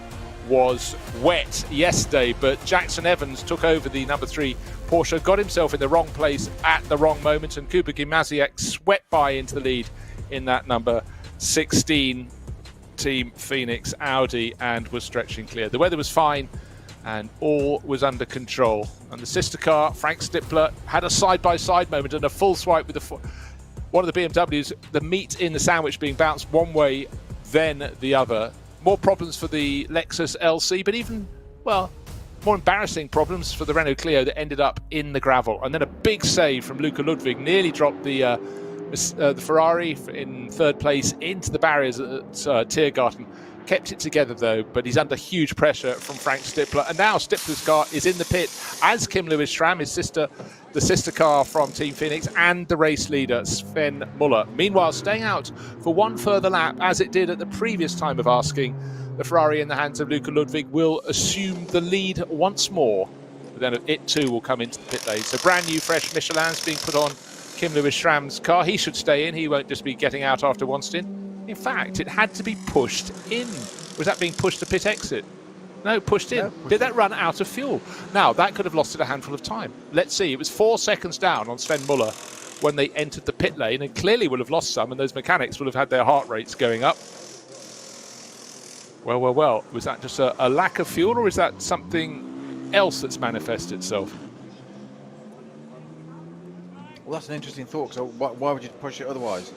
was wet yesterday, but Jackson Evans took over the number 3 Porsche, got himself in the wrong place at the wrong moment, and Kuba Gimaziak swept by into the lead in that number 16 Team Phoenix Audi and was stretching clear. The weather was fine and all was under control. And the sister car, Frank Stippler, had a side-by-side moment and a full swipe with one of the BMWs, the meat in the sandwich being bounced one way, then the other. More problems for the Lexus LC, but even, well, more embarrassing problems for the Renault Clio that ended up in the gravel. And then a big save from Luca Ludwig, nearly dropped the Ferrari in third place into the barriers at Tiergarten. Kept it together though, but he's under huge pressure from Frank Stippler. And now Stippler's car is in the pit as Kim Lewis Schramm, the sister car from Team Phoenix, and the race leader Sven Muller. Meanwhile, staying out for one further lap, as it did at the previous time of asking, the Ferrari in the hands of Luca Ludwig will assume the lead once more. But then it too will come into the pit lane. So brand new fresh Michelin's being put on Kim Lewis Schramm's car. He should stay in. He won't just be getting out after one stint. In fact, it had to be pushed in. Was that being pushed to pit exit? No, pushed in. No, Did that run out of fuel? Now, that could have lost it a handful of time. Let's see. It was 4 seconds down on Sven Muller when they entered the pit lane, and clearly will have lost some, and those mechanics will have had their heart rates going up. Well, well, well. Was that just a lack of fuel, or is that something else that's manifested itself? Well, that's an interesting thought. So why would you push it otherwise?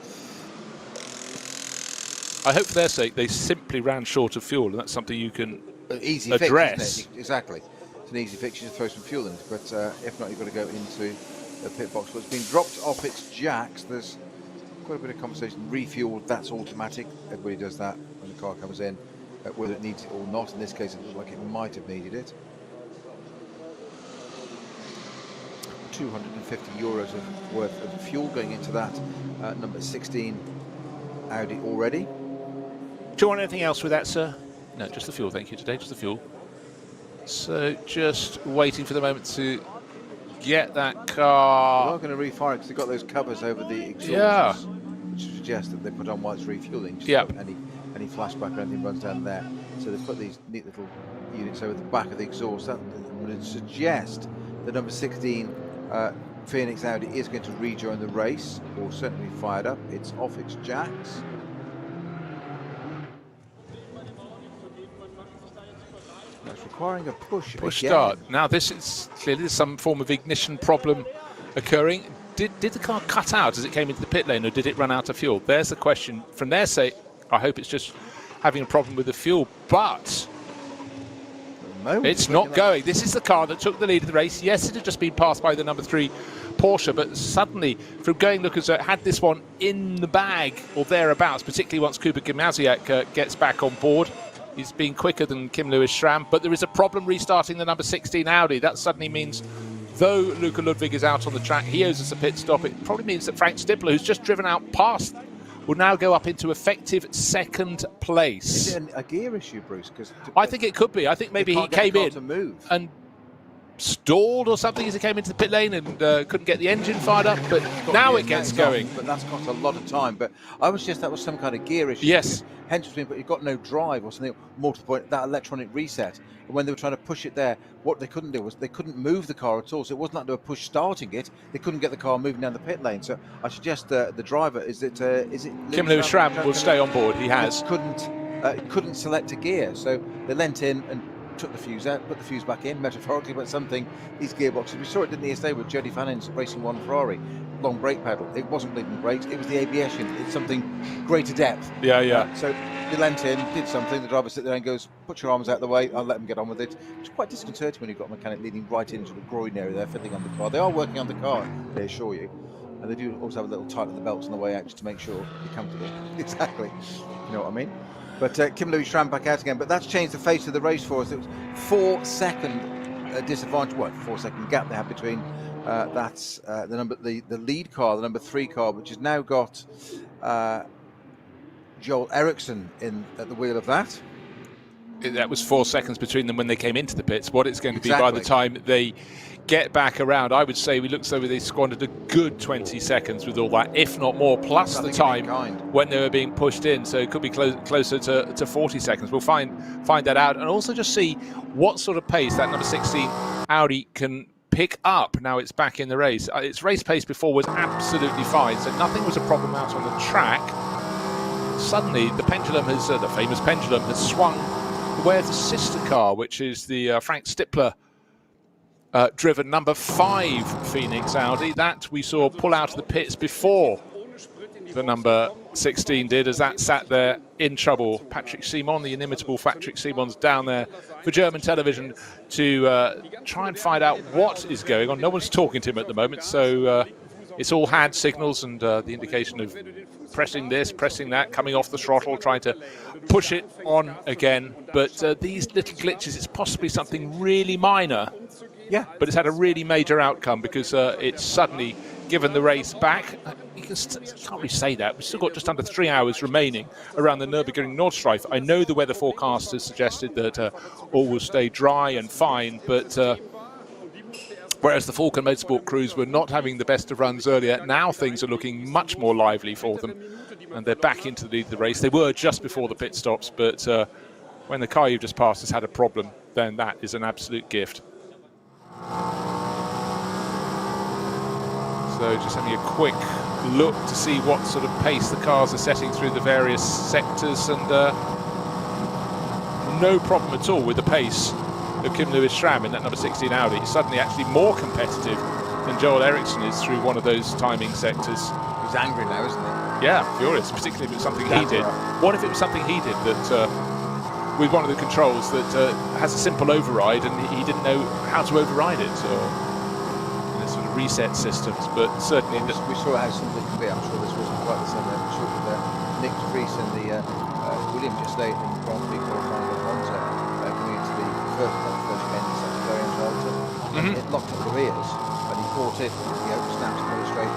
I hope for their sake they simply ran short of fuel, and that's something you can easy address. Fix, isn't it? Exactly. It's an easy fix. You just throw some fuel in. But if not, you've got to go into the pit box. But it's been dropped off its jacks. There's quite a bit of conversation. Refueled, that's automatic. Everybody does that when the car comes in, whether it needs it or not. In this case, it looked like it might have needed it. €250 worth of fuel going into that number 16 Audi already. Do you want anything else with that, sir? No, just the fuel, thank you today, just the fuel. So just waiting for the moment to get that car. They're not going to refire it because they've got those covers over the exhaust, yeah, which suggests that they put on while it's refueling. Yeah. Any flashback or anything runs down there. So they've put these neat little units over the back of the exhaust. That would suggest the number 16 Phoenix Audi is going to rejoin the race, or certainly fired up. It's off its jacks. That's requiring a push start. Now this is clearly some form of ignition problem occurring. Did the car cut out as it came into the pit lane, or did it run out of fuel? There's the question. From their sake, I hope it's just having a problem with the fuel, but it's not going. This is the car that took the lead of the race. Yes, it had just been passed by the number 3 Porsche, but suddenly, from going, look as though it had this one in the bag or thereabouts, particularly once Kuba Gimaziak gets back on board. He's been quicker than Kim Lewis Schramm, but there is a problem restarting the number 16 Audi. That suddenly means, though Luca Ludwig is out on the track, he owes us a pit stop. It probably means that Frank Stippler, who's just driven out past, will now go up into effective second place. Is it a gear issue, Bruce? I think it could be. I think maybe he came in and stalled or something as he came into the pit lane and couldn't get the engine fired up, but now it gets going. But that's got a lot of time. But I was just, that was some kind of gear issue. Yes. Hence, but you've got no drive or something, more to the point, that electronic reset. And when they were trying to push it there, what they couldn't do was they couldn't move the car at all. So it wasn't like they were push starting it. They couldn't get the car moving down the pit lane. So I suggest the driver, is it Kim Lewis Schramm will stay on board. He has. Couldn't select a gear. So they leant in and took the fuse out, put the fuse back in, metaphorically, but something, these gearboxes, we saw it, didn't yesterday with Jody Fannin's Racing One Ferrari, long brake pedal. It wasn't bleeding brakes, it was the ABS unit. It's something greater depth. Yeah. So they leant in, did something, the driver sits there and goes, put your arms out the way, I'll let them get on with it. It's quite disconcerting when you've got a mechanic leading right into the groin area there, fiddling on the car. They are working on the car, they assure you. And they do also have a little tighten the belts on the way out just to make sure you're comfortable. Exactly. You know what I mean? But Kim Lewis Schramm back out again. But that's changed the face of the race for us. It was 4 second disadvantage, 4 second gap they had between the lead car, the number 3 car, which has now got Joel Eriksson in at the wheel of that. that was 4 seconds between them when they came into the pits. What it's going to be by the time they get back around, I would say we looked over, they squandered a good 20 seconds with all that, if not more, plus the time when they were being pushed in. So it could be closer to 40 seconds. We'll find that out, and also just see what sort of pace that number 16 Audi can pick up now it's back in the race. Its race pace before was absolutely fine, so nothing was a problem out on the track. Suddenly, the pendulum has, the famous pendulum, has swung the way of the sister car, which is the Frank Stippler driven number 5 Phoenix Audi. That we saw pull out of the pits before the number 16 did, as that sat there in trouble. Patrick Simon, the inimitable Patrick Simon's down there for German television to try and find out what is going on. No one's talking to him at the moment, so it's all hand signals and the indication of pressing this, pressing that, coming off the throttle, trying to push it on again. But these little glitches, it's possibly something really minor. Yeah, but it's had a really major outcome, because it's suddenly given the race back. You can't really say that. We've still got just under 3 hours remaining around the Nürburgring Nordschleife. I know the weather forecast has suggested that all will stay dry and fine, but whereas the Falcon Motorsport crews were not having the best of runs earlier, now things are looking much more lively for them, and they're back into the lead of the race. They were just before the pit stops, but when the car you've just passed has had a problem, then that is an absolute gift. So just having a quick look to see what sort of pace the cars are setting through the various sectors, and no problem at all with the pace of Kim Lewis Schramm in that number 16 Audi. He's suddenly actually more competitive than Joel Eriksson is through one of those timing sectors. He's angry now, isn't he? Yeah, furious, particularly if it was something he did. What if it was something he did that with one of the controls that has a simple override, and he didn't know how to override it, or sort of reset systems? But certainly we saw how simple it can be. I'm sure this wasn't quite the same. I'm sure that Nick de Vries and the Williams yesterday in Grand Prix qualifying at Monza coming into the first end of such a very Alta. It locked up the rears, and he caught it, snapped it very straight,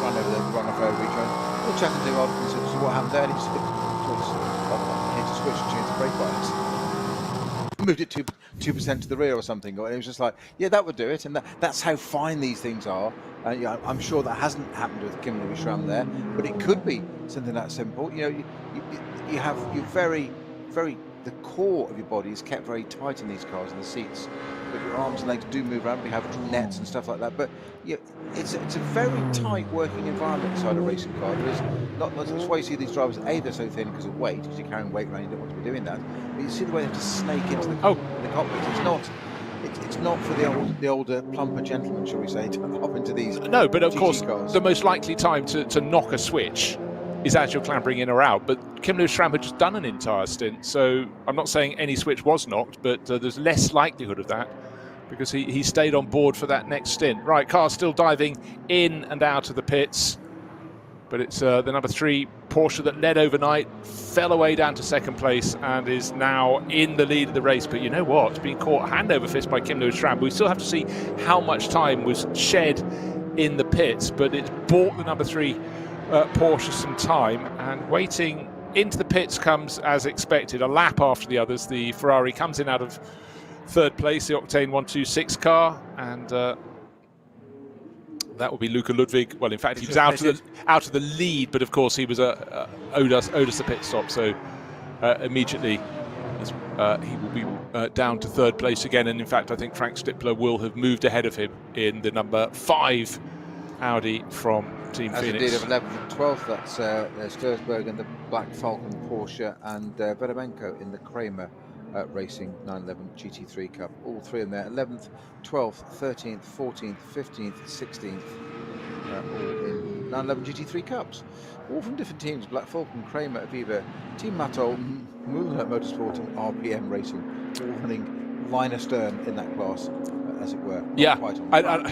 ran over the run-off over rejoin. We're chatting to him and said, so what happened there? And he said, hit a switch and change the brake bias. Moved it 2% to the rear or something, and it was just like, yeah, that would do it. And that's how fine these things are. I'm sure that hasn't happened with Kim Lewis Schramm there, but it could be something that simple. You have your very the core of your body is kept very tight in these cars, in the seats, but your arms and legs do move around. We have nets and stuff like that, but it's a very tight working environment inside a racing car. There's not that's why you see these drivers, they're so thin because of weight, because you're carrying weight around, you don't want to be doing that, but you see the way they have to snake into the cockpit. It's not for the older plumper gentlemen, shall we say, to hop into these. No, but of GT course cars. The most likely time to knock a switch is as you're clambering in or out. But Kim Lewis Schramm had just done an entire stint, so I'm not saying any switch was knocked, but there's less likelihood of that because he stayed on board for that next stint. Right, car still diving in and out of the pits, but it's the number 3 Porsche that led overnight, fell away down to second place and is now in the lead of the race. But you know what? It's been caught hand over fist by Kim Lewis Schramm. We still have to see how much time was shed in the pits, but it's bought the number 3 Porsche some time, and waiting into the pits comes, as expected, a lap after the others. The Ferrari comes in out of third place, the Octane 126 car, and that will be Luca Ludwig. Well, in fact, he was out of the lead, but of course he was owed us the pit stop, so immediately he will be down to third place again. And in fact, I think Frank Stippler will have moved ahead of him in the number 5 Audi from Team As Phoenix. Indeed, of 11th and 12th, that's Sturzberg in the Black Falcon Porsche, and Vedemenko in the Kramer Racing 911 GT3 Cup. All three in there, 11th, 12th, 13th, 14th, 15th, 16th, all in 911 GT3 Cups. All from different teams: Black Falcon, Kramer, Aviva, Team Mattel, Moonlight Motorsport, and RPM Racing, all running line astern in that class, as it were. Yeah, Quite on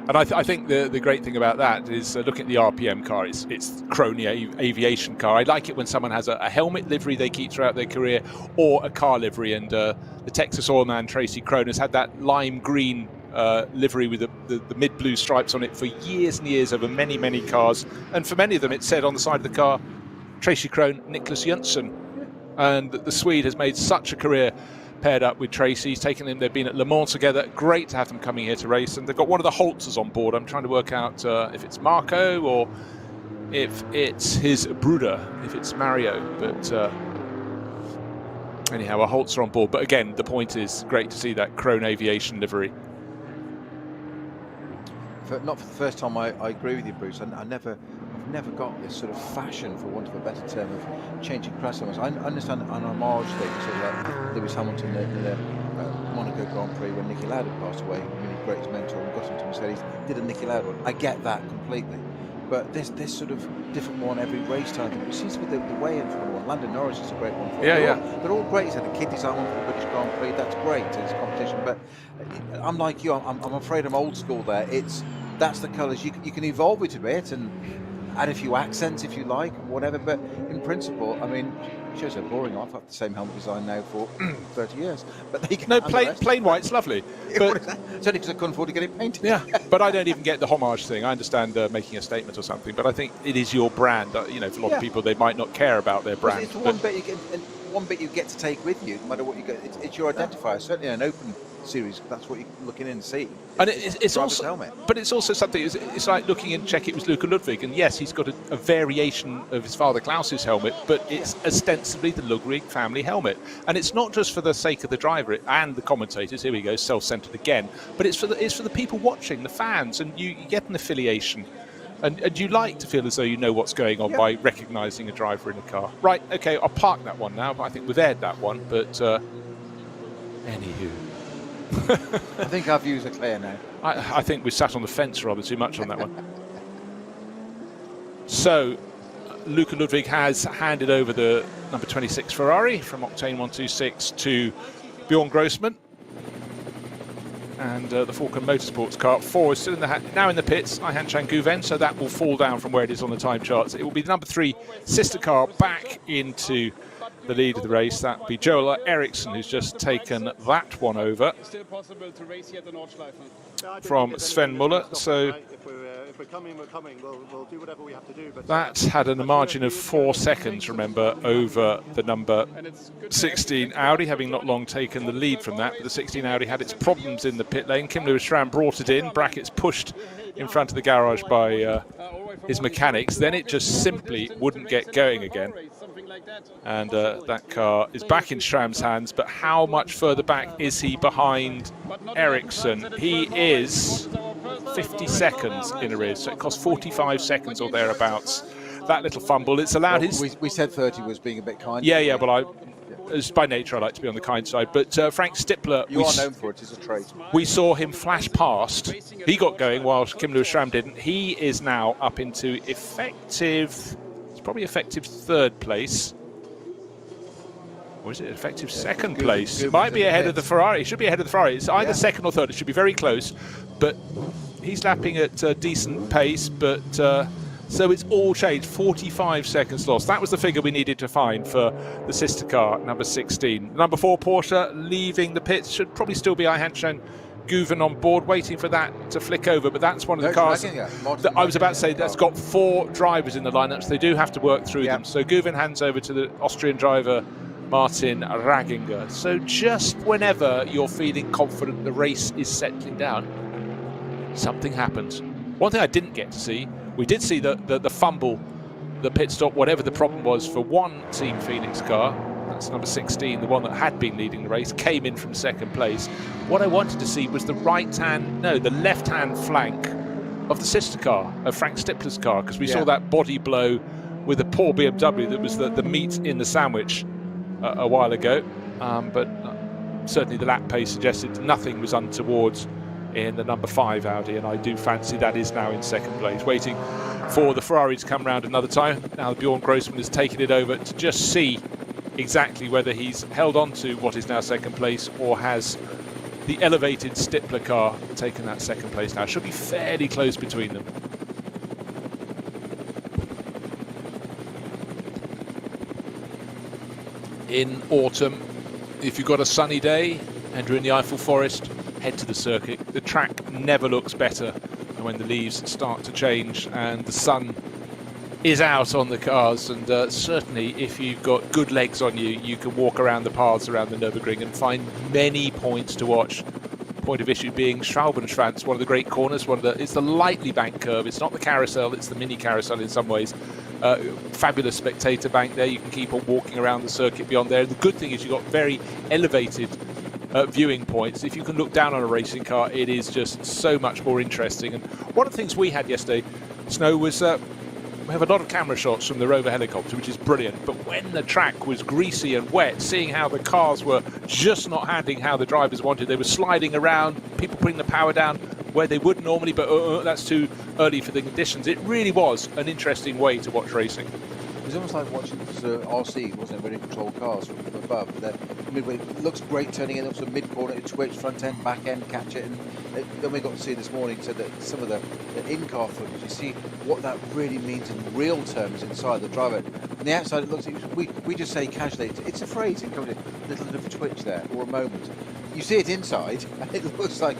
and I think the great thing about that is looking at the RPM car, it's Crony aviation car. I like it when someone has a helmet livery they keep throughout their career, or a car livery, and the Texas oil man Tracy Crone has had that lime green livery with the mid-blue stripes on it for years and years over many cars, and for many of them it said on the side of the car, Tracy Crone, Nicholas Jönsson. And the Swede has made such a career paired up with Tracy. He's taken them. They've been at Le Mans together. Great to have them coming here to race. And they've got one of the Holtzers on board. I'm trying to work out if it's Marco or if it's his brother, if it's Mario. But anyhow, a Holzer on board. But again, the point is great to see that Krone Aviation livery. Not for the first time, I agree with you, Bruce. I've never got this sort of fashion, for want of a better term, of changing crash limits. I understand an homage thing, so like Lewis Hamilton in the Monaco Grand Prix when Niki Lauda passed away, really great his mentor and got him to Mercedes, did a Niki Lauda one. I get that completely. But this sort of different one every race time. It seems to be the way in Formula One. Landon Norris is a great one for it. They're all great. He's had a kid design one for the British Grand Prix. That's great. It's competition. But I'm like you. I'm afraid I'm old school there. That's the colours. You can evolve it a bit and add a few accents if you like, whatever. But in principle, I mean, it shows how boring. I've had the same helmet design now for 30 years. But they can plain white's lovely. But it's only because I couldn't afford to get it painted. Yeah, but I don't even get the homage thing. I understand making a statement or something, but I think it is your brand. For a lot of people, they might not care about their brand. It's one bit you get, and one bit you get to take with you, no matter what you get. It's your identifier. Certainly in an open series, that's what you're looking in and see. And it's also, helmet. But it's also something. It's like looking in Czech. It was Luka Ludwig, and yes, he's got a variation of his father Klaus's helmet, but it's ostensibly the Ludwig family helmet. And it's not just for the sake of the driver and the commentators. Here we go, self-centered again. But it's for the people watching, the fans, and you get an affiliation. And you like to feel as though you know what's going on by recognising a driver in a car. Right, okay, I'll park that one now. I think we've aired that one, but anywho. I think our views are clear now. I think we sat on the fence rather too much on that one. So, Luka Ludwig has handed over the number 26 Ferrari from Octane 126 to Bjorn Grossman. And the Falcon Motorsports car 4 is still now in the pits, Ayhan Guven, so that will fall down from where it is on the time charts. It will be the number 3 sister car back into the lead of the race. That will be Joel Eriksson, who's just taken that one over from Sven Muller. So if we're coming, we're coming. We'll do whatever we have to do. But that had a margin of 4 seconds, remember, over the number 16 Audi, having not long taken the lead from that. But the 16 Audi had its problems in the pit lane. Kim Lewis-Schramm brought it in, brackets pushed in front of the garage by his mechanics. Then it just simply wouldn't get going again. And that car is back in Schramm's hands, but how much further back is he behind Ericsson? He is 50 seconds in arrears, so it costs 45 seconds or thereabouts. That little fumble, it's allowed his... We said 30 was being a bit kind. Yeah, well, as by nature, I like to be on the kind side. But Frank Stippler... You are known for it, it's a trait. We saw him flash past. He got going while Kim Lewis-Schramm didn't. He is now up into effective... probably effective 3rd place. Or is it effective 2nd place? It might be ahead of the Ferrari. It should be ahead of the Ferrari. It's either 2nd or 3rd. It should be very close. But he's lapping at a decent pace. But so it's all changed. 45 seconds lost. That was the figure we needed to find for the sister car, number 16. Number 4 Porsche leaving the pits. Should probably still be Ayhan Guven on board, waiting for that to flick over, but that's one of the cars that I was about to say that's got 4 drivers in the lineup, so they do have to work through them. So Guven hands over to the Austrian driver Martin Raginger. So just whenever you're feeling confident the race is settling down, something happens. One thing I didn't get to see, we did see the fumble, the pit stop, whatever the problem was for one Team Phoenix car. That's number 16, the one that had been leading the race, came in from 2nd place. What I wanted to see was the the left-hand flank of the sister car, of Frank Stippler's car, because we saw that body blow with a poor BMW that was the meat in the sandwich a while ago. But certainly the lap pace suggested nothing was untoward in the number 5 Audi, and I do fancy that is now in 2nd place, waiting for the Ferrari to come round another time. Now Bjorn Grossman has taken it over to just see exactly whether he's held on to what is now 2nd place or has the elevated Stippler car taken that 2nd place now. Should be fairly close between them. In autumn, if you've got a sunny day and you're in the Eifel Forest, head to the circuit. The track never looks better than when the leaves start to change and the sun is out on the cars, and certainly if you've got good legs on you, you can walk around the paths around the Nürburgring and find many points to watch. Point of issue being Schraubenschwanz, one of the great corners. It's the lightly banked curve. It's not the carousel, it's the mini carousel in some ways. Fabulous spectator bank there. You can keep on walking around the circuit beyond there. The good thing is you've got very elevated viewing points. If you can look down on a racing car, it is just so much more interesting. And one of the things we had yesterday, Snow, was we have a lot of camera shots from the Rover helicopter, which is brilliant, but when the track was greasy and wet, seeing how the cars were just not handling how the drivers wanted, they were sliding around, people putting the power down where they would normally, but that's too early for the conditions. It really was an interesting way to watch racing. It was almost like watching RC, wasn't it, when it controlled cars from above. The midway, it looks great turning in, also mid-corner, it twitch, front end, back end, catch it. And then we got to see this morning, so that some of the in-car footage, you see what that really means in real terms inside the driver. On the outside, it looks, we just say casually, it's a phrase, it comes in, a little bit of a twitch there, or a moment. You see it inside, and it looks like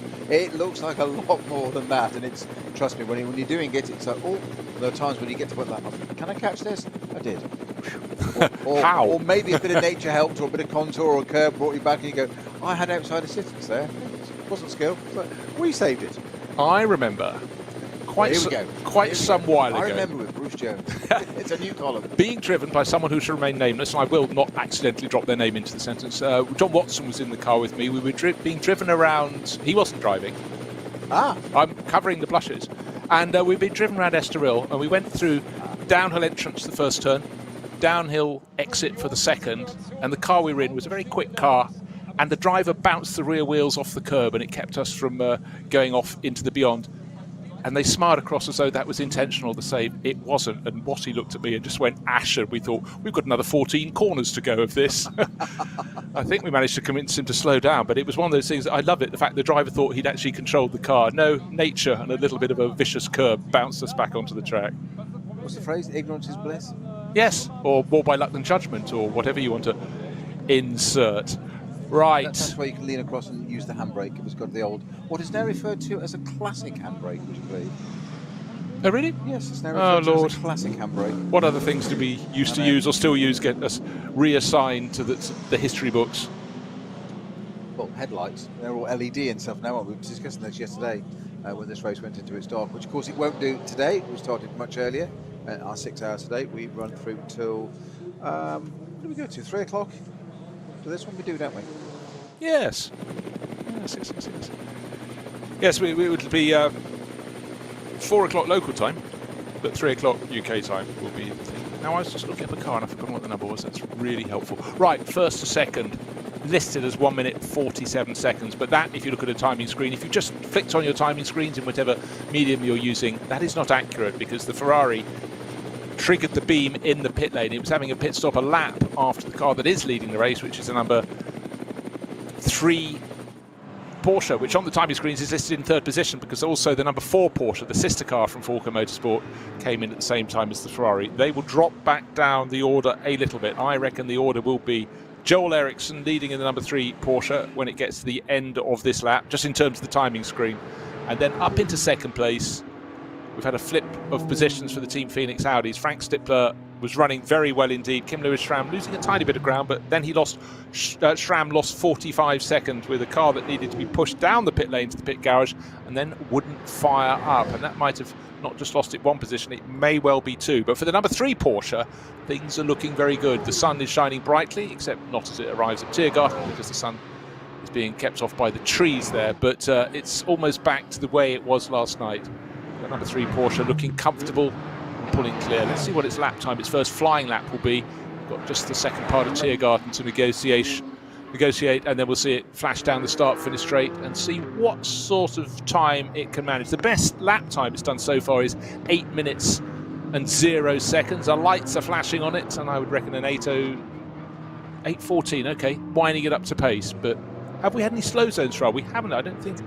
a lot more than that. And it's, trust me, when you're doing it, it's like, oh, there are times when you get to put that up. Can I catch this? I did. How? Or maybe a bit of nature helped, or a bit of contour or a curve brought you back, and you go, I had outside assistance there. It wasn't skill, but we saved it. I remember quite some while ago. I remember with Bruce Jones. It's a new column. Being driven by someone who should remain nameless, and I will not accidentally drop their name into the sentence. John Watson was in the car with me. We were being driven around. He wasn't driving. I'm covering the blushes. And we've been driven around Estoril, and we went through downhill entrance the first turn, downhill exit for the second, and the car we were in was a very quick car, and the driver bounced the rear wheels off the curb, and it kept us from going off into the beyond. And they smiled across as though that was intentional to save. It wasn't. And Watty looked at me and just went asher. We thought, we've got another 14 corners to go of this. I think we managed to convince him to slow down, but it was one of those things that I love it. The fact the driver thought he'd actually controlled the car. No, nature and a little bit of a vicious curb bounced us back onto the track. What's the phrase? Ignorance is bliss? Yes, or more by luck than judgment, or whatever you want to insert. Right. That's where you can lean across and use the handbrake. It was got the old, what is now referred to as a classic handbrake, would you believe? Oh, really? Yes, it's now referred to as a classic handbrake. What other things do we used to use or still use get us reassigned to the history books? Well, headlights. They're all LED and stuff now. We were discussing this yesterday when this race went into its dark, which of course it won't do today. We started much earlier. Our 6 hours today. We run through till, what do we go to? 3 o'clock? So this one we do, don't we? Yes. Yes. Yes, we would be 4 o'clock local time, but 3 o'clock UK time will be the thing. Now, I was just looking up a car and I've forgotten what the number was. That's really helpful. Right, first to second, listed as 1 minute 47 seconds. But that, if you look at a timing screen, if you just flicked on your timing screens in whatever medium you're using, that is not accurate because the Ferrari triggered the beam in the pit lane. It was having a pit stop a lap after the car that is leading the race, which is the number 3 Porsche, which on the timing screens is listed in 3rd position because also the number 4 Porsche, the sister car from Falco Motorsport, came in at the same time as the Ferrari. They will drop back down the order a little bit. I reckon the order will be Joel Eriksson leading in the number 3 Porsche when it gets to the end of this lap, just in terms of the timing screen. And then up into 2nd place, we've had a flip of positions for the Team Phoenix Audis. Frank Stippler was running very well indeed. Kim Lewis-Schramm losing a tiny bit of ground, but then he lost. Schramm lost 45 seconds with a car that needed to be pushed down the pit lane to the pit garage and then wouldn't fire up. And that might have not just lost it 1 position, it may well be 2. But for the number 3 Porsche, things are looking very good. The sun is shining brightly, except not as it arrives at Tiergarten because the sun is being kept off by the trees there. But it's almost back to the way it was last night. The number 3 Porsche looking comfortable and pulling clear. Let's see what its lap time, its first flying lap will be. We've got just the second part of Tiergarten to negotiate, and then we'll see it flash down the start-finish straight and see what sort of time it can manage. The best lap time it's done so far is 8 minutes and 0 seconds. Our lights are flashing on it, and I would reckon an 8:14. Okay, winding it up to pace. But have we had any slow zones for? We haven't. I don't think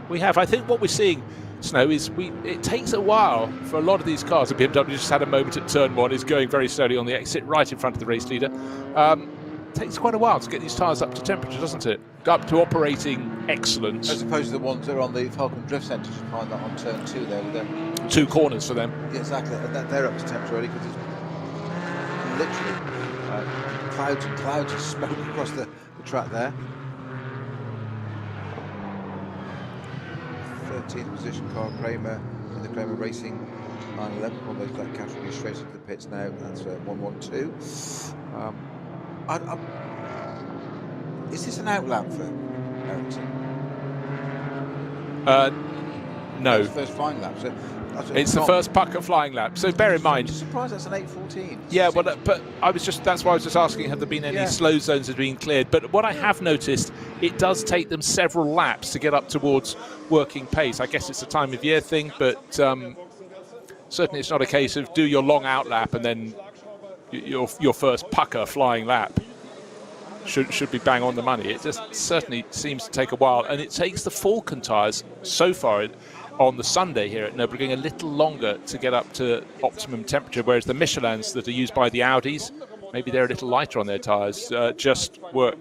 we have. I think what we're seeing, Snow, is it takes a while for a lot of these cars. The BMW just had a moment at turn 1, is going very slowly on the exit right in front of the race leader. takes quite a while to get these tyres up to temperature, doesn't it? Up to operating excellence. As opposed to the ones that are on the Falcon Drift Centre, you find that on turn 2 there with them. 2 corners for them. Yeah, exactly, and they're up to temperature already because it's literally clouds and clouds of smoke across the track there. 13th position car, Kramer in the Kramer Racing 911. All those that category straight into the pits now. That's 112. Is this an outlap for Ericsson? No. First flying lap. So it's the first pucker flying lap. So bear in mind. I'm surprised that's an 8:14. Yeah, well, but that's why I was just asking, have there been any slow zones that have been cleared? But what I have noticed, it does take them several laps to get up towards working pace. I guess it's a time of year thing, but certainly it's not a case of do your long out lap and then your first pucker flying lap should be bang on the money. It just certainly seems to take a while, and it takes the Falcon tyres so far on the Sunday here at Nürburgring a little longer to get up to optimum temperature, whereas the Michelins that are used by the Audis, maybe they're a little lighter on their tyres, just work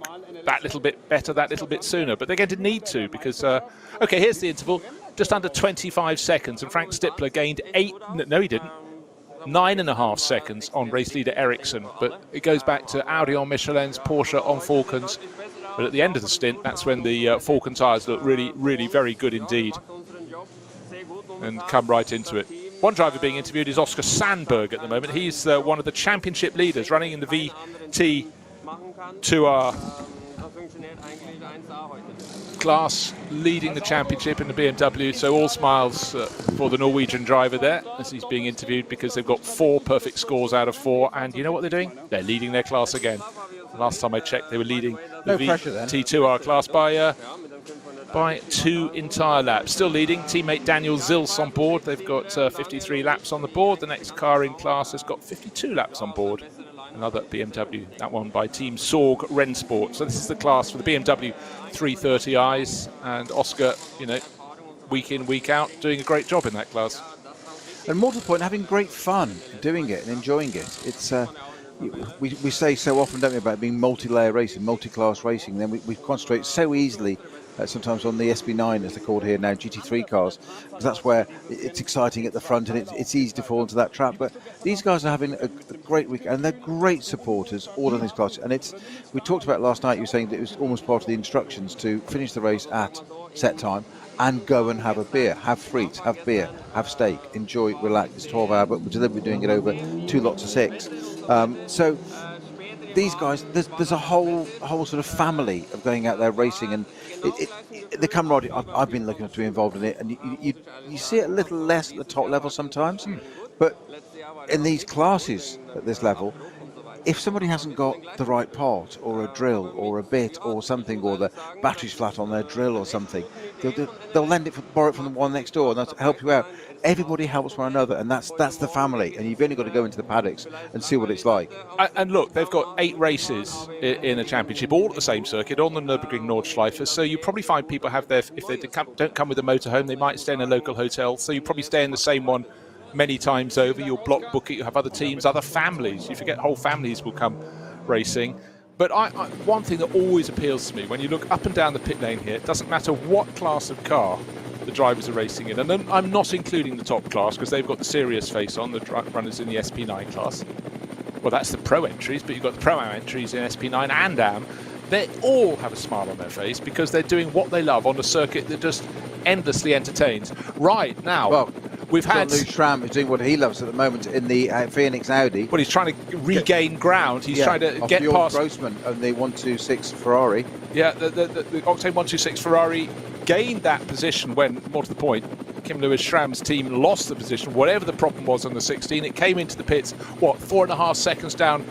that little bit better, that little bit sooner. But they're going to need to because, okay, here's the interval, just under 25 seconds, and Frank Stippler gained 9.5 seconds on race leader Ericsson, but it goes back to Audi on Michelins, Porsche on Falcons. But at the end of the stint, that's when the Falcon tyres look really, really very good indeed and come right into it. One driver being interviewed is Oscar Sandberg at the moment. He's one of the championship leaders running in the VT 2R class, leading the championship in the BMW. So all smiles for the Norwegian driver there as he's being interviewed, because they've got 4 perfect scores out of 4, and you know what they're doing? They're leading their class again. Last time I checked, they were leading the VT2R class by 2 entire laps. Still leading, teammate Daniel Zils on board. They've got 53 laps on the board. The next car in class has got 52 laps on board. Another BMW, that one by Team Sorg Rennsport. So this is the class for the BMW 330i's, and Oscar, you know, week in, week out, doing a great job in that class. And more to the point, having great fun doing it and enjoying it. It's we say so often, don't we, about being multi-layer racing, multi-class racing. Then we concentrate so easily sometimes on the SB9, as they're called here now, GT3 cars, because that's where it's exciting at the front and it's easy to fall into that trap. But these guys are having a great week, and they're great supporters all in this class. And we talked about last night, you were saying that it was almost part of the instructions to finish the race at set time and go and have a beer, have frites, have beer, have steak, enjoy, relax. It's 12-hour, but we're deliberately doing it over 2 lots of 6. So these guys, there's a whole sort of family of going out there racing, and the camaraderie. I've been looking to be involved in it, and you see it a little less at the top level sometimes, but in these classes at this level, if somebody hasn't got the right part or a drill or a bit or something, or the battery's flat on their drill or something, they'll borrow it from the one next door, and that'll help you out. Everybody helps one another, and that's the family, and you've only got to go into the paddocks and see what it's like. And look, they've got 8 races in a championship, all at the same circuit, on the Nürburgring Nordschleife. So you probably find people have if they don't come with a motorhome, they might stay in a local hotel. So you probably stay in the same one many times over. You'll block book it. You have other teams, other families. You forget whole families will come racing. But one thing that always appeals to me when you look up and down the pit lane here, it doesn't matter what class of car the drivers are racing in, and then I'm not including the top class because they've got the serious face on, the runners in the SP9 class. Well, that's the pro entries, but you've got the pro-am entries in SP9 and AM. They all have a smile on their face because they're doing what they love on a circuit that just endlessly entertains. Right now, well, we've had Lou Schramm is doing what he loves at the moment in the Phoenix Audi. Well, he's trying to regain ground. He's trying to get past Grossman and the 126 Ferrari. Yeah, the Octane 126 Ferrari gained that position when, more to the point, Kim Lewis Schramm's team lost the position. Whatever the problem was on the 16, it came into the pits, 4.5 seconds down,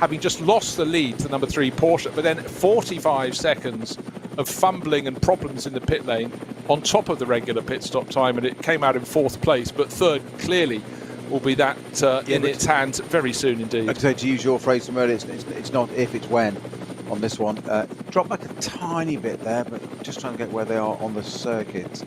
having just lost the lead to number 3 Porsche, but then 45 seconds of fumbling and problems in the pit lane on top of the regular pit stop time, and it came out in 4th place, but 3rd clearly will be that in its hands very soon indeed. Like I say, to use your phrase from earlier, it's not if, it's when on this one. Drop back a tiny bit there, but just trying to get where they are on the circuit.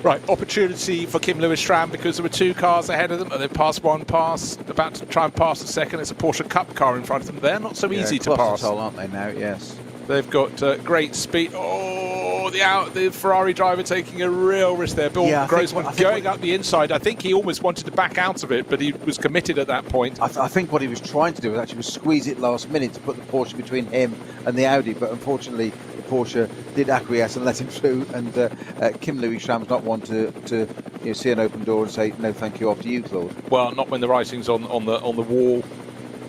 Right, opportunity for Kim Lewis-Schramm because there were two cars ahead of them. And they passed one pass, about to try and pass the second. It's a Porsche Cup car in front of them. They're not so easy to pass. Aren't they now? Yes. They've got great speed. Oh, the Ferrari driver taking a real risk there. Bill Grossman going up the inside. I think he almost wanted to back out of it, but he was committed at that point. I think what he was trying to do was actually squeeze it last minute to put the Porsche between him and the Audi, but unfortunately the Porsche did acquiesce and let him through. And Kim Lewis-Schramm's not one to see an open door and say no, thank you, after you, Claude. Well, not when the writing's on the wall.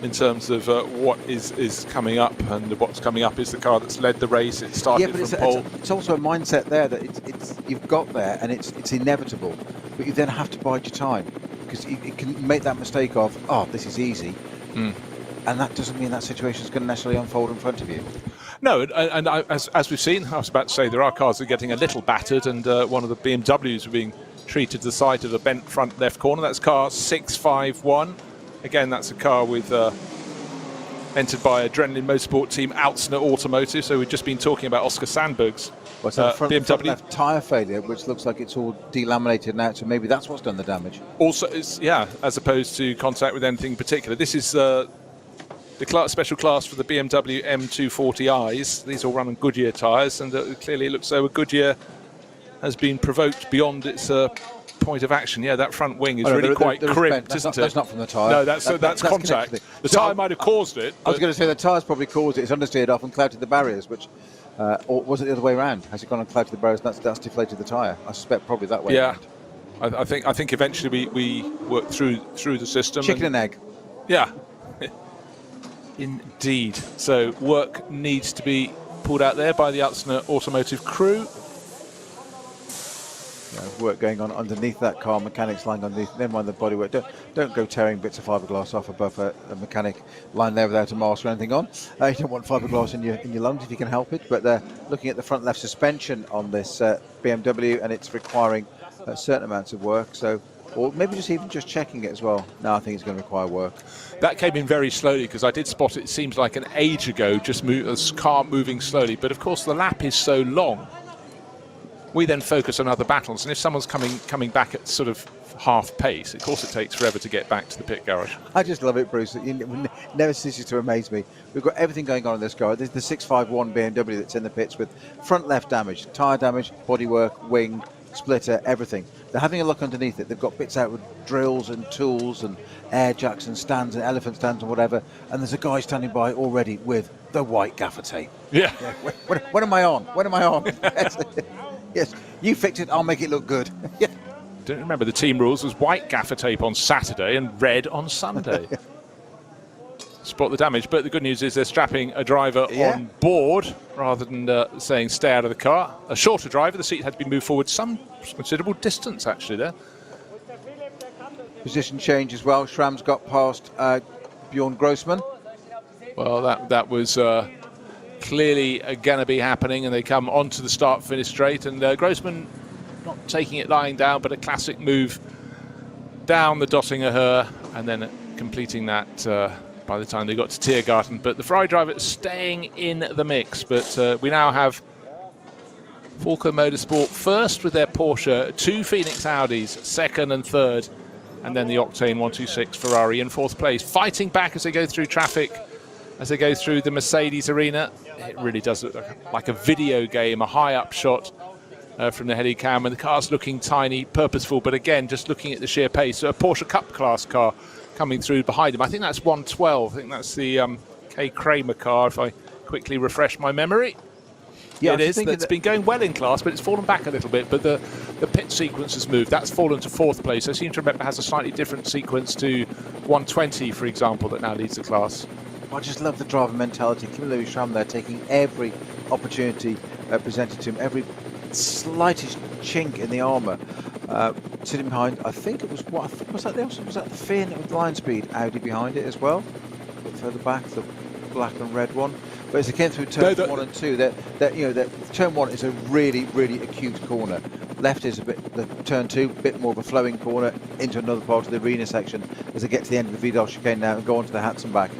In terms of what is coming up, and what's coming up is the car that's led the race. It started from pole. It's also a mindset there that it's you've got there and it's inevitable, but you then have to bide your time because you can make that mistake of this is easy, and that doesn't mean that situation is going to necessarily unfold in front of you. No, and as we've seen, I was about to say there are cars that are getting a little battered, and one of the BMWs are being treated to the side of a bent front left corner. That's car 651. Again, that's a car with entered by Adrenaline Motorsport team Altsner Automotive. So we've just been talking about Oscar Sandberg's BMW. Front left tyre failure, which looks like it's all delaminated now. So maybe that's what's done the damage. Also, as opposed to contact with anything particular. This is the special class for the BMW M240i's. These all run on Goodyear tyres, and clearly it looks as though Goodyear has been provoked beyond its point of action. Yeah, that front wing is really quite crimped, isn't it? That's not from the tyre. No, that's contact. The tyre might have caused it. I was going to say the tyre's probably caused it. It's understeered off and clouted the barriers, which, or was it the other way around? Has it gone and clouted the barriers and that's deflated the tyre? I suspect probably that way around. I think eventually we work through the system. Chicken and egg. Yeah. Indeed. So work needs to be pulled out there by the Altsner Automotive crew. Work going on underneath that car, mechanics lying underneath. Never mind the bodywork. Don't go tearing bits of fiberglass off above a mechanic lying there without a mask or anything on. You don't want fiberglass in your lungs if you can help it. But they're looking at the front left suspension on this BMW, and it's requiring certain amounts of work. So, or maybe just checking it as well. No, I think it's going to require work. That came in very slowly because I did spot it. It seems like an age ago, just a car moving slowly. But of course, the lap is so long. We then focus on other battles, and if someone's coming back at sort of half pace, of course it takes forever to get back to the pit garage. I just love it, Bruce. It never ceases to amaze me. We've got everything going on in this car. There's the 651 BMW that's in the pits with front left damage, tyre damage, bodywork, wing, splitter, everything. They're having a look underneath it. They've got bits out with drills and tools and air jacks and stands and elephant stands and whatever. And there's a guy standing by already with the white gaffer tape. Yeah. When am I on? When am I on? Yes, you fix it, I'll make it look good. Yeah. Don't remember the team rules was white gaffer tape on Saturday and red on Sunday. Spot the damage, but the good news is they're strapping a driver on board rather than saying stay out of the car. A shorter driver, the seat had to be moved forward some considerable distance actually there. Position change as well. Schramm's got past Bjorn Grossman. Well, that was clearly going to be happening, and they come onto the start-finish straight, and Grossman not taking it lying down, but a classic move down the Dottinger, and then completing that by the time they got to Tiergarten. But the Ferrari driver staying in the mix, but we now have Falco Motorsport first with their Porsche, two Phoenix Audis second and third, and then the Octane 126 Ferrari in fourth place, fighting back as they go through traffic, as they go through the Mercedes arena. It really does look like a video game, a high-up shot from the heli cam, and the car's looking tiny, purposeful, but again, just looking at the sheer pace. So a Porsche Cup class car coming through behind him. I think that's 112. I think that's the Kay Kramer car, if I quickly refresh my memory. Yeah, it is. It's been going well in class, but it's fallen back a little bit. But the pit sequence has moved. That's fallen to fourth place. I seem to remember it has a slightly different sequence to 120, for example, that now leads the class. I just love the driver mentality. Kim Lewis-Schramm there taking every opportunity presented to him, every slightest chink in the armour. Sitting behind, I think it was was that the Finn with line speed Audi behind it as well. A bit further back, the black and red one. But as they came through turn 1 and 2, that turn 1 is a really, really acute corner. Left is the turn 2, a bit more of a flowing corner into another part of the arena section as they get to the end of the Vidal chicane now and go onto the Hatzenbach.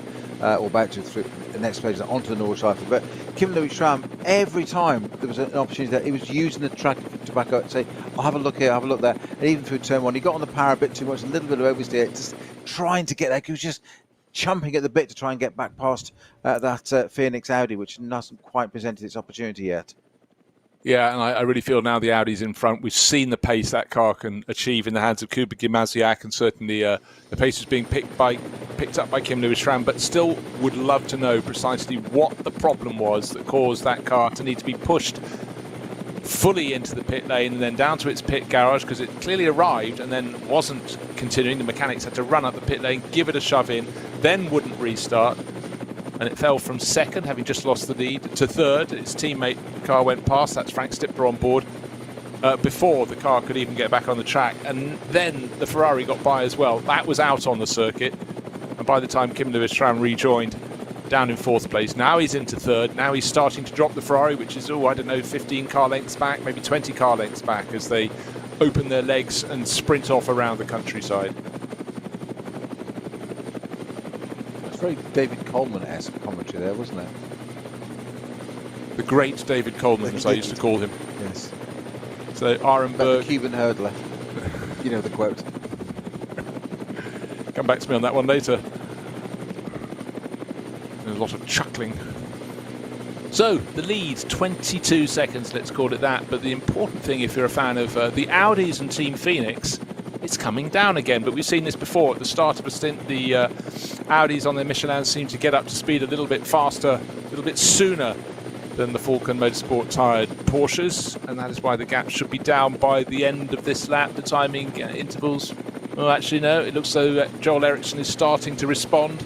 or about to through the next stage onto the Nordschleife. But Kim Louis Schramm, every time there was an opportunity there, he was using the track to back up, say, I'll have a look here, I'll have a look there. And even through turn 1, he got on the power a bit too much, a little bit of oversteer, just trying to get there. He was just chomping at the bit to try and get back past that Phoenix Audi, which hasn't quite presented its opportunity yet. Yeah, and I really feel now the Audi's in front. We've seen the pace that car can achieve in the hands of Kuba Gimasiak, and certainly the pace is being picked up by Kim Louis Schramm, but still would love to know precisely what the problem was that caused that car to need to be pushed fully into the pit lane and then down to its pit garage, because it clearly arrived and then wasn't continuing. The mechanics had to run up the pit lane, give it a shove in, then wouldn't restart. And it fell from second, having just lost the lead, to third. Its teammate car went past, that's Frank Stipper on board, before the car could even get back on the track. And then the Ferrari got by as well. That was out on the circuit. And by the time Kim Louis Schramm rejoined, down in fourth place. Now he's into third. Now he's starting to drop the Ferrari, which is, I don't know, 15 car lengths back, maybe 20 car lengths back, as they open their legs and sprint off around the countryside. Very David Coleman-esque commentary there, wasn't it? The great David Coleman, as I used to call him. Yes. So Arenberg, the Cuban hurdler. You know the quote. Come back to me on that one later. There's a lot of chuckling. So the lead, 22 seconds, let's call it that. But the important thing, if you're a fan of the Audis and Team Phoenix, it's coming down again. But we've seen this before at the start of a stint. The Audis on their Michelin seem to get up to speed a little bit faster, a little bit sooner than the Falcon Motorsport tired Porsches, and that is why the gap should be down by the end of this lap. The timing intervals, well, actually no, it looks though Joel Eriksson is starting to respond.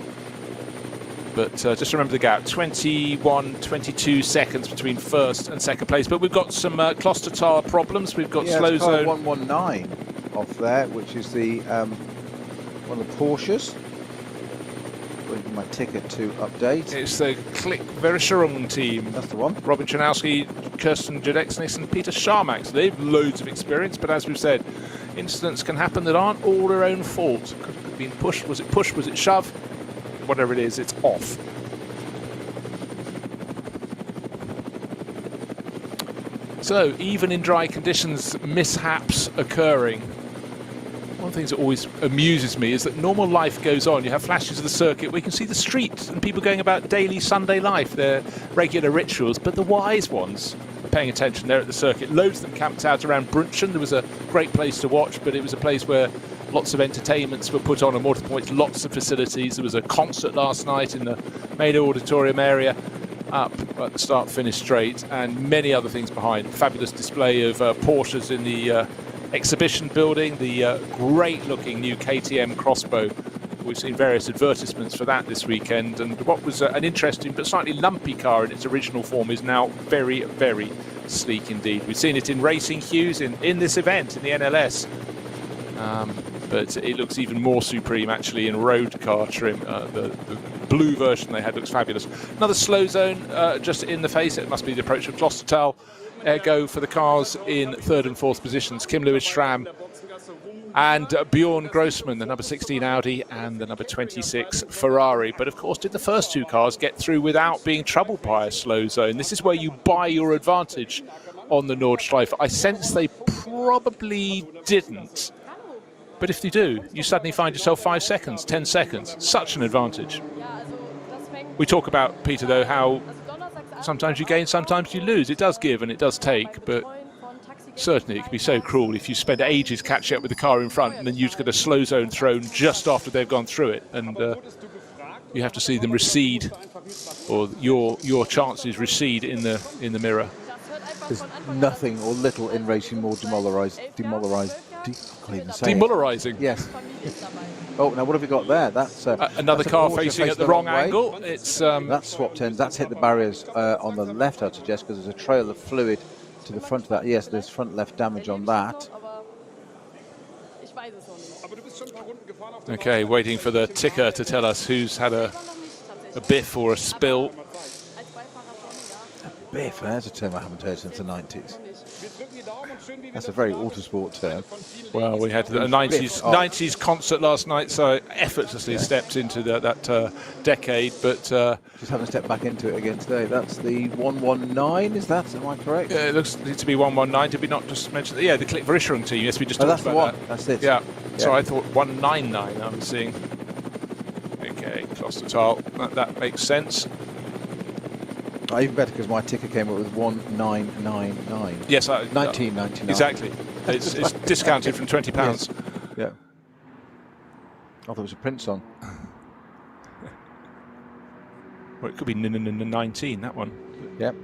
But just remember the gap, 22 seconds between first and second place. But we've got some Klostertal problems. We've got slow zone 119 off there, which is the one of the Porsches. Waiting my ticket to update. It's the Click Verischerung team. That's the one. Robin Czernowski, Kirsten Jadexnis and Peter Sharmack. So they've loads of experience, but as we've said, incidents can happen that aren't all their own fault. Could have been pushed. Was it push? Was it shove? Whatever it is, it's off. So even in dry conditions, mishaps occurring. One of the things that always amuses me is that normal life goes on. You have flashes of the circuit where you can see the street and people going about daily Sunday life, their regular rituals, but the wise ones are paying attention. They're at the circuit. Loads of them camped out around Brunchen. There was a great place to watch, but it was a place where lots of entertainments were put on and multiple points, lots of facilities. There was a concert last night in the main auditorium area up at the start-finish straight, and many other things behind. Fabulous display of Porsches in the exhibition building, the great-looking new KTM Crossbow. We've seen various advertisements for that this weekend, and what was an interesting but slightly lumpy car in its original form is now very, very sleek indeed. We've seen it in racing hues in this event, in the NLS. But it looks even more supreme actually in road car trim. The blue version they had looks fabulous. Another slow zone just in the face. It must be the approach of Klostertal. Ergo for the cars in third and fourth positions, Kim Louis Schramm and Bjorn Grossman, the number 16 Audi and the number 26 Ferrari. But of course, did the first two cars get through without being troubled by a slow zone? This is where you buy your advantage on the Nordschleife. I sense they probably didn't. But if you do, you suddenly find yourself 5 seconds, 10 seconds. Such an advantage. We talk about, Peter, though, how sometimes you gain, sometimes you lose. It does give and it does take, but certainly it can be so cruel if you spend ages catching up with the car in front and then you just get a slow zone thrown just after they've gone through it. And you have to see them recede, or your chances recede in the mirror. There's nothing or little in racing more demoralising. Yes. Oh, now what have we got there? That's another that's car facing at the wrong angle. It's that's swapped ends. That's hit the barriers on the left, I'd suggest, because there's a trail of fluid to the front of that. Yes, there's front left damage on that. Okay, waiting for the ticker to tell us who's had a biff or a spill. Biff, there's a term I haven't heard since the 90s. That's a very autosport term. Well, we had a 90s concert last night, so effortlessly stepped into that decade, but... just haven't stepped back into it again today. That's the 119, is that? Am I correct? Yeah, it looks to be 119. Did we not just mention that? Yeah, the Click Verishering team. Yes, we just talked that's about the one. that. That's it. Yeah. So I thought 199 I'm seeing. Okay, Klostertal. That makes sense. Even better because my ticker came up with 1999. Yes, 1999. Exactly. It's discounted from £20. Yes. Yeah. I thought there was a Prince song. Well, it could be 19, that one. Yep.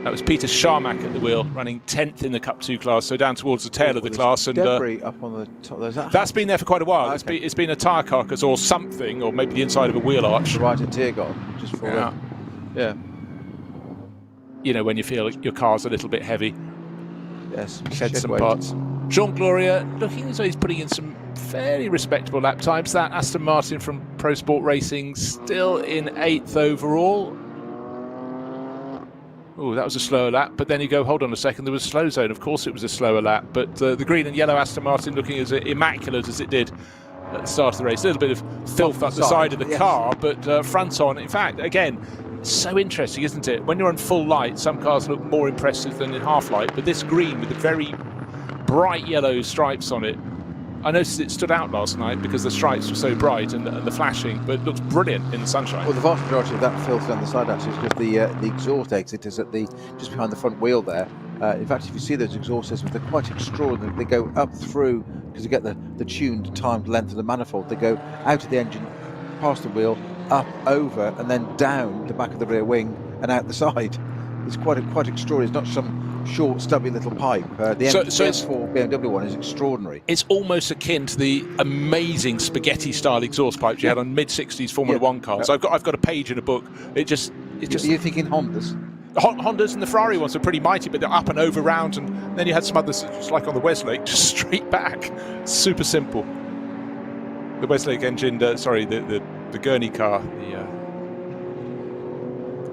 That was Peter Sharmak at the wheel, running 10th in the Cup 2 class, so down towards the tail of the class. And debris up on the top. That's been there for quite a while. Okay. It's been a tyre carcass or something, or maybe the inside of a wheel arch. Right, a tear gone. Just for yeah. You know, when you feel your car's a little bit heavy. Yes. Shed some parts. Jean Gloria looking as though he's putting in some fairly respectable lap times. That Aston Martin from Pro Sport Racing still in 8th overall. Oh, that was a slower lap, but then you go, hold on a second, there was a slow zone. Of course it was a slower lap, but the green and yellow Aston Martin looking as immaculate as it did at the start of the race. A little bit of filth up the side of the car, but front on. In fact, again, so interesting, isn't it? When you're on full light, some cars look more impressive than in half light, but this green with the very bright yellow stripes on it, I noticed it stood out last night because the stripes were so bright and the flashing, but it looks brilliant in the sunshine. Well, the vast majority of that filth down the side actually is just the exhaust exit is at just behind the front wheel there. In fact, if you see those exhaust systems, they're quite extraordinary. They go up through, because you get the tuned, timed length of the manifold. They go out of the engine, past the wheel, up, over, and then down the back of the rear wing and out the side. It's quite extraordinary. It's not some short, stubby little pipe. The M4 BMW one is extraordinary. It's almost akin to the amazing spaghetti-style exhaust pipes you had on mid-60s Formula One cars. I've got a page in a book. It just. Are you thinking Hondas? Hondas and the Ferrari ones are pretty mighty, but they're up and over round, and then you had some others, just like on the Westlake, just straight back. Super simple. The Westlake engine, the Gurney car, the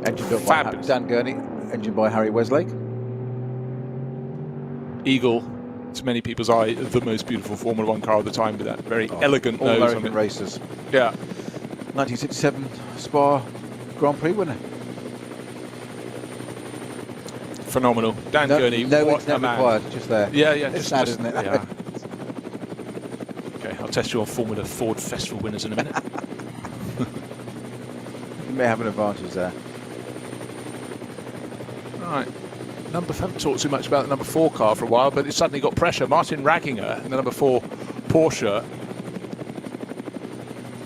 engine built by Dan Gurney, engine by Harry Westlake. Eagle, to many people's eye, the most beautiful Formula One car of the time, with that very elegant nose American on it. Racers. Yeah. 1967 Spa Grand Prix winner. Phenomenal. Dan Gurney, what a man. Required, just there. Yeah. It's sad, isn't it? Yeah. Okay, I'll test you on Formula Ford Festival winners in a minute. You may have an advantage there. Right. Haven't talked too much about the number 4 car for a while, but it's suddenly got pressure. Martin Ragginger in the number 4 Porsche.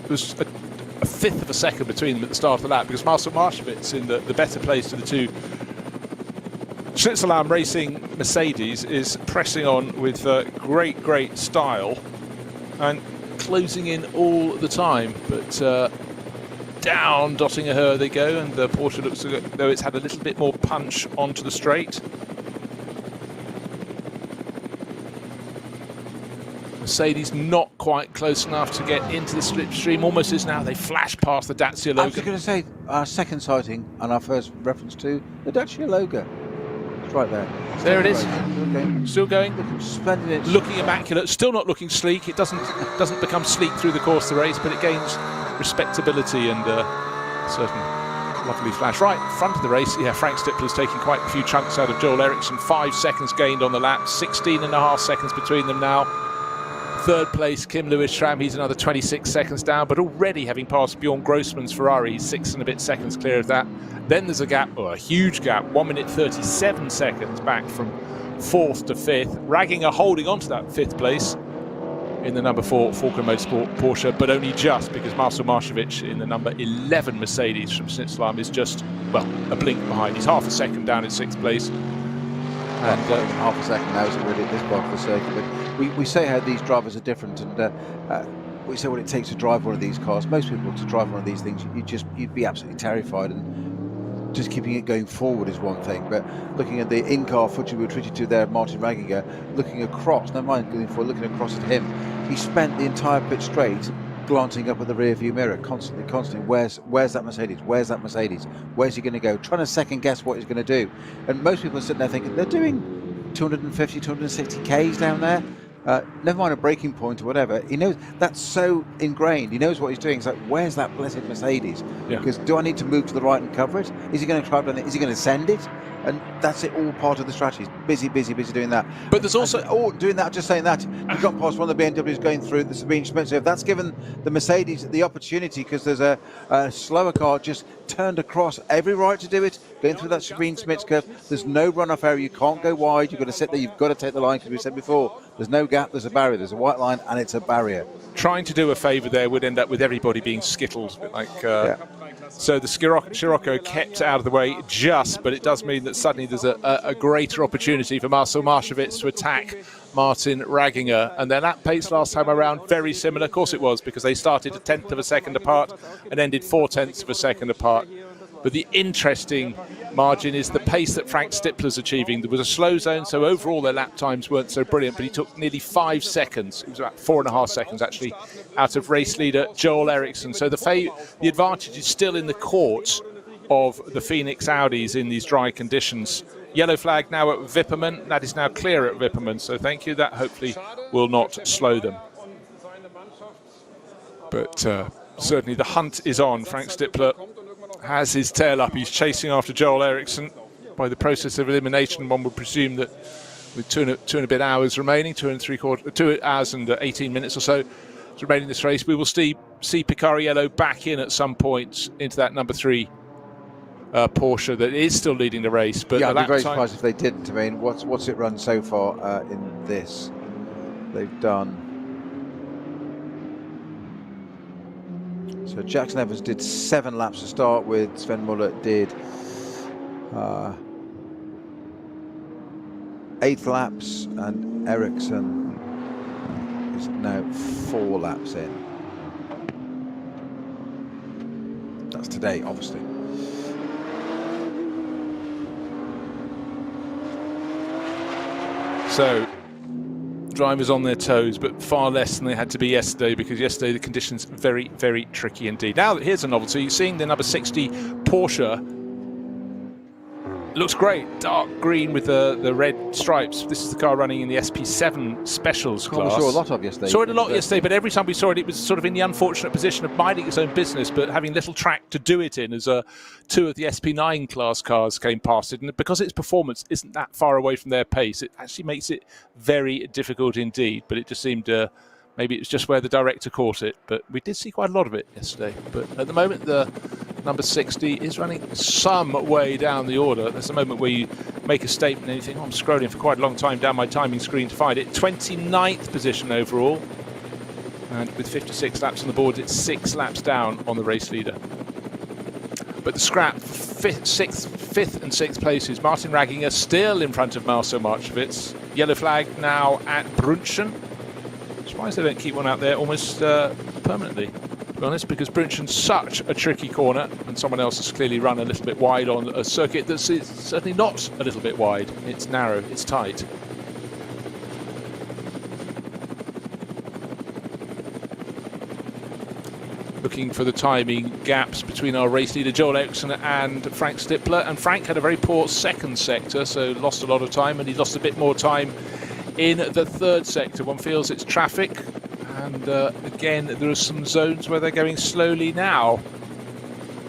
It was a fifth of a second between them at the start of the lap, because Marcel Marschwitz in the better place of the two Schnitzelam Racing Mercedes is pressing on with great style and closing in all the time, but down Dottinger they go, and the Porsche looks as though it's had a little bit more punch onto the straight. Mercedes not quite close enough to get into the slipstream, almost as now they flash past the Dacia Logan. I was going to say our second sighting and our first reference to the Dacia Logan. It's right there. There it is. Okay. Still going. Looking splendid. Looking immaculate. Still not looking sleek. It doesn't become sleek through the course of the race, but it gains respectability and certain lovely flash. Right, front of the race, Frank Stippler's taking quite a few chunks out of Joel Eriksson. 5 seconds gained on the lap, 16.5 seconds between them now. Third place, Kim Lewis-Schramm, he's another 26 seconds down, but already having passed Bjorn Grossman's Ferrari, he's 6 and a bit seconds clear of that. Then there's a gap, a huge gap, 1 minute 37 seconds back from 4th to 5th. Ragginger holding on to that 5th place in the number 4 Falken Motorsport Porsche, but only just, because Marcel Marschwitz in the number 11 Mercedes from Schnitzelam is just, a blink behind. He's half a second down in 6th place. And half a second now isn't really at this part of the circuit, but we say how these drivers are different, and we say what it takes to drive one of these cars. Most people, to drive one of these things, you'd be absolutely terrified, and just keeping it going forward is one thing, but looking at the in-car footage we were treated to there, Martin Ragginger, looking across, never mind going forward, looking across at him, he spent the entire pit straight glancing up at the rear view mirror constantly. Where's that Mercedes? Where's that Mercedes? Where's he going to go? Trying to second guess what he's going to do. And most people are sitting there thinking they're doing 250, 260 Ks down there. Never mind a braking point or whatever. He knows that's so ingrained. He knows what he's doing. It's like, where's that blessed Mercedes? Yeah. Because do I need to move to the right and cover it? Is he going to try down it? Is he going to send it? And that's it, all part of the strategy. Busy doing that. But there's also doing that. Just saying that you've got past one of the BMWs going through the Sabine Schmidt. So if that's given the Mercedes the opportunity, because there's a slower car just turned across, every right to do it, going through that Sabine Schmidt curve. There's no runoff area. You can't go wide. You've got to sit there. You've got to take the line, because we said before, there's no gap. There's a barrier. There's a white line, and it's a barrier. trying to do a favour there would end up with everybody being skittled. So the Scirocco kept out of the way just, but it does mean that suddenly there's a greater opportunity for Marcel Marchewitz to attack Martin Ragginger. And their lap pace last time around, very similar. Of course it was, because they started a 1/10 of a second apart and ended 4/10 of a second apart. But the interesting margin is the pace that Frank Stippler's achieving. There was a slow zone, so overall their lap times weren't so brilliant, but he took nearly 5 seconds. It was about 4.5 seconds, actually, out of race leader Joel Eriksson. So the advantage is still in the court of the Phoenix Audis in these dry conditions. Yellow flag now at Wipperman. That is now clear at Wipperman, so thank you. That hopefully will not slow them. But certainly the hunt is on. Frank Stippler has his tail up. He's chasing after Joel Eriksson. By the process of elimination, one would presume that with two and a bit hours remaining, 2 hours and 18 minutes or so remaining in this race, we will see Picariello back in at some point into that number 3 Porsche that is still leading the race. But yeah, I'd be very surprised if they didn't. I mean, what's it run so far in this? They've done. So Jackson Evans did 7 laps to start with. Sven Muller did 8 laps, and Eriksson is now 4 laps in. That's today, obviously. So drivers on their toes, but far less than they had to be yesterday, because yesterday the conditions very, very tricky indeed. Now here's a novelty. Seeing the number 60 Porsche, looks great, dark green with the red stripes. This is the car running in the SP7 Specials class. We saw a lot of yesterday. Saw it a lot yesterday, but every time we saw it, it was sort of in the unfortunate position of minding its own business, but having little track to do it in, as 2 of the SP9 class cars came past it. And because its performance isn't that far away from their pace, it actually makes it very difficult indeed. But it just seemed maybe it was just where the director caught it. But we did see quite a lot of it yesterday. But at the moment, the number 60 is running some way down the order. There's a moment where you make a statement and you think, oh, I'm scrolling for quite a long time down my timing screen to find it. 29th position overall. And with 56 laps on the board, it's 6 laps down on the race leader. But the scrap, 5th and 6th places. Martin Ragginger still in front of Marcel Marchewitz. Yellow flag now at Brunchen. Surprised they don't keep one out there almost permanently, to be honest, because Brunchen's such a tricky corner, and someone else has clearly run a little bit wide on a circuit that's certainly not a little bit wide. It's narrow, it's tight. Looking for the timing gaps between our race leader Joel Eriksson and Frank Stippler, and Frank had a very poor second sector, so lost a lot of time, and he lost a bit more time in the third sector. One feels it's traffic, and again there are some zones where they're going slowly now,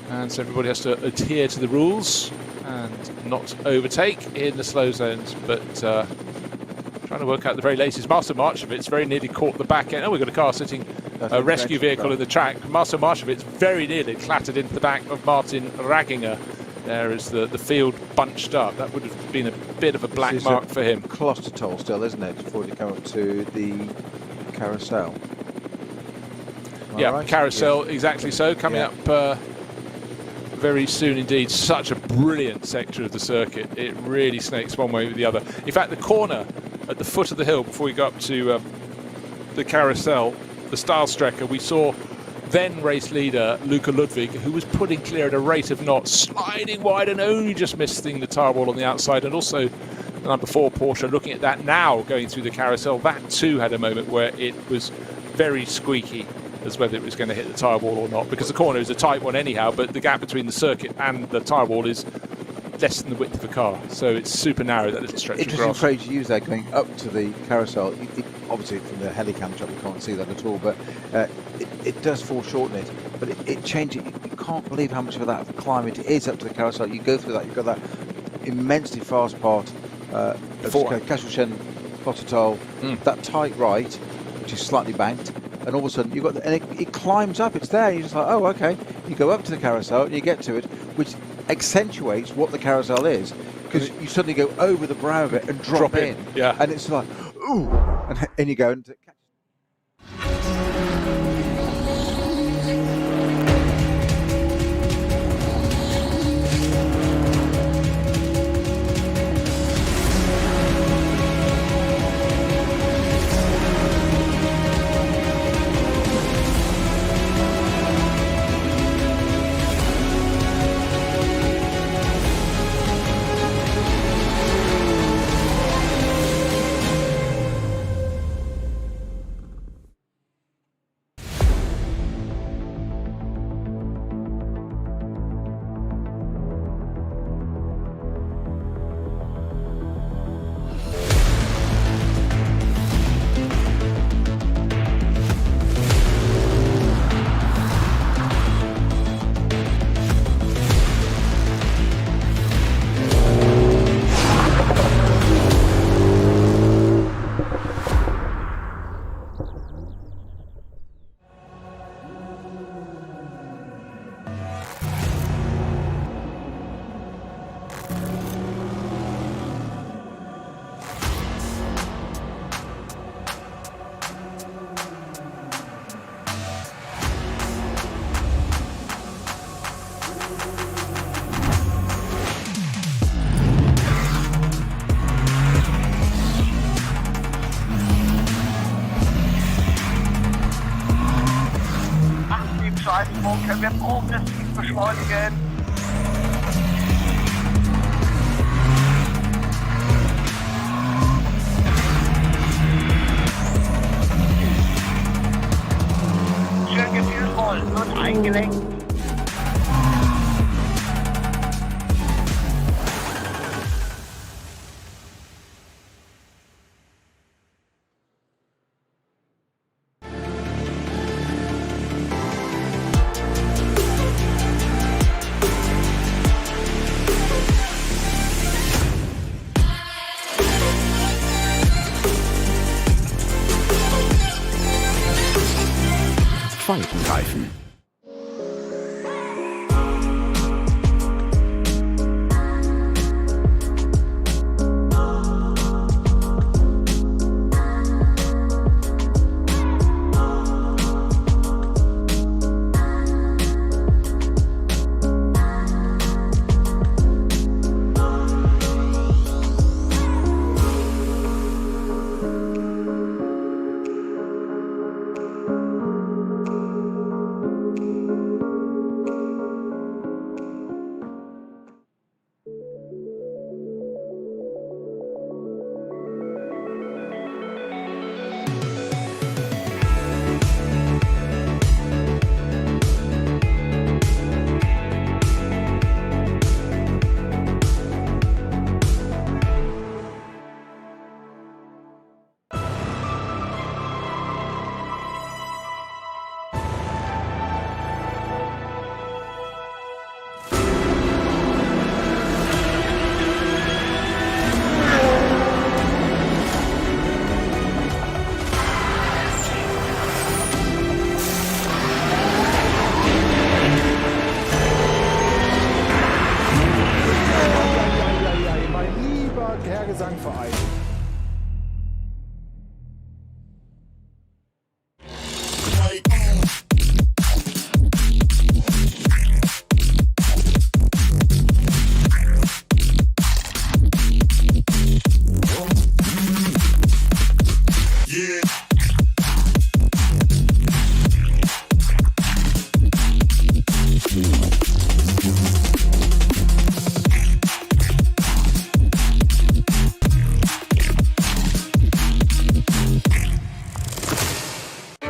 and so everybody has to adhere to the rules and not overtake in the slow zones. But trying to work out the very latest. Marcel Marchewitz very nearly caught the back end. Oh, we've got a car sitting, a rescue vehicle in the track. Marcel Marchewitz very nearly clattered into the back of Martin Ragginger there as the field bunched up. That would have been a bit of a black mark for him. Cluster toll still, isn't it, before you come up to the carousel? Yeah, right? carousel, yeah. Exactly so. Coming up very soon indeed. Such a brilliant sector of the circuit. It really snakes one way or the other. In fact, the corner at the foot of the hill before we go up to the carousel, the Stahlstrecke, we saw then race leader Luca Ludwig, who was putting clear at a rate of knots, sliding wide and only just missing the tyre wall on the outside. And also the number 4 Porsche, looking at that now going through the carousel, that too had a moment where it was very squeaky. as whether it was going to hit the tyre wall or not, because the corner is a tight one anyhow, but the gap between the circuit and the tyre wall is less than the width of the car, so it's super narrow, that little stretch of Interesting grass. phrase you use there, going up to the carousel. Obviously from the helicam shot we can't see that at all, but it does fall short in it, but it changes. You can't believe how much of that climb it is up to the carousel. You go through that, you've got that immensely fast part of Kastelchen, Pottertal, that tight right, which is slightly banked, and all of a sudden you've got, and it climbs up, it's there, you're just like, oh, okay. You go up to the carousel and you get to it, which accentuates what the carousel is, because you suddenly go over the brow of it and drop in. Yeah. And it's like, ooh, and you go and können wir progressiv beschleunigen. Schön gefühlvoll und eingelenkt. Reifen. Gesangverein.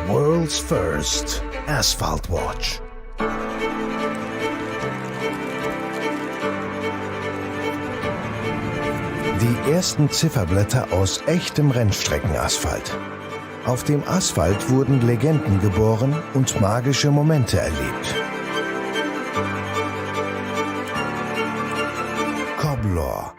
World's first. Asphalt Watch. Die ersten Zifferblätter aus echtem Rennstreckenasphalt. Auf dem Asphalt wurden Legenden geboren und magische Momente erlebt. Cobbler.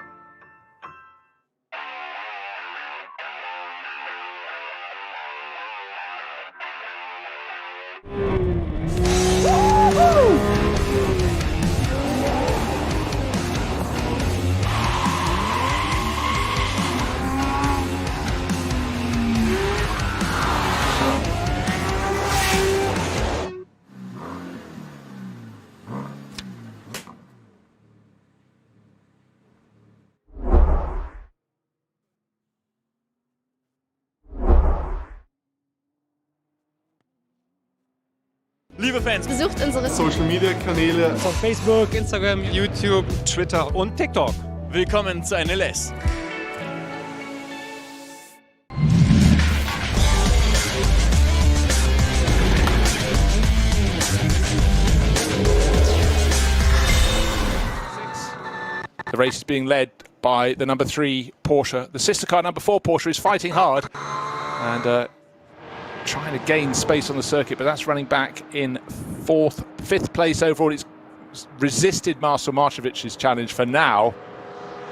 Liebe Fans, Besucht unsere Social Media Kanäle, Von Facebook, Instagram, YouTube, Twitter und TikTok. willkommen zu NLS. The race is being led by the number 3 Porsche. The sister car, number 4 Porsche, is fighting hard and trying to gain space on the circuit, but that's running back in 5th place overall. It's resisted Marcel Marcevic's challenge for now,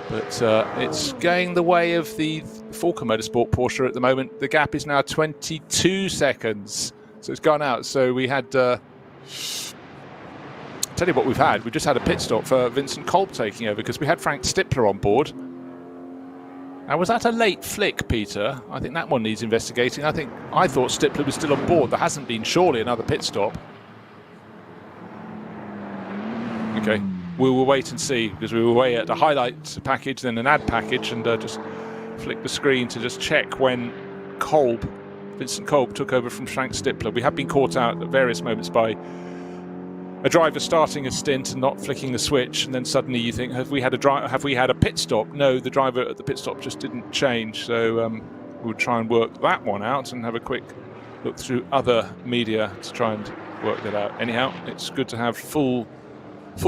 but it's going the way of the Falcon Motorsport Porsche at the moment. The gap is now 22 seconds, so it's gone out. So we had... tell you what we've had. We've just had a pit stop for Vincent Kolb taking over because we had Frank Stippler on board. Now, was that a late flick, Peter? I think that one needs investigating. I thought Stippler was still on board. There hasn't been surely another pit stop. Okay, we will wait and see because we were away at a highlight package, then an ad package, and just flick the screen to just check when Vincent Kolb took over from Frank Stippler. We have been caught out at various moments by a driver starting a stint and not flicking the switch, and then suddenly you think, have we had a pit stop? No, the driver at the pit stop just didn't change. So we'll try and work that one out and have a quick look through other media to try and work that out. Anyhow, it's good to have full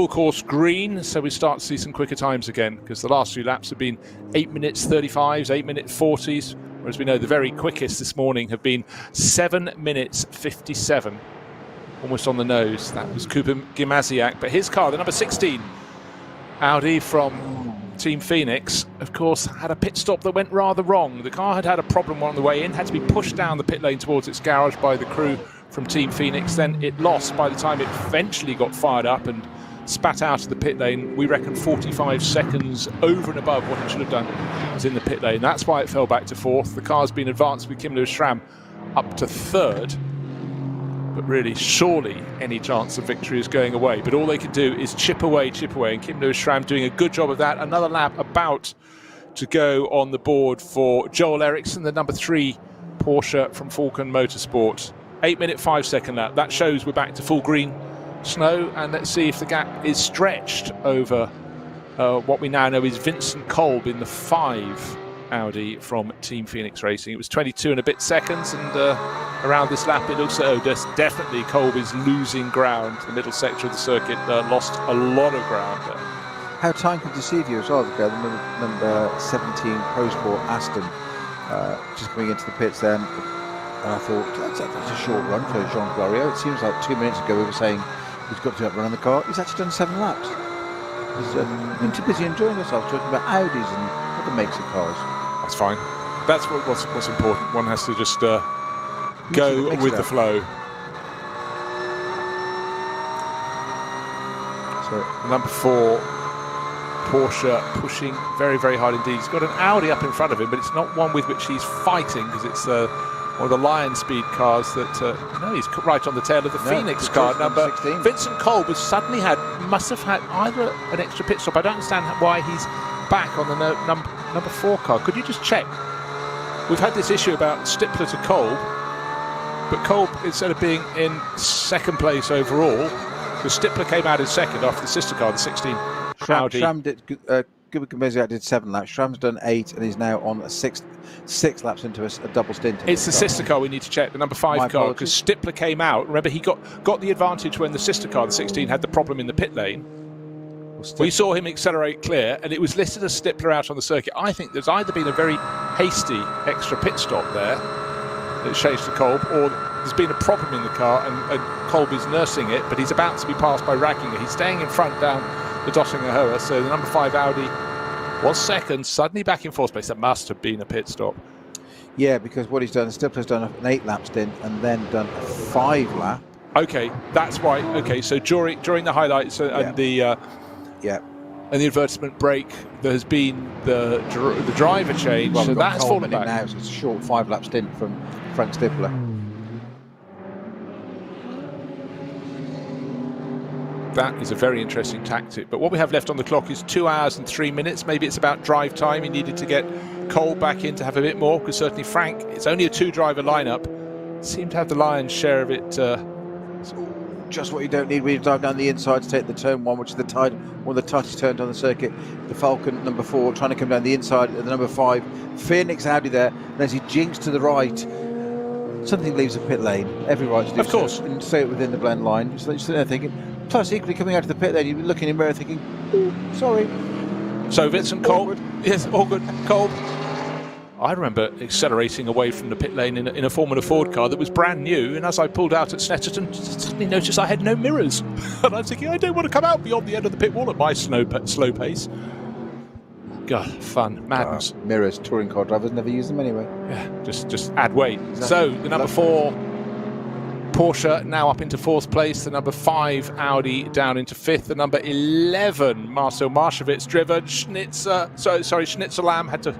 course green, so we start to see some quicker times again, because the last few laps have been 8 minutes 35s, 8 minute 40s, whereas we know the very quickest this morning have been 7 minutes 57. Almost on the nose. That was Kuba Gimasiak, but his car, the number 16 Audi from Team Phoenix, of course, had a pit stop that went rather wrong. The car had a problem on the way in, had to be pushed down the pit lane towards its garage by the crew from Team Phoenix. Then it lost by the time it eventually got fired up and spat out of the pit lane. We reckon 45 seconds over and above what it should have done was in the pit lane. That's why it fell back to 4th. The car's been advanced with Kim Lewis-Schramm up to 3rd. But really, surely any chance of victory is going away. But all they can do is chip away. And Kim Lewis-Schramm doing a good job of that. Another lap about to go on the board for Joel Eriksson, the number 3 Porsche from Falcon Motorsport. 8 minute 5 second lap. That shows we're back to full green snow. And let's see if the gap is stretched over what we now know is Vincent Kolb in the 5 Audi from Team Phoenix Racing. It was 22 and a bit seconds, and around this lap it looks definitely Kolb is losing ground. The middle sector of the circuit lost a lot of ground. How time can deceive you as well. The number 17 Pro Sport Aston just coming into the pits then, and I thought that's a short run for Jean Glorieux. It seems like 2 minutes ago we were saying he's got to outrun the car. He's actually done 7 laps. He's been too busy enjoying himself talking about Audis and other makes of cars. That's fine. That's what's important. One has to just go with the flow. So number 4 Porsche pushing very, very hard indeed. He's got an Audi up in front of him, but it's not one with which he's fighting, because it's one of the Lion Speed cars that no, he's right on the tail of the Phoenix car. Number 16. Vincent Kolb must have had either an extra pit stop. I don't understand why he's back on the number 4 car. Could you just check? We've had this issue about Stippler to Kolb, but Kolb, instead of being in 2nd place overall, the Stippler came out in 2nd after the sister car, the 16 Audi. Schramm Gubbi did 7 laps. Schramm's done 8, and he's now on a six laps into a double stint. It's the sister car we need to check, the number 5 My car, because Stippler came out. Remember, he got the advantage when the sister car, the 16, had the problem in the pit lane. We saw him accelerate clear, and it was listed as Stippler out on the circuit. I think there's either been a very hasty extra pit stop there that changed to Kolb, or there's been a problem in the car, and Kolb is nursing it, but he's about to be passed by Ragginger. He's staying in front down the Dottinger Höhe, so the number 5 Audi was second, suddenly back in fourth place. That must have been a pit stop. Yeah, because what he's done, Stippler's done an 8-lap stint and then done a 5-lap. Okay, that's right. Okay, so during the highlights and the and the advertisement break, there has been the driver change, Well, so that's fallen in back. now, so it's a short 5-lap stint from Frank Stippler. That is a very interesting tactic. But what we have left on the clock is 2 hours and 3 minutes. Maybe it's about drive time. He needed to get Cole back in to have a bit more, because certainly Frank, it's only a 2-driver lineup, seemed to have the lion's share of it. Just what you don't need when you drive down the inside to take the turn 1, which is one of the tightest turns on the circuit. The Falcon, number 4, trying to come down the inside, and the number 5, Phoenix Audi there. And as he jinks to the right, something leaves the pit lane. Every right to do Of course. so, and stay within the blend line. So you're sitting there thinking, plus equally coming out of the pit lane, you'd be looking in the mirror thinking, oh, sorry. So Vincent Cole, Awkward. yes, all good. Cole. I remember accelerating away from the pit lane in a Formula Ford car that was brand new, and as I pulled out at Snetterton, suddenly noticed I had no mirrors. And I'm thinking, I don't want to come out beyond the end of the pit wall at my slow pace. God, fun, madness. Mirrors, touring car drivers never use them anyway. Yeah, just add weight. So the number 4 Porsche now up into 4th place. The number 5 Audi down into 5th. The number 11 Marcel Marshevitz driven. Schnitzelam had to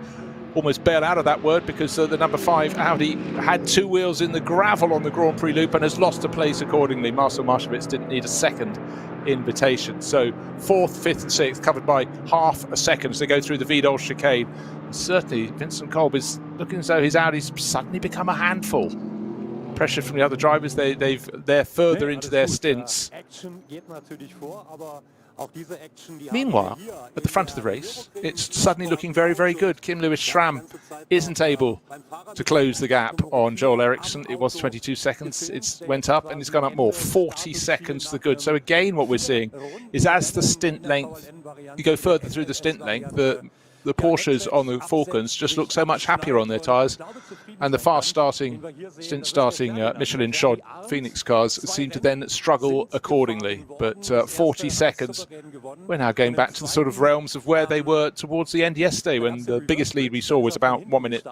almost bail out of that word, because the number 5 Audi had 2 wheels in the gravel on the Grand Prix loop and has lost a place accordingly. Marcel Marshevitz didn't need a second invitation. So 4th, 5th and 6th covered by half a second as they go through the Vidal chicane. Certainly Vincent Kolb is looking as though his Audi's suddenly become a handful. Pressure from the other drivers, they're further into their stints. Meanwhile, at the front of the race, it's suddenly looking very, very good. Kim Lewis-Schramm isn't able to close the gap on Joel Eriksson. It was 22 seconds. It went up and it's gone up more. 40 seconds to the good. So again, what we're seeing is as the stint length, you go further through the stint length, the Porsches on the Falcons just look so much happier on their tyres, and the stint-starting Michelin-shod Phoenix cars seem to then struggle accordingly. But 40 seconds, we're now going back to the sort of realms of where they were towards the end yesterday, when the biggest lead we saw was about 1 minute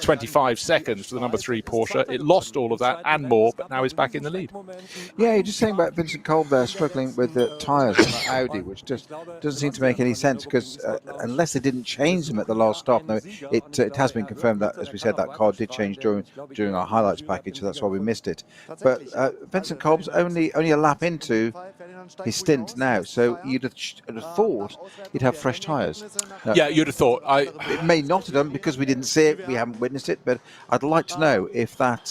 25 seconds for the number 3 Porsche. It lost all of that and more, but now is back in the lead. Yeah, you're just saying about Vincent Kolb there struggling with the tyres on the Audi, which just doesn't seem to make any sense, because unless they didn't change them at the last stop. Now, it has been confirmed that, as we said, that car did change during our highlights package, so that's why we missed it. But Vincent Kolb's only a lap into his stint now, so you'd have thought he'd have fresh tyres. Yeah, you'd have thought. It may not have done because we didn't see it, we haven't witnessed it, but I'd like to know if that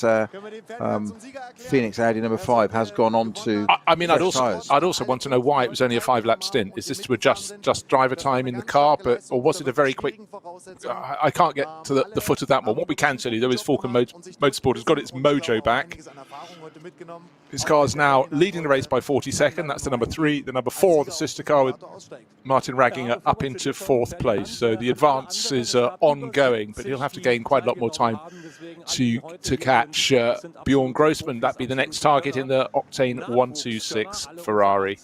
Phoenix Audi number 5 has gone on to I'd also want to know why it was only a 5-lap stint. Is this to adjust just driver time in the car, or was it a very quick? I can't get to the foot of that one. What we can tell you, though, is Falcon Motorsport has got its mojo back. His car is now leading the race by 40 seconds. That's the number 3. The number 4, the sister car with Martin Ragginger, up into 4th place. So the advance is ongoing, but he'll have to gain quite a lot more time to catch Bjorn Grossman. That'd be the next target in the Octane 126 Ferrari.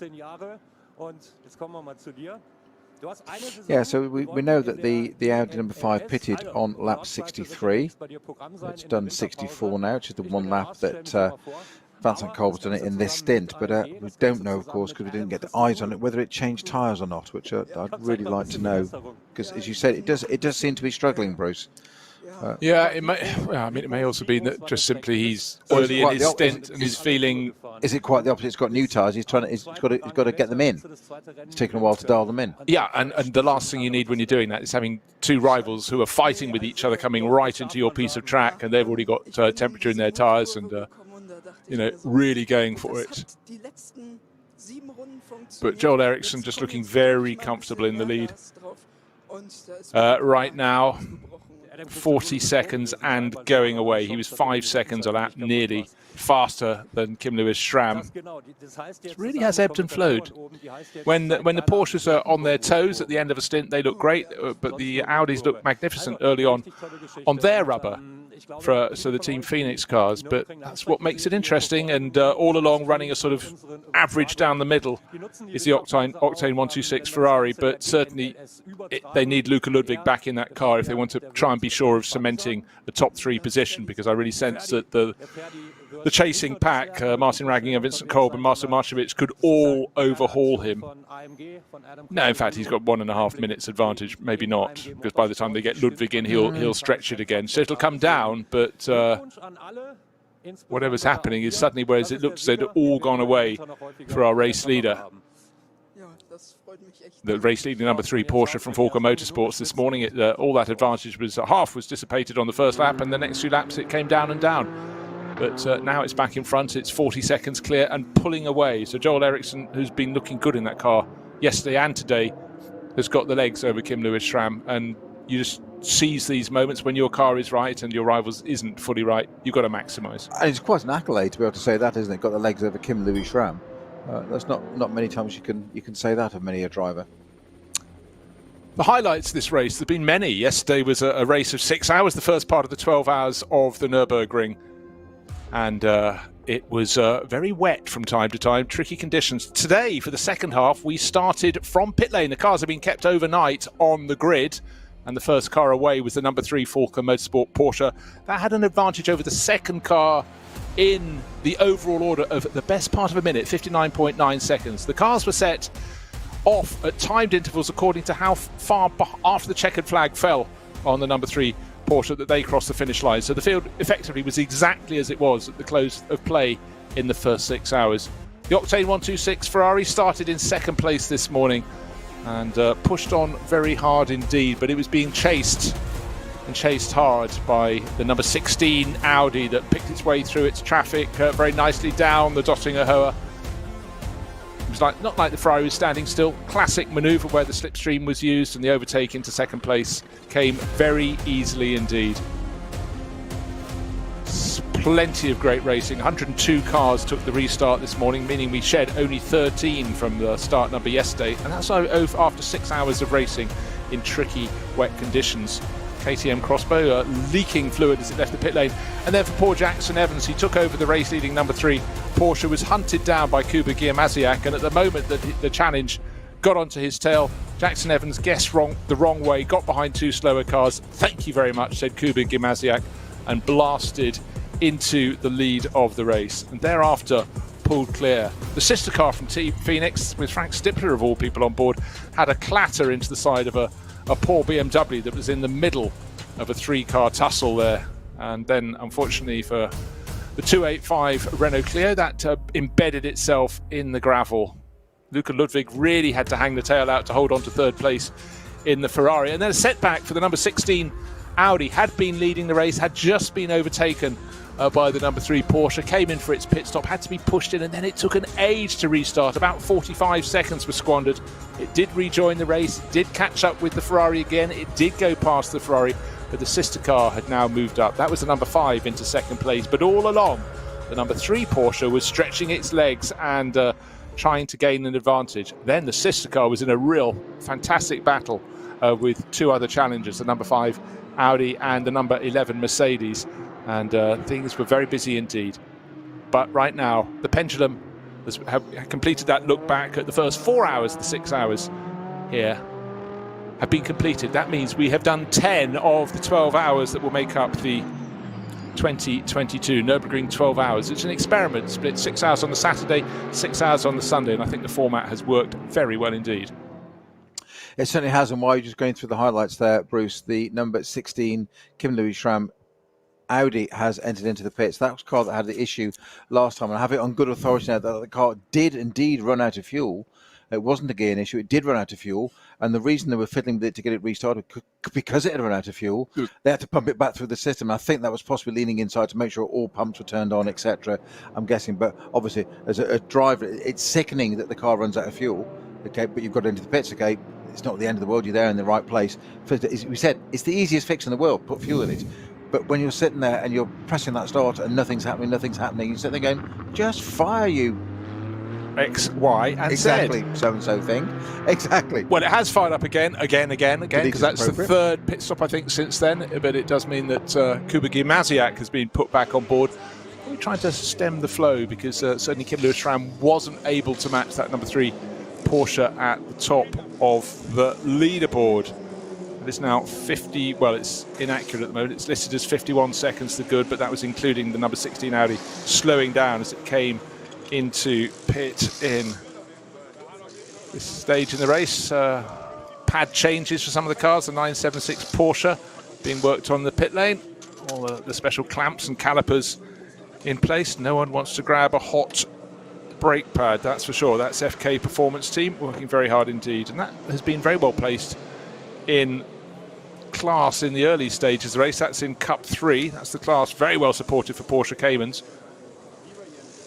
Yeah, so we know that the Audi number 5 pitted on lap 63. It's done 64 now, which is the 1 lap that Vincent Kolb's done it in this stint. But we don't know, of course, because we didn't get the eyes on it, whether it changed tyres or not, which I'd really like to know. Because, as you said, it does seem to be struggling, Bruce. It may. Well, I mean, it may also be that just simply he's early in his stint and he's feeling. Is it quite the opposite? It's got new tyres. He's got to get them in. It's taken a while to dial them in. Yeah, and the last thing you need when you're doing that is having 2 rivals who are fighting with each other coming right into your piece of track, and they've already got temperature in their tyres and really going for it. But Joel Eriksson just looking very comfortable in the lead. right now. 40 seconds and going away. He was 5 seconds a lap, nearly faster than Kim Lewis Schramm. It really has ebbed and flowed. When the Porsches are on their toes at the end of a stint, they look great, but the Audis look magnificent early on their rubber. So the Team Phoenix cars, but that's what makes it interesting. And all along, running a sort of average down the middle is the Octane 126 Ferrari. But certainly, they need Luca Ludwig back in that car if they want to try and be sure of cementing the top 3 position. Because I really sense that the chasing pack, Martin Ragginger, Vincent Kolb, and Marcel Marcevic, could all overhaul him. No, in fact, he's got 1.5 minutes advantage. Maybe not, because by the time they get Ludwig in, he'll stretch it again. So it'll come down, but whatever's happening is suddenly, whereas it looks they'd all gone away for our race leader. The race leading number 3 Porsche from Falco Motorsports this morning, all that advantage was half was dissipated on the first lap, and the next 2 laps it came down and down. But now it's back in front. It's 40 seconds clear and pulling away. So Joel Eriksson, who's been looking good in that car yesterday and today, has got the legs over Kim Lewis Schramm. And you just seize these moments when your car is right and your rivals isn't fully right. You've got to maximise. And it's quite an accolade to be able to say that, isn't it? Got the legs over Kim Lewis Schramm. That's not many times you can say that of many a driver. The highlights of this race, there have been many. Yesterday was a race of 6 hours, the first part of the 12 hours of the Nürburgring. And it was very wet from time to time, tricky conditions. Today, for the second half, we started from pit lane. The cars have been kept overnight on the grid, and the first car away was the number 3 Falco Motorsport Porsche. That had an advantage over the second car in the overall order of the best part of a minute, 59.9 seconds. The cars were set off at timed intervals according to how far after the checkered flag fell on the number 3 Porsche that they crossed the finish line. So the field effectively was exactly as it was at the close of play in the first 6 hours. The Octane 126 Ferrari started in second place this morning and pushed on very hard indeed, but it was being chased and chased hard by the number 16 Audi that picked its way through its traffic very nicely down the Dottinger Höhe. It was not like the Ferrari was standing still. Classic manoeuvre where the slipstream was used, and the overtake into second place came very easily indeed. Plenty of great racing. 102 cars took the restart this morning, meaning we shed only 13 from the start number yesterday, and that's after 6 hours of racing in tricky, wet conditions. KTM Crossbow leaking fluid as it left the pit lane. And then for poor Jackson Evans, he took over the race leading number 3 Porsche, was hunted down by Kuba Giamasiak, and at the moment that the challenge got onto his tail, Jackson Evans guessed the wrong way, got behind 2 slower cars. Thank you very much, said Kuba Giamasiak, and blasted into the lead of the race, and thereafter pulled clear. The sister car from Team Phoenix, with Frank Stipler of all people on board, had a clatter into the side of a poor BMW that was in the middle of a 3-car tussle there. And then, unfortunately for the 285 Renault Clio, that embedded itself in the gravel. Luca Ludwig really had to hang the tail out to hold on to third place in the Ferrari. And then a setback for the number 16 Audi. Had been leading the race, had just been overtaken by the number 3 Porsche, came in for its pit stop, had to be pushed in, and then it took an age to restart. About 45 seconds were squandered. It did rejoin the race, it did catch up with the Ferrari again, it did go past the Ferrari, but the sister car had now moved up. That was the number 5 into second place, but all along the number 3 Porsche was stretching its legs and trying to gain an advantage. Then the sister car was in a real fantastic battle with 2 other challengers, the number 5 Audi and the number 11 Mercedes. And things were very busy indeed. But right now, the pendulum has completed that look back at the first 4 hours, the 6 hours here have been completed. That means we have done 10 of the 12 hours that will make up the 2022 Nürburgring 12 hours. It's an experiment, split 6 hours on the Saturday, 6 hours on the Sunday, and I think the format has worked very well indeed. It certainly has, and while you're just going through the highlights there, Bruce, the number 16 Kim Lewis Schramm Audi has entered into the pits. That was the car that had the issue last time, and I have it on good authority now that the car did indeed run out of fuel. It wasn't a gear issue, it did run out of fuel, and the reason they were fiddling with it to get it restarted, because it had run out of fuel, they had to pump it back through the system. I think that was possibly leaning inside to make sure all pumps were turned on, etc. I'm guessing, but obviously as a driver, it's sickening that the car runs out of fuel. Okay, but you've got into the pits. Okay, it's not the end of the world. You're there in the right place. As we said, it's the easiest fix in the world. Put fuel in it. But when you're sitting there and you're pressing that start and nothing's happening, you sit there going, just fire, you X, Y, and exactly Z. So-and-so thing. Exactly. Well, it has fired up again, because that's the appropriate. third pit stop, I think, since then. But it does mean that Kuba Gimasiak has been put back on board. We're trying to stem the flow because certainly Kim Lewis-Schramm wasn't able to match that number 3 Porsche at the top of the leaderboard. It is now 50, well, it's inaccurate at the moment. It's listed as 51 seconds to good, but that was including the number 16 Audi slowing down as it came into pit in this stage in the race. Pad changes for some of the cars. The 976 Porsche being worked on the pit lane. All the special clamps and calipers in place. No one wants to grab a hot brake pad, that's for sure. That's FK Performance Team working very hard indeed, and that has been very well placed in class in the early stages of the race. That's in Cup 3. That's the class very well supported for Porsche Caymans.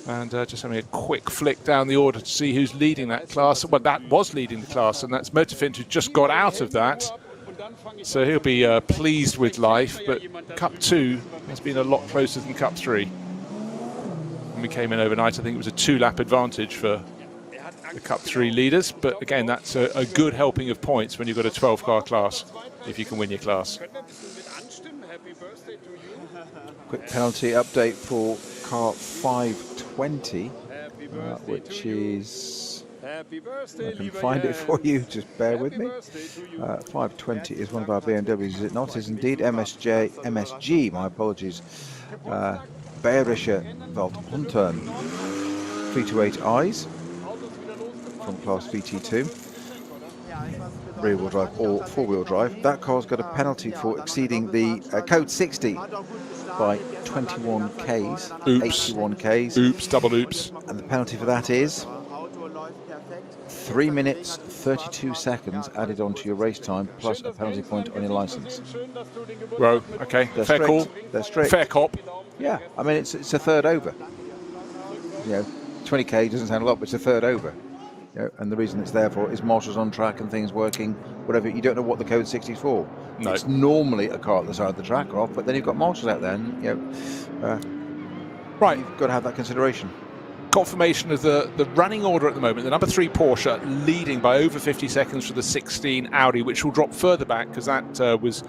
And just having a quick flick down the order to see who's leading that class. Well, that was leading the class, and that's Motorfint, who just got out of that. So he'll be pleased with life. But Cup 2 has been a lot closer than Cup 3. When we came in overnight, I think it was a 2-lap advantage for the Cup 3 leaders. But again, that's a good helping of points when you've got a 12-car class, if you can win your class. Quick penalty update for car 520, which is, I can find it for you, just bear with me. 520 is one of our BMWs, is it not? It is indeed MSG, my apologies. Bayerische Welthuntern 328i's from class VT2. Rear-wheel drive or four-wheel drive. That car's got a penalty for exceeding the code 60 by 21 Ks, Oops. 81 Ks. Oops, double oops. And the penalty for that is 3 minutes 32 seconds added onto your race time plus a penalty point on your license. Whoa, okay, They're fair strict. call. They're strict. Fair cop. Yeah, I mean it's a third over. 20k doesn't sound a lot, but it's a third over. And the reason it's there for is marshals on track and things working, whatever. You don't know what the code 60 is for. No. It's normally a car at the side of the track or off, but then you've got marshals out there, and Right. you've got to have that consideration. Confirmation of the running order at the moment. The number 3 Porsche leading by over 50 seconds for the 16 Audi, which will drop further back because that was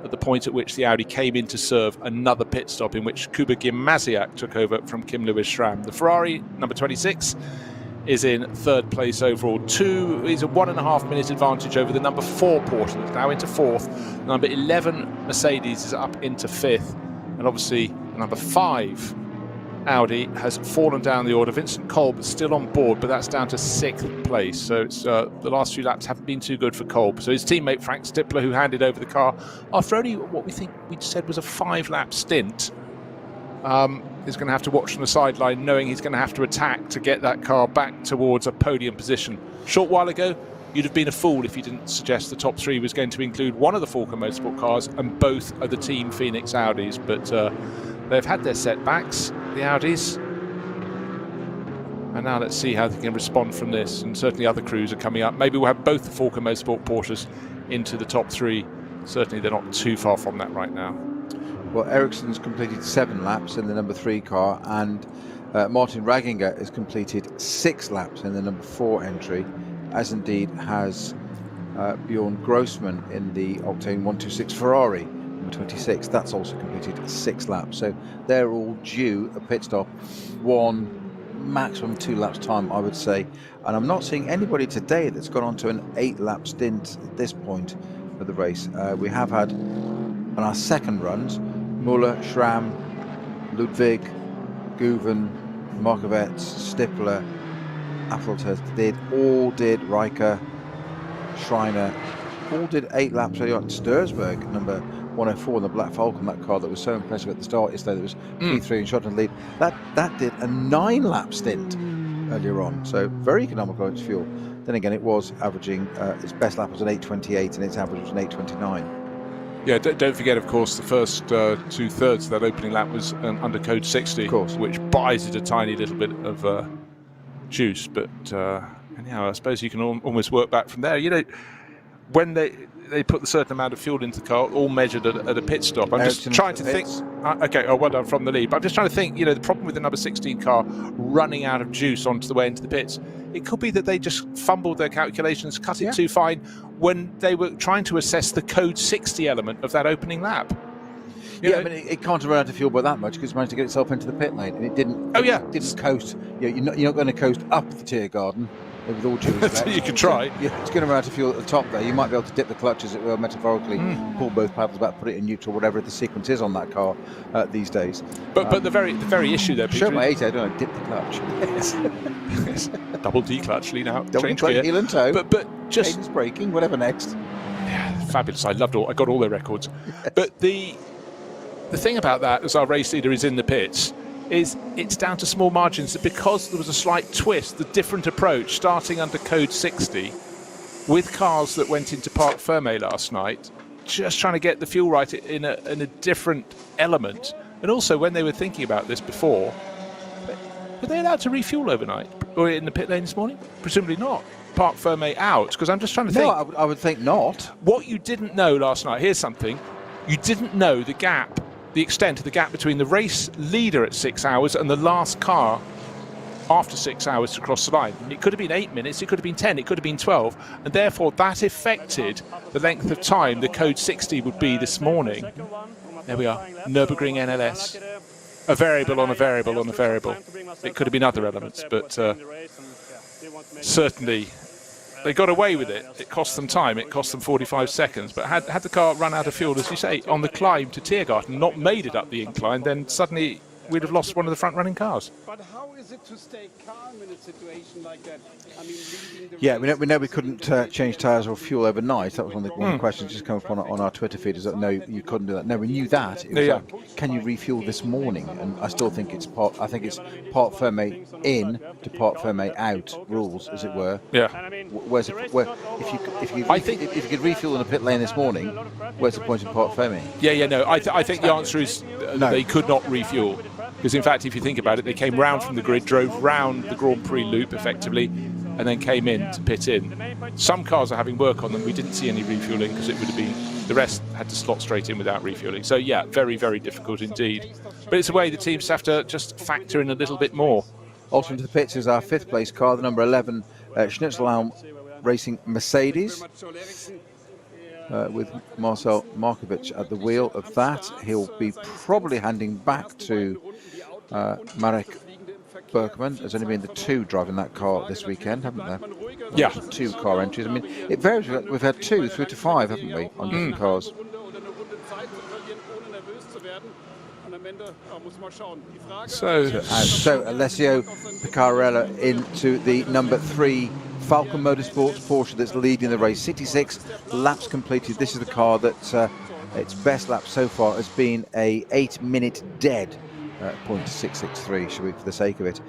at the point at which the Audi came in to serve another pit stop in which Kuba Gimasiak took over from Kim Lewis-Schramm. The Ferrari, number 26, is in 3rd place overall. Is a 1.5 minute advantage over the number 4 Porsche that's now into 4th. The number 11 Mercedes is up into 5th. And obviously the number 5 Audi has fallen down the order. Vincent Kolb is still on board, but that's down to 6th place. So it's the last few laps haven't been too good for Kolb. So his teammate Frank Stippler, who handed over the car after only what we said was a 5-lap stint, is going to have to watch from the sideline, knowing he's going to have to attack to get that car back towards a podium position. Short while ago, you'd have been a fool if you didn't suggest the top 3 was going to include one of the Falcon Motorsport cars and both of the Team Phoenix Audis. But they've had their setbacks, the Audis. And now let's see how they can respond from this. And certainly other crews are coming up. Maybe we'll have both the Falcon Motorsport Porsches into the top 3. Certainly they're not too far from that right now. Well, Ericsson's completed 7 laps in the number 3 car, and Martin Raginger has completed 6 laps in the number 4 entry, as indeed has Bjorn Grossman in the Octane 126 Ferrari, number 26. That's also completed 6 laps. So they're all due a pit stop, 1, maximum 2 laps time, I would say. And I'm not seeing anybody today that's gone on to an 8-lap stint at this point of the race. We have had, on our second runs, Muller, Schramm, Ludwig, Guven, Markovets, Stippler, Affeltest all did, Riker, Schreiner, all did 8 laps. So you're at Sturzberg, number 104 in the Black Falcon, that car that was so impressive at the start yesterday, that was P3 and shot in the lead. That did a 9-lap stint earlier on, so very economical on its fuel. Then again, it was averaging, its best lap was an 8:28 and its average was an 8:29. Yeah, don't forget, of course, the first 2/3 of that opening lap was under code 60, of course, which buys it a tiny little bit of juice. But anyhow, I suppose you can almost work back from there. when they put the certain amount of fuel into the car, all measured at a pit stop. I'm just trying to think. Okay, well done from the lead. But I'm just trying to think, the problem with the number 16 car running out of juice onto the way into the pits, it could be that they just fumbled their calculations, cut it too fine when they were trying to assess the code 60 element of that opening lap. I mean, it can't run out of fuel by that much because it managed to get itself into the pit lane, and it didn't. It didn't coast. You're not going to coast up the Tiergarten with all due respect. You could try. It's going to run out of fuel at the top there. You might be able to dip the clutch, as it were, metaphorically, pull both paddles back, put it in neutral, whatever the sequence is on that car these days. But the very issue there, Peter. Show my 8 don't I? Dip the clutch. Yes. Double D clutch, lean out, Double change clutch, gear. heel and toe. But just cadence braking, whatever next. Yeah, fabulous. I got all their records. Yes. But the thing about that, as our race leader is in the pits, is it's down to small margins. Because there was a slight twist, the different approach, starting under code 60, with cars that went into Parc Fermé last night, just trying to get the fuel right in a different element. And also, when they were thinking about this before, were they allowed to refuel overnight or in the pit lane this morning? Presumably not. Parc Fermé out, because I'm just trying to think. No, I would think not. What you didn't know last night, here's something. You didn't know the gap, the extent of the gap between the race leader at 6 hours and the last car after 6 hours to cross the line. It could have been 8 minutes, it could have been 10, it could have been 12, and therefore that affected the length of time the code 60 would be this morning. There we are, Nürburgring NLS. A variable on a variable on a variable. It could have been other elements, but certainly they got away with it. It cost them time. It cost them 45 seconds. But had the car run out of fuel, as you say, on the climb to Tiergarten, not made it up the incline, then suddenly we'd have lost one of the front-running cars. But how is it to stay calm in a situation like that? I mean, we know we couldn't change tyres or fuel overnight. That was one of the questions just come up on our Twitter feed. Is that no, you couldn't do that. No, we knew that. It was like, can you refuel this morning? And I still think it's Parc Fermé in to Parc Fermé out rules, as it were. Yeah. If you could refuel in a pit lane this morning, where's the point in Parc Fermé? No. I think the answer is no. They could not refuel. Because in fact, if you think about it, they came round from the grid, drove round the Grand Prix loop effectively, and then came in to pit in. Some cars are having work on them. We didn't see any refueling because it would have been, the rest had to slot straight in without refueling. So yeah, very, very difficult indeed. But it's a way the teams have to just factor in a little bit more. Also into the pits is our 5th place car, the number 11 Schnitzelhelm Racing Mercedes. With Marcel Markovic at the wheel of that. He'll be probably handing back to Marek Berkman. There's only been the 2 driving that car this weekend, haven't there? Yeah. 2 car entries. I mean, it varies. We've had 2 through to 5, haven't we, on different cars? So Alessio Piccarella into the number 3 Falcon Motorsports Porsche that's leading the race. 66 laps completed. This is the car that its best lap so far has been a 8-minute dead 0.663, shall we, for the sake of it.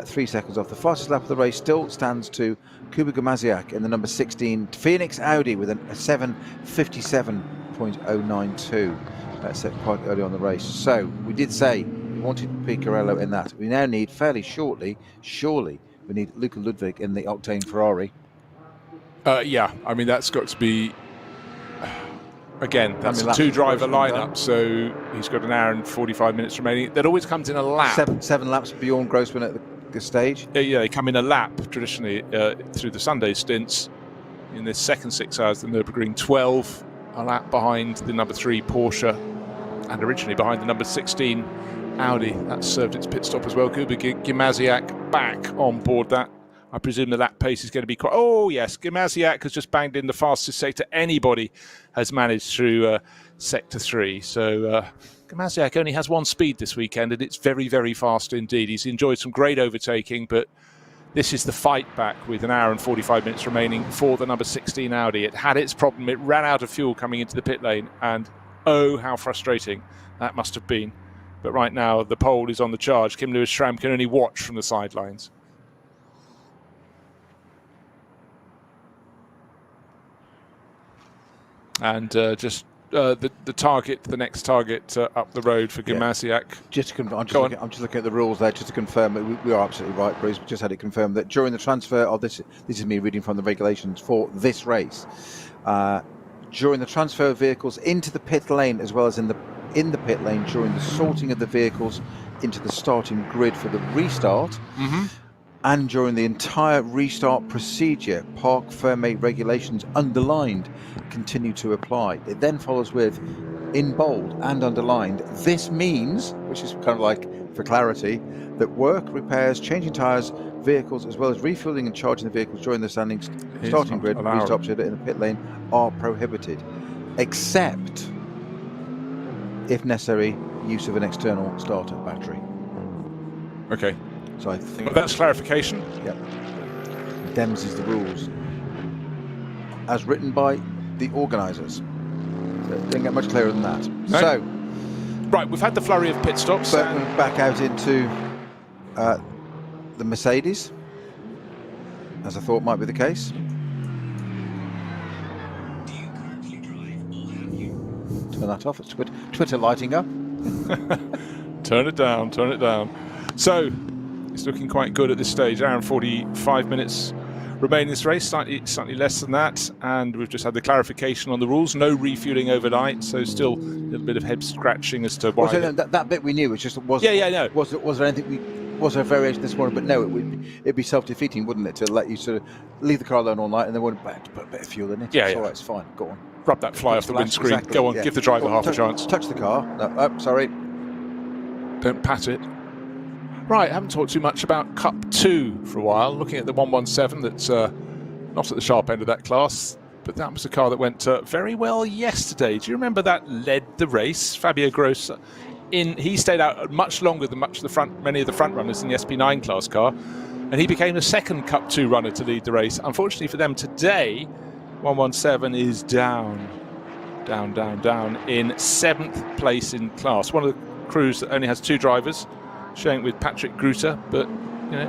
3 seconds off. The fastest lap of the race still stands to Kuba Gamaziak in the number 16 Phoenix Audi with a 7:57.092 set quite early on the race. So we did say we wanted Piccarello in that. We now need fairly surely, we need Luca Ludwig in the Octane Ferrari. Yeah, I mean, that's got to be, again, that's a 2-driver lineup, so he's got an hour and 45 minutes remaining. That always comes in a lap. Seven laps for Bjorn Grossman at the stage. Yeah, they come in a lap, traditionally, through the Sunday stints. In this second 6 hours, the Nürburgring 12, a lap behind the number 3 Porsche, and originally behind the number 16 Audi. That served its pit stop as well. Kuba Gamaziak back on board that. I presume the lap pace is going to be quite... Oh, yes, Gamaziak has just banged in the fastest sector anybody has managed through Sector 3. So Gamaziak only has 1 speed this weekend, and it's very, very fast indeed. He's enjoyed some great overtaking, but this is the fight back with an hour and 45 minutes remaining for the number 16 Audi. It had its problem. It ran out of fuel coming into the pit lane, and oh, how frustrating that must have been. But right now, the pole is on the charge. Kim Lewis-Schramm can only watch from the sidelines. And just the target, the next target up the road for Gimasiak. Just to confirm, I'm just looking at the rules there, just to confirm that we are absolutely right, Bruce. We just had it confirmed that during the transfer of this is me reading from the regulations for this race. During the transfer of vehicles into the pit lane, as well as in the pit lane during the sorting of the vehicles into the starting grid for the restart, and during the entire restart procedure, parc fermé regulations underlined continue to apply. It then follows with, in bold and underlined, this means, which is kind of like for clarity, that work, repairs, changing tyres, vehicles, as well as refueling and charging the vehicles during the starting grid, restart in the pit lane, are prohibited, except if necessary, use of an external starter battery. Okay. So I think well, that's clarification. Yep. Dems is the rules, as written by the organisers. So it didn't get much clearer than that. No. So, right, we've had the flurry of pit stops. But we're back out into the Mercedes, as I thought might be the case. Turn that off. It's Twitter lighting up. Turn it down. Turn it down. So it's looking quite good at this stage. Hour and 45 minutes remain in this race, slightly less than that, and we've just had the clarification on the rules. No refueling overnight, so still a little bit of head scratching as to why. So that bit we knew. It's just was no. Was there anything? Was there a variation this morning? But no, it'd be self-defeating, wouldn't it, to let you sort of leave the car alone all night and then wouldn't put a bit of fuel in it? All right, it's fine. Go on. Rub that fly off the windscreen. Exactly, Go on, give the driver half a chance. Touch the car. No, oh, sorry. Don't pat it. Right, I haven't talked too much about Cup 2 for a while. Looking at the 117, that's not at the sharp end of that class, but that was a car that went very well yesterday. Do you remember that led the race? Fabio Gross, he stayed out much longer than many of the front runners in the SP9 class car, and he became the second Cup 2 runner to lead the race. Unfortunately for them today, 117 is down in 7th place in class. One of the crews that only has 2 drivers, showing with Patrick Gruter, but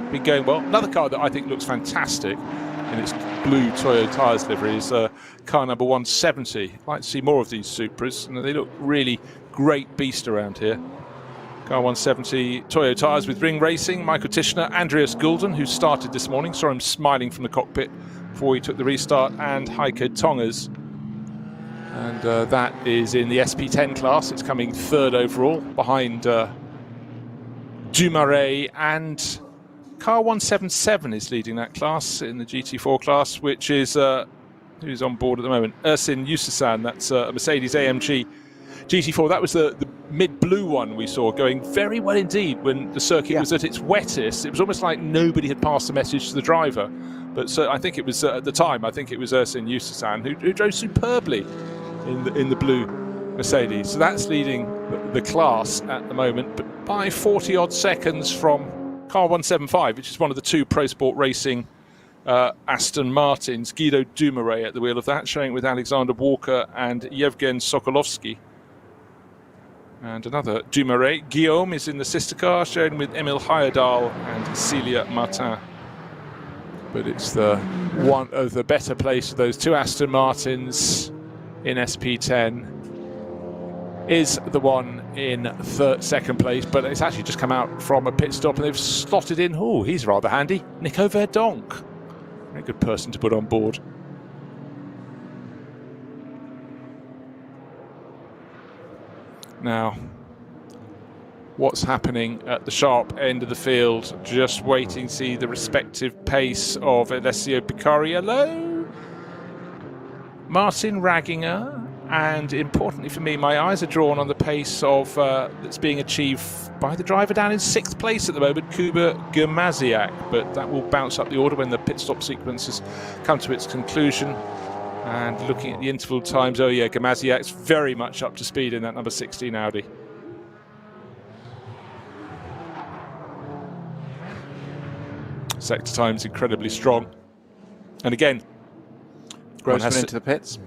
been going well. Another car that I think looks fantastic in its blue Toyo tyres livery is car number 170. I'd like to see more of these Supras, and they look really great beast around here. Car 170, Toyo tyres with Ring Racing, Michael Tischner, Andreas Gulden, who started this morning. Saw him smiling from the cockpit before he took the restart, and Heiko Tongers. And that is in the SP10 class. It's coming 3rd overall, behind Dumaret, and car 177 is leading that class in the GT4 class, which is who's on board at the moment? Ersin Yususan. That's a Mercedes-AMG GT4. That was the mid-blue one we saw, going very well indeed when the circuit was at its wettest. It was almost like nobody had passed the message to the driver. But so I think it was at the time. I think it was Ersin Yususan who drove superbly in the blue Mercedes. So that's leading the class at the moment, but by 40 odd seconds from car 175, which is one of the 2 Pro Sport Racing Aston Martins. Guido Dumaret at the wheel of that, showing with Alexander Walker and Yevgen Sokolovsky. And another Dumaret, Guillaume, is in the sister car, showing with Emil Heyerdahl and Celia Martin. But it's the one of the better place of those 2 Aston Martins in SP10 is the one in 2nd place, but it's actually just come out from a pit stop and they've slotted in, he's rather handy, Nico Verdonk. Very good person to put on board. Now, what's happening at the sharp end of the field? Just waiting to see the respective pace of Alessio Picariello, Martin Ragginger, and importantly for me, my eyes are drawn on the pace of that's being achieved by the driver down in 6th place at the moment, Kuba Gimasiak, but that will bounce up the order when the pit stop sequence has come to its conclusion. And looking at the interval times, Gimasiak's very much up to speed in that number 16 Audi. Sector time's incredibly strong. And again, Grossman into the pits.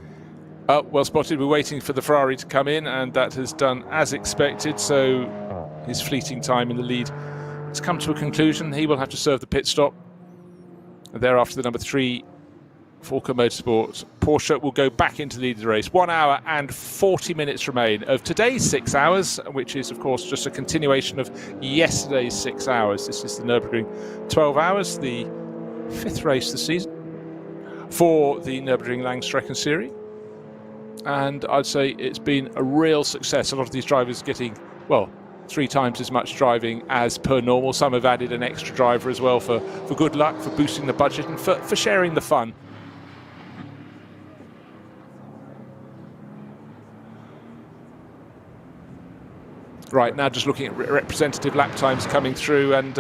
Well spotted. We're waiting for the Ferrari to come in, and that has done as expected. So his fleeting time in the lead has come to a conclusion. He will have to serve the pit stop. And thereafter, the number 3 Falco Motorsport. Porsche will go back into the lead of the race. 1 hour and 40 minutes remain of today's 6 hours, which is, of course, just a continuation of yesterday's 6 hours. This is the Nürburgring 12 hours, the 5th race of the season for the Nürburgring Langstrecken Series. And I'd say it's been a real success. A lot of these drivers getting, well, 3 times as much driving as per normal. Some have added an extra driver as well for good luck, for boosting the budget, and for sharing the fun. Right, now just looking at representative lap times coming through, and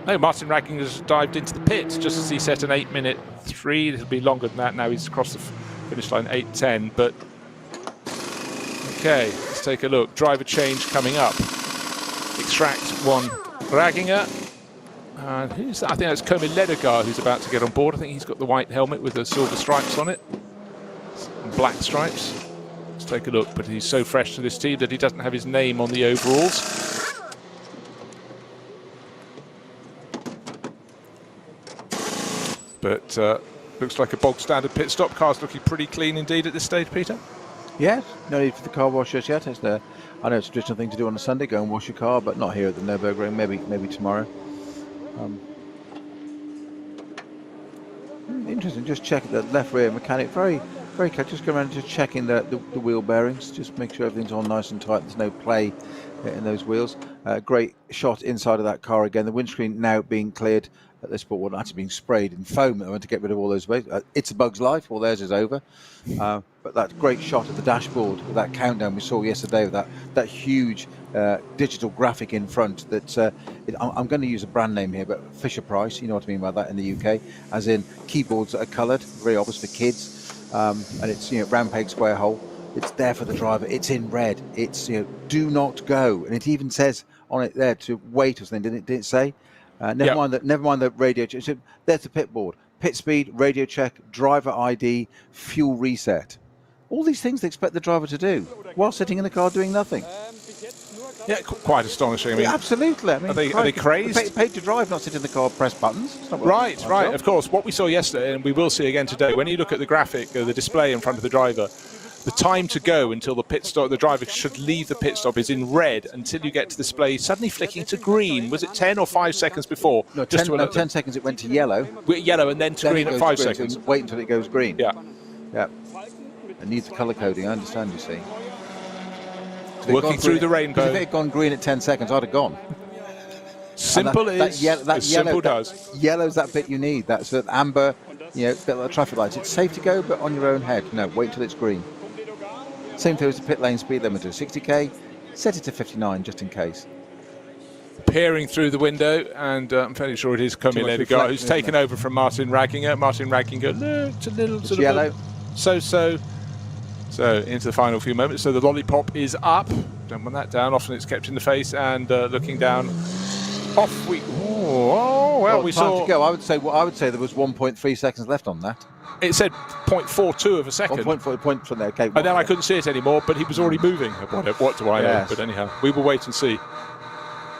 no, Martin Raging has dived into the pits just as he set an 8:03. It'll be longer than that now. He's across the finish line 8:10, but okay, let's take a look. Driver change coming up. Extract one Raginger. And who's that? I think that's Komi Ledegar who's about to get on board. I think he's got the white helmet with the silver stripes on it, and black stripes. Let's take a look, but he's so fresh to this team that he doesn't have his name on the overalls. But looks like a bog standard pit stop. Car's looking pretty clean indeed at this stage, Peter. Yes, no need for the car wash just yet. I know it's a traditional thing to do on a Sunday, go and wash your car, but not here at the Nürburgring. Maybe tomorrow. Interesting. Just check the left rear mechanic. Very just go around just checking the wheel bearings. Just make sure everything's all nice and tight. There's no play in those wheels. Great shot inside of that car again. The windscreen now being cleared. At this point, actually being sprayed in foam. I want to get rid of all those ways. It's a bug's life. All theirs is over. But that great shot of the dashboard with that countdown we saw yesterday, with that huge digital graphic in front. I'm going to use a brand name here, but Fisher Price. You know what I mean by that in the UK, as in keyboards that are coloured, very obvious for kids. And it's round peg square hole. It's there for the driver. It's in red. It's do not go, and it even says on it there to wait or something. Didn't it say? Never mind the radio check. There's the pit board. Pit speed, radio check, driver ID, fuel reset. All these things they expect the driver to do while sitting in the car doing nothing. Yeah, quite astonishing. I mean, absolutely. I mean, are they crazed? Paid to drive, not sit in the car, press buttons. Right. Of course, what we saw yesterday, and we will see again today, when you look at the graphic, the display in front of the driver, the time to go until the pit stop, the driver should leave the pit stop, is in red until you get to the display suddenly flicking to green. Was it 10 or 5 seconds before? No, 10 seconds it went to yellow. Yellow and then to green at 5 seconds. So wait until it goes green. Yeah. It needs the colour coding, I understand, you see. Working through the rainbow. If it had gone green at 10 seconds, I'd have gone. Simple as simple does. Yellow's that bit you need. That's an amber, bit like traffic lights. It's safe to go, but on your own head. No, wait until it's green. Same thing as the pit lane speed limiter, 60k, set it to 59 just in case. Peering through the window, and I'm fairly sure it is Komi Ledegar who's taken over from Martin Raginger. Martin Raginger, it's a little sort yellow. So into the final few moments. So the lollipop is up. Don't want that down. Often it's kept in the face, and looking down. Off we. We saw. To go. I would say there was 1.3 seconds left on that. It said 0.42 of a second. 1.4 points from there. Okay. And then I couldn't see it anymore, but he was already moving. What do I know? But anyhow, we will wait and see.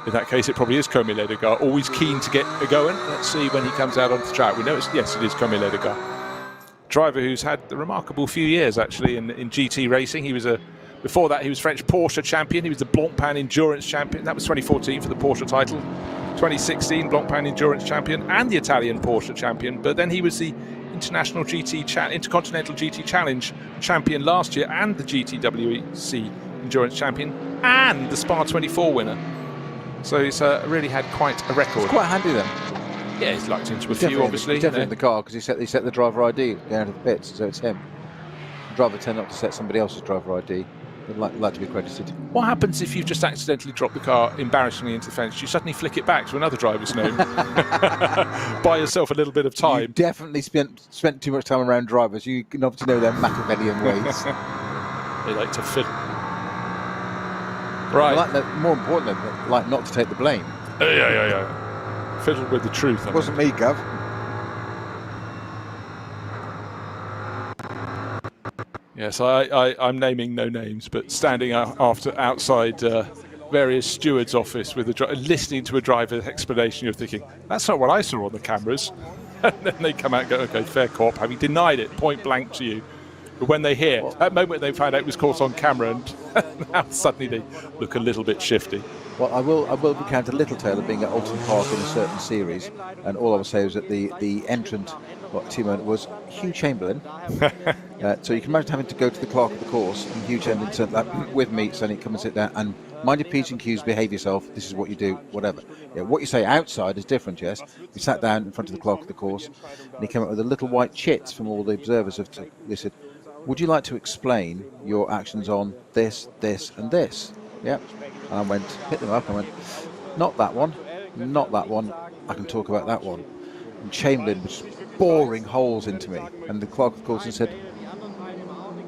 In that case, it probably is Komi Ledegar, always keen to get going. Let's see when he comes out onto the track. We know it is Komi Ledegar. Driver who's had a remarkable few years, actually, in GT racing. He was before that, he was French Porsche champion. He was the Blancpain Endurance champion. That was 2014 for the Porsche title. 2016, Blancpain Endurance champion and the Italian Porsche champion. But then he was the Intercontinental GT Challenge champion last year, and the GTWC Endurance champion, and the Spa 24 winner. So he's really had quite a record. It's quite handy then. Yeah, he's lucked into a few, obviously. Definitely in the car, because he set the driver ID going out of the pits, so it's him. The driver tend not to set somebody else's driver ID. They'd like to be credited. What happens if you've just accidentally dropped the car embarrassingly into the fence? You suddenly flick it back to another driver's name. Buy yourself a little bit of time. You definitely spent too much time around drivers. You can obviously know their Machiavellian ways. They like to fiddle. Right. More importantly, like not to take the blame. Yeah. Fiddle with the truth. It wasn't me, Gov. Yes, I'm naming no names, but standing outside various stewards' office with listening to a driver's explanation, you're thinking, that's not what I saw on the cameras. And then they come out and go, okay, fair cop, having denied it point blank to you. But when they hear, at the moment they found out it was caught on camera, and now suddenly they look a little bit shifty. Well, I will recount a little tale of being at Alton Park in a certain series, and all I will say is that the entrant, team owner, was Hugh Chamberlain. So you can imagine having to go to the clerk of the course, and Hugh Chamberlain said that with me, so come and sit down and mind your P's and Q's, behave yourself. This is what you do, whatever. Yeah, what you say outside is different. Yes, he sat down in front of the clerk of the course, and he came up with a little white chits from all the observers. They said, "Would you like to explain your actions on this, this, and this?" Yeah. And I went, hit them up, and went, not that one, not that one, I can talk about that one. And Chamberlain was boring holes into me. And the clerk of course said,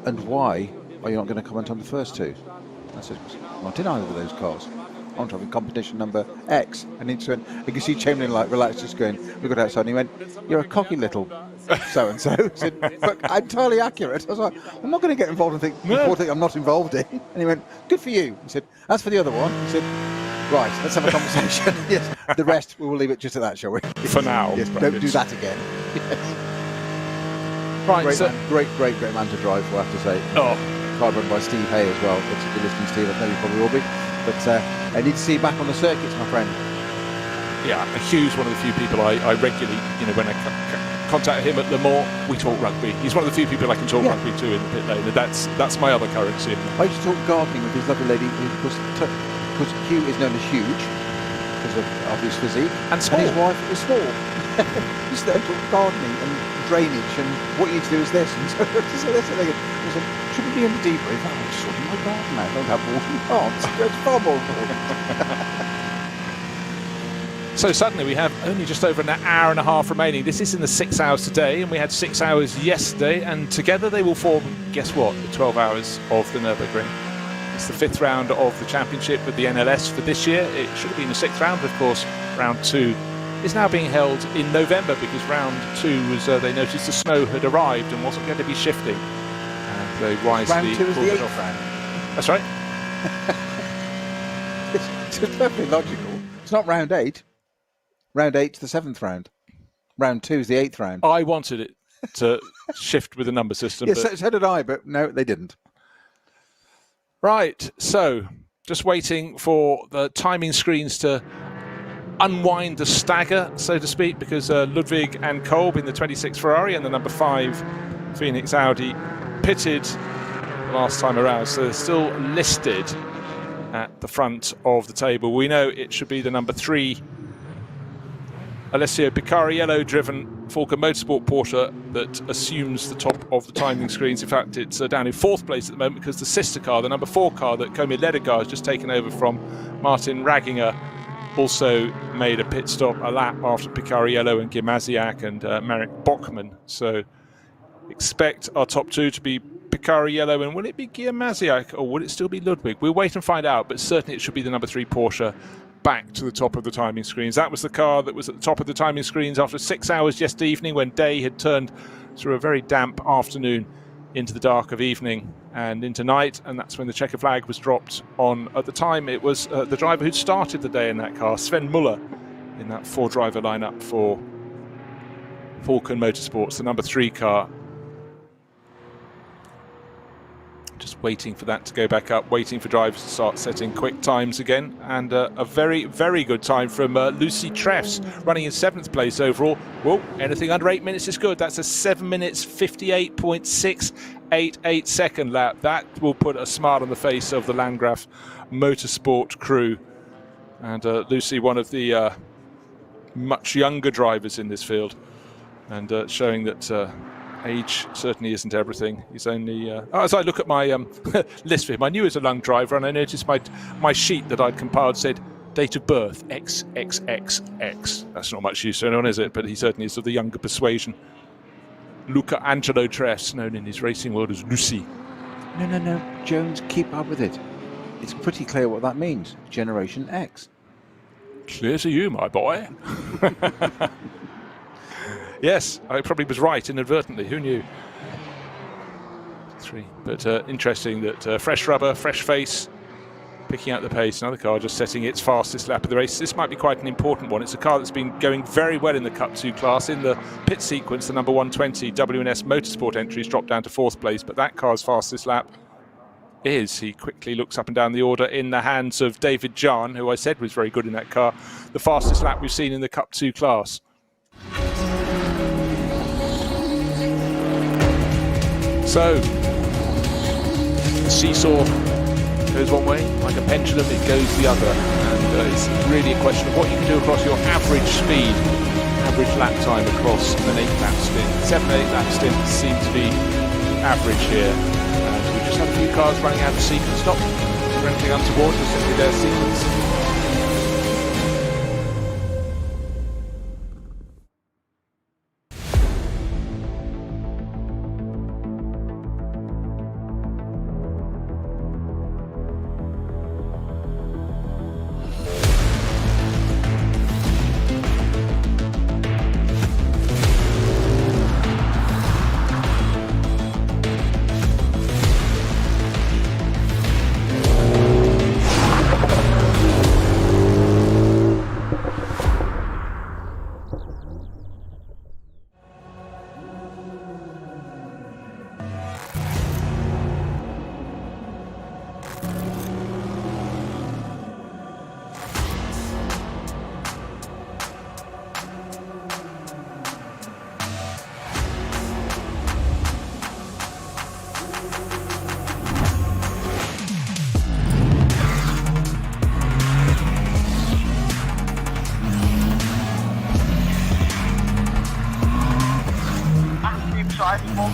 and why are you not going to comment on the first two? I said, I'm not in either of those cars. I'm driving competition number X. And he just went, you can see Chamberlain like relaxed, just going, we got outside, and he went, you're a cocky little so-and-so. I said, but entirely accurate. I was like, I'm not going to get involved in things I'm not involved in. And he went, good for you. He said, as for the other one, he said, right, let's have a conversation. Yes, the rest, we will leave it just at that, shall we? For now. Yes, don't do that again. Yes. Right, great man to drive, I have to say. Oh. Car run by Steve Hay as well. If you're listening, Steve, I know you probably will be. But I need to see you back on the circuits, my friend. Yeah, Hugh's one of the few people I regularly, when I contact him at Le Mans, we talk rugby. He's one of the few people I can talk rugby to in the pit lane, and that's my other currency. I used to talk gardening with his lovely lady, because Hugh is known as huge because of his physique, and small. And his wife is small. He used to talk gardening and drainage, and what you need to do is this, and so this, and I said, shouldn't be in the debrief. I'm just sorting my garden out. Don't have water plants. It's far more important. So suddenly we have only just over an hour and a half remaining. This is in the 6 hours today, and we had 6 hours yesterday, and together they will form, guess what, the 12 hours of the Nürburgring. It's the 5th round of the championship with the NLS for this year. It should have been the 6th round, but of course, round 2 is now being held in November because round 2 was, they noticed the snow had arrived and wasn't going to be shifting. And they wisely round 2 is the 8th round. That's right. It's perfectly logical. It's not round 8. Round 8's the 7th round. Round 2 is the 8th round. I wanted it to shift with the number system. Yes, so did I, but no, they didn't. Right, so just waiting for the timing screens to unwind the stagger, so to speak, because Ludwig and Kolb in the 26 Ferrari and the number 5 Phoenix Audi pitted last time around, so they're still listed at the front of the table. We know it should be the number 3 Alessio Picariello driven Falcon Motorsport Porsche that assumes the top of the timing screens. In fact, it's down in 4th place at the moment because the sister car, the number 4 car that Komi Ledegar has just taken over from Martin Ragginger, also made a pit stop a lap after Picariello and Gimasiak and Marek Bockman. So expect our top 2 to be Picariello, and will it be Gimasiak or will it still be Ludwig? We'll wait and find out, but certainly it should be the number 3 Porsche back to the top of the timing screens. That was the car that was at the top of the timing screens after 6 hours yesterday evening when day had turned through a very damp afternoon into the dark of evening and into night, and that's when the checker flag was dropped on. At the time it was the driver who'd started the day in that car, Sven Muller, in that 4-driver lineup for Falcon Motorsports, the number 3 car. Just waiting for that to go back up, waiting for drivers to start setting quick times again. And a very, very good time from Lucy Treffs, running in 7th place overall. Whoa, anything under 8 minutes is good. That's a 7 minutes 58.688 second lap. That will put a smile on the face of the Landgraf Motorsport crew. And Lucy, one of the much younger drivers in this field, and showing that age certainly isn't everything. He's only as I look at my list for him, I knew he was a young driver, and I noticed my sheet that I'd compiled said date of birth XXXX. That's not much use to anyone, is it? But he certainly is of the younger persuasion. Luca Angelo Treffs, known in his racing world as Lucy. No, Jones, keep up with it. It's pretty clear what that means. Generation X. Clear to you, my boy. Yes, I probably was right inadvertently. Who knew? 3. But interesting that fresh rubber, fresh face, picking up the pace. Another car just setting its fastest lap of the race. This might be quite an important one. It's a car that's been going very well in the Cup 2 class. In the pit sequence, the number 120 W&S Motorsport entries dropped down to 4th place, but that car's fastest lap is, he quickly looks up and down the order, in the hands of David Jahn, who I said was very good in that car, the fastest lap we've seen in the Cup 2 class. So, the seesaw goes one way, like a pendulum it goes the other, and it's really a question of what you can do across your average speed, average lap time across an 8-lap stint. 7 and 8 lap stints seem to be average here, and we just had a few cars running out of sequence. Not for anything untoward, just simply their sequence.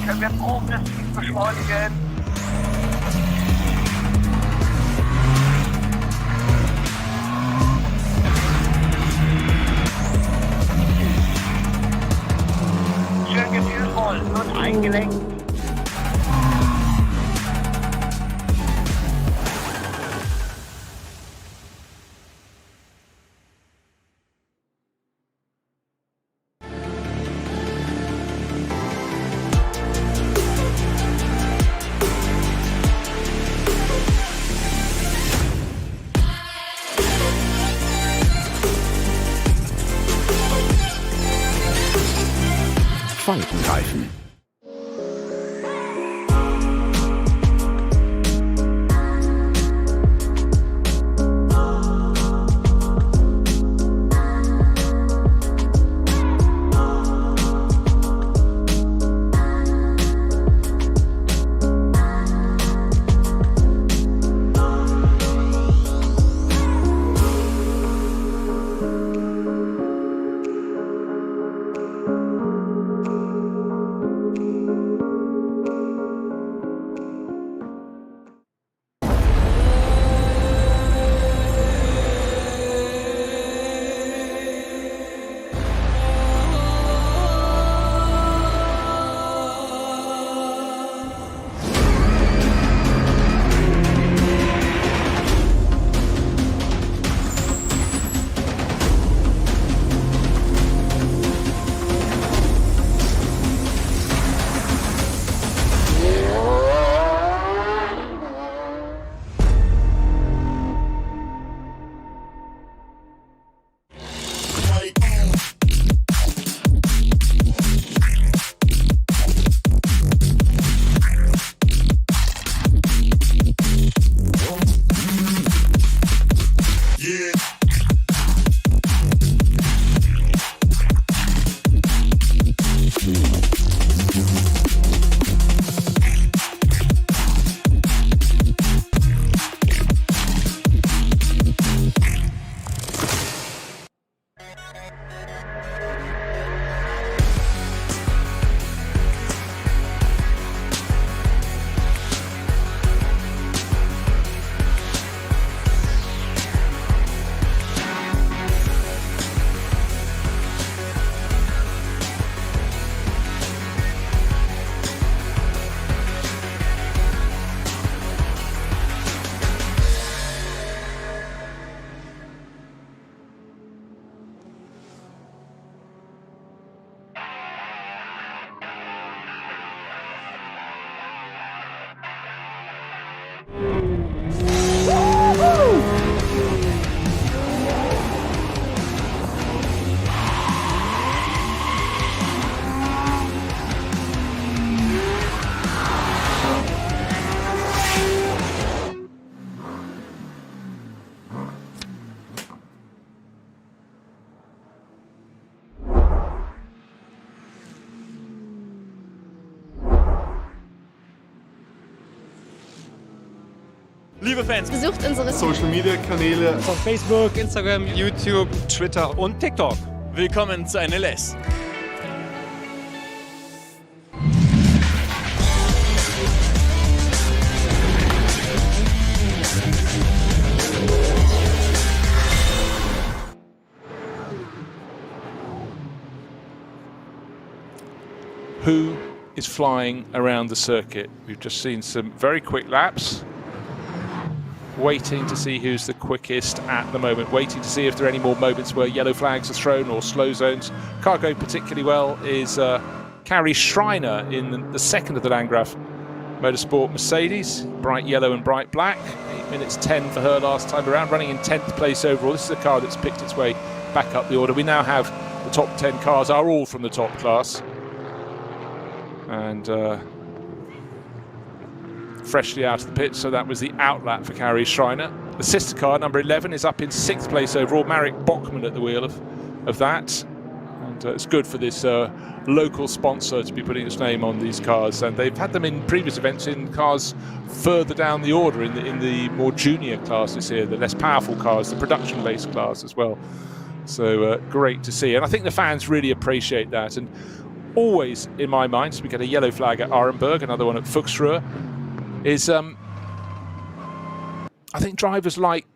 Können wir progressiv beschleunigen. Schön gefühlvoll und eingelenkt. Faltenreifen. Liebe Fans, Besucht unsere Social Media Kanäle. Auf Facebook, Instagram, YouTube, Twitter und TikTok. Willkommen zu NLS. Who is flying around the circuit? We've just seen some very quick laps. Waiting to see who's the quickest at the moment. Waiting to see if there are any more moments where yellow flags are thrown or slow zones. Car going particularly well is Carrie Schreiner in the second of the Landgraf Motorsport Mercedes. Bright yellow and bright black. 8 minutes 10 for her last time around. Running in 10th place overall. This is a car that's picked its way back up the order. We now have the top 10 cars are all from the top class. And freshly out of the pit, so that was the outlap for Carrie Schreiner. The sister car, number 11, is up in 6th place overall. Marek Bockman at the wheel of that. And it's good for this local sponsor to be putting its name on these cars. And they've had them in previous events in cars further down the order, in the more junior classes here, the less powerful cars, the production-based class as well. So great to see. And I think the fans really appreciate that. And always in my mind, so we get a yellow flag at Arenberg, another one at Fuchsruhe, is I think drivers like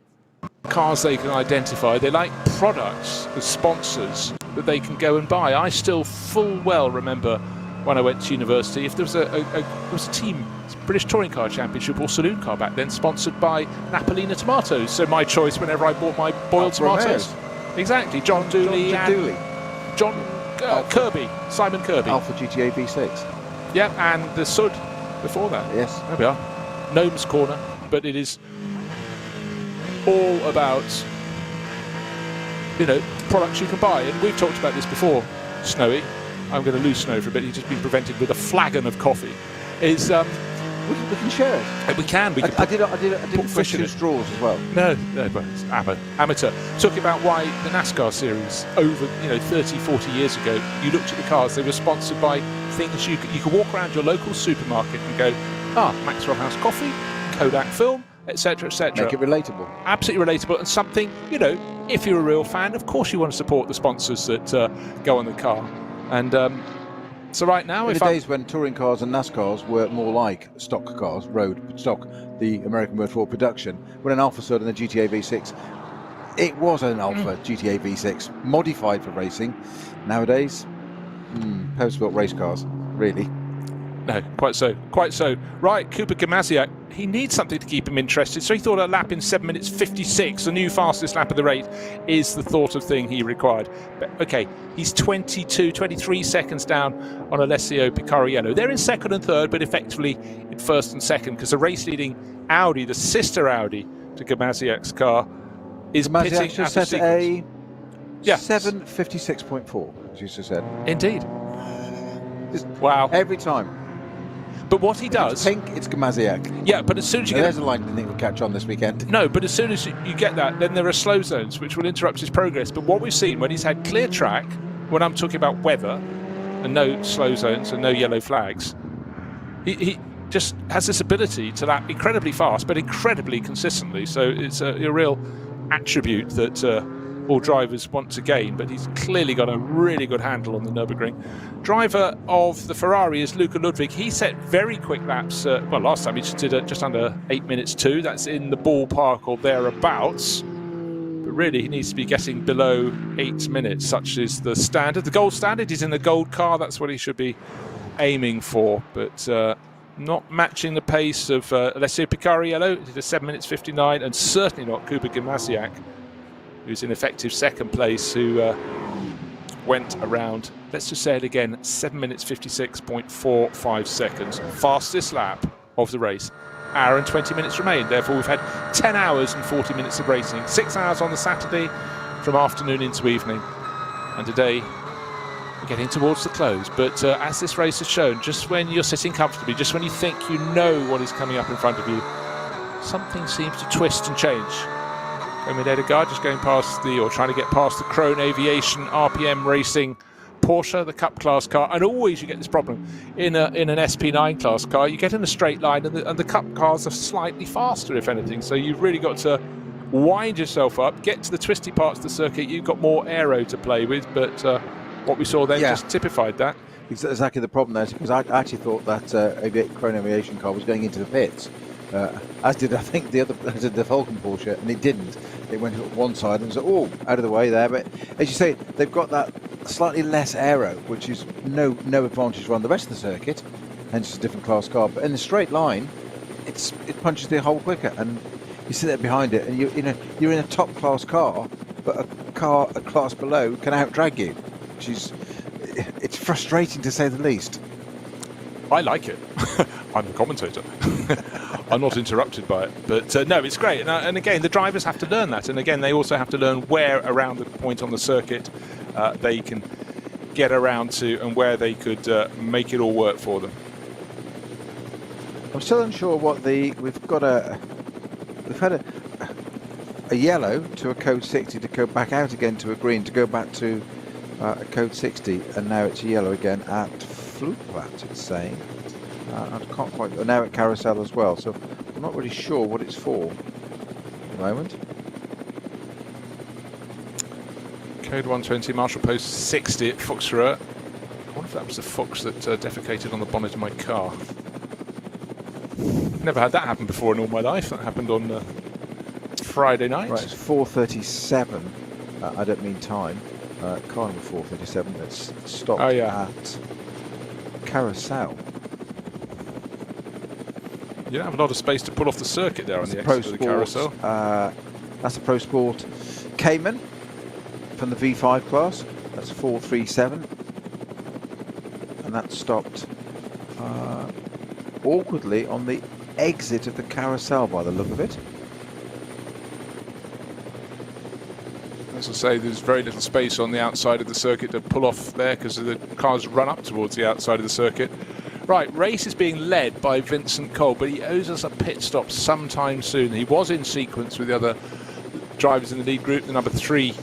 cars they can identify. They like products as sponsors that they can go and buy. I still full well remember when I went to university, if there was a team, British Touring Car Championship or Saloon Car back then, sponsored by Napolina tomatoes. So my choice whenever I bought my boiled tomatoes. Exactly, John Dooley and John Kirby, Simon Kirby. Alpha GTA V6. Yeah, and the Sud before that. Yes. There we are. Gnome's Corner, but it is all about, products you can buy. And we've talked about this before, Snowy. I'm going to lose Snow for a bit. He's just been prevented with a flagon of coffee. Is we can share it. We can. I didn't fish in straws as well. No, but it's amateur. Talking about why the NASCAR series over 30, 40 years ago, you looked at the cars, they were sponsored by things you could walk around your local supermarket and go, Maxwell House coffee, Kodak film, etc., etc. Make it relatable. Absolutely relatable, and something, if you're a real fan, of course you want to support the sponsors that go on the car. And so right now, in the days when touring cars and NASCARs were more like stock cars, road stock, the American word for production, when an Alpha Sud and the GTA V6, it was an Alpha GTA V6 modified for racing. Nowadays, purpose-built race cars, really. No, quite so. Right, Cooper Gamaziak, he needs something to keep him interested, so he thought a lap in 7 minutes 56, the new fastest lap of the race, is the thought of thing he required. But okay, he's 23 seconds down on Alessio Picariello. They're in second and third, but effectively in first and second, because the race-leading Audi, the sister Audi to Gamaziak's car, is pitting just out of set a sequence. 7:56.4, as you just said. Indeed. Wow. Every time. But what he does... It's pink, it's Gamaziak. Yeah, but as soon as you get... There's a line I think will catch on this weekend. No, but as soon as you get that, then there are slow zones, which will interrupt his progress. But what we've seen, when he's had clear track, when I'm talking about weather, and no slow zones and no yellow flags, he just has this ability to lap incredibly fast, but incredibly consistently. So it's a real attribute that all drivers want to gain, but he's clearly got a really good handle on the Nürburgring. Driver of the Ferrari is Luca Ludwig. He set very quick laps. Last time he did just under 8 minutes 2. That's in the ballpark or thereabouts. But really, he needs to be getting below 8 minutes, such is the standard. The gold standard, he's in the gold car. That's what he should be aiming for. But not matching the pace of Alessio Picariello. He did a 7 minutes 59, and certainly not Cooper Gamaziak, who's in effective second place, who went around, let's just say it again, 7 minutes 56.45 seconds. Fastest lap of the race. Hour and 20 minutes remain. Therefore, we've had 10 hours and 40 minutes of racing. 6 hours on the Saturday from afternoon into evening. And today, we're getting towards the close. But as this race has shown, just when you're sitting comfortably, just when you think you know what is coming up in front of you, something seems to twist and change. Terminator guard just going past or trying to get past the Krone Aviation RPM Racing Porsche, the Cup class car, and always you get this problem in an SP9 class car. You get in a straight line, and the Cup cars are slightly faster, if anything. So you've really got to wind yourself up, get to the twisty parts of the circuit. You've got more aero to play with, but what we saw then just typified that. Exactly the problem there, because I actually thought that Chrome Aviation car was going into the pits, as did I think the Vulcan Porsche, and it didn't. It went up one side and was out of the way there. But as you say, they've got that slightly less aero, which is no advantage around the rest of the circuit, hence it's a different class car. But in the straight line, it punches the hole quicker, and you sit there behind it, and you're in a top class car, but a car a class below can out drag you, which is. It's frustrating to say the least. I like it. I'm the commentator. I'm not interrupted by it. But no, it's great. And again, the drivers have to learn that. And again, they also have to learn where around the point on the circuit they can get around to and where they could make it all work for them. I'm still unsure what we've had a yellow to a code 60 to go back out again to a green to go back to a code 60, and now it's yellow again at Flugplatz, it's saying. I can't quite. Now at Carousel as well, so I'm not really sure what it's for at the moment. Code 120, Marshall Post 60 at Fuchsröhr. I wonder if that was the Fuchs that defecated on the bonnet of my car. Never had that happen before in all my life. That happened on Friday night. Right, it's 4:37. I don't mean time. Car number 437 that's stopped at Carousel. You don't have a lot of space to pull off the circuit there on the exit of the Carousel. That's a Pro Sport Cayman from the V5 class. That's 437. And that stopped awkwardly on the exit of the Carousel by the look of it. As I say, there's very little space on the outside of the circuit to pull off there because the cars run up towards the outside of the circuit. Right, race is being led by Vincent Cole, but he owes us a pit stop sometime soon. He was in sequence with the other drivers in the lead group, the number 3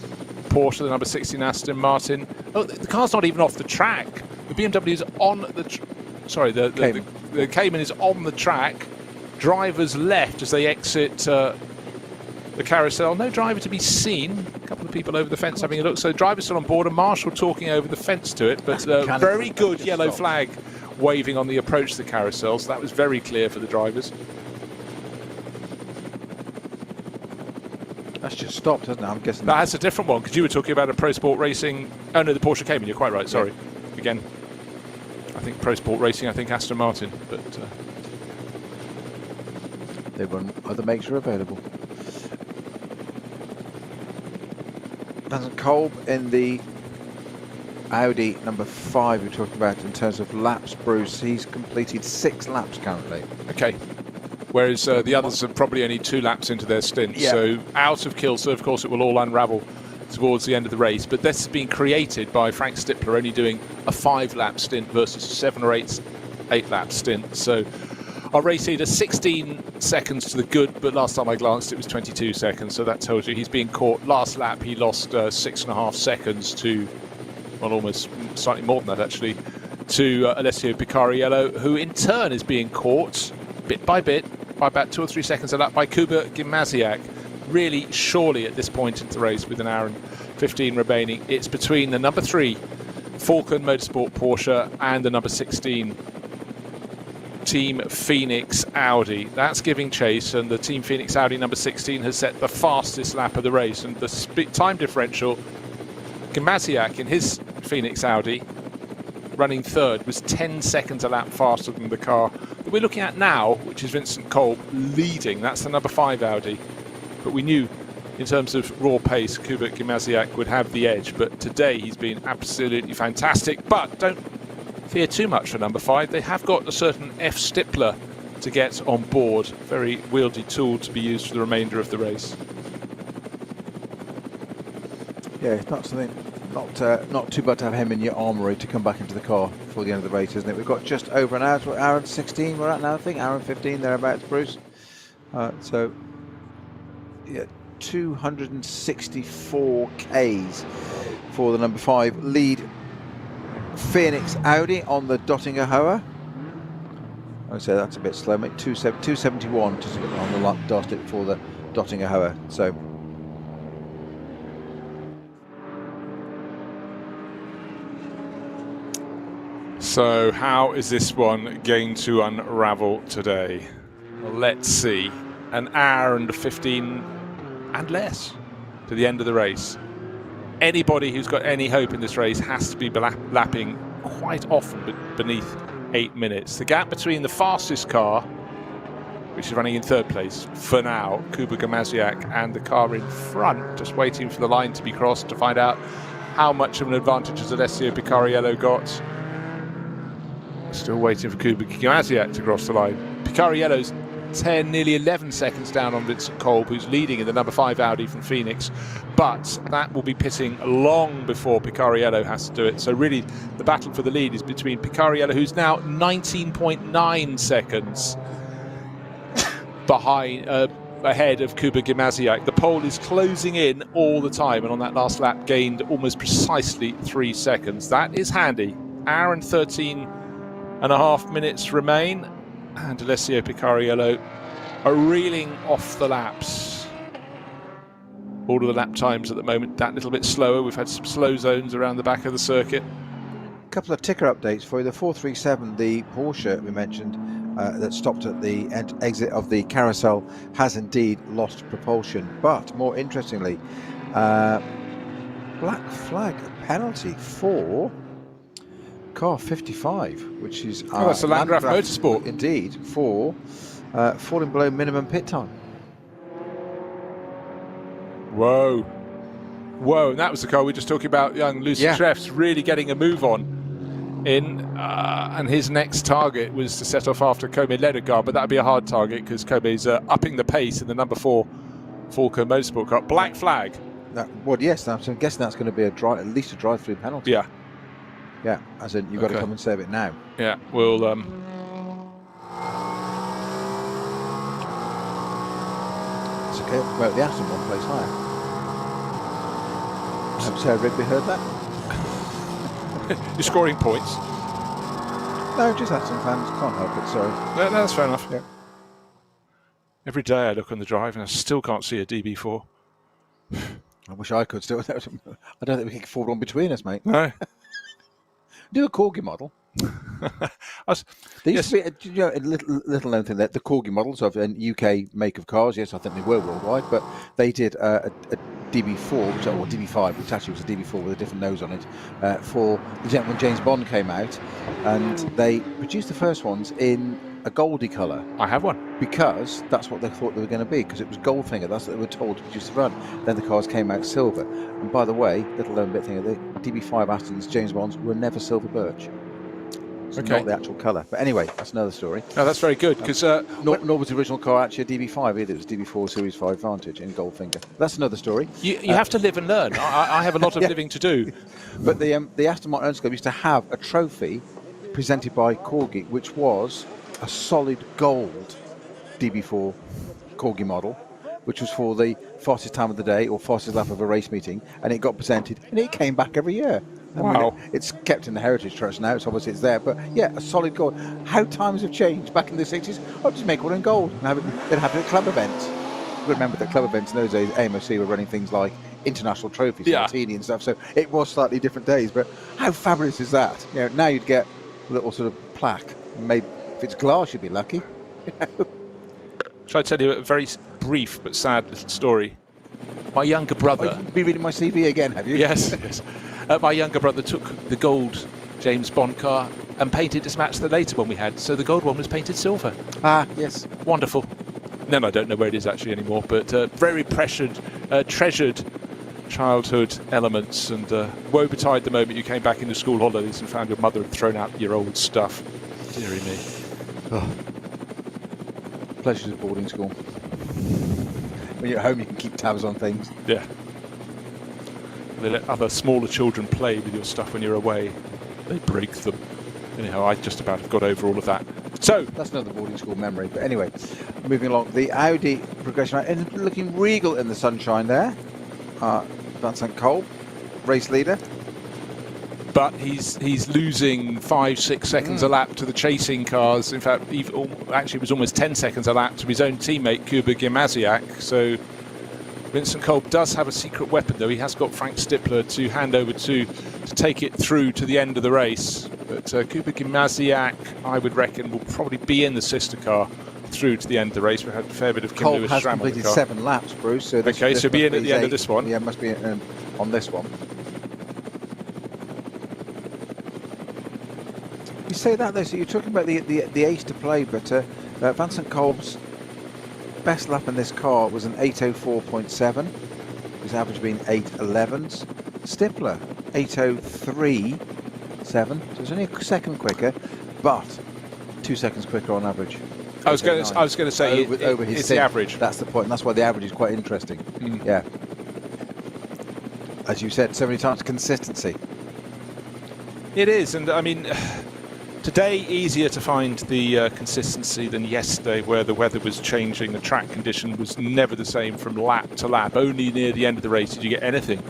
Porsche, the number 16 Aston Martin. Oh, the car's not even off the track. The BMW is on the... the Cayman is on the track. Drivers left as they exit the Carousel. No driver to be seen. A couple of people over the fence having a look. So drivers still on board, and Marshall talking over the fence to it. But very good yellow flag waving on the approach to the Carousel. So that was very clear for the drivers. That's just stopped, hasn't it? I'm guessing that's a different one, because you were talking about a Pro Sport Racing. Oh no, the Porsche Cayman. You're quite right. Sorry. Yeah. Again, I think Pro Sport Racing. I think Aston Martin, but they run. Other makes are available. Vincent Kolb in the Audi number 5 we're talking about in terms of laps, Bruce. He's completed 6 laps currently. Okay. Whereas the others are probably only 2 laps into their stint. Yeah. So out of kill, so of course it will all unravel towards the end of the race. But this has been created by Frank Stippler only doing a 5-lap stint versus a 7 or 8-lap stint. So our race leader 16 seconds to the good, but last time I glanced it was 22 seconds. So that tells you he's being caught. Last lap he lost 6.5 seconds to, well, almost slightly more than that actually, to Alessio Picariello, who in turn is being caught bit by bit by about 2 or 3 seconds a lap by Kuba Gimasiak. Really, surely at this point in the race, with an hour and 15 remaining, it's between the number 3 Falcon Motorsport Porsche and the number 16 Team Phoenix Audi. That's giving chase, and the Team Phoenix Audi number 16 has set the fastest lap of the race, and the time differential, Gimasiak in his Phoenix Audi running third was 10 seconds a lap faster than the car that we're looking at now, which is Vincent Kolb leading. That's the number 5 Audi, but we knew in terms of raw pace Kuba Gimasiak would have the edge, but today he's been absolutely fantastic. But don't fear too much for number 5. They have got a certain F Stippler to get on board, very wieldy tool to be used for the remainder of the race. Yeah, it's not something, not too bad to have him in your armoury to come back into the car before the end of the race, isn't it? We've got just over an hour, hour and 16 we're at now, I think, hour and 15 thereabouts, Bruce. So, yeah, 264 Ks for the number 5 lead Phoenix Audi on the Dottinger Hoa. I would say that's a bit slow, mate. 271 just on the dot for the Dottinger Hoa. So how is this one going to unravel today? Well, let's see. An hour and 15 and less to the end of the race. Anybody who's got any hope in this race has to be lapping quite often beneath 8 minutes. The gap between the fastest car, which is running in third place for now, Kuba Gamaziak, and the car in front, just waiting for the line to be crossed to find out how much of an advantage has Alessio Picariello got. Still waiting for Kuba Gamaziak to cross the line. Picariello's 10, nearly 11 seconds down on Vincent Kolb, who's leading in the number 5 Audi from Phoenix, but that will be pitting long before Picariello has to do it. So really the battle for the lead is between Picariello, who's now 19.9 seconds behind, ahead of Kuba Gamaziak. The pole is closing in all the time, and on that last lap gained almost precisely 3 seconds. That is handy. Hour and 13 and a half minutes remain, and Alessio Picariello are reeling off the laps. All of the lap times at the moment that little bit slower. We've had some slow zones around the back of the circuit. A couple of ticker updates for you. The 437, the Porsche we mentioned, that stopped at the exit of the carousel, has indeed lost propulsion. But more interestingly, black flag penalty for car 55, which is that's the Landgraf Motorsport. Indeed, for falling below minimum pit time. Whoa, and that was the car we were just talking about. Young Lucien Treff's really getting a move on in, and his next target was to set off after Kobe Ledegar, but that'd be a hard target because Kobe's upping the pace in the number 4 Falco Motorsport car. Black flag. Well, yes, I'm guessing that's going to be at least a drive-through penalty. Yeah, as in you've got to come and save it now. Yeah, we'll. It's okay. Well, the Aston one plays higher. Have Sarah Rigby heard that? You're scoring points. No, just Aston fans can't help it. Sorry. No, that's fair enough. Yeah. Every day I look on the drive and I still can't see a DB4. I wish I could still. I don't think we can afford one between us, mate. No. Do a Corgi model. There used to be a little known thing that the Corgi models of a UK make of cars. Yes, I think they were worldwide, but they did a DB4, or DB5, which actually was a DB4 with a different nose on it, for the gentleman James Bond came out, and they produced the first ones in a goldy colour. I have one. Because that's what they thought they were going to be, because it was Goldfinger. That's what they were told to produce the front. Then the cars came out silver. And by the way, little known bit thing, the DB5 Astons, James Bonds, were never silver birch. It's not the actual colour. But anyway, that's another story. No, that's very good, because nor was the original car actually a DB5 either. It was DB4 Series 5 Vantage in Goldfinger. That's another story. You have to live and learn. I have a lot of living to do. But the Aston Martin Owners Club used to have a trophy presented by Corgi, which was a solid gold DB4 Corgi model, which was for the fastest time of the day or fastest lap of a race meeting, and it got presented, and it came back every year. Wow. I mean, it's kept in the Heritage Trust now, so obviously it's there, but yeah, a solid gold. How times have changed. Back in the 60s, I'd just make one in gold and they'd have it at club events. You remember that club events in those days, AMOC were running things like international trophies, Martini and stuff, so it was slightly different days, but how fabulous is that? You know, now you'd get a little sort of plaque made. If it's glass, you'd be lucky. Shall I tell you a very brief but sad little story? My younger brother... You've been reading my CV again, have you? Yes. My younger brother took the gold James Bond car and painted it to match the later one we had. So the gold one was painted silver. Ah, yes. Wonderful. Then I don't know where it is actually anymore, but very treasured childhood elements, and woe betide the moment you came back into school holidays and found your mother had thrown out your old stuff. Deary me. Oh. Pleasures of boarding school. When you're at home, you can keep tabs on things. Yeah. They let other smaller children play with your stuff when you're away. They break them. Anyhow, I just about have got over all of that. So that's another boarding school memory. But anyway, moving along, the Audi progression, and looking regal in the sunshine there. Vincent Kolb, race leader. but he's losing 5-6 seconds a lap to the chasing cars. In fact, actually it was almost 10 seconds a lap to his own teammate Kuba Gimasiak. So Vincent Kolb does have a secret weapon, though. He has got Frank Stippler to hand over to take it through to the end of the race. But Kuba Gimasiak, I would reckon, will probably be in the sister car through to the end of the race. We had a fair bit of Kim Kolb Lewis has SRAM on the completed car. 7 laps, Bruce. So Okay, so be in at the end of this one. Yeah, must be on this one. You say that though, so you're talking about the ace to play, but Vincent Kolb's best lap in this car was an 8:04.7. His average being 8:11s. Stippler 8:03.7. So it's only a second quicker, but 2 seconds quicker on average. I was going to say over his it's sim. the average. That's the point, and that's why the average is quite interesting. Yeah. As you said so many times, consistency. It is, and I mean, today easier to find the consistency than yesterday, where the weather was changing, the track condition was never the same from lap to lap. Only near the end of the race did you get anything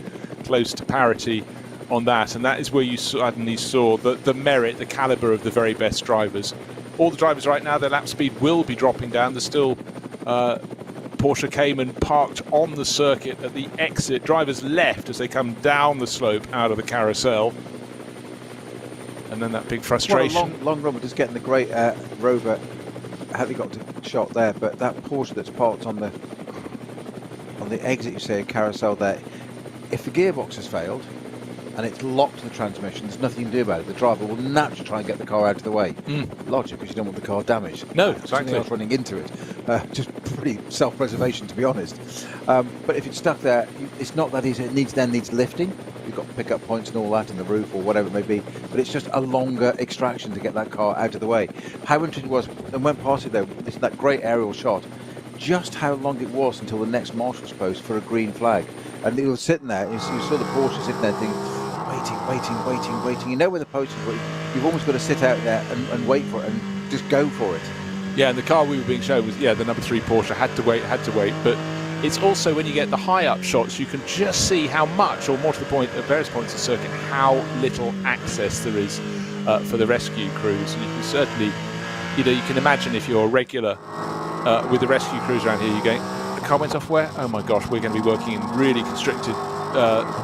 close to parity on that, and that is where you suddenly saw the merit, the calibre of the very best drivers. All the drivers right now, their lap speed will be dropping down. There's still Porsche Cayman parked on the circuit at the exit. Drivers left as they come down the slope out of the carousel. And then that big frustration. Well, a long run, we're just getting the great Rover helicopter shot there, but that Porsche that's parked on the exit, you say, a carousel there, if the gearbox has failed and it's locked the transmission, there's nothing you can do about it. The driver will naturally try and get the car out of the way. Logic, because you don't want the car damaged. No, Something exactly. else running into it. Just pretty self-preservation, to be honest. But if it's stuck there, it's not that easy. It needs lifting. You've got pickup points and all that in the roof or whatever it may be. But it's just a longer extraction to get that car out of the way. How interesting it was, and went past it though, it's that great aerial shot, just how long it was until the next marshal's post for a green flag. And he was sitting there, you saw the Porsche sitting there thinking, waiting. You know where the post is, but you've almost got to sit out there and wait for it and just go for it. Yeah, and the car we were being shown was, the number 3 Porsche had to wait. But it's also when you get the high-up shots, you can just see how much, or more to the point, at various points of the circuit, how little access there is for the rescue crews. And you can certainly, you can imagine if you're a regular with the rescue crews around here, you're going, the car went off where? Oh my gosh, we're going to be working in really constricted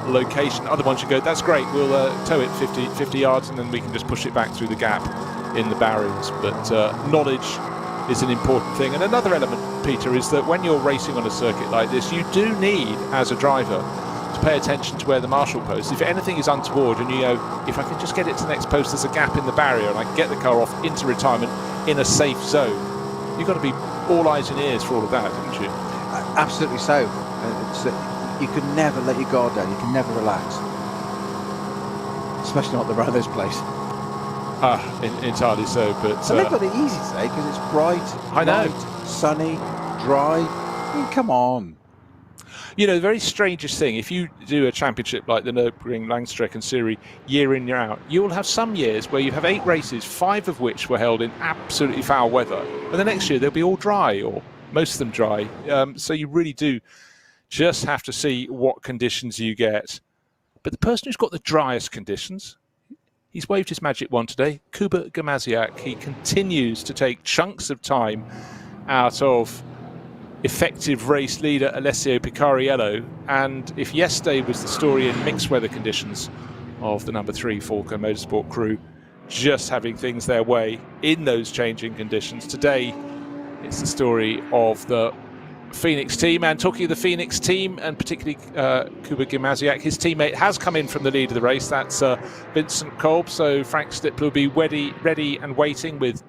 location. Other ones should go, that's great, we'll tow it 50 yards and then we can just push it back through the gap in the barriers. But knowledge is an important thing. And another element, Peter, is that when you're racing on a circuit like this, you do need, as a driver, to pay attention to where the marshal post. If anything is untoward and you go, if I can just get it to the next post, there's a gap in the barrier and I can get the car off into retirement in a safe zone, you've got to be all eyes and ears for all of that, haven't you? Absolutely so. You can never let your guard down. You can never relax, especially not around this place. Entirely so. But and they've got it easy today because it's bright, I know, light, sunny, dry. I mean, come on. The very strangest thing, if you do a championship like the Nürburgring Langstrecken Series year in, year out, you will have some years where you have 8 races, 5 of which were held in absolutely foul weather, and the next year they'll be all dry, or most of them dry. So you really do just have to see what conditions you get. But the person who's got the driest conditions, he's waved his magic wand today, Kuba Gimasiak. He continues to take chunks of time out of effective race leader Alessio Picariello. And if yesterday was the story in mixed weather conditions of the number 3 Falco Motorsport crew just having things their way in those changing conditions, today it's the story of the Phoenix team. And talking of the Phoenix team, and particularly Kuba Gimasiak, his teammate has come in from the lead of the race. That's Vincent Kolb. So Frank Stippler will be ready and waiting with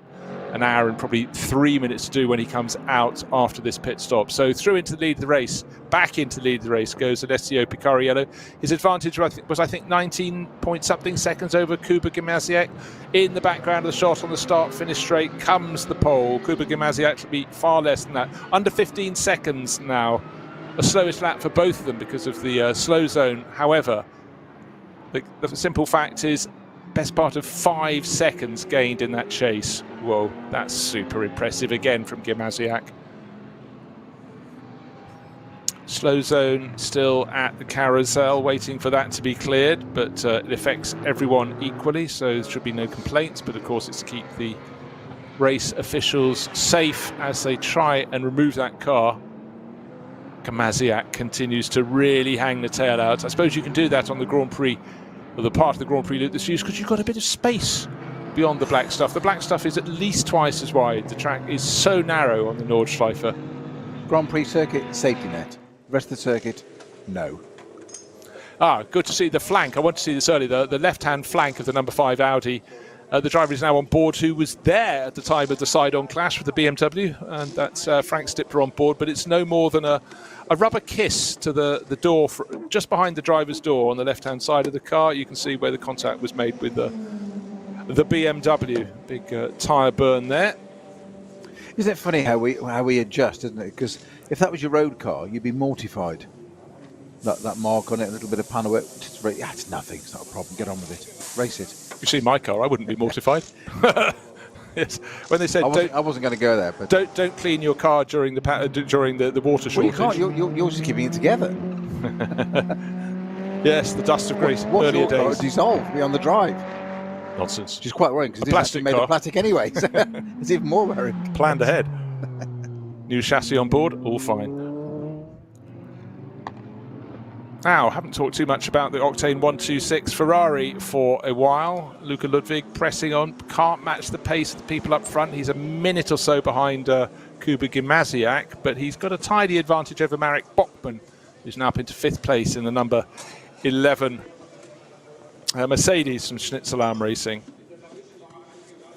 an hour and probably 3 minutes to do when he comes out after this pit stop. So through into the lead of the race, back into the lead of the race goes Alessio Picariello. His advantage was, I think, 19 point something seconds over Kuba Gimasiak. In the background of the shot on the start-finish straight comes the pole. Kuba Gimasiak should be far less than that. Under 15 seconds now. The slowest lap for both of them because of the slow zone. However, the simple fact is, best part of 5 seconds gained in that chase. Whoa, that's super impressive again from Gimasiak. Slow zone still at the carousel, waiting for that to be cleared, but it affects everyone equally, so there should be no complaints. But of course, it's to keep the race officials safe as they try and remove that car. Kamasiak continues to really hang the tail out. I suppose you can do that on the Grand Prix, or the part of the Grand Prix loop that's used, because you've got a bit of space beyond the black stuff. The black stuff is at least twice as wide. The track is so narrow on the Nordschleife. Grand Prix circuit, safety net. Rest of the circuit, no. Good to see the flank. I want to see this earlier. The left-hand flank of the number 5 Audi. The driver is now on board, who was there at the time of the side-on clash with the BMW, and that's Frank Stipler on board. But it's no more than a rubber kiss to the door, just behind the driver's door on the left-hand side of the car. You can see where the contact was made with the BMW. Big tyre burn there. Isn't it funny how we adjust, isn't it? Because if that was your road car, you'd be mortified. That mark on it, a little bit of panorama. It's nothing. It's not a problem. Get on with it. Race it. You see my car, I wouldn't be mortified. Yes. When they said I wasn't going to go there, but don't clean your car during the water shortage. Well, you can't. You're just keeping it together. Yes, the dust of grace. What's earlier your car? days. Dissolve. Be on the drive. Nonsense. Which is quite worrying because it's made of plastic anyway. So it's even more worrying. Planned ahead. New chassis on board, all fine. Now, haven't talked too much about the Octane 126 Ferrari for a while. Luca Ludwig pressing on, can't match the pace of the people up front. He's a minute or so behind Kuba Gimasiak, but he's got a tidy advantage over Marek Bachmann, who's now up into 5th place in the number 11 Mercedes from Schnitzelarm Racing.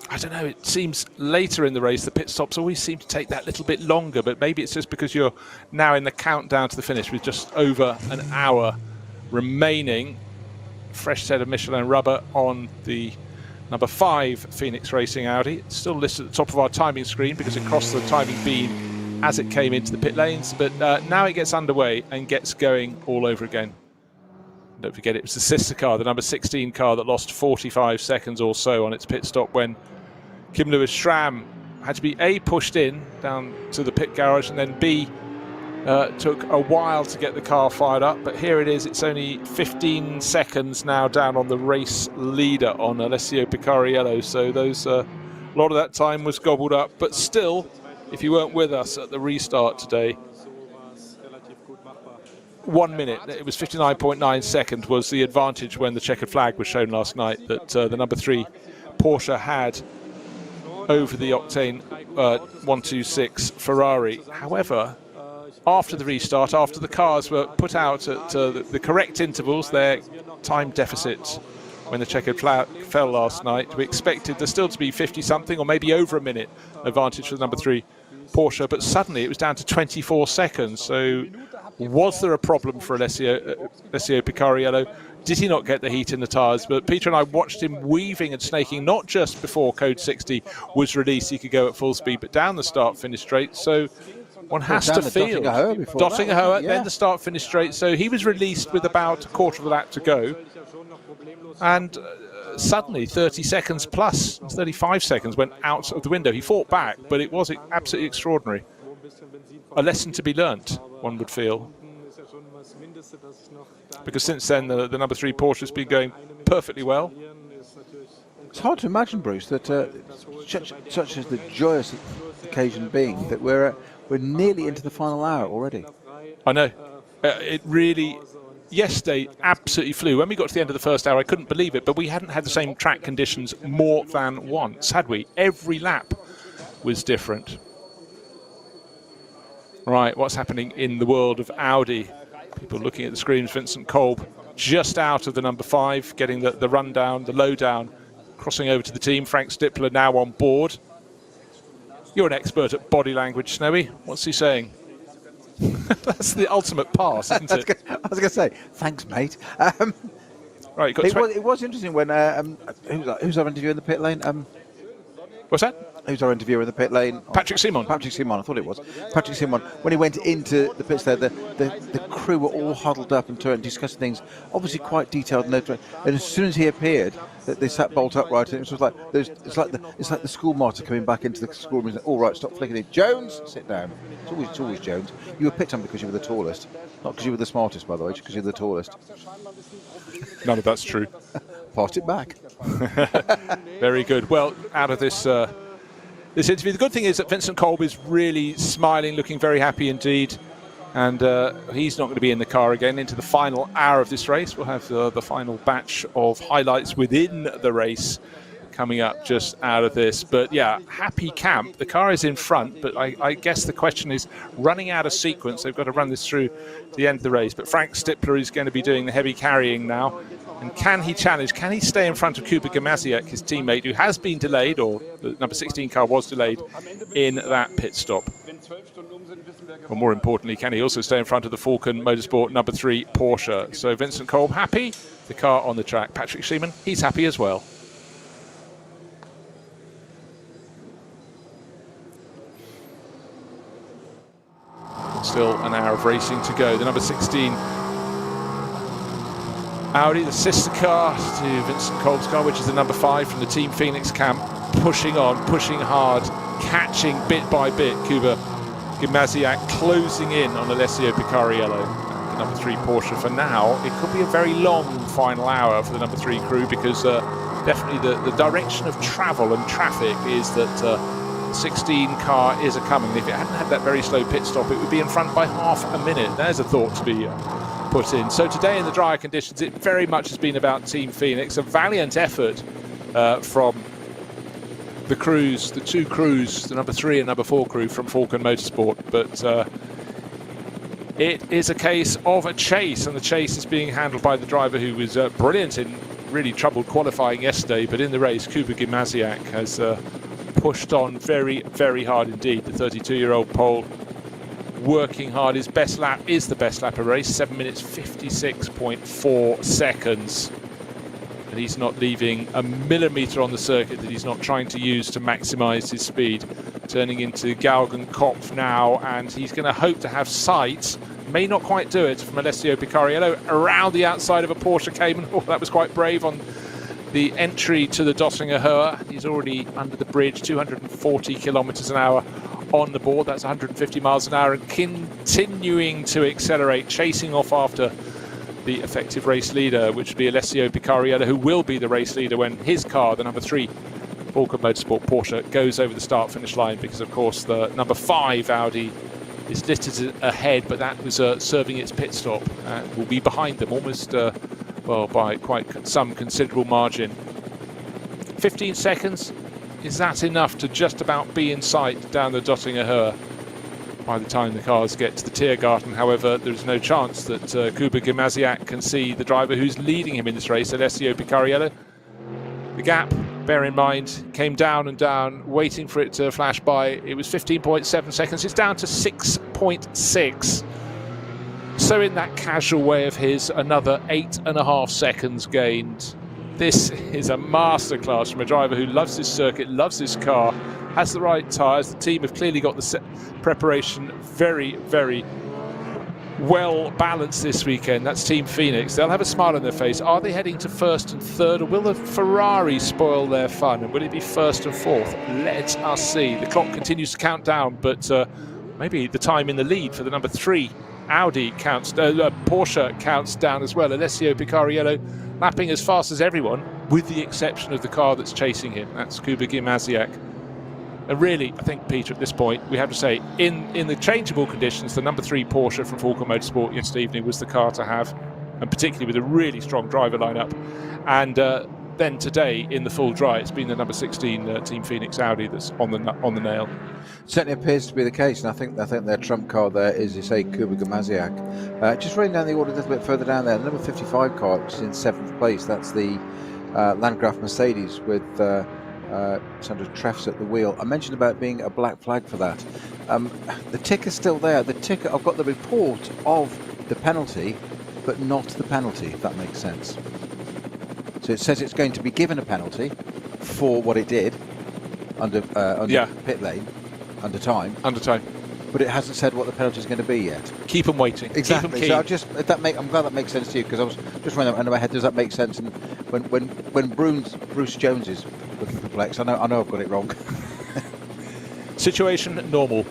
I don't know, it seems later in the race the pit stops always seem to take that little bit longer, but maybe it's just because you're now in the countdown to the finish with just over an hour remaining. Fresh set of Michelin rubber on the number 5 Phoenix Racing Audi. It's still listed at the top of our timing screen because it crossed the timing beam as it came into the pit lanes, but now it gets underway and gets going all over again. Don't forget, it was the sister car, the number 16 car, that lost 45 seconds or so on its pit stop when Kim Lewis Schramm had to be A, pushed in down to the pit garage, and then B, took a while to get the car fired up. But here it is, it's only 15 seconds now down on the race leader on Alessio Picariello. So a lot of that time was gobbled up. But still, if you weren't with us at the restart today, 1 minute, it was 59.9 seconds was the advantage when the checkered flag was shown last night that the number 3 Porsche had over the Octane 126 Ferrari. However, after the restart, after the cars were put out at the correct intervals, their time deficits when the checkered flag fell last night, we expected there still to be 50-something or maybe over a minute advantage for the number 3 Porsche, but suddenly it was down to 24 seconds. So was there a problem for Alessio Picariello? Did he not get the heat in the tyres? But Peter and I watched him weaving and snaking, not just before Code 60 was released, he could go at full speed, but down the start-finish straight. So one has to feel. Dotting a Hoa, then the start-finish straight. So he was released with about a quarter of a lap to go. And suddenly 30 seconds plus, 35 seconds went out of the window. He fought back, but it was absolutely extraordinary. A lesson to be learnt, one would feel. Because since then, the number 3 Porsche has been going perfectly well. It's hard to imagine, Bruce, that such as the joyous occasion being, that we're nearly into the final hour already. I know. It really, yesterday, absolutely flew. When we got to the end of the first hour, I couldn't believe it, but we hadn't had the same track conditions more than once, had we? Every lap was different. Right, what's happening in the world of Audi? People looking at the screens. Vincent Kolb just out of the number 5, getting the rundown, the lowdown, crossing over to the team. Frank Stipler now on board. You're an expert at body language, Snowy. What's he saying? That's the ultimate pass, isn't it? I was going to say, thanks, mate. Right, it was interesting when who's that interview in the pit lane? What's that? who's our interviewer in the pit lane? Patrick Simon. Patrick Simon, I thought it was. Patrick Simon, when he went into the pits there, the crew were all huddled up and discussing things, obviously quite detailed. And as soon as he appeared, they sat bolt upright, and it was like it's like the school martyr coming back into the schoolroom and saying, all right, stop flicking it. Jones, sit down. It's always Jones. You were picked on because you were the tallest, not because you were the smartest, by the way, just because you're the tallest. None of that's true. Pass it back. Very good. Well, out of this this interview, the good thing is that Vincent Kolb is really smiling, looking very happy indeed, and he's not going to be in the car again into the final hour of this race. We'll have the final batch of highlights within the race coming up just out of this. But yeah, happy camp. The car is in front, but I guess the question is running out of sequence. They've got to run this through to the end of the race. But Frank Stippler is going to be doing the heavy carrying now. And can he challenge? Can he stay in front of Kuba Gamaziak, his teammate, who has been delayed, or the number 16 car was delayed in that pit stop? Or more importantly, can he also stay in front of the Falcon Motorsport number 3 Porsche? So Vincent Kolb happy, the car on the track. Patrick Seaman, he's happy as well. Still an hour of racing to go. The number 16 Audi, the sister car to Vincent Kolb's car, which is the number 5 from the Team Phoenix camp, pushing on, pushing hard, catching bit by bit Kuba Gamaziak, closing in on Alessio Picariello, the number 3 Porsche. For now, it could be a very long final hour for the number 3 crew, because definitely the direction of travel and traffic is that 16 car is a-coming. If it hadn't had that very slow pit stop, it would be in front by half a minute. There's a thought to be put in. So today in the drier conditions, it very much has been about Team Phoenix. A valiant effort from the crews, the 2 crews, the number 3 and number 4 crew from Falcon Motorsport. But it is a case of a chase, and the chase is being handled by the driver who was brilliant in really troubled qualifying yesterday. But in the race, Kuba Gamaziak has pushed on very, very hard indeed. The 32-year-old Pole working hard. His best lap is the best lap of the race, 7 minutes 56.4 seconds. And he's not leaving a millimetre on the circuit that he's not trying to use to maximise his speed. Turning into Galgenkopf now, and he's going to hope to have sight, may not quite do it, from Alessio Picariello around the outside of a Porsche Cayman. Oh, that was quite brave on the entry to the Dottinger Höhe. He's already under the bridge, 240 kilometres an hour on the board. That's 150 miles an hour, and continuing to accelerate, chasing off after the effective race leader, which would be Alessio Picariello, who will be the race leader when his car, the number 3 Falcon Motorsport Porsche, goes over the start-finish line, because of course the number 5 Audi is listed ahead, but that was serving its pit stop, will be behind them almost well, by quite some considerable margin. 15 seconds, is that enough to just about be in sight down the Dottinger Höhe by the time the cars get to the Tiergarten? However, there is no chance that Kuba Gamaziak can see the driver who's leading him in this race, Alessio Picariello. The gap, bear in mind, came down and down, waiting for it to flash by. It was 15.7 seconds. It's down to 6.6. So in that casual way of his, another 8.5 seconds gained. This is a masterclass from a driver who loves this circuit, loves this car, has the right tyres. The team have clearly got the preparation very, very well balanced this weekend. That's Team Phoenix. They'll have a smile on their face. Are they heading to 1st and 3rd, or will the Ferrari spoil their fun? And will it be 1st and 4th? Let us see. The clock continues to count down, but maybe the time in the lead for the number 3 Audi counts, Porsche counts down as well. Alessio Picariello lapping as fast as everyone, with the exception of the car that's chasing him. That's Kuba Gamaziak. And really, I think, Peter, at this point, we have to say, in the changeable conditions, the number 3 Porsche from Falcon Motorsport yesterday evening was the car to have, and particularly with a really strong driver lineup. And then today, in the full dry, it's been the number 16 Team Phoenix Audi that's on the nail. Certainly appears to be the case, and I think their trump card there is, you say, Kuba Gamaziak. Just running down the order a little bit further down there, the number 55 car, which is in 7th place. That's the Landgraf Mercedes with Sandra Treffs at the wheel. I mentioned about being a black flag for that. The ticker's still there. The ticker, I've got the report of the penalty, but not the penalty, if that makes sense. So it says it's going to be given a penalty for what it did, under Yeah. pit lane, under time, Under time. but it hasn't said what the penalty is going to be yet. Keep them waiting. Exactly. Keep So 'em keen. I'm glad that makes sense to you, because I was just running under my head. Does that make sense? And when Bruce Jones is perplexed, I know I've got it wrong. Situation normal.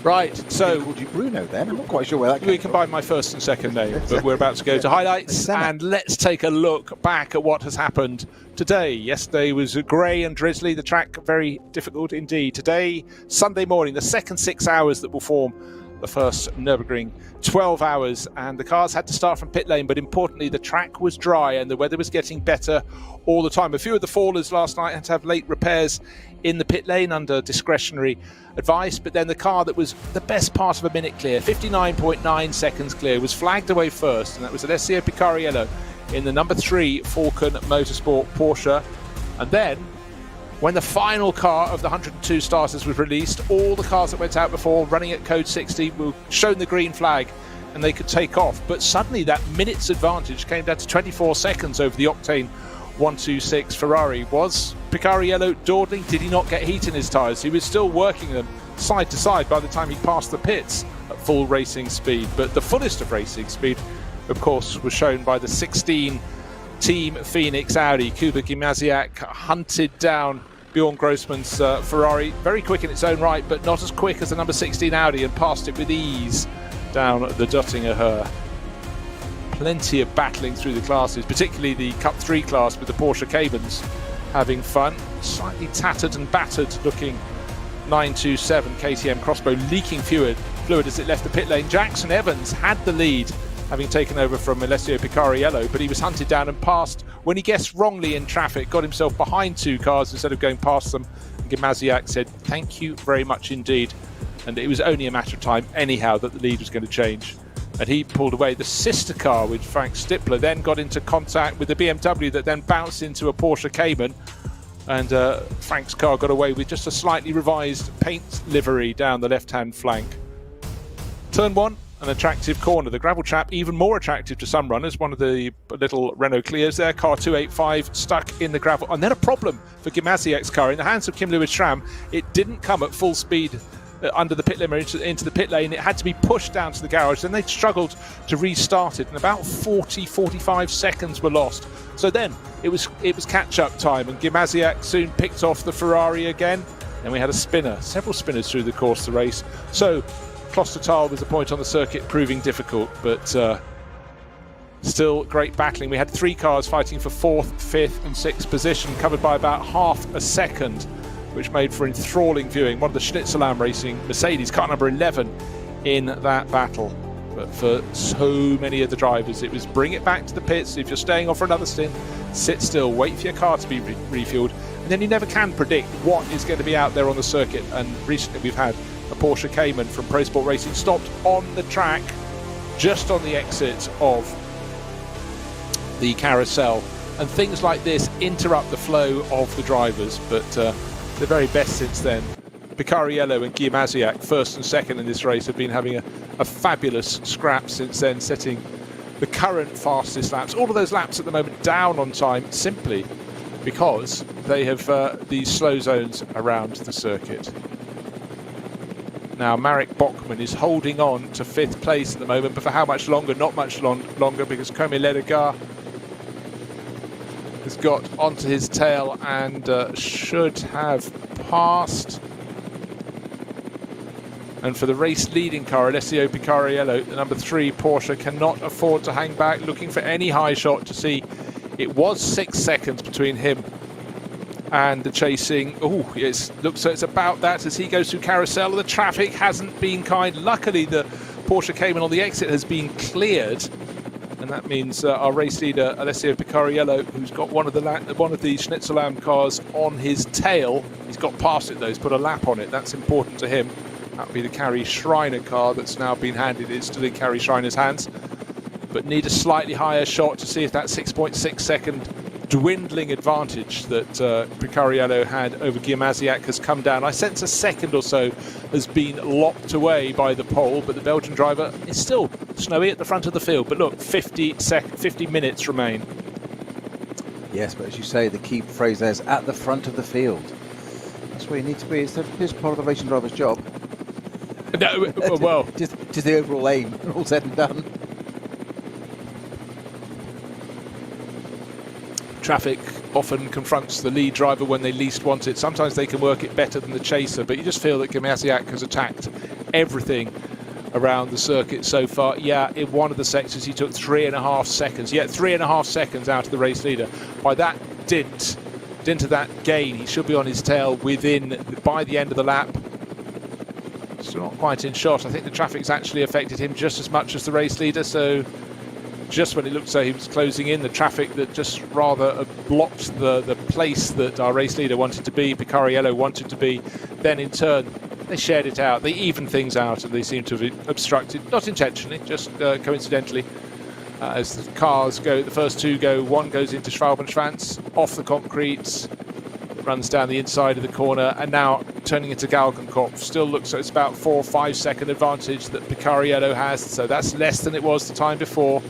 Right, I so called you Bruno then. I'm not quite sure where that came we from. combine my first and second name, but we're about to go to highlights, Senna. and let's take a look back at what has happened today. Yesterday was grey and drizzly, the track very difficult indeed. Today, Sunday morning, the second 6 hours that will form the first Nürburgring, 12 hours, and the cars had to start from pit lane, but importantly the track was dry and the weather was getting better all the time. A few of the fallers last night had to have late repairs in the pit lane under discretionary advice, but then the car that was the best part of a minute clear, 59.9 seconds clear, was flagged away first, and that was Alessio Picariello in the number 3 Falcon Motorsport Porsche. And then when the final car of the 102 starters was released, all the cars that went out before running at code 60 were shown the green flag and they could take off. But suddenly that minute's advantage came down to 24 seconds over the Octane 126 Ferrari. Was Picariello dawdling? Did he not get heat in his tyres? He was still working them side to side by the time he passed the pits at full racing speed. But the fullest of racing speed, of course, was shown by the 16 Team Phoenix Audi. Kuba Gimasiak hunted down Bjorn Grossman's Ferrari, very quick in its own right, but not as quick as the number 16 Audi, and passed it with ease down the Döttinger Höhe. Plenty of battling through the classes, particularly the Cup 3 class with the Porsche Caymans having fun. Slightly tattered and battered looking 927 KTM Crossbow leaking fluid as it left the pit lane. Jackson Evans had the lead, having taken over from Alessio Picariello, but he was hunted down and passed when he guessed wrongly in traffic, got himself behind 2 cars instead of going past them. And Gimasiak said, "Thank you very much indeed." And it was only a matter of time anyhow that the lead was going to change. And he pulled away. The sister car with Frank Stippler then got into contact with the BMW that then bounced into a Porsche Cayman. And Frank's car got away with just a slightly revised paint livery down the left-hand flank. Turn 1. An attractive corner. The gravel trap even more attractive to some runners. One of the little Renault Clios there, car 285, stuck in the gravel. And then a problem for Gimasiak's car. In the hands of Kim Lewis-Schramm, it didn't come at full speed under the pit limit into the pit lane. It had to be pushed down to the garage. Then they struggled to restart it, and about 45 seconds were lost. So then it was catch-up time, and Gimasiak soon picked off the Ferrari again. Then we had a spinner, several spinners through the course of the race. So Klostertal was a point on the circuit proving difficult, but still great battling. We had 3 cars fighting for 4th, 5th and 6th position, covered by about half a second, which made for enthralling viewing. One of the Schnitzelam Racing Mercedes, car number 11 in that battle. But for so many of the drivers, it was bring it back to the pits. If you're staying off for another stint, sit still, wait for your car to be refueled, and then you never can predict what is going to be out there on the circuit. And recently we've had a Porsche Cayman from Pro Sport Racing stopped on the track just on the exit of the carousel, and things like this interrupt the flow of the drivers. But the very best since then, Picariello and Gimasiak, first and second in this race, have been having a fabulous scrap since then, setting the current fastest laps. All of those laps at the moment down on time simply because they have these slow zones around the circuit. Now Marek Bachmann is holding on to 5th place at the moment, but for how much longer? Not much longer, because Komi Ledegar has got onto his tail and should have passed. And for the race leading car, Alessio Picariello, the number 3 Porsche, cannot afford to hang back, looking for any high shot to see. It was 6 seconds between him and the chasing. Oh, yes, looks so it's about that as he goes through carousel. The traffic hasn't been kind. Luckily, the Porsche Cayman on the exit has been cleared, and that means our race leader Alessio Picariello, who's got one of the Schnitzelam cars on his tail, he's got past it though. He's put a lap on it. That's important to him. That would be the Carrie Schreiner car that's now been handed. It's still in Carrie Schreiner's hands, but need a slightly higher shot to see if that 6.6 second dwindling advantage that Picariello had over Gimasiak has come down. I sense a second or so has been lopped away by the pole, but the Belgian driver is still snowy at the front of the field. But look, 50 minutes remain. Yes, but as you say, the key phrase there is at the front of the field. That's that's where you need to be. It's part of the racing driver's job. No, well, just the overall aim, all said and done. traffic often confronts the lead driver when they least want it. Sometimes they can work it better than the chaser, but you just feel that Gimasiak has attacked everything around the circuit so far. Yeah, in one of the sectors he took 3.5 seconds. Yeah, 3.5 seconds out of the race leader. By that dint of that gain, he should be on his tail by the end of the lap. Still not quite in shot. I think the traffic's actually affected him just as much as the race leader, so just when it looked as though he was closing in, the traffic that just rather blocked the place that our race leader wanted to be, Picariello wanted to be, then in turn they shared it out, they evened things out, and they seem to have obstructed, not intentionally, just coincidentally. As the cars go, the first two go, one goes into Schwalbenschwanz, off the concrete, runs down the inside of the corner, and now turning into Galgenkopf. Still looks like it's about 4 or 5 second advantage that Picariello has, so that's less than it was the time before.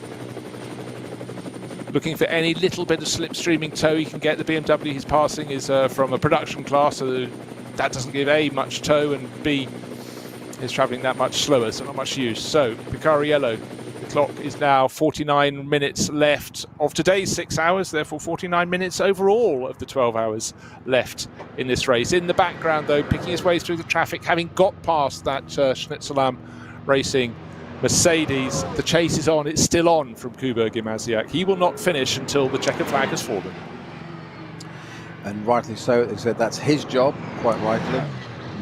Looking for any little bit of slipstreaming tow he can get. The BMW he's passing is from a production class, so that doesn't give A, much tow, and B, is travelling that much slower, so not much use. So Picariello, the clock is now 49 minutes left of today's 6 hours, therefore 49 minutes overall of the 12 hours left in this race. In the background, though, picking his way through the traffic, having got past that Schnitzelam Racing Mercedes, the chase is on. It's still on from Kuba Gimasiak. He will not finish until the checkered flag has fallen. And rightly so. They said that's his job, quite rightly.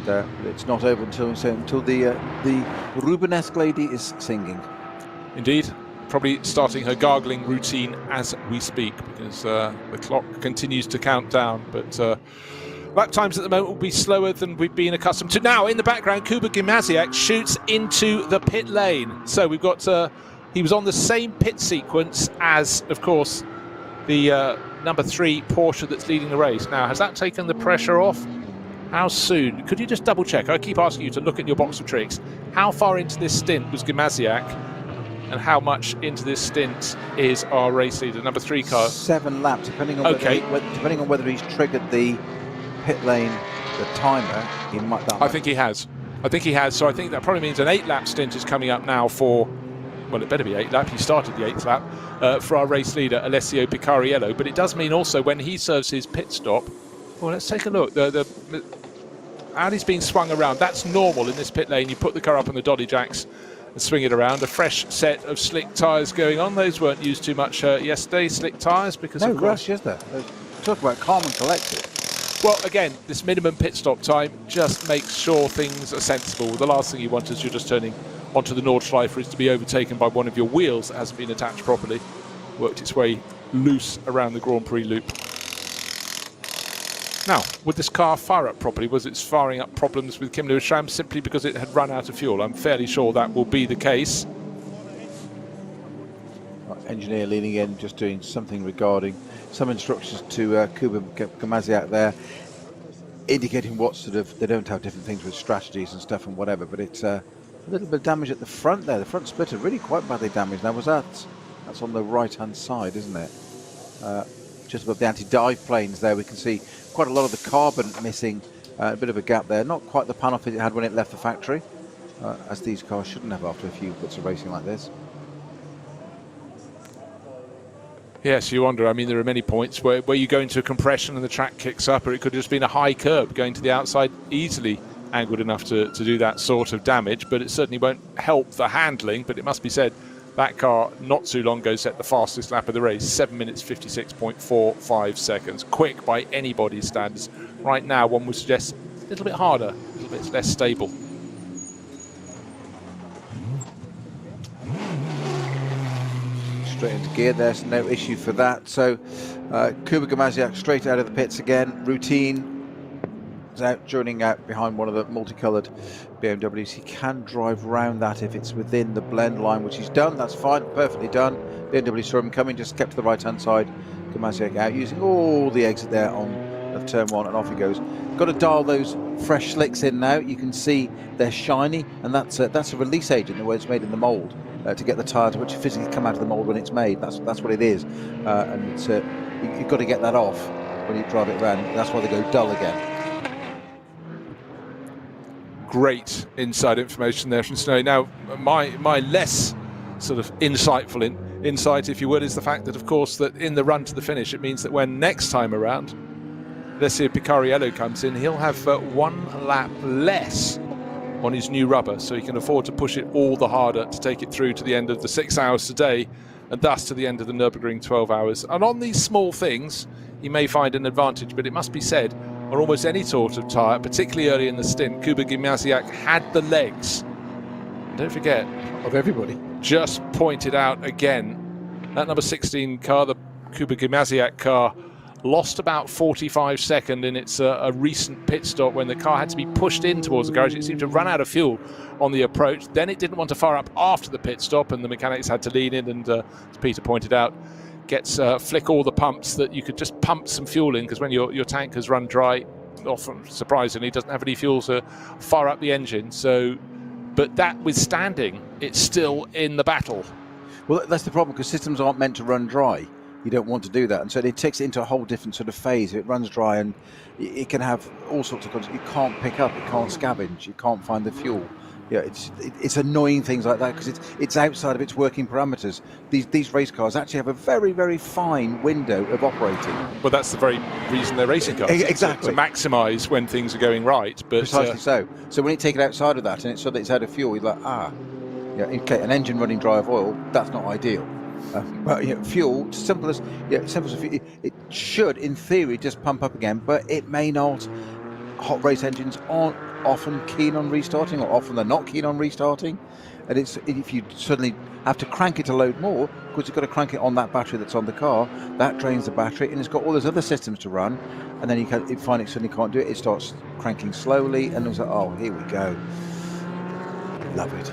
And it's not over until the Rubenesque lady is singing. Indeed, probably starting her gargling routine as we speak, because the clock continues to count down. But lap times at the moment will be slower than we've been accustomed to. Now, in the background, Kuba Gimasiak shoots into the pit lane. So we've got, he was on the same pit sequence as, of course, the number 3 Porsche that's leading the race. Now, has that taken the pressure off? How soon? Could you just double check? I keep asking you to look at your box of tricks. How far into this stint was Gimasiak, and how much into this stint is our race leader, number 3 car? 7 laps, depending on depending on whether he's triggered the pit lane, the timer. He might. I think he has. So I think that probably means an 8-lap stint is coming up now for. Well, it better be 8 lap. He started the 8th lap for our race leader, Alessio Picariello. But it does mean also when he serves his pit stop. Well, let's take a look. The Audi's being swung around. That's normal in this pit lane. You put the car up on the dolly jacks and swing it around. A fresh set of slick tyres going on. Those weren't used too much yesterday, slick tyres, because no of course, rush, is there? Talk about calm and collected. Well, again, this minimum pit stop time just makes sure things are sensible. The last thing you want as you're just turning onto the Nordschleife is to be overtaken by one of your wheels that hasn't been attached properly, worked its way loose around the Grand Prix loop. Now, would this car fire up properly? Was it firing up problems with Kim Lewis-Schramm simply because it had run out of fuel? I'm fairly sure that will be the case. Engineer leaning in, just doing something regarding some instructions to Kuba Gimasiak there, indicating what sort of, they don't have different things with strategies and stuff and whatever, but it's a little bit of damage at the front there. The front splitter really quite badly damaged. Now, that's on the right-hand side, isn't it? Just above the anti-dive planes there, we can see quite a lot of the carbon missing, a bit of a gap there. Not quite the panel fit it had when it left the factory, as these cars shouldn't have after a few bits of racing like this. Yes, you wonder. I mean, there are many points where you go into a compression and the track kicks up, or it could have just been a high curb going to the outside, easily angled enough to do that sort of damage, but it certainly won't help the handling. But it must be said, that car not too long ago set the fastest lap of the race, 7 minutes 56.45 seconds. Quick by anybody's standards. Right now, one would suggest a little bit harder, a little bit less stable. Straight into gear, there's no issue for that. So Kuba Gimasiak straight out of the pits again. Routine is out, joining out behind one of the multicoloured BMWs. He can drive round that if it's within the blend line, which he's done. That's fine, perfectly done. BMW saw him coming, just kept to the right hand side. Gimasiak out, using all the exit there of turn 1, and off he goes. Got to dial those fresh slicks in now. You can see they're shiny, and that's a release agent, the way it's made in the mould. To get the tyre to which physically come out of the mould when it's made. That's what it is, and it's you've got to get that off when you drive it around. That's why they go dull again. great inside information there from Snowy. Now, my less sort of insightful insight, if you would, is the fact that, of course, that in the run to the finish, it means that when next time around Alessio Picariello comes in, he'll have 1 lap less on his new rubber, so he can afford to push it all the harder to take it through to the end of the 6 hours today, and thus to the end of the Nürburgring 12 hours. And on these small things, he may find an advantage, but it must be said, on almost any sort of tyre, particularly early in the stint, Kuba Gimasiak had the legs. And don't forget, of everybody, just pointed out again, that number 16 car, the Kuba Gimasiak car, lost about 45 seconds in its a recent pit stop when the car had to be pushed in towards the garage. It seemed to run out of fuel on the approach. Then it didn't want to fire up after the pit stop, and the mechanics had to lean in and, as Peter pointed out, flick all the pumps that you could just pump some fuel in, because when your tank has run dry, often surprisingly doesn't have any fuel to fire up the engine. So, but that withstanding, it's still in the battle. Well, that's the problem, because systems aren't meant to run dry. You don't want to do that, and so it takes it into a whole different sort of phase. It runs dry, and it can have all sorts of consequences. You can't pick up, it can't scavenge, you can't find the fuel. Yeah, it's annoying things like that, because it's outside of its working parameters. These race cars actually have a very, very fine window of operating. Well, that's the very reason they're racing cars. Exactly. To maximise when things are going right. But precisely so. So when you take it outside of that, and it's so that it's out of fuel, you're like, yeah, okay, an engine running dry of oil, that's not ideal. But fuel, simple as it should, in theory, just pump up again, but it may not. Hot race engines aren't often keen on restarting, or often they're not keen on restarting. And if you suddenly have to crank it to load more, because you've got to crank it on that battery that's on the car, that drains the battery, and it's got all those other systems to run. And then you find it suddenly can't do it. It starts cranking slowly, and it's like, oh, here we go. Love it.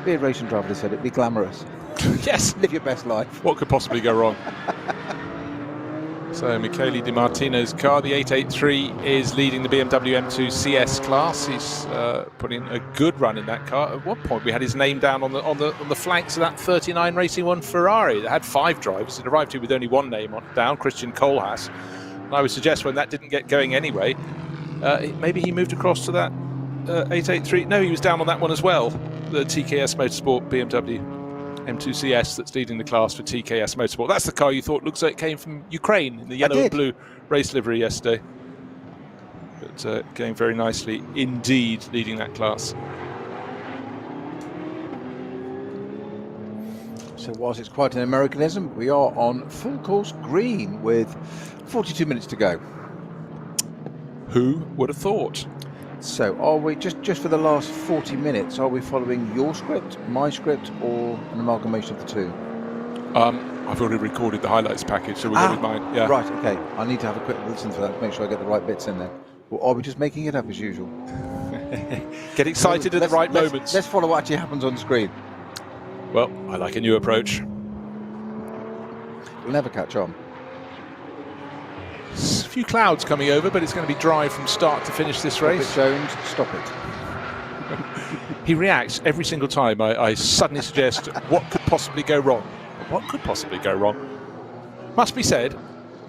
Be a racing driver, they said, it'd be glamorous. Yes, live your best life. What could possibly go wrong? So Michele Di Martino's car, the 883, is leading the BMW M2 CS class. He's put in a good run in that car. At one point, we had his name down on the flanks of that 39 Racing 1 Ferrari that had 5 drivers. It arrived here with only one name down, Christian Kohlhaas. And I would suggest when that didn't get going anyway, maybe he moved across to that 883. No, he was down on that one as well. The TKS Motorsport BMW M2 CS that's leading the class for TKS Motorsport. That's the car you thought looks like it came from Ukraine in the yellow and blue race livery yesterday. But going very nicely indeed, leading that class. So whilst it's quite an Americanism, we are on full course green with 42 minutes to go. Who would have thought? So are we, just for the last 40 minutes, are we following your script, my script, or an amalgamation of the two? I've already recorded the highlights package, so we'll go with mine. Yeah. Right, okay. I need to have a quick listen to that to make sure I get the right bits in there. Or are we just making it up as usual? Get excited at the right moments. Let's follow what actually happens on the screen. Well, I like a new approach. We'll never catch on. A few clouds coming over, but it's going to be dry from start to finish this race. Stop it, Jones, stop it. He reacts every single time I suddenly suggest what could possibly go wrong. What could possibly go wrong? Must be said,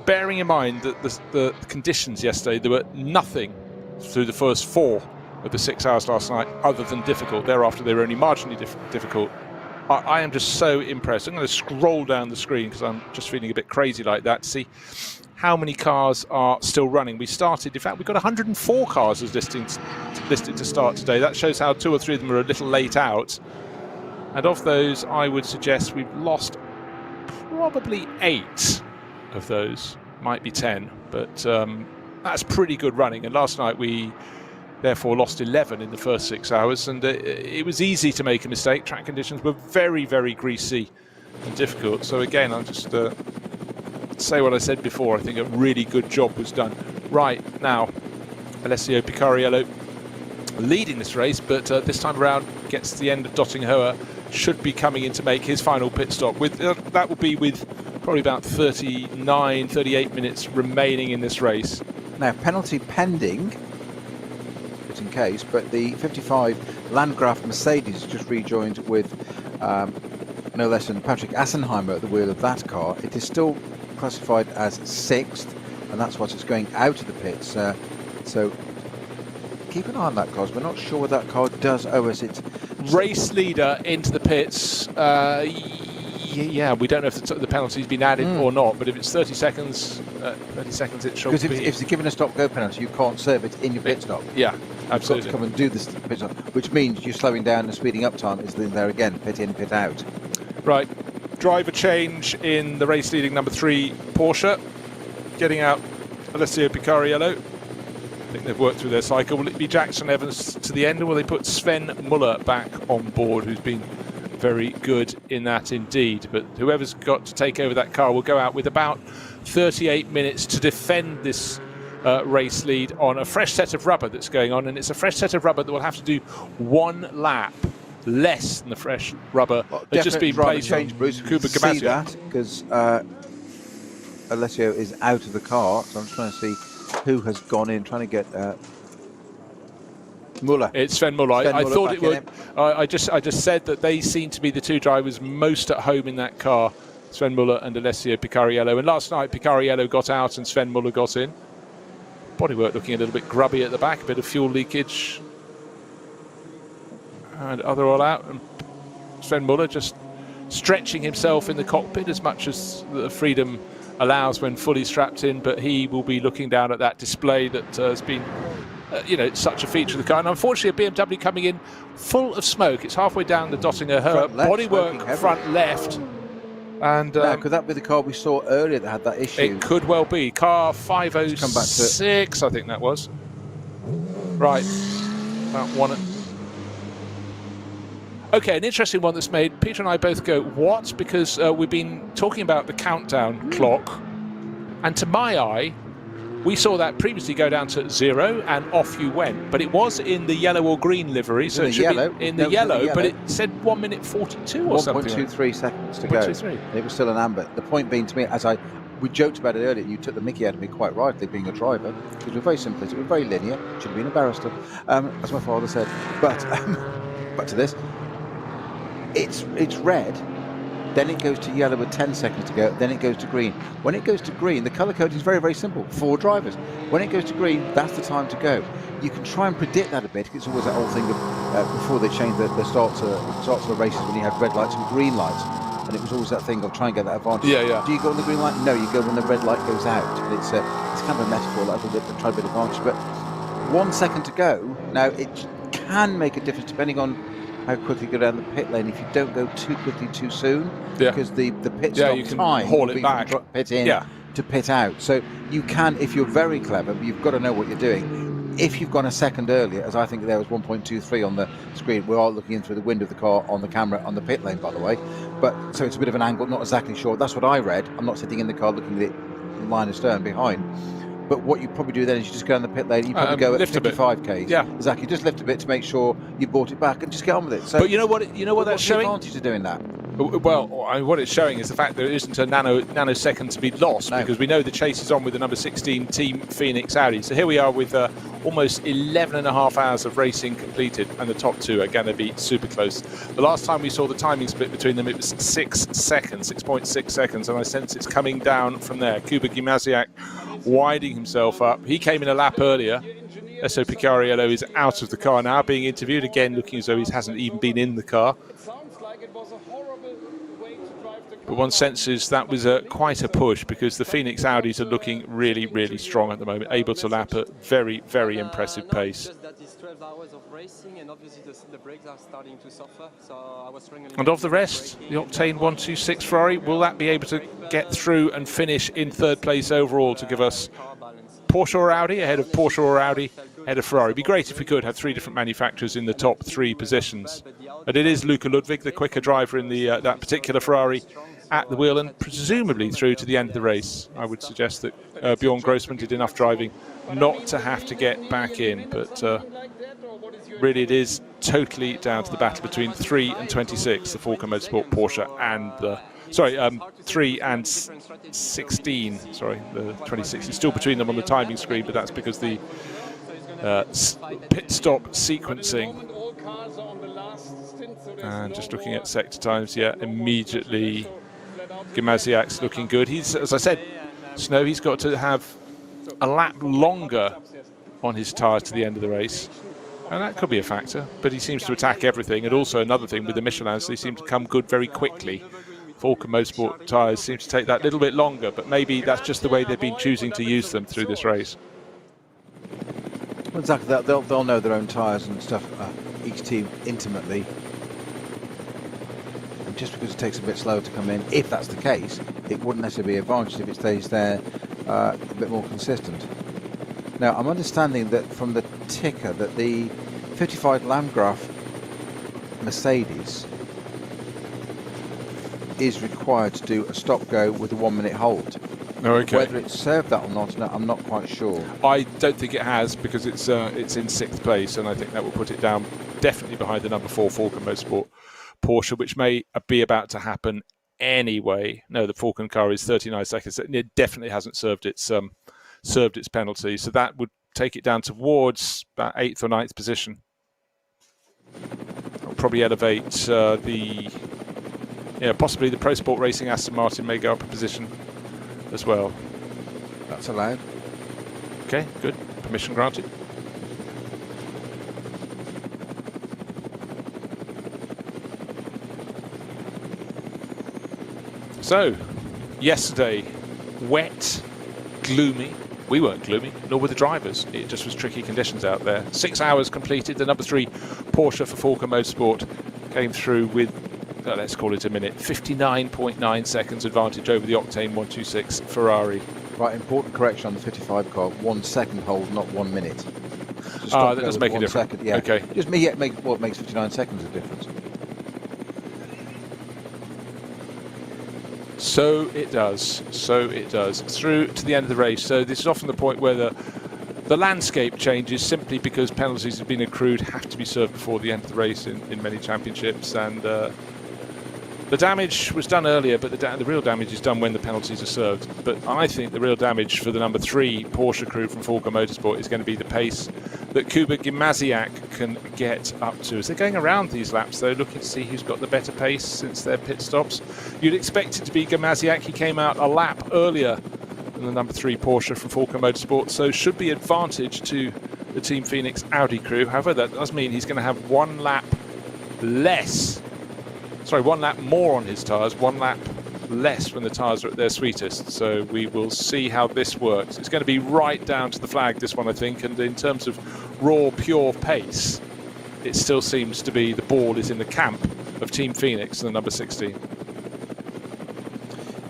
bearing in mind that the conditions yesterday, there were nothing through the first 4 of the 6 hours last night other than difficult. Thereafter, they were only marginally difficult. I am just so impressed. I'm going to scroll down the screen because I'm just feeling a bit crazy like that to see how many cars are still running. We started, in fact, we've got 104 cars as listed to start today. That shows how 2 or 3 of them are a little late out. And of those, I would suggest we've lost probably 8 of those, might be 10, but that's pretty good running. And last night we therefore lost 11 in the first 6 hours, and it was easy to make a mistake. Track conditions were very, very greasy and difficult. So again, I'll just say what I said before. I think a really good job was done. Right, now, Alessio Picariello leading this race, but this time around gets to the end of Dottinghoa, should be coming in to make his final pit stop. With that will be with probably about 39, 38 minutes remaining in this race. Now, penalty pending, just in case, but the 55 Landgraf Mercedes just rejoined with no less than Patrick Assenheimer at the wheel of that car. It is still classified as 6th, and that's what it's going out of the pits. So keep an eye on that car. We're not sure what that car does owe us. It's Race leader into the pits. Yeah, we don't know if the penalty's been added or not, but if it's 30 seconds, it should because be. if they're given a stop-go penalty, you can't serve it in your pit stop. Yeah, You've absolutely. got to come and do this pit stop, which means you're slowing down and speeding up time is then there again, pit in, pit out. Right, driver change in the race leading number 3 Porsche, getting out Alessio Picariello. I think they've worked through their cycle. Will it be Jackson Evans to the end, or will they put Sven Muller back on board, who's been very good in that indeed? But whoever's got to take over that car will go out with about 38 minutes to defend this race lead on a fresh set of rubber that's going on, and it's a fresh set of rubber that will have to do 1 lap less than the fresh rubber has just been placed on Bruce. Kuba See Gamasio. that because Alessio is out of the car, so I'm just trying to see who has gone in, trying to get Muller. It's Sven Muller. Sven I Muller thought back it would. I just said that they seem to be the 2 drivers most at home in that car, Sven Muller and Alessio Picariello. And last night, Picariello got out and Sven Muller got in. Bodywork looking a little bit grubby at the back, a bit of fuel leakage. And other all out. And Sven Muller just stretching himself in the cockpit as much as the freedom allows when fully strapped in, but he will be looking down at that display that has been such a feature of the car. And unfortunately, a BMW coming in full of smoke. It's halfway down the Dottinger Herb. Bodywork front left. And could that be the car we saw earlier that had that issue? it could well be. Car 506, I think that was. Right. About one. Okay, an interesting one that's made. Peter and I both go, what? Because we've been talking about the countdown clock. And to my eye, we saw that previously go down to 0 and off you went. But it was in the yellow or green livery. So it should be in the yellow, but it said 1 minute 42 or something. 1.23 seconds to go. 1.23. It was still an amber. The point being to me, we joked about it earlier, you took the mickey out of me quite rightly, being a driver, because we're very simplistic, we're very linear, should have been a barrister, as my father said. But back to this. It's red, then it goes to yellow with 10 seconds to go, then it goes to green. When it goes to green, the colour code is very, very simple, 4 drivers. When it goes to green, that's the time to go. You can try and predict that a bit, it's always that old thing of before they changed the starts of the races when you had red lights and green lights, and it was always that thing of trying to get that advantage. Yeah. Do you go on the green light? No, you go when the red light goes out. And it's kind of a metaphor, like a try a bit of advantage, but 1 second to go. Now, it can make a difference depending on how quickly you go down the pit lane if you don't go too quickly too soon, because the pit stop you can time haul will it be back. from pit in to pit out. So you can, if you're very clever, but you've got to know what you're doing. If you've gone a second earlier, as I think there was 1.23 on the screen, we're all looking in through the window of the car on the camera on the pit lane, by the way, but so it's a bit of an angle, not exactly sure. That's what I read. I'm not sitting in the car looking at the line astern behind. But what you probably do then is you just go down the pit lane, you probably go at 55 k's. Yeah, exactly. Just lift a bit to make sure you brought it back and just get on with it. So, but you know what that's showing? What's the advantage of doing that? Well, what it's showing is the fact that there isn't a nanosecond to be lost, because we know the chase is on with the number 16 Team Phoenix Audi. So here we are with almost 11 and a half hours of racing completed, and the top 2 are going to be super close. The last time we saw the timing split between them, it was 6 seconds, 6.6 seconds, and I sense it's coming down from there. Kuba Gamasio winding himself up. He came in a lap earlier. So Picariello is out of the car now, being interviewed again, looking as though he hasn't even been in the car. But one senses that was quite a push, because the Phoenix Audis are looking really, really strong at the moment, able to lap at very, very impressive pace. And of the rest, the Octane 126 Ferrari, will that be able to get through and finish in 3rd place overall to give us Porsche or Audi ahead of Porsche or Audi ahead of Ferrari? It'd be great if we could have 3 different manufacturers in the top 3 positions. But it is Luca Ludwig, the quicker driver in the that particular Ferrari, at the wheel, and presumably through to the end of the race. I would suggest that Bjorn Grossman did enough driving not to have to get back in, but really it is totally down to the battle between 3 and 26, the Falcon Motorsport Porsche, and the 3 and 16, the 26 is still between them on the timing screen, but that's because the pit stop sequencing. And just looking at sector times, immediately Gamasiak's looking good. He's, as I said, Snow, he's got to have a lap longer on his tyres to the end of the race. And that could be a factor, but he seems to attack everything. And also another thing with the Michelins, they seem to come good very quickly. Falken Motorsport tyres seem to take that little bit longer, but maybe that's just the way they've been choosing to use them through this race. Exactly, they'll know their own tyres and stuff, each team intimately. And just because it takes a bit slower to come in, if that's the case, it wouldn't necessarily be an advantage if it stays there a bit more consistent. Now, I'm understanding that from the ticker that the 55 Landgraf Mercedes is required to do a stop-go with a 1-minute hold. Oh, okay. Whether it's served that or not, no, I'm not quite sure. I don't think it has, because it's in 6th place, and I think that will put it down definitely behind the number 4 Falken Motorsport Porsche, which may be about to happen anyway. No, the Falken car is 39 seconds. It definitely hasn't served its penalty, so that would take it down towards about 8th or 9th position. It'll probably elevate possibly the Pro Sport Racing Aston Martin may go up a position as well. That's allowed. Okay, good. Permission granted. So, yesterday, wet, gloomy. We weren't gloomy, nor were the drivers. It just was tricky conditions out there. 6 hours completed. The number 3 Porsche for Falken Motorsport came through with, let's call it a minute, 59.9 seconds advantage over the Octane 126 Ferrari. Right, important correction on the 55 car. 1 second hold, not 1 minute. That does make a difference. Second, yeah. Okay. Just what makes 59 seconds a difference. So it does. So it does. Through to the end of the race. So this is often the point where the landscape changes simply because penalties have been accrued, have to be served before the end of the race in many championships. And the damage was done earlier, but the real damage is done when the penalties are served. But I think the real damage for the number 3 Porsche crew from Falken Motorsport is going to be the pace that Kuba Gimasiak can get up to. As they're going around these laps, though, looking to see who's got the better pace since their pit stops. You'd expect it to be Gimasiak. He came out a lap earlier than the number 3 Porsche from Falken Motorsport, so should be advantage to the Team Phoenix Audi crew. However, that does mean he's going to have 1 lap more on his tyres, 1 lap less when the tyres are at their sweetest. So we will see how this works. It's going to be right down to the flag, this one, I think. And in terms of raw, pure pace, it still seems to be the ball is in the camp of Team Phoenix and the number 16.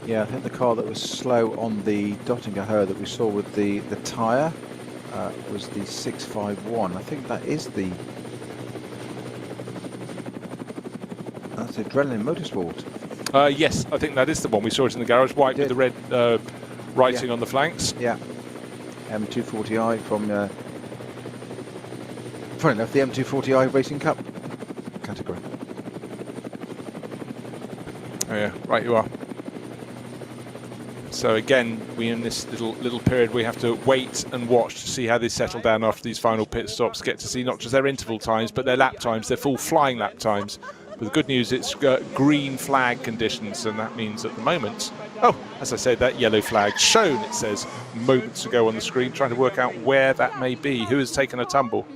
Yeah, I think the car that was slow on the Dottinger Her that we saw with the tyre was the 651. I think that is that's Adrenaline Motorsport. Yes, I think that is the one. We saw it in the garage, white with the red writing on the flanks. Yeah, M240i from, funny enough, the M240i Racing Cup category. Oh yeah, right you are. So again, we're in this little period we have to wait and watch to see how they settle down after these final pit stops, get to see not just their interval times, but their lap times, their full flying lap times. But the good news, it's green flag conditions, and that means at the moment, as I said, that yellow flag shown, it says, moments ago on the screen, trying to work out where that may be, who has taken a tumble.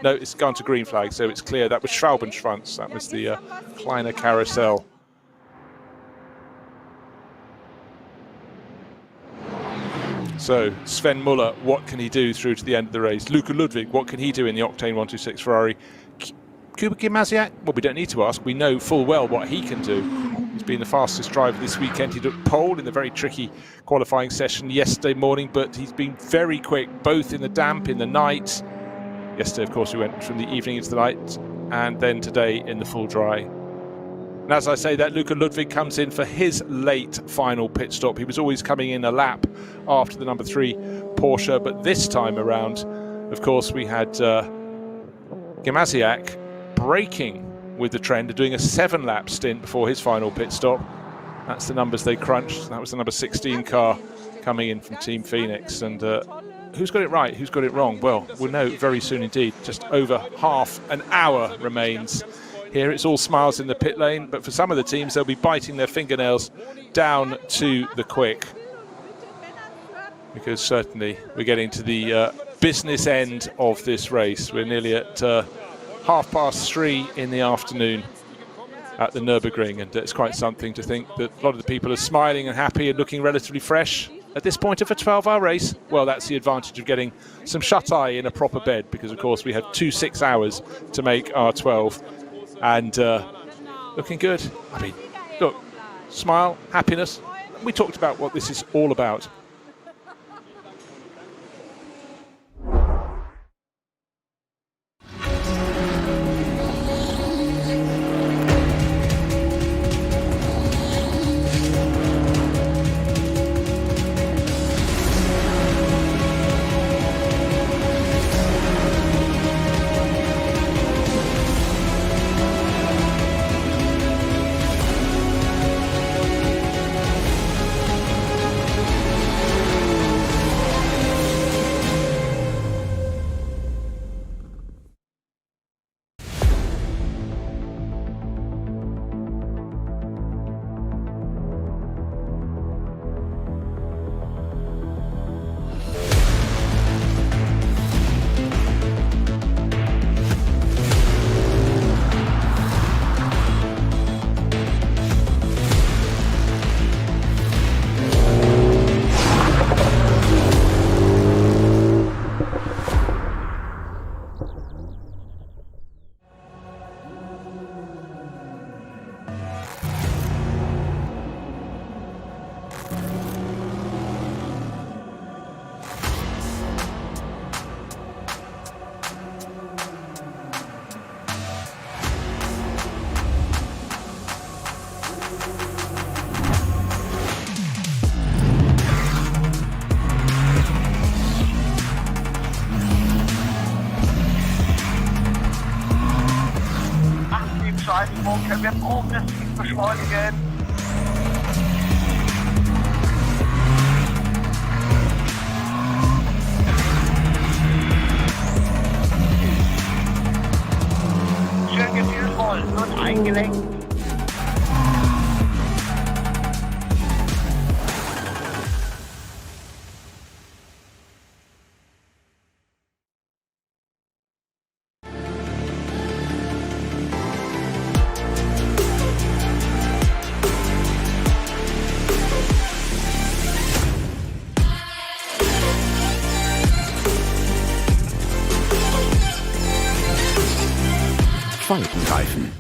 No, it's gone to green flag, so it's clear. That was Schraubenschwanz, that was the Kleiner Carousel. So Sven Muller, what can he do through to the end of the race? Luca Ludwig, what can he do in the Octane 126 Ferrari? Kuba Gimasiak? Well, we don't need to ask. We know full well what he can do. He's been the fastest driver this weekend. He took pole in the very tricky qualifying session yesterday morning, but he's been very quick, both in the damp, in the night. Yesterday, of course, we went from the evening into the night, and then today in the full dry. And as I say that, Luca Ludwig comes in for his late final pit stop. He was always coming in a lap after the number 3 Porsche, but this time around, of course, we had Gimasiak breaking with the trend of doing a 7-lap stint before his final pit stop. That's the numbers they crunched. That was the number 16 car coming in from Team Phoenix. And who's got it right, who's got it wrong? Well, we'll know very soon indeed. Just over half an hour remains. Here it's all smiles in the pit lane, but for some of the teams, they'll be biting their fingernails down to the quick. Because certainly we're getting to the business end of this race. We're nearly at 3:30 in the afternoon at the Nürburgring, and it's quite something to think that a lot of the people are smiling and happy and looking relatively fresh at this point of a 12-hour race. Well, that's the advantage of getting some shut-eye in a proper bed, because of course we have 2 6 hours to make our 12, and looking good. I mean, look, smile, happiness. We talked about what this is all about. Können wir progressiv beschleunigen. Schön gefühlvoll und eingelenkt. Faltenreifen.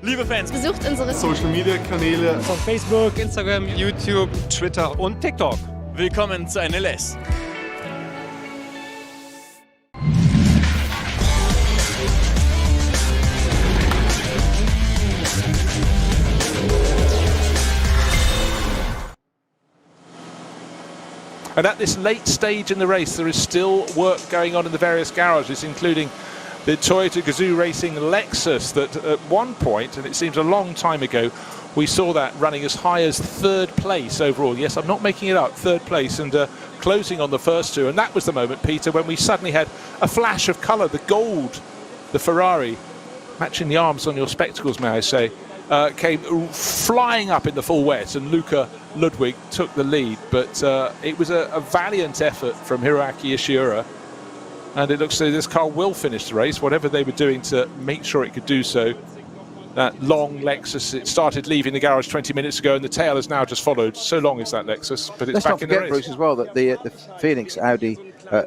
Liebe Fans, Besucht unsere Social Media Kanäle. Von Facebook, Instagram, YouTube, Twitter und TikTok. Willkommen zu NLS. And at this late stage in the race, there is still work going on in the various garages, including the Toyota Gazoo Racing Lexus that at one point, and it seems a long time ago, we saw that running as high as third place overall. Yes, I'm not making it up, third place, and closing on the first two. And that was the moment, Peter, when we suddenly had a flash of colour. The gold, the Ferrari, matching the arms on your spectacles, may I say, came flying up in the full wet, and Luca Ludwig took the lead. But it was a valiant effort from Hiroaki Ishiura, and it looks like this car will finish the race, whatever they were doing to make sure it could do so. That long Lexus, it started leaving the garage 20 minutes ago, and the tail has now just followed. So long is that Lexus, but it's back in the race. Let's not forget, Bruce, as well, that the Phoenix Audi,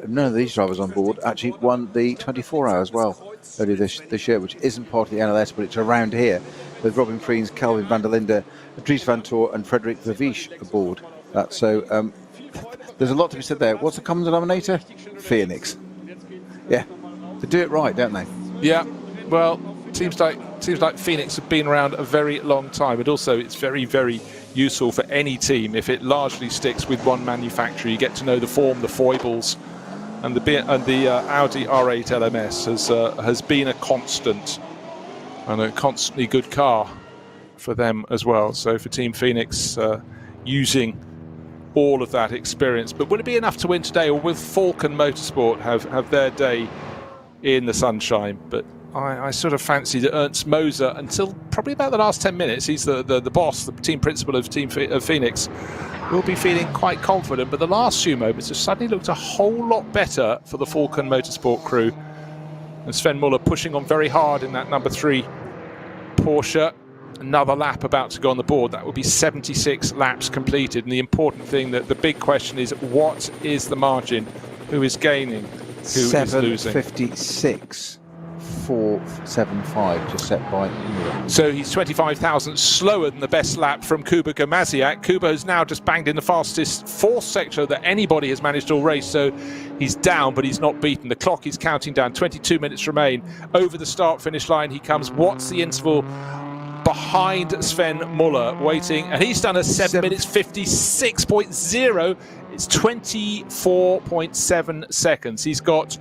none of these drivers on board actually won the 24-hour as well earlier this year, which isn't part of the NLS, but it's around here, with Robin Friens, Calvin van der Linde, Dries van Toor and Frederik Vervies aboard. So there's a lot to be said there. What's the common denominator? Phoenix. Yeah, they do it right, don't they? Yeah, well, seems like Phoenix have been around a very long time, and also it's very, very useful for any team if it largely sticks with one manufacturer. You get to know the form, the foibles, and the Audi R8 LMS has been a constant and a constantly good car for them as well. So for Team Phoenix, using all of that experience. But will it be enough to win today, or will Falcon Motorsport have their day in the sunshine? But I sort of fancy that Ernst Moser, until probably about the last 10 minutes, he's the boss, the team principal of Phoenix, will be feeling quite confident. But the last few moments have suddenly looked a whole lot better for the Falcon Motorsport crew. And Sven Muller pushing on very hard in that number 3 Porsche. Another lap about to go on the board. That will be 76 laps completed. And the important thing, that the big question is, what is the margin? Who is gaining? Who is losing? 7:56. 4:75 just set by Muller. So he's 25,000 slower than the best lap from Kuba Gamaziak. Kuba has now just banged in the fastest fourth sector that anybody has managed all race, so he's down, but he's not beaten. The clock is counting down. 22 minutes remain. Over the start-finish line he comes. What's the interval behind Sven Muller waiting? And he's done a 7 minutes 56.0. It's 24.7 seconds. He's got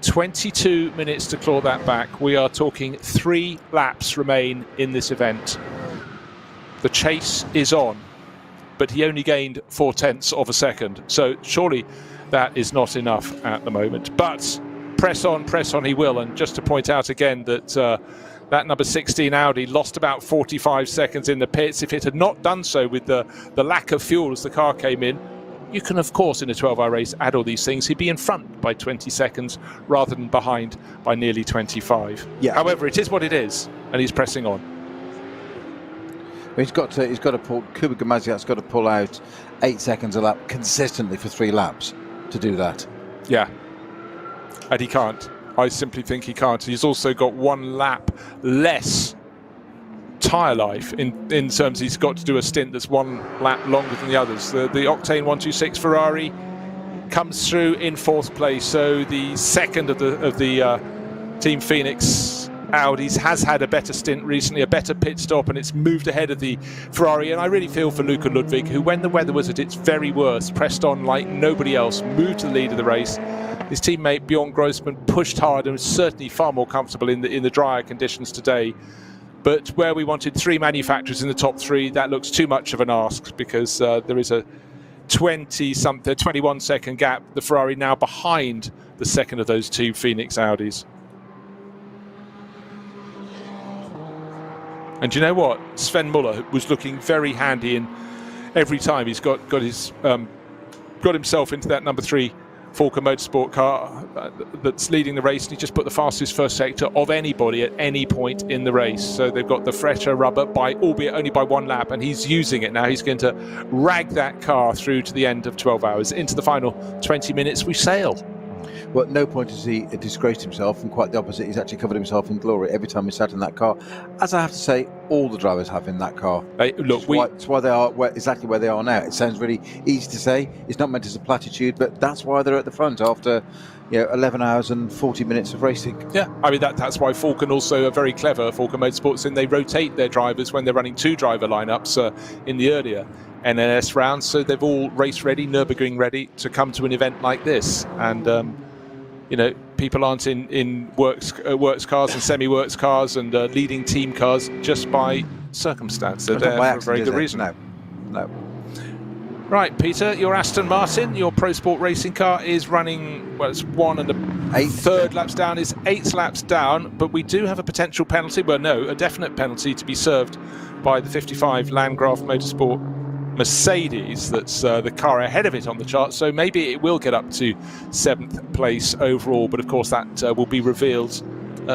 22 minutes to claw that back. We are talking 3 laps remain in this event. The chase is on, but he only gained 0.4 of a second. So surely that is not enough at the moment. But press on he will. And just to point out again that that number 16 Audi lost about 45 seconds in the pits. If it had not done so with the lack of fuel as the car came in, you can, of course, in a 12-hour race, add all these things. He'd be in front by 20 seconds rather than behind by nearly 25. Yeah. However, it is what it is, and he's pressing on. He's got to pull. Kuba Gamaziak's got to pull out 8 seconds a lap consistently for 3 laps to do that. Yeah, and he can't. I simply think he can't. He's also got 1 lap less tyre life in terms he's got to do a stint that's 1 lap longer than the others. The Octane 126 Ferrari comes through in 4th place, so the second of the Team Phoenix Audis has had a better stint recently, a better pit stop, and it's moved ahead of the Ferrari. And I really feel for Luca Ludwig, who, when the weather was at its very worst, pressed on like nobody else, moved to the lead of the race. His teammate Bjorn Grossman pushed hard and was certainly far more comfortable in the drier conditions today. But where we wanted 3 manufacturers in the top 3, that looks too much of an ask, because there is a 21 second gap. The Ferrari now behind the second of those 2 Phoenix Audis. And you know what? Sven Muller was looking very handy in every time he's got himself into that number 3 Falcon Motorsport car that's leading the race, and he just put the fastest first sector of anybody at any point in the race. So they've got the fresher rubber, albeit only by 1 lap, and he's using it now. He's going to rag that car through to the end of 12 hours. Into the final 20 minutes we sail. Well, at no point has he disgraced himself, and quite the opposite. He's actually covered himself in glory every time he sat in that car. As I have to say, all the drivers have in that car. Hey, look, it's why they are exactly where they are now. It sounds really easy to say. It's not meant as a platitude, but that's why they're at the front after 11 hours and 40 minutes of racing. Yeah, I mean, that's why Falcon also are very clever, Falcon Motorsports, and they rotate their drivers when they're running 2 driver lineups in the earlier NLS rounds, so they've all race ready, Nürburgring ready to come to an event like this. And people aren't in works cars and semi-works cars and leading team cars just by circumstance. They're there for a very good reason. No. Right, Peter, your Aston Martin, your Pro Sport racing car is running, well, it's 1 1/3 laps down, is 8 laps down, but we do have a potential penalty, a definite penalty to be served by the 55 Landgraf Motorsport Mercedes. That's the car ahead of it on the chart, so maybe it will get up to 7th place overall, but of course that will be revealed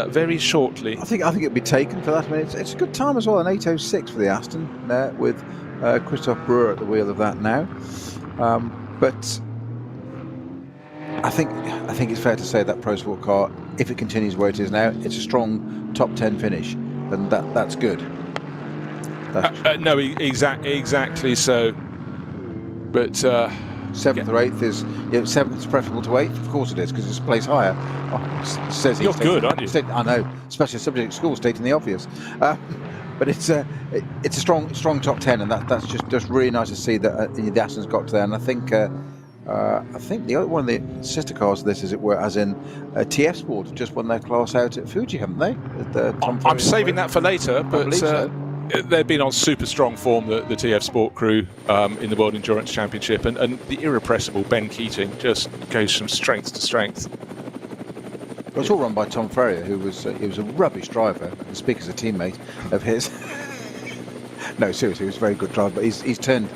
very shortly. I think it'll be taken for that. I mean, it's a good time as well, an 8:06 for the Aston there with Christoph Brewer at the wheel of that now. But I think it's fair to say that Pro Sport car, if it continues where it is now, it's a strong top 10 finish, and that's good. No, exactly so. But 7th or 8th is 7th is preferable to 8th. Of course it is, because it's a place higher. It says you're good, aren't you? I know, especially subject at school, stating the obvious. But it's a strong top 10, and that's just really nice to see that the Aston's got to there. And I think the other one of the sister cars of this, as it were, as in TF Sport, just won their class out at Fuji, haven't they? I'm saving that for later, but so. They've been on super strong form, the TF Sport crew in the World Endurance Championship, and the irrepressible Ben Keating just goes from strength to strength. It was all run by Tom Ferrier, who was a rubbish driver. I speak as a teammate of his. No, seriously, he was a very good driver, but he's turned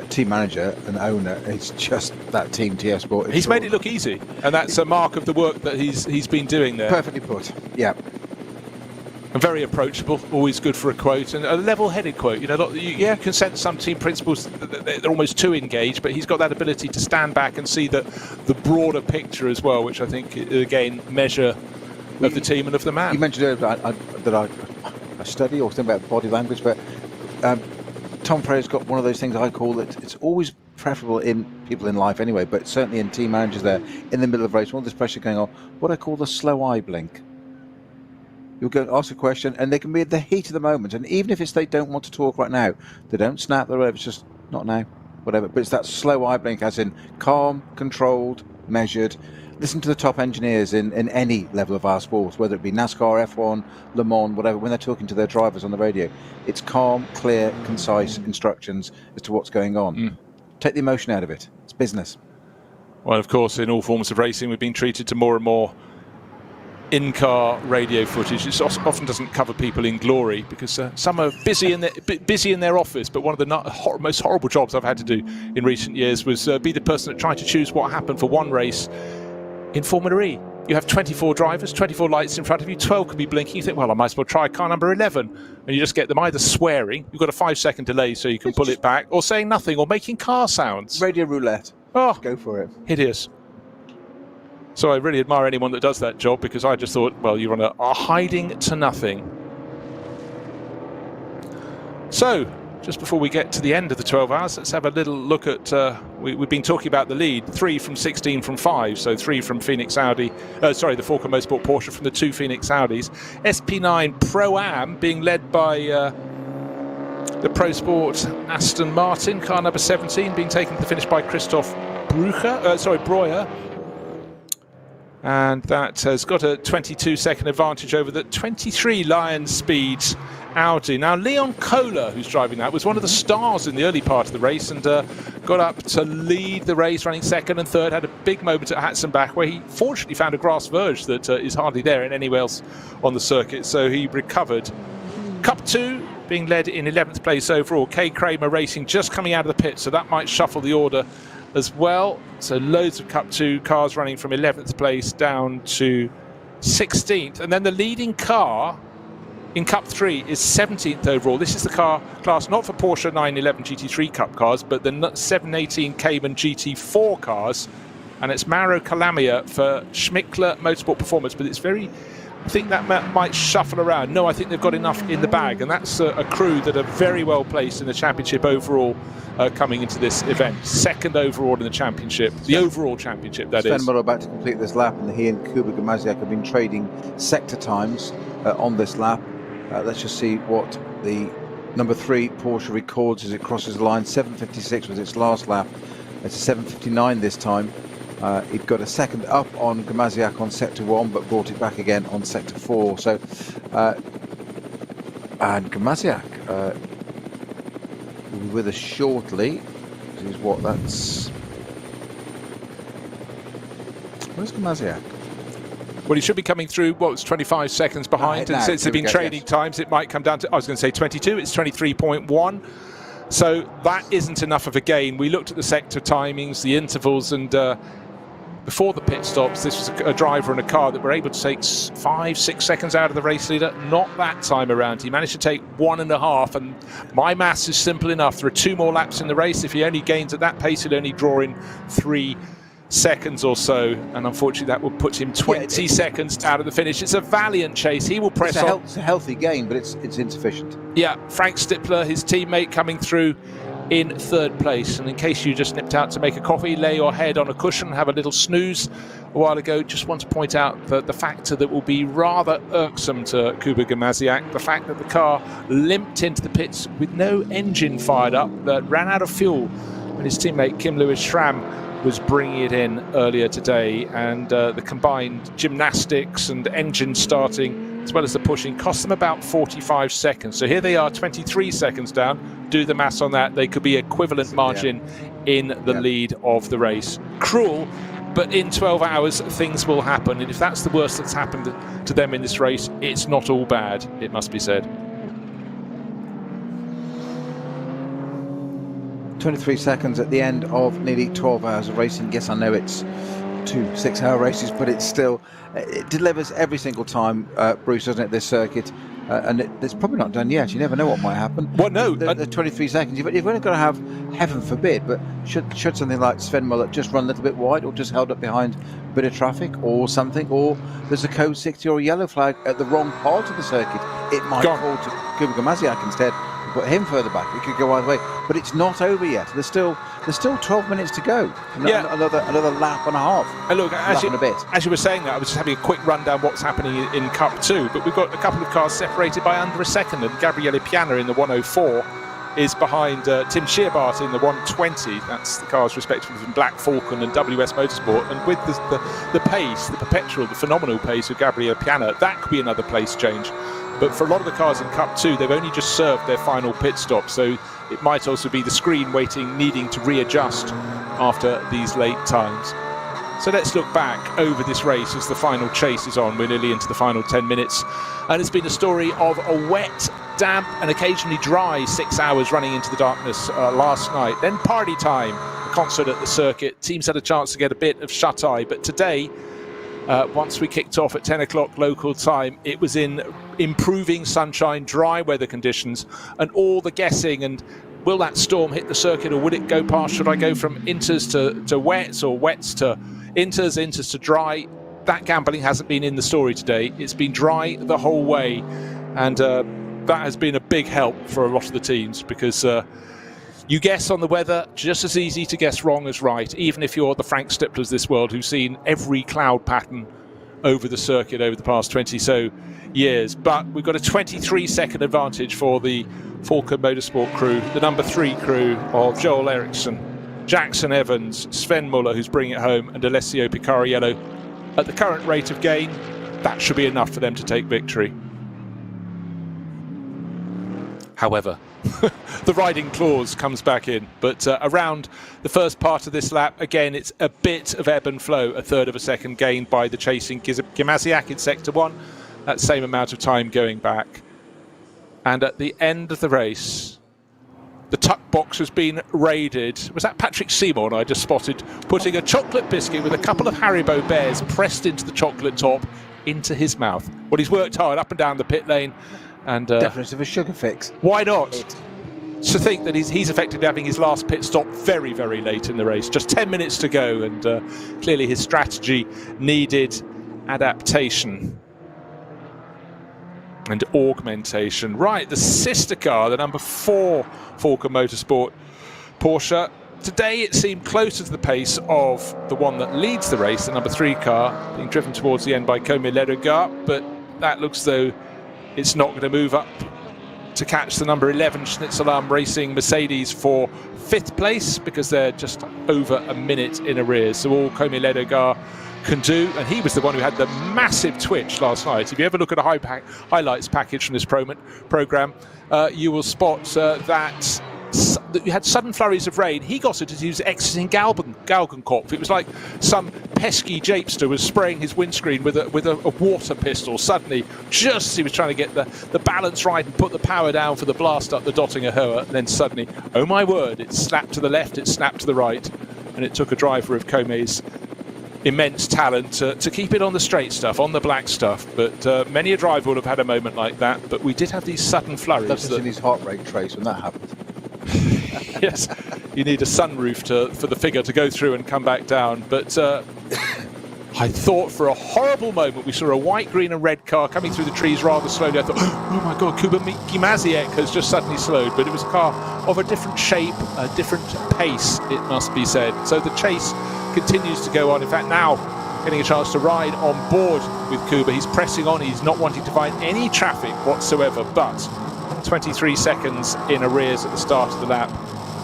team manager and owner. It's just that team, TF Sport. He's made it look easy, and that's a mark of the work that he's been doing there. Perfectly put. Yeah. And very approachable, always good for a quote, and a level-headed quote. You can sense some team principals, they're almost too engaged, but he's got that ability to stand back and see the broader picture as well, which I think, again, measure of the team and of the man. You mentioned earlier that I study or think about body language, but Tom Ferrier's got one of those things I call it. It's always preferable in people in life anyway, but certainly in team managers there, in the middle of a race, all this pressure going on, what I call the slow eye blink. You'll go and ask a question, and they can be at the heat of the moment. And even if they don't want to talk right now, they don't snap, or it's just not now, whatever. But it's that slow eye blink, as in calm, controlled, measured. Listen to the top engineers in any level of our sport, whether it be NASCAR, F1, Le Mans, whatever, when they're talking to their drivers on the radio. It's calm, clear, concise instructions as to what's going on. Take the emotion out of it. It's business. Well, of course, in all forms of racing, we've been treated to more and more in-car radio footage. It often doesn't cover people in glory, because some are busy in their office, but one of the most horrible jobs I've had to do in recent years was be the person that tried to choose what happened for one race in Formula E. You have 24 drivers, 24 lights in front of you, 12 could be blinking. You think, well, I might as well try car number 11, and you just get them either swearing, you've got a 5-second delay so you can pull it back, or saying nothing, or making car sounds. Radio roulette. Oh, go for it. Hideous. So I really admire anyone that does that job, because I just thought, well, you're on a hiding to nothing. So, just before we get to the end of the 12 hours, let's have a little look at, we've been talking about the lead, 3 from 16 from 5, so 3 from Phoenix Audi, the Falcon Motorsport Porsche from the 2 Phoenix Audis. SP9 Pro-Am being led by the Pro Sport Aston Martin, car number 17, being taken to the finish by Christoph Breuer. And that has got a 22-second advantage over the 23 Lion Speed Audi. Now, Leon Kohler, who's driving that, was one of the stars in the early part of the race, and got up to lead the race, running second and third. Had a big moment at Hatzenbach, where he fortunately found a grass verge that is hardly there in anywhere else on the circuit, so he recovered. Cup 2 being led in 11th place overall. Kay Kramer Racing just coming out of the pit, so that might shuffle the order as well. So loads of Cup 2 cars running from 11th place down to 16th. And then the leading car in Cup 3 is 17th overall. This is the car class not for Porsche 911 GT3 Cup cars, but the 718 Cayman GT4 cars. and it's Mauro Calamia for Schmickler Motorsport Performance, but it's very... I think that might shuffle around. No, I think they've got enough in the bag, and that's a crew that are very well placed in the championship overall coming into this event. Second overall in the championship, the overall championship, that is. Sven Muller about to complete this lap, and he and Kuba Gamaziak have been trading sector times on this lap. Let's just see what the number 3 Porsche records as it crosses the line. 7:56 was its last lap. It's a 7:59 this time. It got a second up on Gamaziak on sector 1, but brought it back again on sector 4. So, and Gamaziak will be with us shortly. This is what that's. Where's Gamaziak? Well, he should be coming through, what was 25 seconds behind, and since they've been trading times, it might come down to, I was going to say 22, it's 23.1. So that isn't enough of a gain. We looked at the sector timings, the intervals, and before the pit stops, this was a driver and a car that were able to take 5-6 seconds out of the race leader. Not that time around. He managed to take 1.5, and my maths is simple enough. There are 2 more laps in the race. If he only gains at that pace, he'll only draw in 3 seconds or so, and unfortunately that will put him 20 seconds out of the finish. It's a valiant chase. He will press on. It's a healthy gain, but it's insufficient. Yeah, Frank Stippler, his teammate, coming through in 3rd place. And in case you just nipped out to make a coffee, lay your head on a cushion, have a little snooze a while ago, just want to point out that the factor that will be rather irksome to Kuba Gamaziak, the fact that the car limped into the pits with no engine fired up, that ran out of fuel, and his teammate Kim Lewis Schramm was bringing it in earlier today, and the combined gymnastics and engine starting as well as the pushing cost them about 45 seconds. So here they are, 23 seconds down. Do the maths on that. They could be equivalent margin in the lead of the race. Cruel, but in 12 hours things will happen, and if that's the worst that's happened to them in this race, it's not all bad, it must be said. 23 seconds at the end of nearly 12 hours of racing. Yes, I know it's 2 6-hour races, but it's still, it delivers every single time, Bruce, doesn't it, this circuit? And it's probably not done yet. You never know what might happen. Well, no. The 23 seconds, you've only got to have, heaven forbid, but should something like Sven Muller just run a little bit wide, or just held up behind a bit of traffic or something, or there's a code 60 or a yellow flag at the wrong part of the circuit, it might fall to Kuba Gamaziak instead. Put him further back. It could go either way, but it's not over yet. There's still 12 minutes to go. Another lap and a half. And look, as you were saying that, I was just having a quick rundown what's happening in Cup 2. But we've got a couple of cars separated by under a second, and Gabriele Piana in the 104 is behind Tim Shearbart in the 120. That's the cars respectively from Black Falcon and WS Motorsport. And with the pace, the perpetual, the phenomenal pace of Gabriele Piana, that could be another place change. But for a lot of the cars in Cup 2, they've only just served their final pit stop, so it might also be the screen needing to readjust after these late times. So let's look back over this race as the final chase is on. We're nearly into the final 10 minutes, and it's been a story of a wet, damp and occasionally dry 6 hours running into the darkness last night. Then party time, a concert at the circuit. Teams had a chance to get a bit of shut-eye, but today, once we kicked off at 10 o'clock local time, it was in improving sunshine, dry weather conditions, and all the guessing and will that storm hit the circuit or will it go past? Should I go from inters to wets, or wets to inters to dry? That gambling hasn't been in the story today. It's been dry the whole way, and that has been a big help for a lot of the teams, because you guess on the weather, just as easy to guess wrong as right, even if you're the Frank Stipplers of this world who've seen every cloud pattern over the circuit over the past 20 so years. But we've got a 23-second advantage for the Falcon Motorsport crew, the number 3 crew of Joel Eriksson, Jackson Evans, Sven Muller, who's bringing it home, and Alessio Picariello. At the current rate of gain, that should be enough for them to take victory. However, the riding clause comes back in, but around the first part of this lap, again, it's a bit of ebb and flow, a third of a second gained by the chasing Gamaziak in sector 1, that same amount of time going back. And at the end of the race, the tuck box has been raided. Was that Patrick Seymour I just spotted putting a chocolate biscuit with a couple of Haribo bears pressed into the chocolate top into his mouth? Well, he's worked hard up and down the pit lane. And definition of a sugar fix. Why not? to think that he's effectively having his last pit stop very, very late in the race. Just 10 minutes to go, and clearly his strategy needed adaptation and augmentation. Right, the sister car, the number 4 Falcon Motorsport Porsche. Today it seemed closer to the pace of the one that leads the race, the number 3 car, being driven towards the end by Comé Ledogar, but that looks though it's not going to move up to catch the number 11 Schnitzelarm Racing Mercedes for 5th place, because they're just over a minute in arrears. So all Comé Ledogar can do, and he was the one who had the massive twitch last night. If you ever look at a highlights package from this programme, you will spot that you had sudden flurries of rain. He got it as he was exiting Galgenkopf. It was like some pesky japester was spraying his windscreen with a water pistol. Suddenly, just as he was trying to get the balance right and put the power down for the blast up the Dottinger Höhe, and then suddenly, oh my word, it snapped to the left, it snapped to the right, and it took a driver of Comé's immense talent to keep it on the straight stuff, on the black stuff. But many a driver would have had a moment like that. But we did have these sudden flurries. That's in his heart rate trace when that happened. Yes, you need a sunroof for the figure to go through and come back down. But I thought for a horrible moment we saw a white, green and red car coming through the trees rather slowly. I thought, oh my God, Kuba Gimaziek has just suddenly slowed. But it was a car of a different shape, a different pace, it must be said. So the chase continues to go on. In fact, now getting a chance to ride on board with Kuba. He's pressing on. He's not wanting to find any traffic whatsoever, but 23 seconds in arrears at the start of the lap,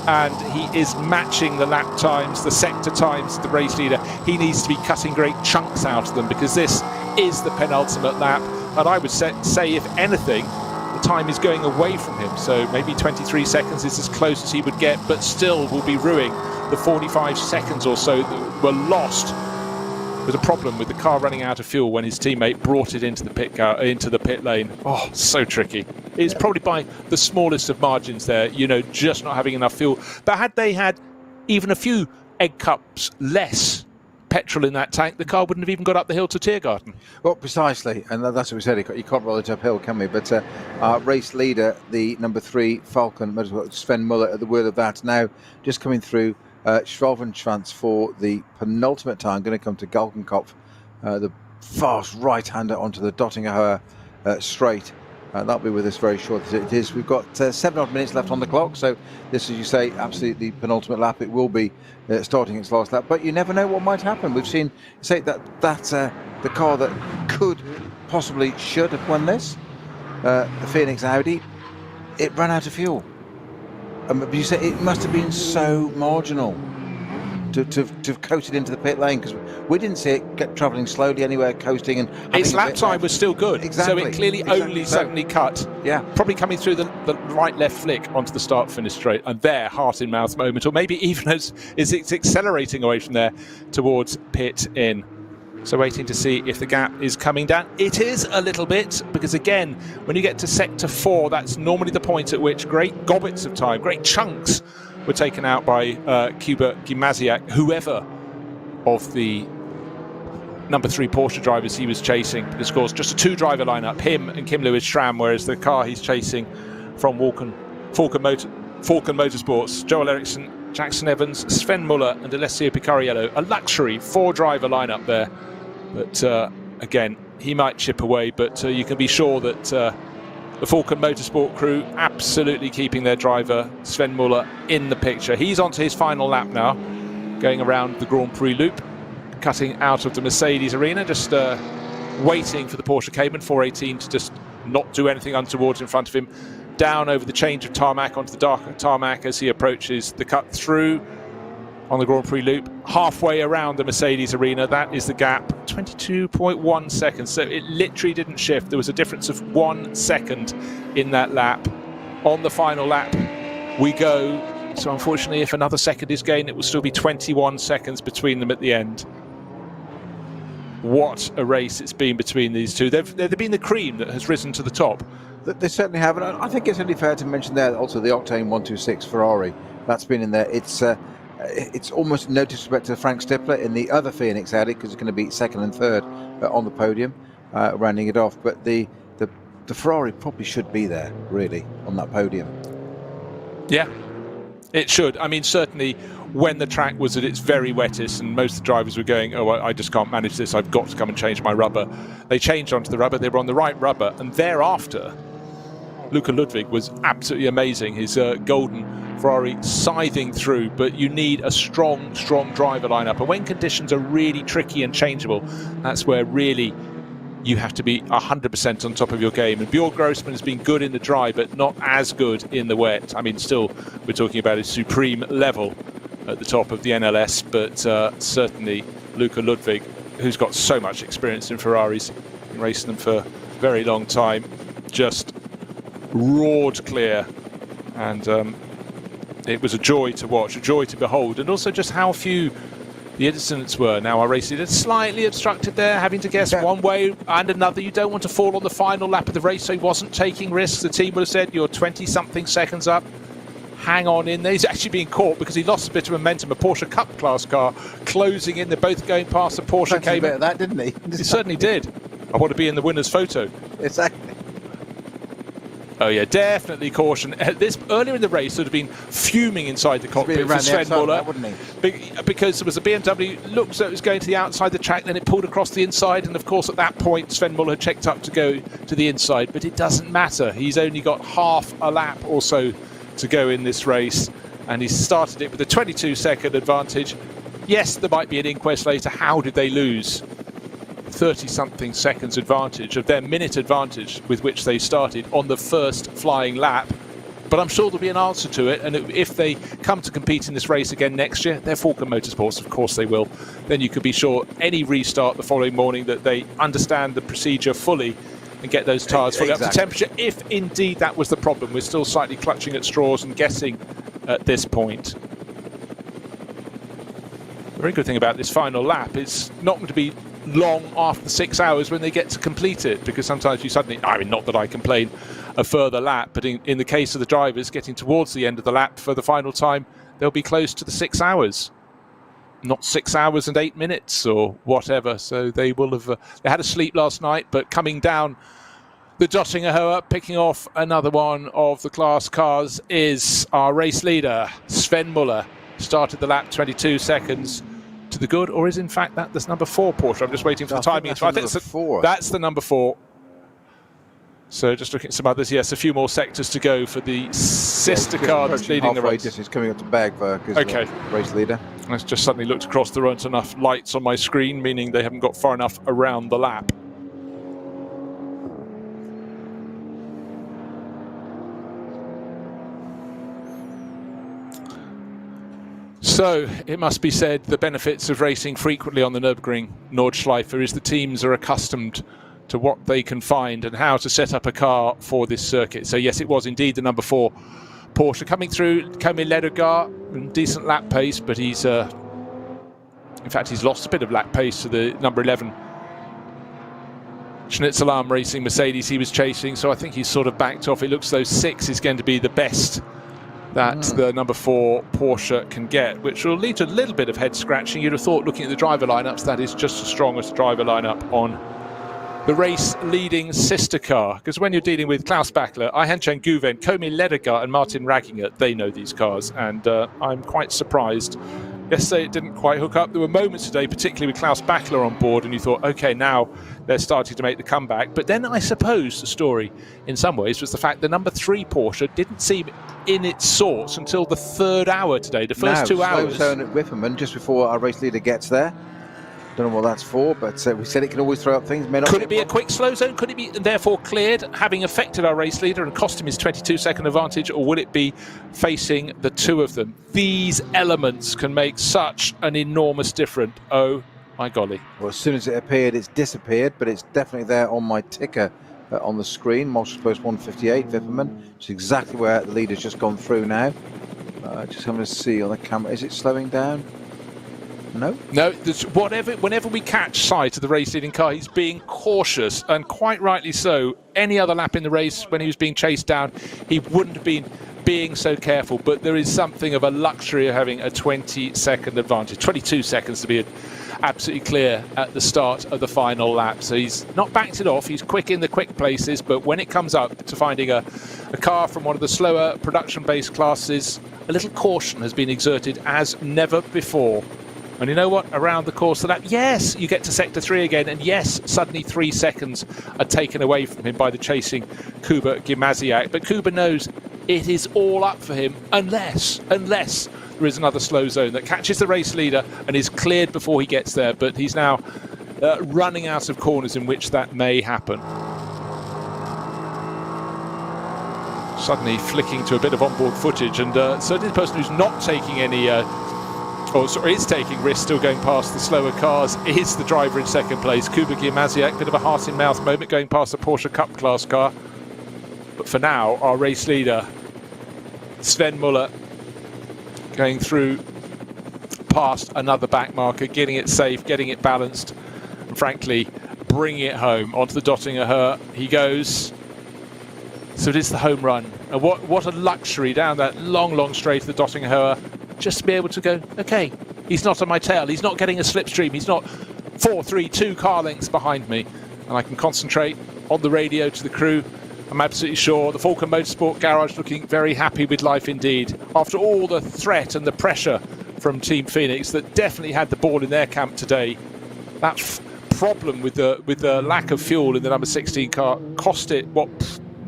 and he is matching the lap times, the sector times, the race leader. He needs to be cutting great chunks out of them, because this is the penultimate lap, and I would say if anything, the time is going away from him. So maybe 23 seconds is as close as he would get, but still will be ruining the 45 seconds or so that were lost. There's a problem with the car running out of fuel when his teammate brought it into the pit lane. Oh, so tricky. It's probably by the smallest of margins there, just not having enough fuel. But had they had even a few egg cups less petrol in that tank, the car wouldn't have even got up the hill to Tiergarten. Well, precisely, and that's what we said. You can't roll it uphill, can we? But our race leader, the number 3 Falcon Motorsport, Sven Muller, at the wheel of that, now just coming through Schwalbenschwanz for the penultimate time. Going to come to Galgenkopf, the fast right-hander onto the Dottinger Höhe straight. That'll be with us very short as it is. We've got 7 odd minutes left on the clock, so this, as you say, absolutely penultimate lap. It will be starting its last lap, but you never know what might happen. We've seen, say that the car that could possibly should have won this, the Phoenix Audi, it ran out of fuel. But you say it must have been so marginal to have coasted into the pit lane, because we didn't see it get travelling slowly anywhere, coasting, and its lap time was still good. Exactly. So it clearly only suddenly cut. Yeah, probably coming through the right-left flick onto the start-finish straight, and there, heart-in-mouth moment, or maybe even as it's accelerating away from there towards pit in. So waiting to see if the gap is coming down. It is a little bit, because again, when you get to sector 4, that's normally the point at which great gobbets of time, great chunks were taken out by Kuba Gimaziak, whoever of the number 3 Porsche drivers he was chasing. Because of course, just a 2-driver lineup, him and Kim Lewis Schramm, whereas the car he's chasing from Falcon Motorsports, Joel Eriksson, Jackson Evans, Sven Muller and Alessio Picariello, a luxury 4-driver lineup there. But again, he might chip away, but you can be sure that the Falcon Motorsport crew absolutely keeping their driver, Sven Muller, in the picture. He's onto his final lap now, going around the Grand Prix loop, cutting out of the Mercedes arena, just waiting for the Porsche Cayman 418 to just not do anything untoward in front of him, down over the change of tarmac onto the darker tarmac as he approaches the cut through on the Grand Prix loop, halfway around the Mercedes arena. That is the gap, 22.1 seconds. So it literally didn't shift. There was a difference of 1 second in that lap. On the final lap we go. So unfortunately, if another second is gained, it will still be 21 seconds between them at the end. What a race it's been between these two. They've been the cream that has risen to the top. They certainly have, and I think it's only fair to mention there also the Octane 126 Ferrari that's been in there. It's almost no disrespect to Frank Stippler in the other Phoenix Audi, because it's going to be second and third on the podium, rounding it off. But the Ferrari probably should be there, really, on that podium. Yeah, it should. I mean, certainly when the track was at its very wettest and most of the drivers were going, oh, I just can't manage this, I've got to come and change my rubber. They changed onto the rubber, they were on the right rubber, and thereafter, Luca Ludwig was absolutely amazing. His golden Ferrari scything through, but you need a strong driver lineup. And when conditions are really tricky and changeable, that's where really you have to be 100% on top of your game. And Björn Grossman has been good in the dry, but not as good in the wet. I mean, still, we're talking about his supreme level at the top of the NLS, but certainly Luca Ludwig, who's got so much experience in Ferraris, been racing them for a very long time, just roared clear. And it was a joy to watch, a joy to behold, and also just how few the incidents were. Now our race leader slightly obstructed there, having to guess one way and another. You don't want to fall on the final lap of the race, so he wasn't taking risks. The team would have said, you're 20-something seconds up. Hang on in there. He's actually being caught because he lost a bit of momentum. A Porsche Cup class car closing in. They're both going past the Porsche. Came a bit of that, didn't he? He certainly did. I want to be in the winner's photo. Exactly. Oh yeah, definitely caution. This earlier in the race would have been fuming inside the cockpit for Sven Muller, wouldn't he? because there was a BMW, looked as though it was going to the outside the track, then it pulled across the inside, and of course at that point Sven Muller had checked up to go to the inside, but it doesn't matter. He's only got half a lap or so to go in this race, and he started it with a 22-second advantage. Yes, there might be an inquest later. How did they lose 30-something seconds advantage of their minute advantage with which they started on the first flying lap? But I'm sure there'll be an answer to it, and if they come to compete in this race again next year, they're Falcon Motorsports, of course they will, then you could be sure any restart the following morning that they understand the procedure fully and get those tyres fully up to temperature, if indeed that was the problem. We're still slightly clutching at straws and guessing at this point. The very good thing about this final lap is not going to be long after 6 hours when they get to complete it, because sometimes you suddenly, I mean, not that I complain, a further lap, but in the case of the drivers getting towards the end of the lap for the final time, they'll be close to the 6 hours, not 6 hours and 8 minutes or whatever. So they will have they had a sleep last night, but coming down the Dottinger, picking off another one of the class cars, is our race leader Sven Muller. Started the lap 22 seconds to the good, or is in fact that this number 4 Porsche? I'm just waiting for the timing. I think that's the number 4. So just looking at some others. Yes, a few more sectors to go for the sister car that's leading the race. Distance coming up to Bergwerk as okay. Race leader. I just suddenly looked across. There weren't enough lights on my screen, meaning they haven't got far enough around the lap. So it must be said, the benefits of racing frequently on the Nürburgring Nordschleife is the teams are accustomed to what they can find and how to set up a car for this circuit. So yes, it was indeed the number 4 Porsche coming through. Kamil Ledergaard, decent lap pace, but he's in fact he's lost a bit of lap pace to the number 11 Schnitzelarm Racing Mercedes he was chasing, so I think he's sort of backed off. It looks as though 6 is going to be the best that the number 4 Porsche can get, which will lead to a little bit of head scratching. You'd have thought, looking at the driver lineups, that is just as strong as the driver lineup on the race leading sister car, because when you're dealing with Klaus Bachler, Ayhancan Guven, Kamil Ledergaard and Martin Ragginger, they know these cars, and I'm quite surprised. Yesterday it didn't quite hook up. There were moments today, particularly with Klaus Bachler on board, and you thought, okay, now they're starting to make the comeback. But then I suppose the story, in some ways, was the fact the number 3 Porsche didn't seem in its sorts until the 3rd hour today, the first 2 hours. Slow zone at Whipperman just before our race leader gets there. Don't know what that's for, but we said it can always throw up things. Could it be a quick slow zone? Could it be therefore cleared, having affected our race leader and cost him his 22-second advantage, or would it be facing the 2 of them? These elements can make such an enormous difference. Oh my golly. Well, as soon as it appeared, it's disappeared, but it's definitely there on my ticker on the screen. Multiple Post 158, Whipperman. It's exactly where the leader's just gone through now. Just having to see on the camera. Is it slowing down? No, whenever we catch sight of the race leading car, he's being cautious, and quite rightly so. Any other lap in the race, when he was being chased down, he wouldn't have been being so careful, but there is something of a luxury of having a 20-second advantage. 22 seconds to be absolutely clear at the start of the final lap. So he's not backed it off. He's quick in the quick places, but when it comes up to finding a car from one of the slower production-based classes, a little caution has been exerted as never before. And you know what? Around the course of that, yes, you get to sector 3 again, and yes, suddenly 3 seconds are taken away from him by the chasing Kuba Gimasiak. But Kuba knows it is all up for him unless there is another slow zone that catches the race leader and is cleared before he gets there. But he's now running out of corners in which that may happen. Suddenly flicking to a bit of onboard footage, and certainly the person who's not taking any is taking risks, still going past the slower cars, is the driver in second place, Kuba Gimasiak. Bit of a heart-in-mouth moment going past the Porsche Cup class car. But for now, our race leader, Sven Muller, going through past another back marker, getting it safe, getting it balanced, and frankly, bringing it home. Onto the Dottinger Her he goes. So it is the home run. And what a luxury down that long straight of the Dottinger Her, just to be able to go, okay, he's not on my tail, he's not getting a slipstream, he's not 4, 3, 2 car lengths behind me, and I can concentrate on the radio to the crew. I'm absolutely sure the Falcon Motorsport Garage looking very happy with life indeed. After all the threat and the pressure from Team Phoenix that definitely had the ball in their camp today, that problem with the lack of fuel in the number 16 car cost it what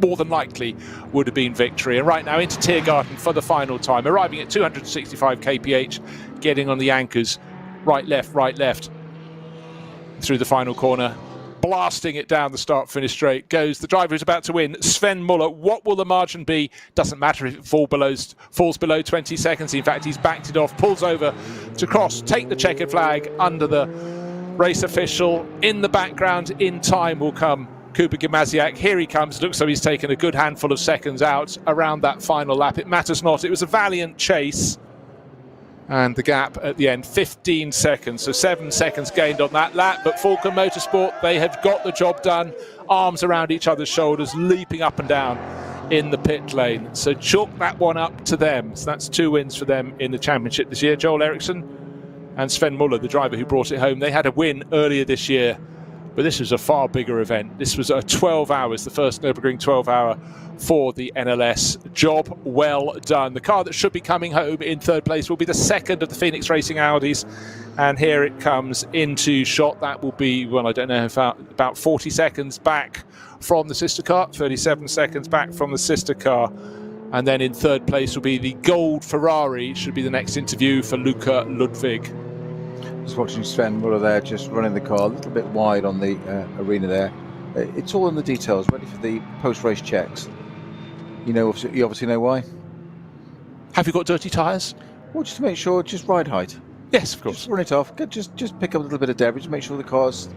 more than likely would have been victory. And right now into Tiergarten for the final time, arriving at 265 kph, getting on the anchors, right left through the final corner, blasting it down the start-finish straight goes the driver who's about to win, Sven Muller. What will the margin be? Doesn't matter if it falls below 20 seconds. In fact, he's backed it off, pulls over to cross, take the checkered flag under the race official. In the background, in time will come Kuba Gimasiak. Here he comes. Looks like he's taken a good handful of seconds out around that final lap. It matters not. It was a valiant chase. And the gap at the end, 15 seconds. So 7 seconds gained on that lap. But Falcon Motorsport, they have got the job done. Arms around each other's shoulders, leaping up and down in the pit lane. So chalk that one up to them. So that's 2 wins for them in the championship this year. Joel Eriksson and Sven Muller, the driver who brought it home. They had a win earlier this year, but this was a far bigger event. This was a 12 hours, the first Nürburgring 12-hour for the NLS. Job well done. The car that should be coming home in third place will be the second of the Phoenix Racing Audis. And here it comes into shot. That will be, well, I don't know, about 40 seconds back from the sister car, 37 seconds back from the sister car. And then in third place will be the gold Ferrari, should be the next interview for Luca Ludwig. Just watching Sven Muller there, just running the car a little bit wide on the arena there. It's all in the details, ready for the post-race checks. You obviously know why. Have you got dirty tyres? Well, just to make sure, just ride height. Yes, of course. Just run it off. Just pick up a little bit of debris. Just make sure the car's.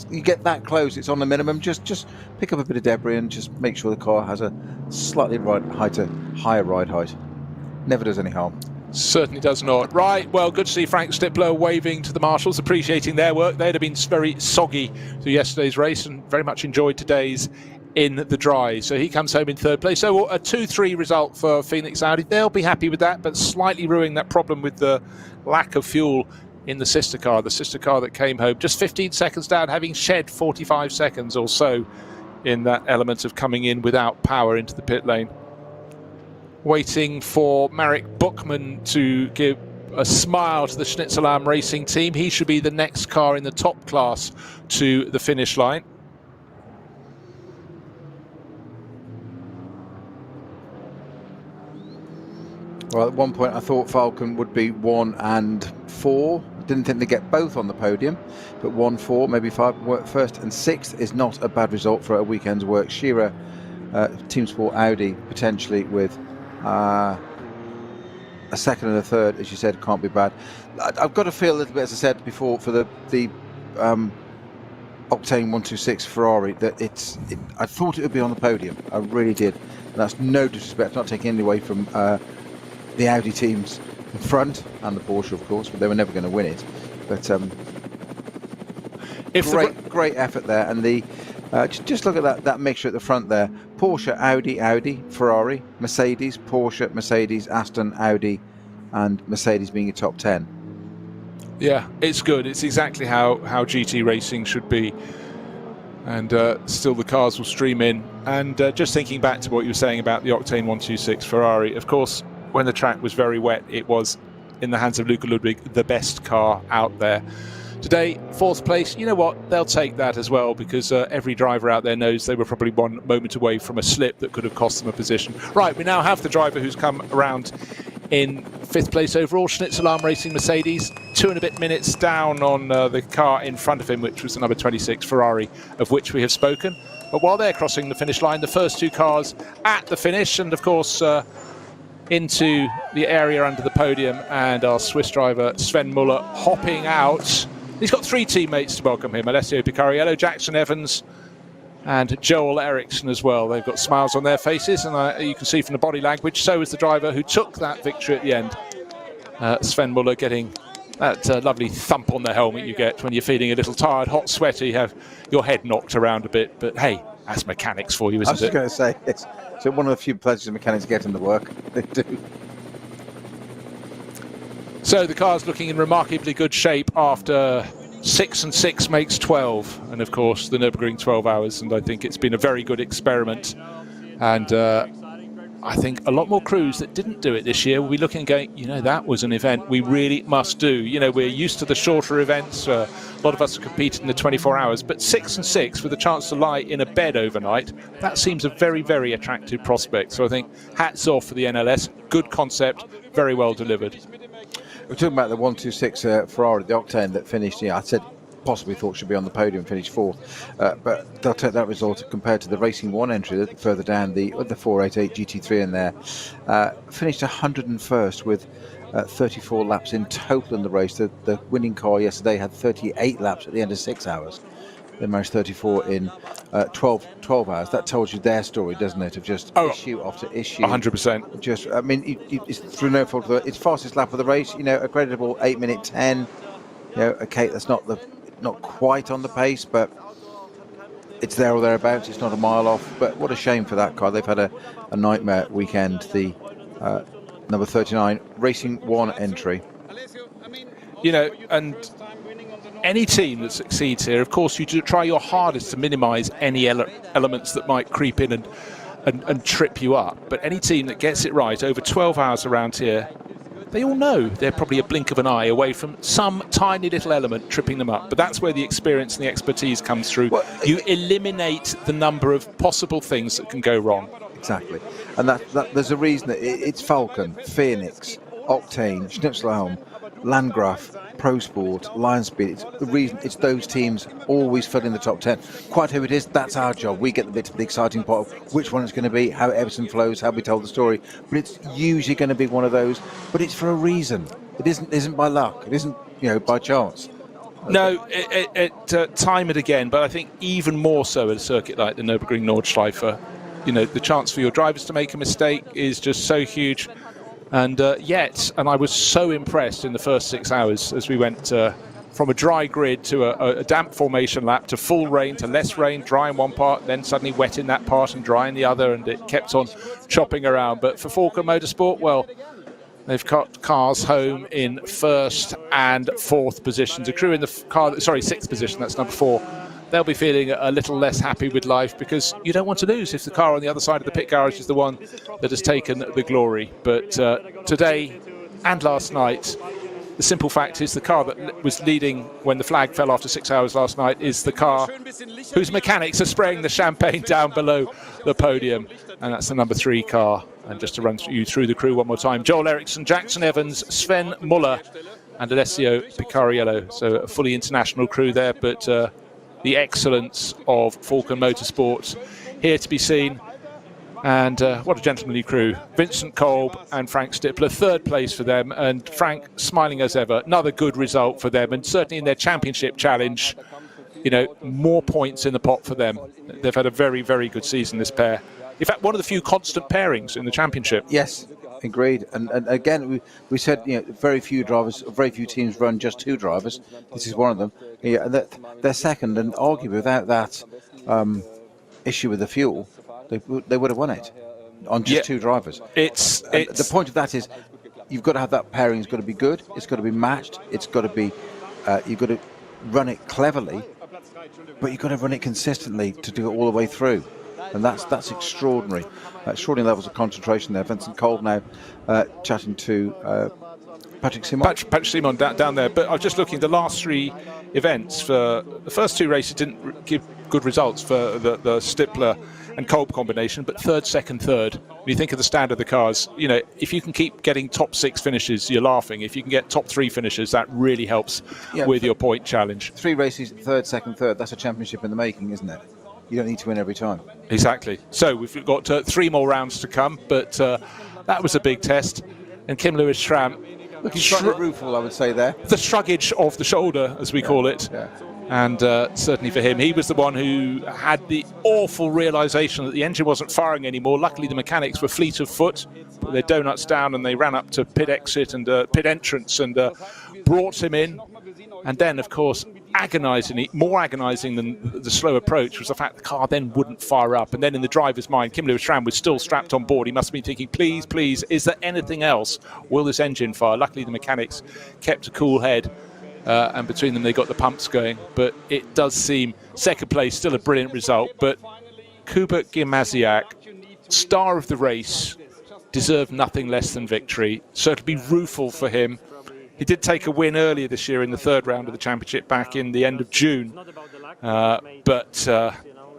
You get that close, it's on the minimum. Just pick up a bit of debris and just make sure the car has a slightly higher ride height. Never does any harm. Certainly does not. Right, well, good to see Frank Stippler waving to the marshals, appreciating their work. They'd have been very soggy through yesterday's race and very much enjoyed today's in the dry. So he comes home in third place. So a 2-3 result for Phoenix Audi. They'll be happy with that, but slightly ruining that problem with the lack of fuel in the sister car that came home just 15 seconds down, having shed 45 seconds or so in that element of coming in without power into the pit lane. Waiting for Marek Buchmann to give a smile to the Schnitzelarm racing team. He should be the next car in the top class to the finish line. Well, at one point I thought Falcon would be 1 and 4. Didn't think they'd get both on the podium, but 1, 4, maybe 5 work first, and 6th is not a bad result for a weekend's work. Shearer, Team Sport Audi, potentially with a second and a third, as you said, can't be bad. I've got to feel a little bit, as I said before, for the Octane 126 Ferrari, that I thought it would be on the podium. I really did. And that's no disrespect, not taking any away from the Audi teams in front and the Porsche, of course, but they were never going to win it. But great effort there, and the Just look at that mixture at the front there. Porsche, Audi, Ferrari, Mercedes, Porsche, Mercedes, Aston, Audi, and Mercedes being your top 10. Yeah, it's good. It's exactly how GT racing should be. And still the cars will stream in. And just thinking back to what you were saying about the Octane 126 Ferrari, of course, when the track was very wet, it was, in the hands of Luca Ludwig, the best car out there. Today, fourth place, you know what, they'll take that as well, because every driver out there knows they were probably one moment away from a slip that could have cost them a position. Right, we now have the driver who's come around in fifth place overall, Schnitzel Arm Racing Mercedes, 2 and a bit minutes down on the car in front of him, which was the number 26 Ferrari, of which we have spoken. But while they're crossing the finish line, the first 2 cars at the finish, and of course into the area under the podium, and our Swiss driver Sven Muller hopping out. He's got 3 teammates to welcome him: Alessio Picariello, Jackson Evans, and Joel Eriksson as well. They've got smiles on their faces, and you can see from the body language, so is the driver who took that victory at the end. Sven Muller getting that lovely thump on the helmet you get when you're feeling a little tired, hot, sweaty, have your head knocked around a bit. But hey, that's mechanics for you, isn't it? I was just going to say, it's one of the few pleasures mechanics get in the work. They do. So the car's looking in remarkably good shape after 6 and 6 makes 12, and of course the Nürburgring 12 hours, and I think it's been a very good experiment. And I think a lot more crews that didn't do it this year will be looking and going, you know, that was an event we really must do. You know, we're used to the shorter events. A lot of us have competed in the 24 hours, but 6 and 6 with a chance to lie in a bed overnight, that seems a very, very attractive prospect. So I think hats off for the NLS. Good concept, very well delivered. We're talking about the 126 Ferrari, the Octane that finished. Yeah, I said possibly thought should be on the podium, finished 4th, but they'll take that result compared to the Racing 1 entry further down, the 488 GT3 in there. Finished 101st with 34 laps in total in the race. The winning car yesterday had 38 laps at the end of 6 hours. They managed 34 in 12 hours. That tells you their story, doesn't it? Of just issue after issue. 100%. Just, I mean, it's through no fault of it's fastest lap of the race. You know, a creditable 8:10. You know, okay, that's not quite on the pace, but it's there or thereabouts. It's not a mile off. But what a shame for that car. They've had a nightmare weekend. The number 39 Racing 1 entry. You know, and any team that succeeds here, of course, you do try your hardest to minimise any elements that might creep in and trip you up. But any team that gets it right over 12 hours around here, they all know they're probably a blink of an eye away from some tiny little element tripping them up. But that's where the experience and the expertise comes through. Well, you eliminate the number of possible things that can go wrong. Exactly. And that there's a reason that it's Falcon, Phoenix, Octane, Schnitzelhelm, Landgraf, Pro Sport, Lion Speed. It's the reason it's those teams always filling the top 10. Quite who it is, that's our job. We get the bit of the exciting part of which one it's going to be, how Everton flows, how we tell the story. But it's usually going to be one of those. But it's for a reason. It isn't by luck. It isn't, you know, by chance. No, time and again. But I think even more so at a circuit like the Nürburgring Nordschleife, you know, the chance for your drivers to make a mistake is just so huge. And I was so impressed in the first 6 hours as we went from a dry grid to a damp formation lap to full rain to less rain, dry in one part, then suddenly wet in that part and dry in the other, and it kept on chopping around. But for Falcon Motorsport, well, they've got cars home in 1st and 4th positions. A crew in the car, 6th position, that's number 4. They'll be feeling a little less happy with life because you don't want to lose if the car on the other side of the pit garage is the one that has taken the glory. But today and last night, the simple fact is the car that was leading when the flag fell after 6 hours last night is the car whose mechanics are spraying the champagne down below the podium. And that's the number 3 car. And just to run you through the crew one more time, Joel Eriksson, Jackson Evans, Sven Muller and Alessio Picariello. So a fully international crew there, but the excellence of Falcon Motorsport here to be seen. And what a gentlemanly crew. Vincent Kolb and Frank Stippler, 3rd place for them, and Frank smiling as ever. Another good result for them, and certainly in their championship challenge, you know, more points in the pot for them. They've had a very, very good season, this pair. In fact, one of the few constant pairings in the championship. Yes, agreed. And again, we said, you know, very few teams run just 2 drivers. This is one of them. Yeah, they're second, and arguably without that issue with the fuel, they would have won it on just two drivers. It's the point of that is you've got to have that pairing. It's got to be good. It's got to be matched. It's got to be you've got to run it cleverly, but you've got to run it consistently to do it all the way through. And that's extraordinary. Extraordinary levels of concentration there. Vincent Kolb now chatting to Patrick Simon. Patrick Simon down there. But I was just looking, the last three events, for the first two races didn't give good results for the Stippler and Kolb combination, but third, second, third. When you think of the standard of the cars, if you can keep getting top 6 finishes, you're laughing. If you can get top 3 finishes, that really helps with your point challenge. 3 races, third, second, third. That's a championship in the making, isn't it? You don't need to win every time. Exactly. So we've got 3 more rounds to come, but that was a big test. And Kim Lewis-Schramm, looking slightly rueful, I would say there. The shruggage of the shoulder, as we call it. Yeah. And certainly for him, he was the one who had the awful realisation that the engine wasn't firing anymore. Luckily, the mechanics were fleet of foot, put their donuts down, and they ran up to pit exit and pit entrance and brought him in. And then, of course, more agonising than the slow approach was the fact the car then wouldn't fire up. And then in the driver's mind, Kim Lewis-Schramm was still strapped on board. He must have been thinking, please, please, is there anything else? Will this engine fire? Luckily, the mechanics kept a cool head. And between them, they got the pumps going. But it does seem second place, still a brilliant result. But Kuba Gimaziak, star of the race, deserved nothing less than victory. So it'll be rueful for him. He did take a win earlier this year in the third round of the championship back in the end of June. But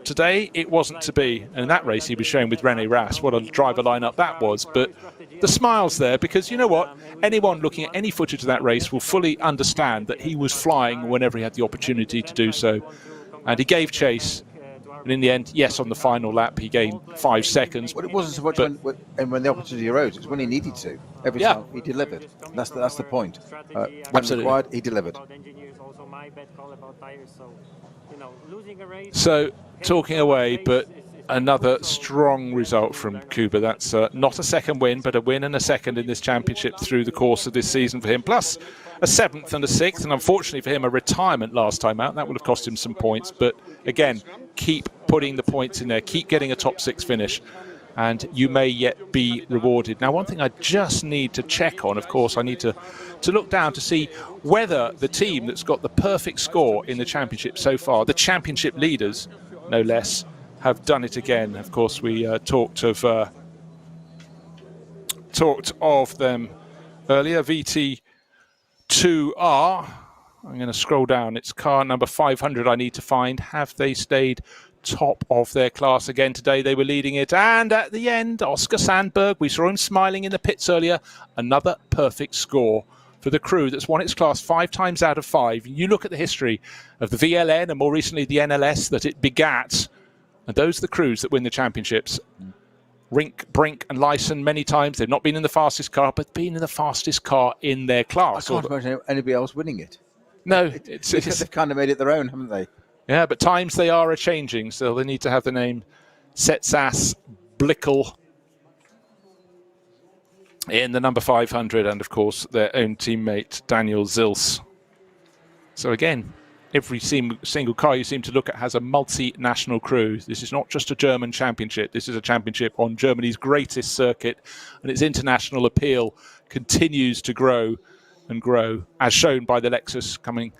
today it wasn't to be. And in that race he was showing with René Rast what a driver lineup that was. But the smiles there, because you know what? Anyone looking at any footage of that race will fully understand that he was flying whenever he had the opportunity to do so. And he gave chase. And in the end, yes, on the final lap, he gained 5 seconds. Well, it wasn't so much when the opportunity arose. It was when he needed to. Every time he delivered. That's the point. When Absolutely. required, he delivered. So, talking away, but another strong result from Kuba. That's not a second win, but a win and a second in this championship through the course of this season for him. Plus a 7th and a 6th, and unfortunately for him, a retirement last time out. That would have cost him some points. But again, keep putting the points in there. Keep getting a top 6 finish, and you may yet be rewarded. Now, one thing I just need to check on, of course, I need to look down to see whether the team that's got the perfect score in the championship so far, the championship leaders, no less, have done it again. Of course, we talked of them earlier. VT2R. I'm going to scroll down. It's car number 500 I need to find. Have they stayed top of their class again today? They were leading it. And at the end, Oscar Sandberg, we saw him smiling in the pits earlier. Another perfect score for the crew that's won its class 5 times out of 5. You look at the history of the VLN and more recently the NLS that it begat. And those are the crews that win the championships. Rink, Brink and Lyson many times. They've not been in the fastest car, but been in the fastest car in their class. I can't imagine anybody else winning it. No. They've kind of made it their own, haven't they? Yeah, but times they are a-changing, so they need to have the name Setsas Blickel in the number 500, and of course their own teammate Daniel Zils. So again, every single car you seem to look at has a multinational crew. This is not just a German championship. This is a championship on Germany's greatest circuit, and its international appeal continues to grow and grow, as shown by the Lexus coming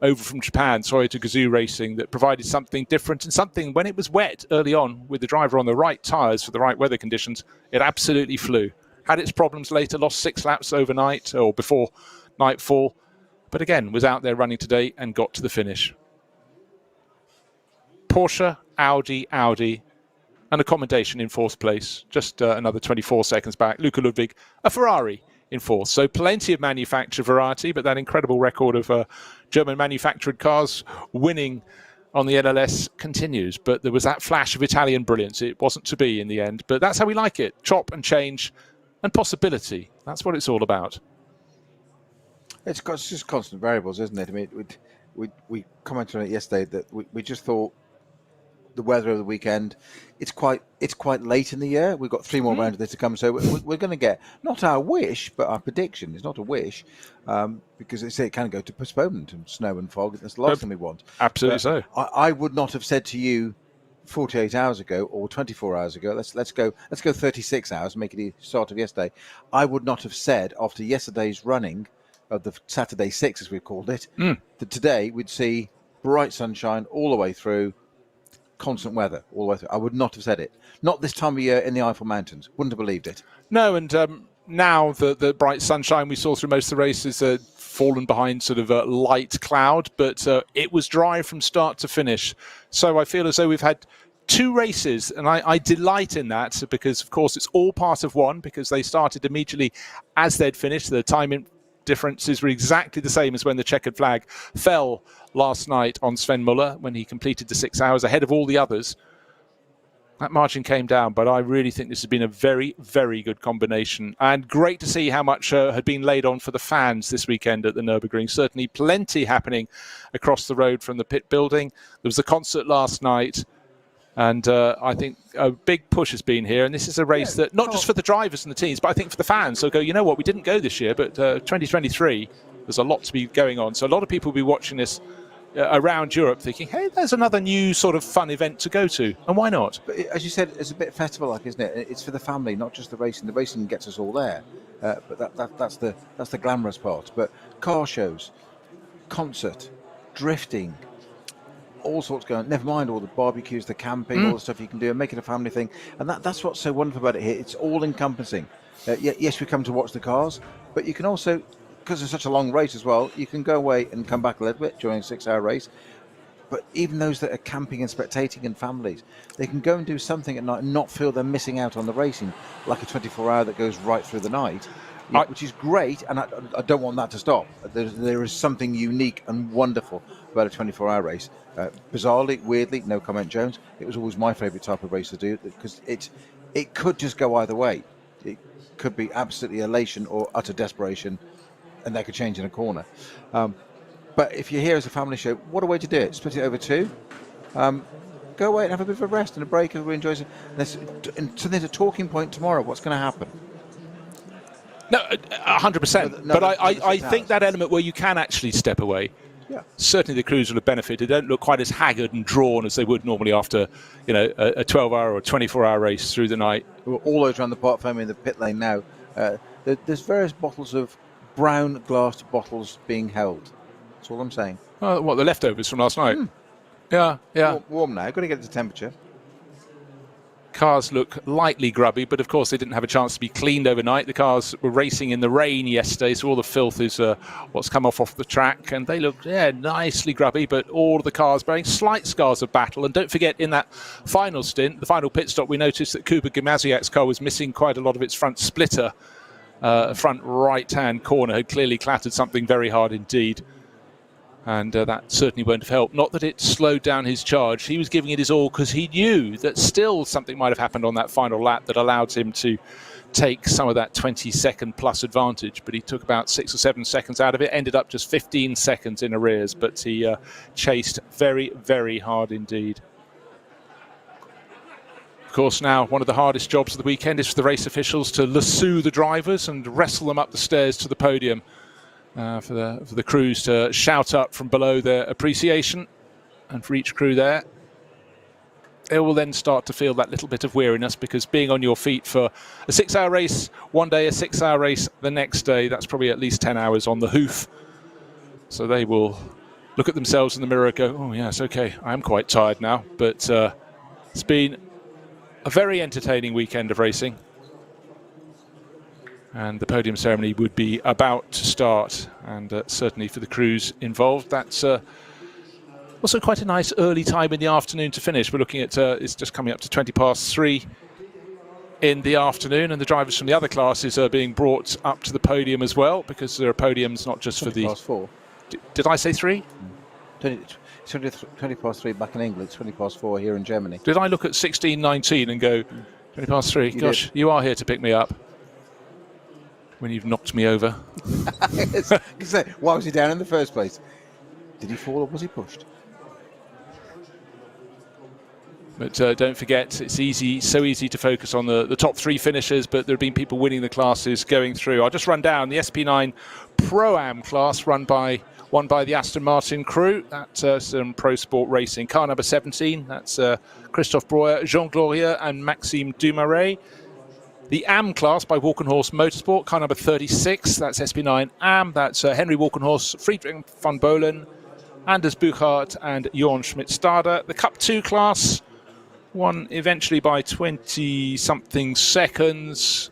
over from Japan, to Gazoo Racing, that provided something different and something, when it was wet early on with the driver on the right tyres for the right weather conditions, it absolutely flew. Had its problems later, lost 6 laps overnight or before nightfall, but again, was out there running today and got to the finish. Porsche, Audi, and a commendation in 4th place, just another 24 seconds back. Luca Ludwig, a Ferrari in 4th. So plenty of manufacturer variety, but that incredible record of German manufactured cars winning on the NLS continues. But there was that flash of Italian brilliance. It wasn't to be in the end, but that's how we like it. Chop and change and possibility. That's what it's all about. It's just constant variables, isn't it? I mean, we commented on it yesterday that we just thought the weather of the weekend, it's quite late in the year. We've got 3 more rounds of this to come, so we're going to get not our wish, but our prediction. It's not a wish, because they say it can go to postponement and snow and fog. That's the last thing we want. Absolutely but so. I would not have said to you 48 hours ago or 24 hours ago, let's go 36 hours, make it the start of yesterday, I would not have said after yesterday's running of the Saturday 6, as we called it, that today we'd see bright sunshine all the way through, constant weather all the way through. I would not have said it. Not this time of year in the Eifel Mountains. Wouldn't have believed it. No, and now the bright sunshine we saw through most of the races fallen behind sort of a light cloud, but it was dry from start to finish. So I feel as though we've had 2 races, and I delight in that because, of course, it's all part of one because they started immediately as they'd finished. The timing differences were exactly the same as when the checkered flag fell last night on Sven Muller when he completed the 6 hours ahead of all the others. That margin came down, but I really think this has been a very, very good combination. And great to see how much had been laid on for the fans this weekend at the Nürburgring. Certainly plenty happening across the road from the pit building. There was a concert last night. And I think a big push has been here. And this is a race that, not just for the drivers and the teams, but I think for the fans. So go, you know what, we didn't go this year, but 2023, there's a lot to be going on. So a lot of people will be watching this around Europe thinking, hey, there's another new sort of fun event to go to, and why not? But as you said, it's a bit festival-like, isn't it? It's for the family, not just the racing. The racing gets us all there, but that's the glamorous part. But car shows, concert, drifting, all sorts going on. Never mind all the barbecues, the camping, all the stuff you can do, and make it a family thing. And that's what's so wonderful about it here. It's all encompassing. Yes, we come to watch the cars, but you can also, because it's such a long race as well, you can go away and come back a little bit during a 6-hour race. But even those that are camping and spectating and families, they can go and do something at night and not feel they're missing out on the racing, like a 24-hour that goes right through the night, which is great, and I don't want that to stop. There is something unique and wonderful about a 24-hour race. Bizarrely, weirdly, no comment, Jones, it was always my favourite type of race to do, because it could just go either way. It could be absolutely elation or utter desperation, and they could change in a corner. But if you're here as a family show, what a way to do it. Split it over 2. Go away and have a bit of a rest and a break. Everybody enjoys it. So there's a talking point tomorrow. What's going to happen? No, 100%. But I think that element where you can actually step away, certainly the crews will have benefited. They don't look quite as haggard and drawn as they would normally after, a 12-hour or 24-hour race through the night. We're all those around the park family in the pit lane now. There's various bottles of brown glass bottles being held. That's all I'm saying. Oh, what, the leftovers from last night? Yeah. Warm now. Got to get it to temperature. Cars look lightly grubby, but of course they didn't have a chance to be cleaned overnight. The cars were racing in the rain yesterday, so all the filth is what's come off the track, and they look nicely grubby, but all of the cars bearing slight scars of battle. And don't forget, in that final stint, the final pit stop, we noticed that Kuba Gimasiak's car was missing quite a lot of its front splitter. Front right-hand corner had clearly clattered something very hard indeed. And that certainly won't have helped. Not that it slowed down his charge. He was giving it his all because he knew that still something might have happened on that final lap that allowed him to take some of that 20-second plus advantage. But he took about 6 or 7 seconds out of it, ended up just 15 seconds in arrears. But he chased very, very hard indeed. Of course, now one of the hardest jobs of the weekend is for the race officials to lasso the drivers and wrestle them up the stairs to the podium. For the crews to shout up from below their appreciation, and for each crew there, they will then start to feel that little bit of weariness, because being on your feet for a 6-hour race one day, a 6-hour race the next day, that's probably at least 10 hours on the hoof. So they will look at themselves in the mirror and go, oh yes, okay, I am quite tired now. But it's been a very entertaining weekend of racing. And the podium ceremony would be about to start, and certainly for the crews involved, that's also quite a nice early time in the afternoon to finish. We're looking at it's just coming up to 3:20 in the afternoon, and the drivers from the other classes are being brought up to the podium as well, because there are podiums not just for the... 4. Did I say 3? 3 back in England, 4 here in Germany. Did I look at 16:19 and go 3:20? Gosh, you are here to pick me up when you've knocked me over. Why was he down in the first place? Did he fall or was he pushed? But don't forget, it's so easy to focus on the top 3 finishers, but there have been people winning the classes going through. I'll just run down the SP9 Pro-Am class run by won by the Aston Martin crew. That's some Pro Sport Racing. Car number 17, that's Christophe Breuer, Jean Glorieux and Maxime Dumaret. The AM class by Walkenhorst Motorsport, car number 36, that's SP9 AM. That's Henry Walkenhorst, Friedrich van Bolen, Anders Buchart and Jorn Schmidt-Stade. The Cup 2 class, won eventually by 20-something seconds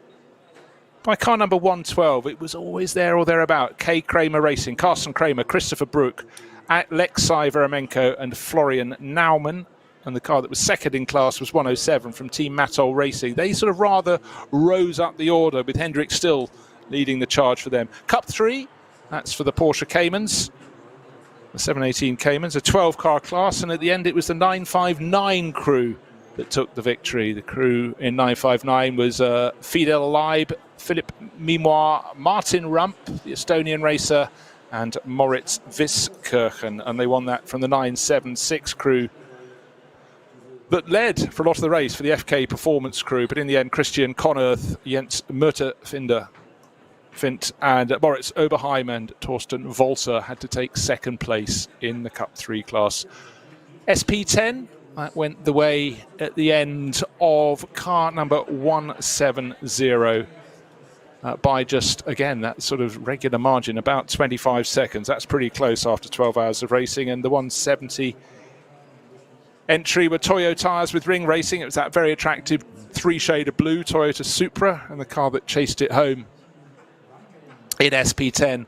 by car number 112. It was always there or thereabout. K. Kramer Racing, Carsten Kramer, Christopher Brook, Alexei Veremenko and Florian Naumann. And the car that was second in class was 107 from Team Matol Racing. They sort of rather rose up the order, with Hendrik still leading the charge for them. Cup 3, that's for the Porsche Caymans. The 718 Caymans, a 12-car class. And at the end, it was the 959 crew that took the victory. The crew in 959 was Fidel Leib, Philip Mimoir, Martin Rump, the Estonian racer, and Moritz Wiskirchen. And they won that from the 976 crew that led for a lot of the race for the FK Performance crew. But in the end, Christian Connerth, Jens Fint and Moritz Oberheim and Torsten Volter had to take second place in the Cup 3 class. SP10, that went the way at the end of car number 170 by just, again, that sort of regular margin, about 25 seconds. That's pretty close after 12 hours of racing. And the 170 entry were Toyo tyres with Ring Racing. It was that very attractive 3-shade of blue Toyota Supra, and the car that chased it home in SP10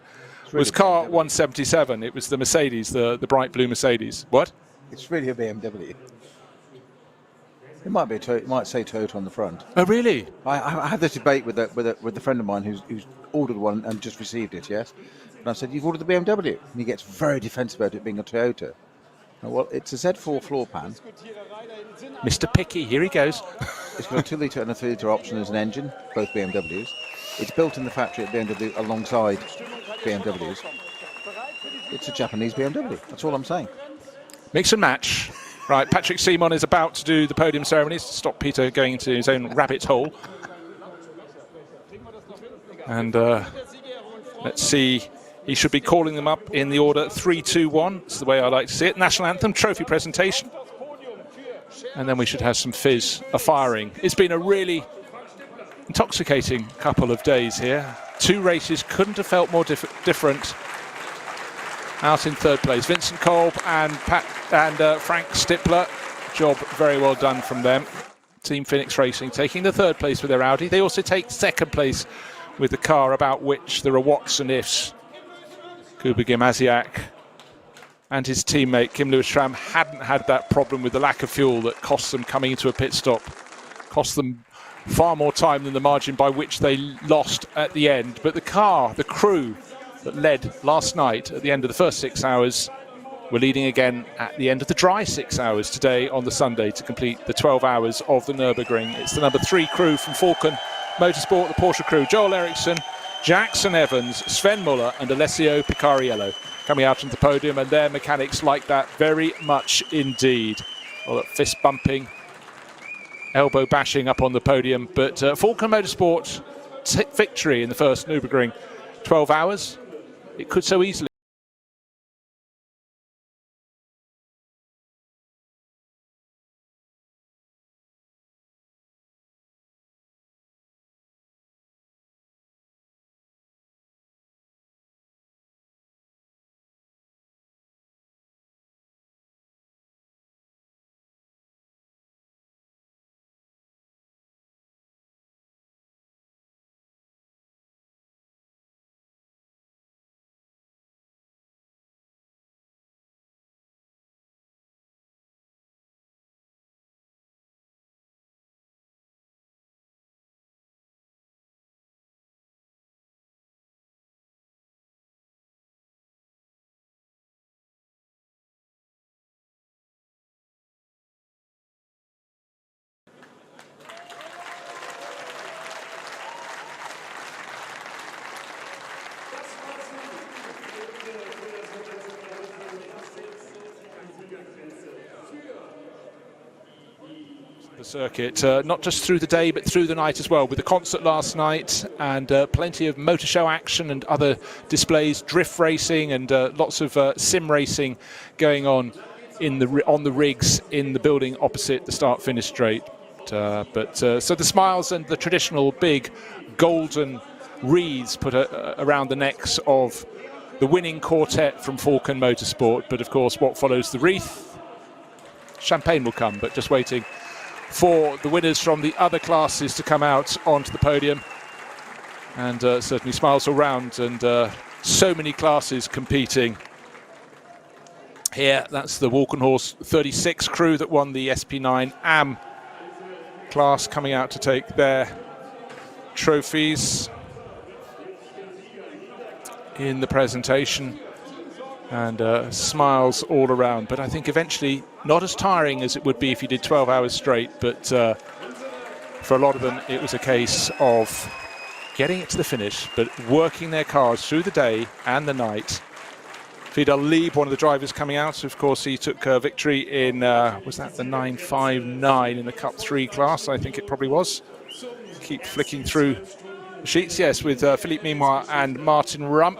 was car 177. It was the Mercedes, the bright blue Mercedes. What? It's really a BMW. It might be it might say Toyota on the front. Oh, really? I had this debate with a friend of mine who's ordered one and just received it. Yes, and I said, "You've ordered the BMW," and he gets very defensive about it being a Toyota. Well, it's a Z4 floor pan. Mr. Picky, here he goes. It's got a 2-litre and a 3-litre option as an engine, both BMWs. It's built in the factory at BMW alongside BMWs. It's a Japanese BMW. That's all I'm saying. Mix and match. Right, Patrick Simon is about to do the podium ceremonies to stop Peter going into his own rabbit hole. And let's see, he should be calling them up in the order 3, 2, 1. That's the way I like to see it. National anthem, trophy presentation. And then we should have some fizz, a firing. It's been a really intoxicating couple of days here. 2 races couldn't have felt more different. Out in third place, Vincent Kolb and Frank Stippler. Job very well done from them. Team Phoenix Racing taking the third place with their Audi. They also take second place with the car about which there are whats and ifs. Kuba Gimasiak and his teammate Kim Lewis-Schramm hadn't had that problem with the lack of fuel that cost them coming into a pit stop. Cost them far more time than the margin by which they lost at the end. But the car, the crew that led last night at the end of the first 6 hours, were leading again at the end of the dry 6 hours today on the Sunday to complete the 12 hours of the Nürburgring. It's the number 3 crew from Falcon Motorsport, the Porsche crew, Joel Eriksson, Jackson Evans, Sven Muller and Alessio Picariello coming out onto the podium, and their mechanics like that very much indeed. Well, fist bumping, elbow bashing up on the podium, but Falcon Motorsport victory in the first Nürburgring 12 hours. It could so easily the circuit, not just through the day but through the night as well, with the concert last night and plenty of motor show action and other displays, drift racing and lots of sim racing going on on the rigs in the building opposite the start-finish straight. So the smiles and the traditional big golden wreaths put around the necks of the winning quartet from Falcon Motorsport. But of course, what follows the wreath? Champagne will come, but just waiting for the winners from the other classes to come out onto the podium. And certainly smiles all round, and so many classes competing. Here, that's the Walkenhorst 36 crew that won the SP9 AM class, coming out to take their trophies in the presentation, and smiles all around. But I think eventually not as tiring as it would be if you did 12 hours straight, but for a lot of them it was a case of getting it to the finish, but working their cars through the day and the night. Fidel Lieb, one of the drivers coming out, of course he took victory in, was that the 959 in the Cup 3 class? I think it probably was. Keep flicking through the sheets, yes, with Philippe Memoir and Martin Rump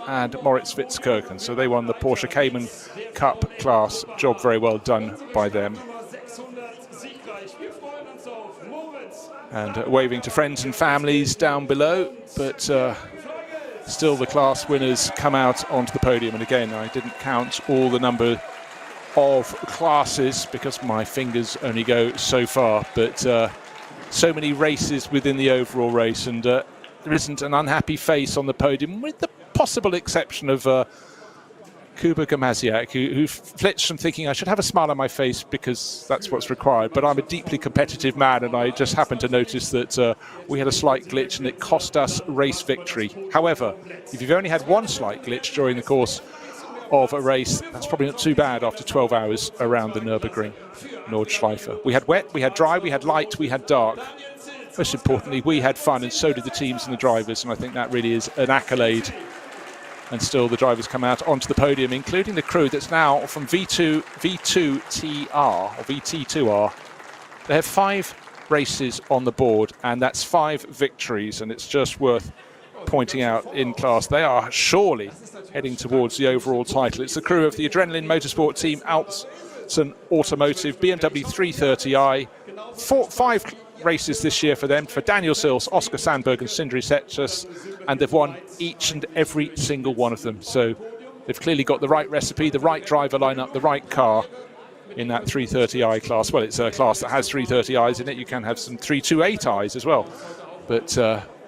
and Moritz Witzkirchen. So they won the Porsche Cayman Cup class. Job very well done by them. And waving to friends and families down below, but still the class winners come out onto the podium. And again, I didn't count all the number of classes because my fingers only go so far, but so many races within the overall race, and there isn't an unhappy face on the podium, with the possible exception of Kuba Gamaziak, who flits from thinking I should have a smile on my face because that's what's required, but I'm a deeply competitive man, and I just happened to notice that we had a slight glitch and it cost us race victory. However, if you've only had one slight glitch during the course of a race, that's probably not too bad after 12 hours around the Nürburgring Nordschleife. We had wet, we had dry, we had light, we had dark. Most importantly, we had fun, and so did the teams and the drivers, and I think that really is an accolade. And still the drivers come out onto the podium, including the crew that's now from V2TR or VT2R. They have 5 races on the board, and that's 5 victories, and it's just worth pointing out in class. They are surely heading towards the overall title. It's the crew of the Adrenaline Motorsport team, Alpsen Automotive, BMW 330i. 5 races this year for them, for Daniel Sills, Oscar Sandberg and Sindri Setchus, and they've won each and every single one of them. So they've clearly got the right recipe, the right driver lineup, the right car in that 330i class. Well, it's a class that has 330i's in it. You can have some 328i's as well. But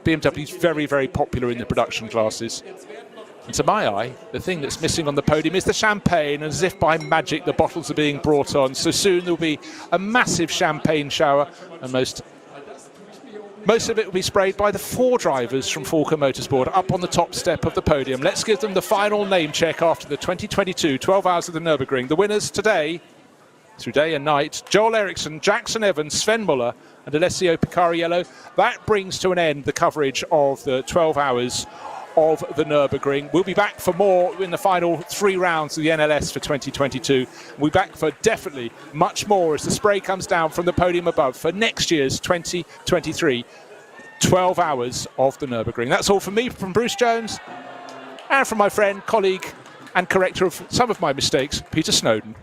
BMW is very, very popular in the production classes. And to my eye, the thing that's missing on the podium is the champagne, and as if by magic the bottles are being brought on. So soon there will be a massive champagne shower, and most of it will be sprayed by the 4 drivers from Falcon Motorsport up on the top step of the podium. Let's give them the final name check after the 2022 12 Hours of the Nürburgring. The winners today, through day and night, Joel Eriksson, Jackson Evans, Sven Muller and Alessio Picariello. That brings to an end the coverage of the 12 Hours of the Nürburgring. We'll be back for more in the final 3 rounds of the NLS for 2022. We'll be back for definitely much more as the spray comes down from the podium above for next year's 2023 12 Hours of the Nürburgring. That's all from me, from Bruce Jones, and from my friend, colleague and corrector of some of my mistakes, Peter Snowden.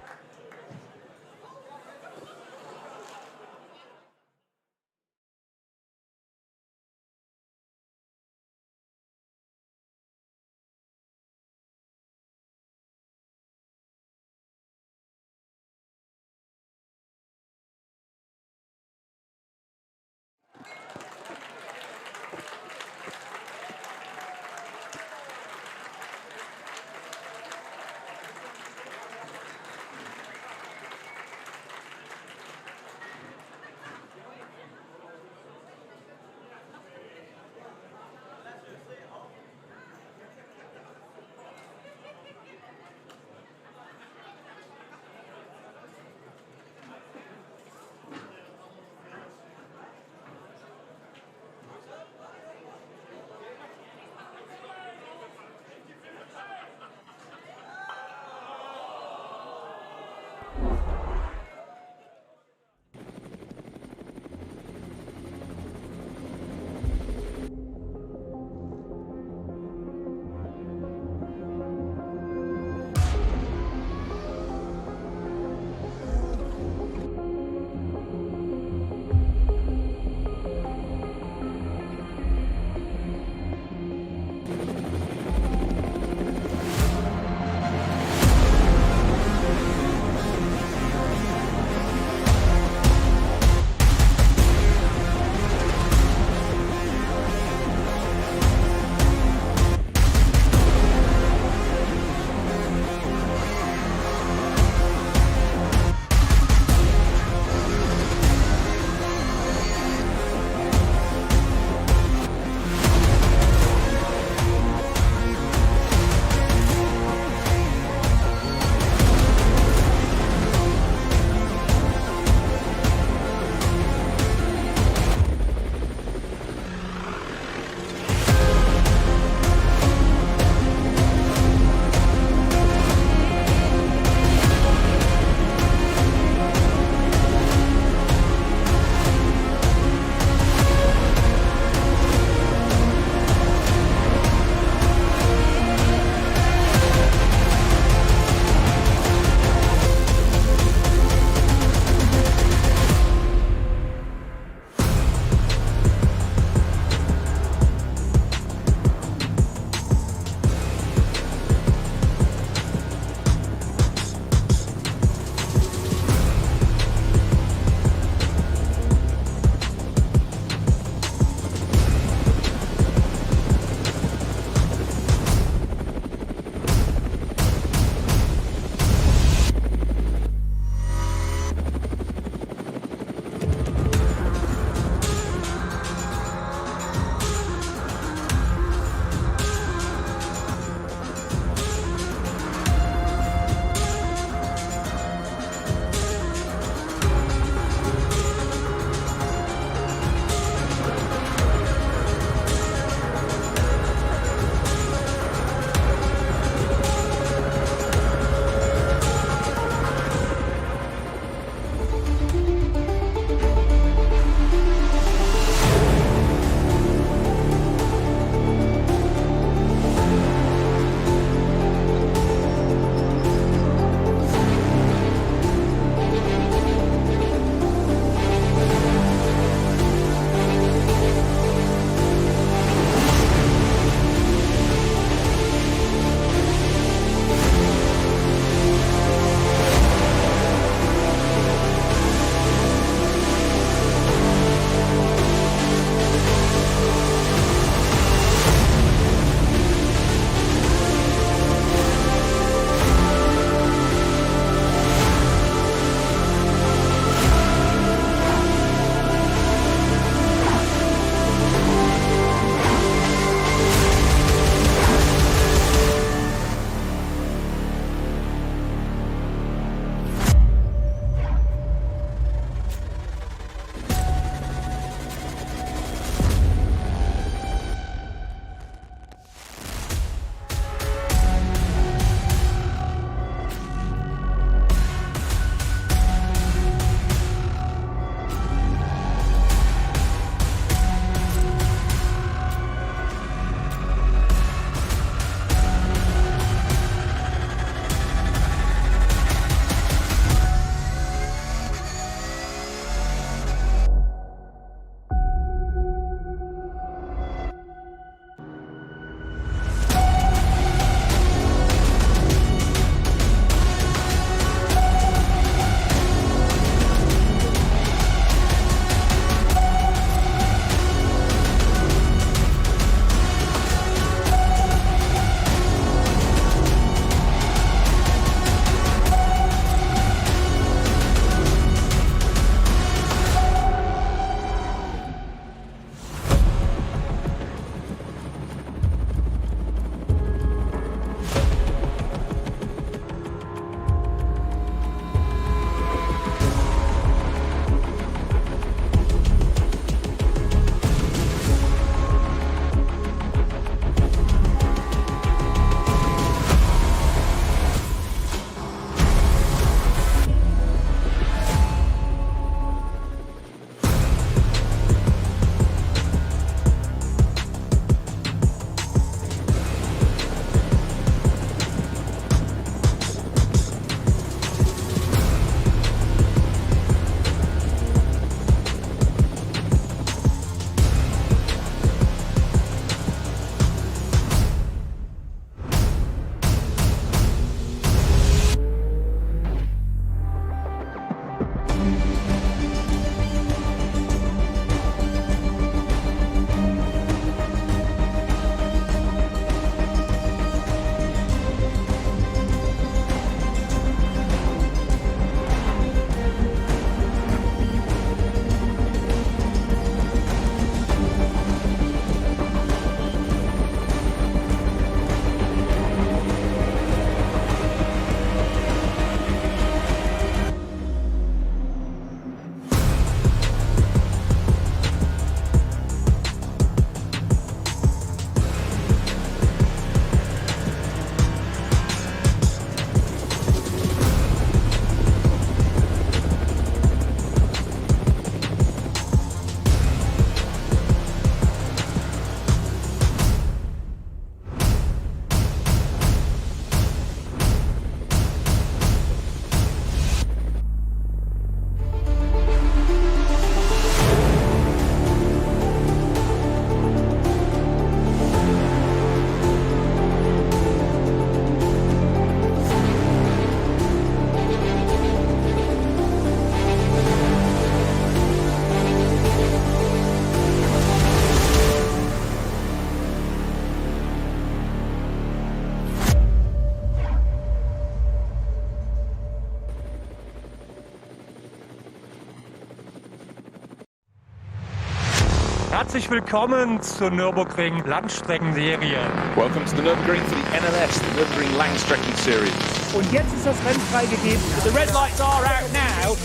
Herzlich willkommen zur Nürburgring Langstrecken Serie. Welcome to the Nürburgring for the NLS, the Nürburgring Langstrecken Series. Und jetzt ist das Rennen freigegeben. The red lights are out now.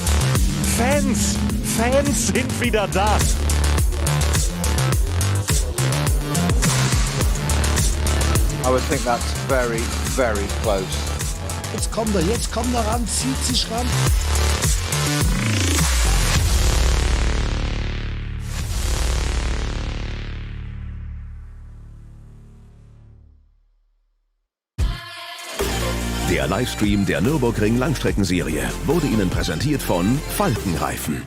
Fans sind wieder da. I would think that's very, very close. Jetzt kommt er ran, zieht sich ran. Der Livestream der Nürburgring Langstreckenserie wurde Ihnen präsentiert von Falkenreifen.